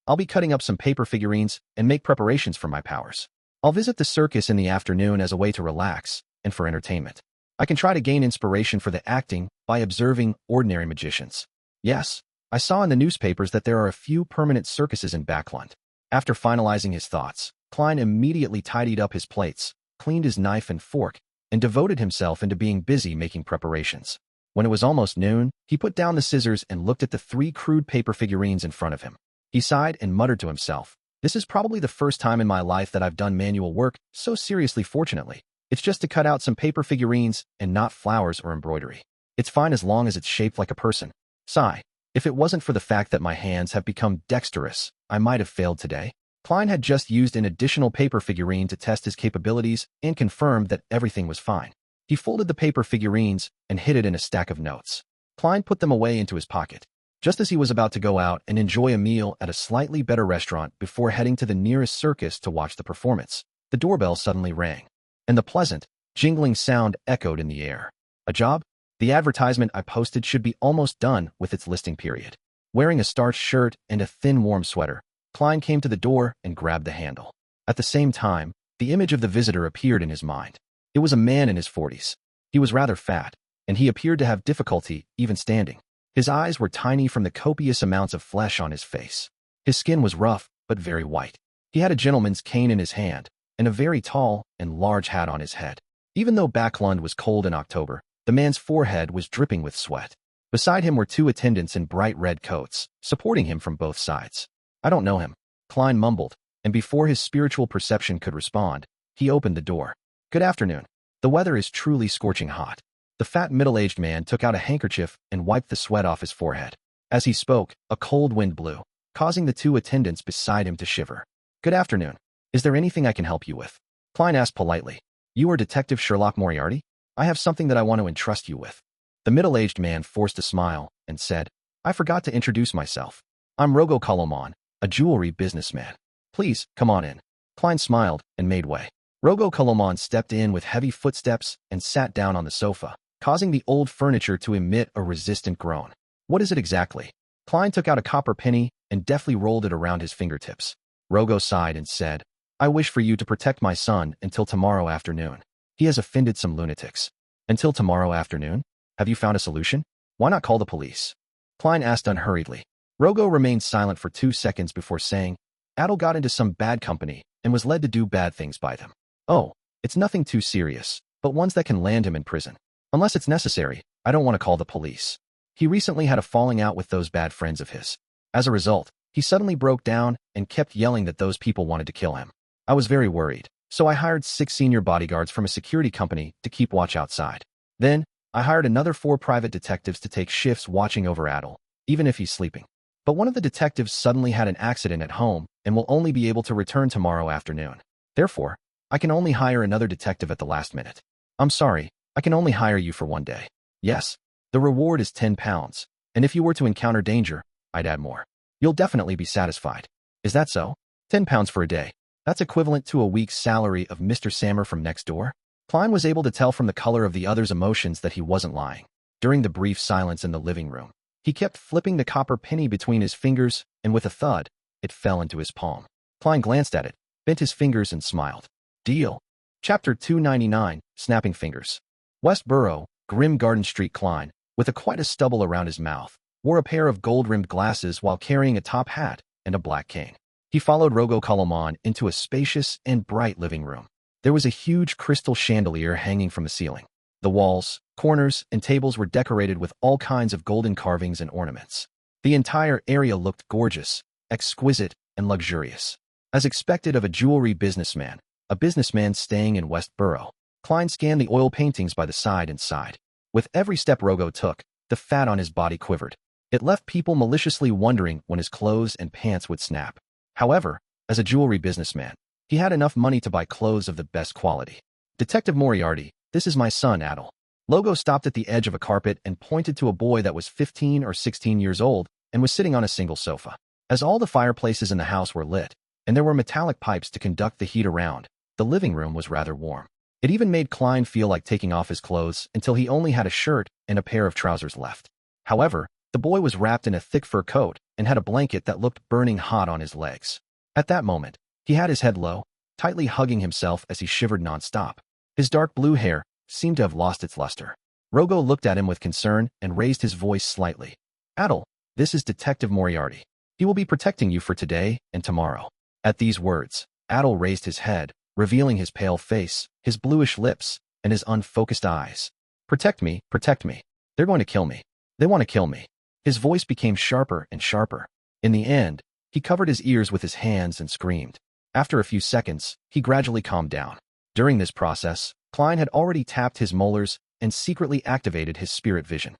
I'll be cutting up some paper figurines and make preparations for my powers. I'll visit the circus in the afternoon as a way to relax and for entertainment. I can try to gain inspiration for the acting by observing ordinary magicians. Yes, I saw in the newspapers that there are a few permanent circuses in Backlund. After finalizing his thoughts, Klein immediately tidied up his plates, cleaned his knife and fork, and devoted himself into being busy making preparations. When it was almost noon, he put down the scissors and looked at the 3 crude paper figurines in front of him. He sighed and muttered to himself, "This is probably the first time in my life that I've done manual work so seriously. Fortunately, it's just to cut out some paper figurines and not flowers or embroidery. It's fine as long as it's shaped like a person." Sigh. If it wasn't for the fact that my hands have become dexterous, I might have failed today. Klein had just used an additional paper figurine to test his capabilities and confirmed that everything was fine. He folded the paper figurines and hid it in a stack of notes. Klein put them away into his pocket. Just as he was about to go out and enjoy a meal at a slightly better restaurant before heading to the nearest circus to watch the performance, the doorbell suddenly rang, and the pleasant, jingling sound echoed in the air. A job? The advertisement I posted should be almost done with its listing period. Wearing a starched shirt and a thin warm sweater, Klein came to the door and grabbed the handle. At the same time, the image of the visitor appeared in his mind. It was a man in his 40s. He was rather fat, and he appeared to have difficulty even standing. His eyes were tiny from the copious amounts of flesh on his face. His skin was rough, but very white. He had a gentleman's cane in his hand, and a very tall and large hat on his head. Even though Backlund was cold in October, the man's forehead was dripping with sweat. Beside him were 2 attendants in bright red coats, supporting him from both sides. "I don't know him," Klein mumbled, and before his spiritual perception could respond, he opened the door. "Good afternoon. The weather is truly scorching hot." The fat middle-aged man took out a handkerchief and wiped the sweat off his forehead. As he spoke, a cold wind blew, causing the 2 attendants beside him to shiver. "Good afternoon. Is there anything I can help you with?" Klein asked politely. "You are Detective Sherlock Moriarty? I have something that I want to entrust you with." The middle-aged man forced a smile and said, I forgot to introduce myself. I'm Rogo Colomon, a jewelry businessman. Please, come on in. Klein smiled and made way. Rogo Colomon stepped in with heavy footsteps and sat down on the sofa, causing the old furniture to emit a resistant groan. What is it exactly? Klein took out a copper penny and deftly rolled it around his fingertips. Rogo sighed and said, I wish for you to protect my son until tomorrow afternoon. He has offended some lunatics. Until tomorrow afternoon? Have you found a solution? Why not call the police? Klein asked unhurriedly. Rogo remained silent for 2 seconds before saying, Adel got into some bad company and was led to do bad things by them. Oh, it's nothing too serious, but ones that can land him in prison. Unless it's necessary, I don't want to call the police. He recently had a falling out with those bad friends of his. As a result, he suddenly broke down and kept yelling that those people wanted to kill him. I was very worried, so I hired 6 senior bodyguards from a security company to keep watch outside. Then, I hired another 4 private detectives to take shifts watching over Adel, even if he's sleeping. But one of the detectives suddenly had an accident at home and will only be able to return tomorrow afternoon. Therefore, I can only hire another detective at the last minute. I'm sorry, I can only hire you for 1 day. Yes, the reward is £10, and if you were to encounter danger, I'd add more. You'll definitely be satisfied. Is that so? £10 for a day. That's equivalent to a week's salary of Mr. Sammer from next door? Klein was able to tell from the color of the other's emotions that he wasn't lying. During the brief silence in the living room, he kept flipping the copper penny between his fingers, and with a thud, it fell into his palm. Klein glanced at it, bent his fingers and smiled. Deal. Chapter 299, Snapping Fingers. West Borough, grim Garden Street. Klein, with quite a stubble around his mouth, wore a pair of gold-rimmed glasses while carrying a top hat and a black cane. He followed Rogo Colomon into a spacious and bright living room. There was a huge crystal chandelier hanging from the ceiling. The walls, corners, and tables were decorated with all kinds of golden carvings and ornaments. The entire area looked gorgeous, exquisite, and luxurious. As expected of a jewelry businessman, a businessman staying in West Borough, Klein scanned the oil paintings by the side and sighed. With every step Rogo took, the fat on his body quivered. It left people maliciously wondering when his clothes and pants would snap. However, as a jewelry businessman, he had enough money to buy clothes of the best quality. Detective Moriarty, this is my son, Adel. Rogo stopped at the edge of a carpet and pointed to a boy that was 15 or 16 years old and was sitting on a single sofa. As all the fireplaces in the house were lit, and there were metallic pipes to conduct the heat around, the living room was rather warm. It even made Klein feel like taking off his clothes until he only had a shirt and a pair of trousers left. However, the boy was wrapped in a thick fur coat and had a blanket that looked burning hot on his legs. At that moment, he had his head low, tightly hugging himself as he shivered nonstop. His dark blue hair seemed to have lost its luster. Rogo looked at him with concern and raised his voice slightly. Adel, this is Detective Moriarty. He will be protecting you for today and tomorrow. At these words, Adel raised his head, revealing his pale face, his bluish lips, and his unfocused eyes. Protect me, protect me. They're going to kill me. They want to kill me. His voice became sharper and sharper. In the end, he covered his ears with his hands and screamed. After a few seconds, he gradually calmed down. During this process, Klein had already tapped his molars and secretly activated his spirit vision.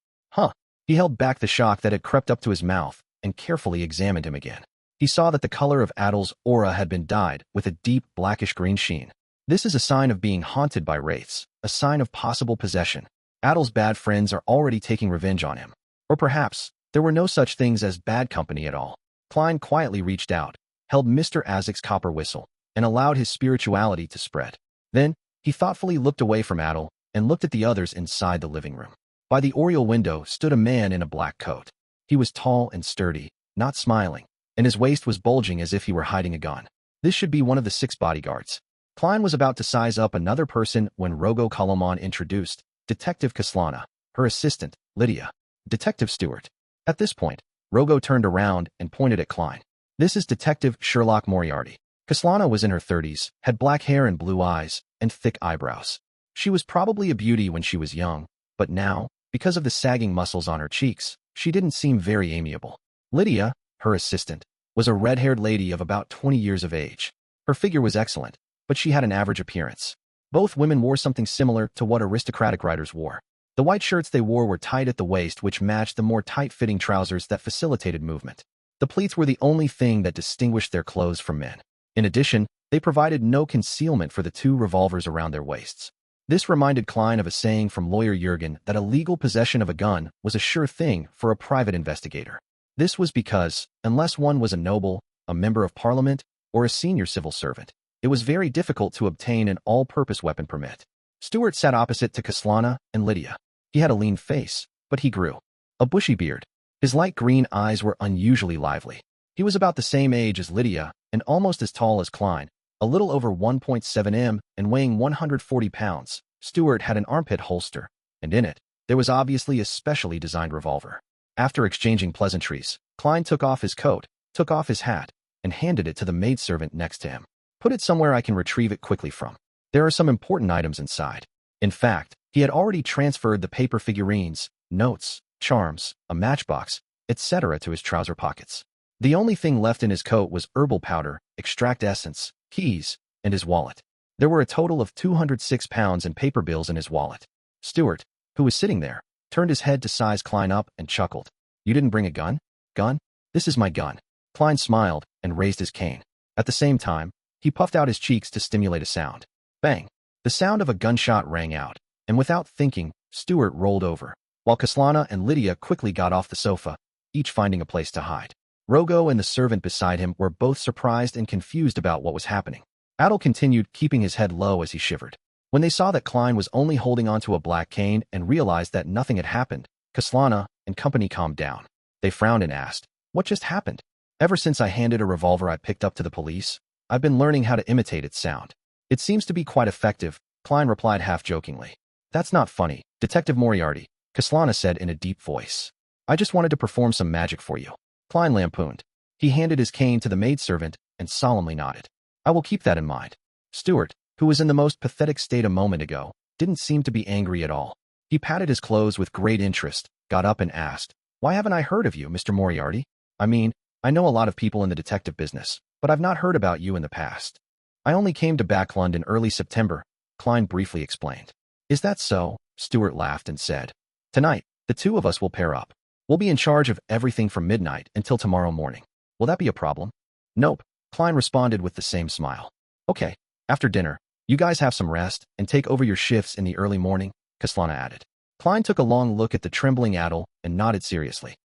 He held back the shock that had crept up to his mouth and carefully examined him again. He saw that the color of Adel's aura had been dyed with a deep blackish-green sheen. This is a sign of being haunted by wraiths, a sign of possible possession. Adel's bad friends are already taking revenge on him. Or perhaps, there were no such things as bad company at all. Klein quietly reached out, held Mr. Azek's copper whistle, and allowed his spirituality to spread. Then, he thoughtfully looked away from Adel and looked at the others inside the living room. By the oriel window stood a man in a black coat. He was tall and sturdy, not smiling, and his waist was bulging as if he were hiding a gun. This should be one of the 6 bodyguards. Klein was about to size up another person when Rogo Colomon introduced Detective Kaslana, her assistant, Lydia, Detective Stewart. At this point, Rogo turned around and pointed at Klein. This is Detective Sherlock Moriarty. Kaslana was in her 30s, had black hair and blue eyes, and thick eyebrows. She was probably a beauty when she was young, but now, because of the sagging muscles on her cheeks, she didn't seem very amiable. Lydia, her assistant, was a red-haired lady of about 20 years of age. Her figure was excellent, but she had an average appearance. Both women wore something similar to what aristocratic writers wore. The white shirts they wore were tight at the waist, which matched the more tight-fitting trousers that facilitated movement. The pleats were the only thing that distinguished their clothes from men. In addition, they provided no concealment for the 2 revolvers around their waists. This reminded Klein of a saying from lawyer Jurgen that illegal possession of a gun was a sure thing for a private investigator. This was because, unless one was a noble, a member of parliament, or a senior civil servant, it was very difficult to obtain an all-purpose weapon permit. Stuart sat opposite to Kaslana and Lydia. He had a lean face, but he grew a bushy beard. His light green eyes were unusually lively. He was about the same age as Lydia and almost as tall as Klein, a little over 1.7 m and weighing 140 pounds. Stuart had an armpit holster, and in it, there was obviously a specially designed revolver. After exchanging pleasantries, Klein took off his coat, took off his hat, and handed it to the maidservant next to him. Put it somewhere I can retrieve it quickly from. There are some important items inside. In fact, he had already transferred the paper figurines, notes, charms, a matchbox, etc. to his trouser pockets. The only thing left in his coat was herbal powder, extract essence, keys, and his wallet. There were a total of 206 pounds in paper bills in his wallet. Stuart, who was sitting there, turned his head to size Klein up and chuckled. "You didn't bring a gun?" "Gun? This is my gun." Klein smiled and raised his cane. At the same time, he puffed out his cheeks to stimulate a sound. Bang! The sound of a gunshot rang out, and without thinking, Stuart rolled over, while Kaslana and Lydia quickly got off the sofa, each finding a place to hide. Rogo and the servant beside him were both surprised and confused about what was happening. Adel continued, keeping his head low as he shivered. When they saw that Klein was only holding onto a black cane and realized that nothing had happened, Kaslana and company calmed down. They frowned and asked, "What just happened?" "Ever since I handed a revolver I picked up to the police, I've been learning how to imitate its sound. It seems to be quite effective," Klein replied half-jokingly. "That's not funny, Detective Moriarty," Kaslana said in a deep voice. "I just wanted to perform some magic for you." Klein lampooned. He handed his cane to the maidservant and solemnly nodded. "I will keep that in mind." Stuart, who was in the most pathetic state a moment ago, didn't seem to be angry at all. He patted his clothes with great interest, got up and asked, "Why haven't I heard of you, Mr. Moriarty? I mean, I know a lot of people in the detective business, but I've not heard about you in the past." "I only came to Backlund in early September," Klein briefly explained. "Is that so?" Stuart laughed and said. "Tonight, the two of us will pair up. We'll be in charge of everything from midnight until tomorrow morning. Will that be a problem?" "Nope," Klein responded with the same smile. "Okay, after dinner, you guys have some rest and take over your shifts in the early morning," Kaslana added. Klein took a long look at the trembling Adel and nodded seriously.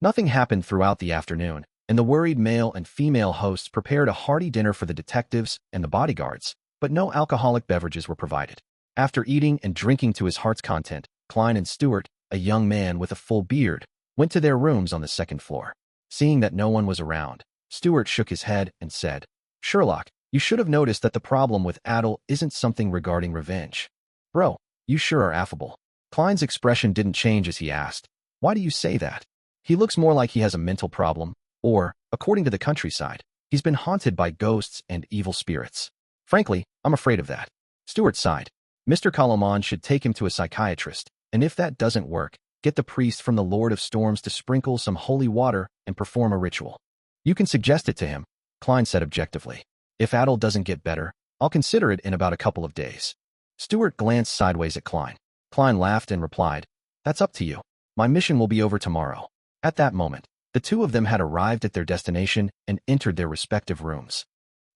Nothing happened throughout the afternoon, and the worried male and female hosts prepared a hearty dinner for the detectives and the bodyguards, but no alcoholic beverages were provided. After eating and drinking to his heart's content, Klein and Stuart, a young man with a full beard, went to their rooms on the second floor. Seeing that no one was around, Stuart shook his head and said, "Sherlock, you should have noticed that the problem with Adel isn't something regarding revenge." "Bro, you sure are affable." Klein's expression didn't change as he asked, "Why do you say that?" "He looks more like he has a mental problem, or, according to the countryside, he's been haunted by ghosts and evil spirits. Frankly, I'm afraid of that." Stuart sighed. "Mr. Kalaman should take him to a psychiatrist, and if that doesn't work, get the priest from the Lord of Storms to sprinkle some holy water and perform a ritual." "You can suggest it to him," Klein said objectively. "If Adel doesn't get better, I'll consider it in about a couple of days." Stuart glanced sideways at Klein. Klein laughed and replied, "That's up to you. My mission will be over tomorrow." At that moment, the two of them had arrived at their destination and entered their respective rooms.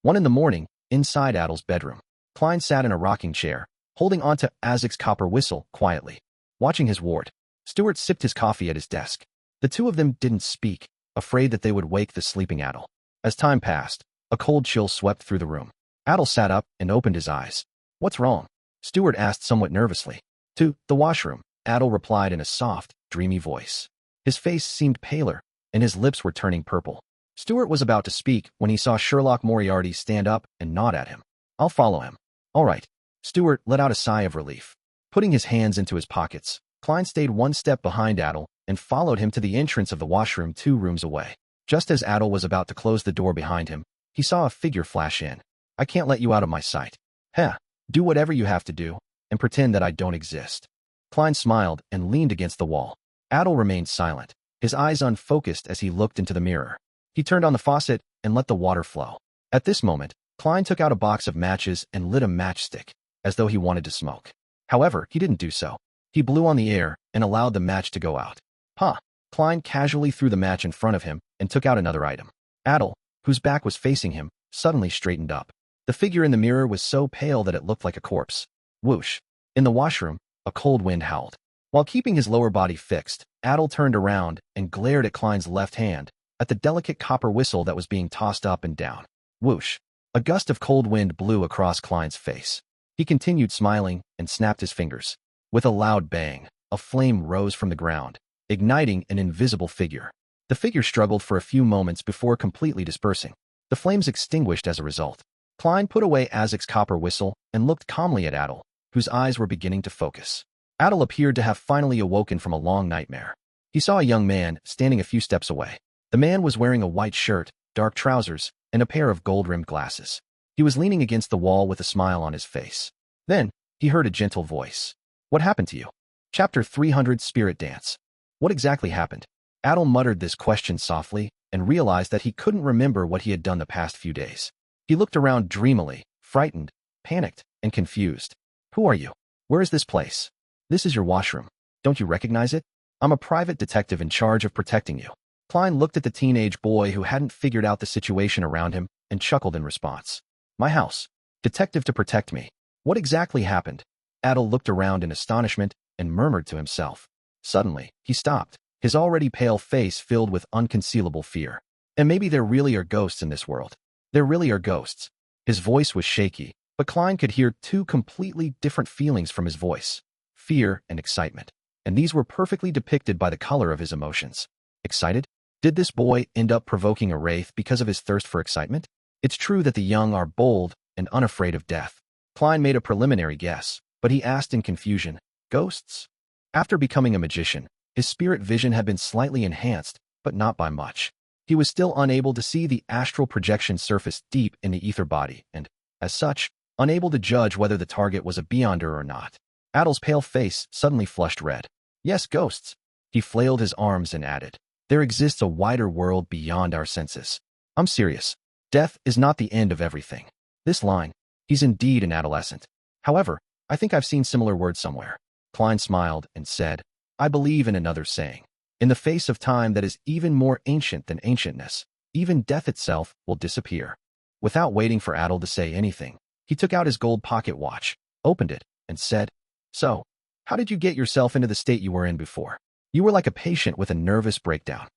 1 in the morning, inside Adel's bedroom, Klein sat in a rocking chair, holding onto Isaac's copper whistle quietly, watching his ward. Stuart sipped his coffee at his desk. The two of them didn't speak, afraid that they would wake the sleeping Adel. As time passed, a cold chill swept through the room. Adel sat up and opened his eyes. "What's wrong?" Stuart asked somewhat nervously. "To the washroom," Adel replied in a soft, dreamy voice. His face seemed paler, and his lips were turning purple. Stuart was about to speak when he saw Sherlock Moriarty stand up and nod at him. "I'll follow him." "All right." Stuart let out a sigh of relief. Putting his hands into his pockets, Klein stayed one step behind Adel and followed him to the entrance of the washroom 2 rooms away. Just as Adel was about to close the door behind him, he saw a figure flash in. "I can't let you out of my sight." "Heh, do whatever you have to do, and pretend that I don't exist." Klein smiled and leaned against the wall. Adel remained silent, his eyes unfocused as he looked into the mirror. He turned on the faucet and let the water flow. At this moment, Klein took out a box of matches and lit a matchstick, as though he wanted to smoke. However, he didn't do so. He blew on the air and allowed the match to go out. "Huh." Klein casually threw the match in front of him and took out another item. Adel, whose back was facing him, suddenly straightened up. The figure in the mirror was so pale that it looked like a corpse. Whoosh. In the washroom, a cold wind howled. While keeping his lower body fixed, Adel turned around and glared at Klein's left hand, at the delicate copper whistle that was being tossed up and down. Whoosh! A gust of cold wind blew across Klein's face. He continued smiling and snapped his fingers. With a loud bang, a flame rose from the ground, igniting an invisible figure. The figure struggled for a few moments before completely dispersing. The flames extinguished as a result. Klein put away Azek's copper whistle and looked calmly at Adel, whose eyes were beginning to focus. Adel appeared to have finally awoken from a long nightmare. He saw a young man standing a few steps away. The man was wearing a white shirt, dark trousers, and a pair of gold-rimmed glasses. He was leaning against the wall with a smile on his face. Then, he heard a gentle voice. "What happened to you?" Chapter 300 Spirit Dance. What exactly happened? Adel muttered this question softly and realized that he couldn't remember what he had done the past few days. He looked around dreamily, frightened, panicked, and confused. "Who are you? Where is this place?" "This is your washroom. Don't you recognize it? I'm a private detective in charge of protecting you." Klein looked at the teenage boy who hadn't figured out the situation around him and chuckled in response. "My house. Detective to protect me. What exactly happened?" Adel looked around in astonishment and murmured to himself. Suddenly, he stopped, his already pale face filled with unconcealable fear. "And maybe there really are ghosts in this world. There really are ghosts." His voice was shaky, but Klein could hear two completely different feelings from his voice: fear and excitement. And these were perfectly depicted by the color of his emotions. Excited? Did this boy end up provoking a wraith because of his thirst for excitement? It's true that the young are bold and unafraid of death. Klein made a preliminary guess, but he asked in confusion, "Ghosts?" After becoming a magician, his spirit vision had been slightly enhanced, but not by much. He was still unable to see the astral projection surface deep in the ether body and, as such, unable to judge whether the target was a beyonder or not. Adel's pale face suddenly flushed red. "Yes, ghosts." He flailed his arms and added, "There exists a wider world beyond our senses. I'm serious. Death is not the end of everything." This line, "He's indeed an adolescent. However, I think I've seen similar words somewhere." Klein smiled and said, "I believe in another saying. In the face of time that is even more ancient than ancientness, even death itself will disappear." Without waiting for Adel to say anything, he took out his gold pocket watch, opened it, and said, "So, how did you get yourself into the state you were in before? You were like a patient with a nervous breakdown."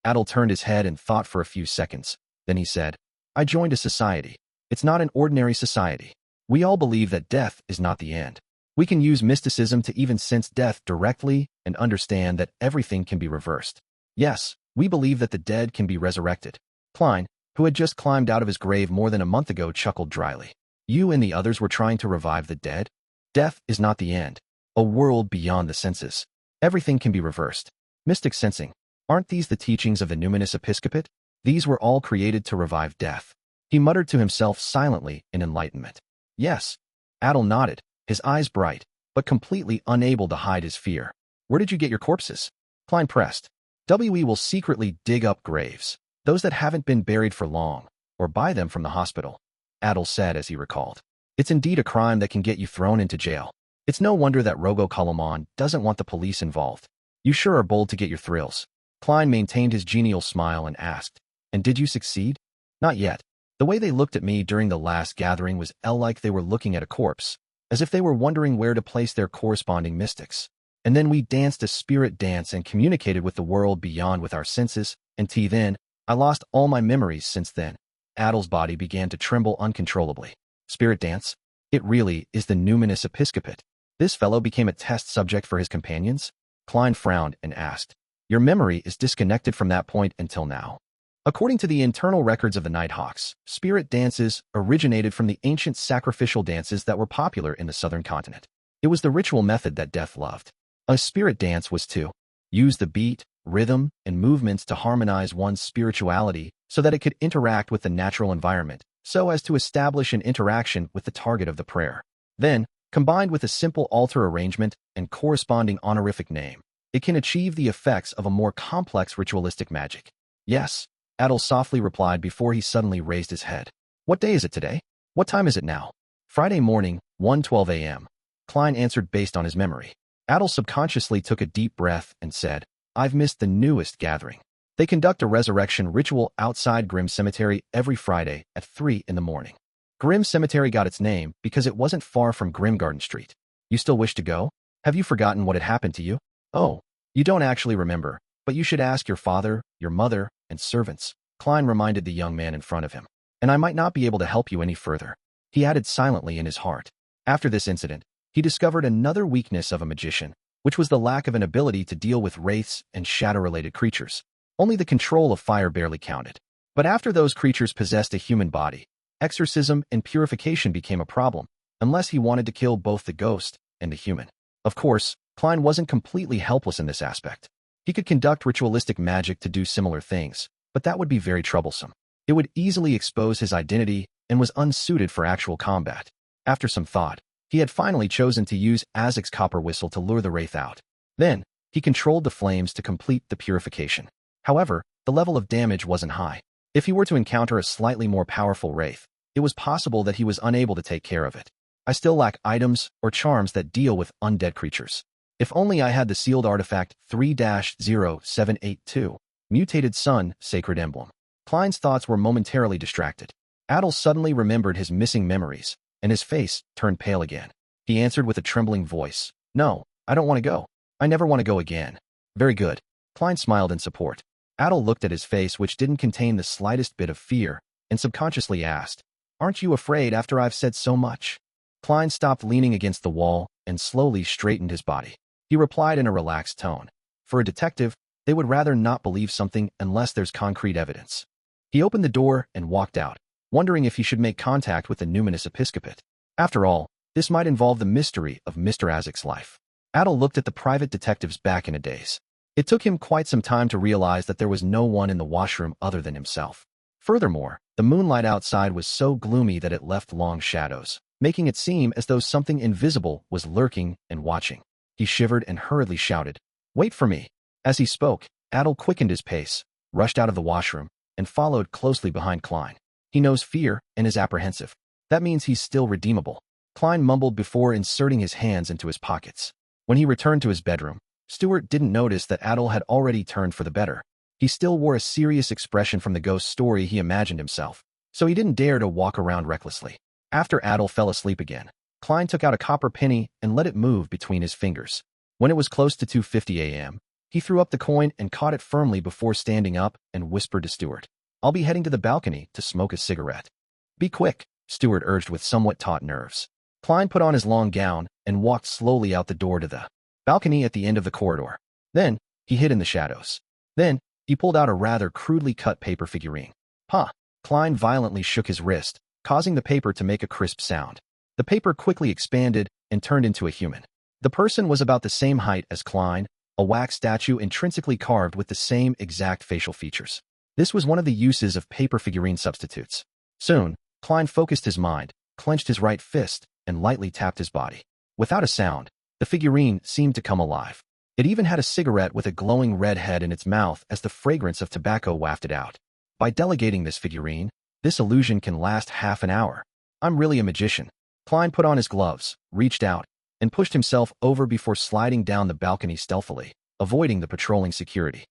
Adel turned his head and thought for a few seconds. Then he said, "I joined a society. It's not an ordinary society. We all believe that death is not the end. We can use mysticism to even sense death directly and understand that everything can be reversed. Yes, we believe that the dead can be resurrected." Klein, who had just climbed out of his grave more than a month ago, chuckled dryly. "You and the others were trying to revive the dead? Death is not the end. A world beyond the senses. Everything can be reversed. Mystic sensing. Aren't these the teachings of the numinous episcopate? These were all created to revive death." He muttered to himself silently in enlightenment. "Yes." Adel nodded, his eyes bright, but completely unable to hide his fear. "Where did you get your corpses?" Klein pressed. "We will secretly dig up graves, those that haven't been buried for long, or buy them from the hospital," Adel said as he recalled. "It's indeed a crime that can get you thrown into jail. It's no wonder that Rogo Koloman doesn't want the police involved. You sure are bold to get your thrills." Klein maintained his genial smile and asked, "And did you succeed?" "Not yet. The way they looked at me during the last gathering was like they were looking at a corpse, as if they were wondering where to place their corresponding mystics. And then we danced a spirit dance and communicated with the world beyond with our senses, and then, I lost all my memories since then." Adel's body began to tremble uncontrollably. "Spirit dance? It really is the numinous episcopate. This fellow became a test subject for his companions?" Klein frowned and asked, "Your memory is disconnected from that point until now." According to the internal records of the Nighthawks, spirit dances originated from the ancient sacrificial dances that were popular in the southern continent. It was the ritual method that death loved. A spirit dance was to use the beat, rhythm, and movements to harmonize one's spirituality so that it could interact with the natural environment, so as to establish an interaction with the target of the prayer. Then, combined with a simple altar arrangement and corresponding honorific name, it can achieve the effects of a more complex ritualistic magic. "Yes," Adel softly replied before he suddenly raised his head. "What day is it today? What time is it now?" "Friday morning, 1:12 a.m. Klein answered based on his memory. Adel subconsciously took a deep breath and said, "I've missed the newest gathering. They conduct a resurrection ritual outside Grim Cemetery every Friday at 3 in the morning. Grim Cemetery got its name because it wasn't far from Grimgarden Street. You still wish to go? Have you forgotten what had happened to you? Oh, you don't actually remember, but you should ask your father, your mother, and servants, Klein reminded the young man in front of him. And I might not be able to help you any further, he added silently in his heart. After this incident, he discovered another weakness of a magician, which was the lack of an ability to deal with wraiths and shadow-related creatures. Only the control of fire barely counted. But after those creatures possessed a human body, exorcism and purification became a problem, unless he wanted to kill both the ghost and the human. Of course, Klein wasn't completely helpless in this aspect. He could conduct ritualistic magic to do similar things, but that would be very troublesome. It would easily expose his identity and was unsuited for actual combat. After some thought, he had finally chosen to use Azek's copper whistle to lure the wraith out. Then, he controlled the flames to complete the purification. However, the level of damage wasn't high. If he were to encounter a slightly more powerful wraith, it was possible that he was unable to take care of it. I still lack items or charms that deal with undead creatures. If only I had the sealed artifact 3-0782, Mutated Sun, Sacred Emblem. Klein's thoughts were momentarily distracted. Adel suddenly remembered his missing memories, and his face turned pale again. He answered with a trembling voice, "No, I don't want to go. I never want to go again." "Very good." Klein smiled in support. Adel looked at his face, which didn't contain the slightest bit of fear, and subconsciously asked, "Aren't you afraid after I've said so much?" Klein stopped leaning against the wall and slowly straightened his body. He replied in a relaxed tone. For a detective, they would rather not believe something unless there's concrete evidence. He opened the door and walked out, wondering if he should make contact with the numinous episcopate. After all, this might involve the mystery of Mr. Azek's life. Adel looked at the private detectives back in a daze. It took him quite some time to realize that there was no one in the washroom other than himself. Furthermore, the moonlight outside was so gloomy that it left long shadows, making it seem as though something invisible was lurking and watching. He shivered and hurriedly shouted, "Wait for me." As he spoke, Adel quickened his pace, rushed out of the washroom, and followed closely behind Klein. He knows fear and is apprehensive. That means he's still redeemable. Klein mumbled before inserting his hands into his pockets. When he returned to his bedroom, Stuart didn't notice that Adel had already turned for the better. He still wore a serious expression from the ghost story he imagined himself, so he didn't dare to walk around recklessly. After Adel fell asleep again, Klein took out a copper penny and let it move between his fingers. When it was close to 2:50 a.m., he threw up the coin and caught it firmly before standing up and whispered to Stuart, "I'll be heading to the balcony to smoke a cigarette." "Be quick," Stuart urged with somewhat taut nerves. Klein put on his long gown and walked slowly out the door to the balcony at the end of the corridor. Then, he hid in the shadows. Then, he pulled out a rather crudely cut paper figurine. "Pa!" Klein violently shook his wrist, causing the paper to make a crisp sound. The paper quickly expanded and turned into a human. The person was about the same height as Klein, a wax statue intrinsically carved with the same exact facial features. This was one of the uses of paper figurine substitutes. Soon, Klein focused his mind, clenched his right fist, and lightly tapped his body. Without a sound, the figurine seemed to come alive. It even had a cigarette with a glowing red head in its mouth as the fragrance of tobacco wafted out. By delegating this figurine, this illusion can last half an hour. I'm really a magician. Klein put on his gloves, reached out, and pushed himself over before sliding down the balcony stealthily, avoiding the patrolling security.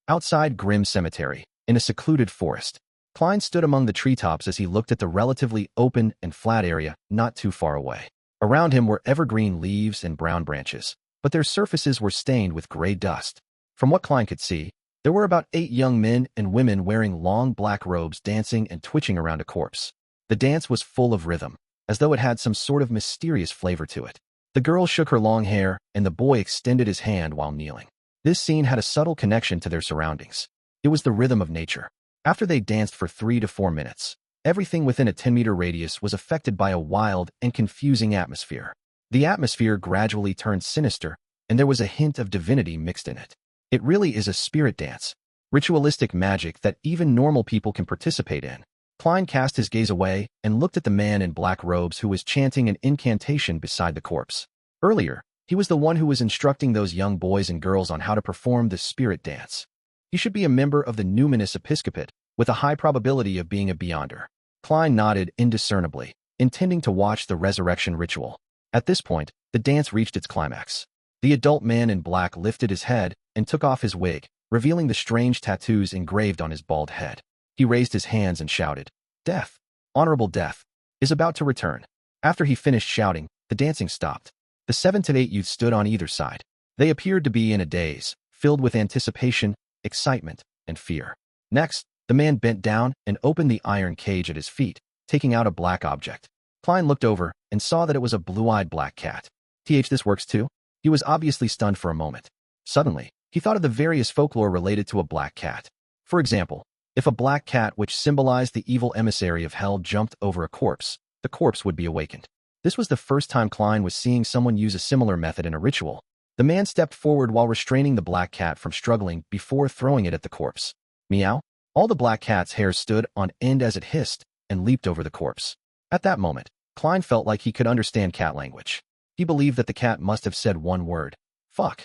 Outside Grimm Cemetery, in a secluded forest, Klein stood among the treetops as he looked at the relatively open and flat area not too far away. Around him were evergreen leaves and brown branches, but their surfaces were stained with gray dust. From what Klein could see, there were about 8 young men and women wearing long black robes dancing and twitching around a corpse. The dance was full of rhythm, as though it had some sort of mysterious flavor to it. The girl shook her long hair, and the boy extended his hand while kneeling. This scene had a subtle connection to their surroundings. It was the rhythm of nature. After they danced for 3 to 4 minutes, everything within a 10-meter radius was affected by a wild and confusing atmosphere. The atmosphere gradually turned sinister, and there was a hint of divinity mixed in it. It really is a spirit dance, ritualistic magic that even normal people can participate in. Klein cast his gaze away and looked at the man in black robes who was chanting an incantation beside the corpse. Earlier, he was the one who was instructing those young boys and girls on how to perform the spirit dance. He should be a member of the numinous episcopate, with a high probability of being a beyonder. Klein nodded indiscernibly, intending to watch the resurrection ritual. At this point, the dance reached its climax. The adult man in black lifted his head and took off his wig, revealing the strange tattoos engraved on his bald head. He raised his hands and shouted, "Death, honorable death, is about to return." After he finished shouting, the dancing stopped. The 7 to 8 youths stood on either side. They appeared to be in a daze, filled with anticipation, excitement, and fear. Next, the man bent down and opened the iron cage at his feet, taking out a black object. Klein looked over and saw that it was a blue-eyed black cat. This works too? He was obviously stunned for a moment. Suddenly, he thought of the various folklore related to a black cat. For example, if a black cat which symbolized the evil emissary of hell jumped over a corpse, the corpse would be awakened. This was the first time Klein was seeing someone use a similar method in a ritual. The man stepped forward while restraining the black cat from struggling before throwing it at the corpse. Meow. All the black cat's hairs stood on end as it hissed and leaped over the corpse. At that moment, Klein felt like he could understand cat language. He believed that the cat must have said one word. Fuck.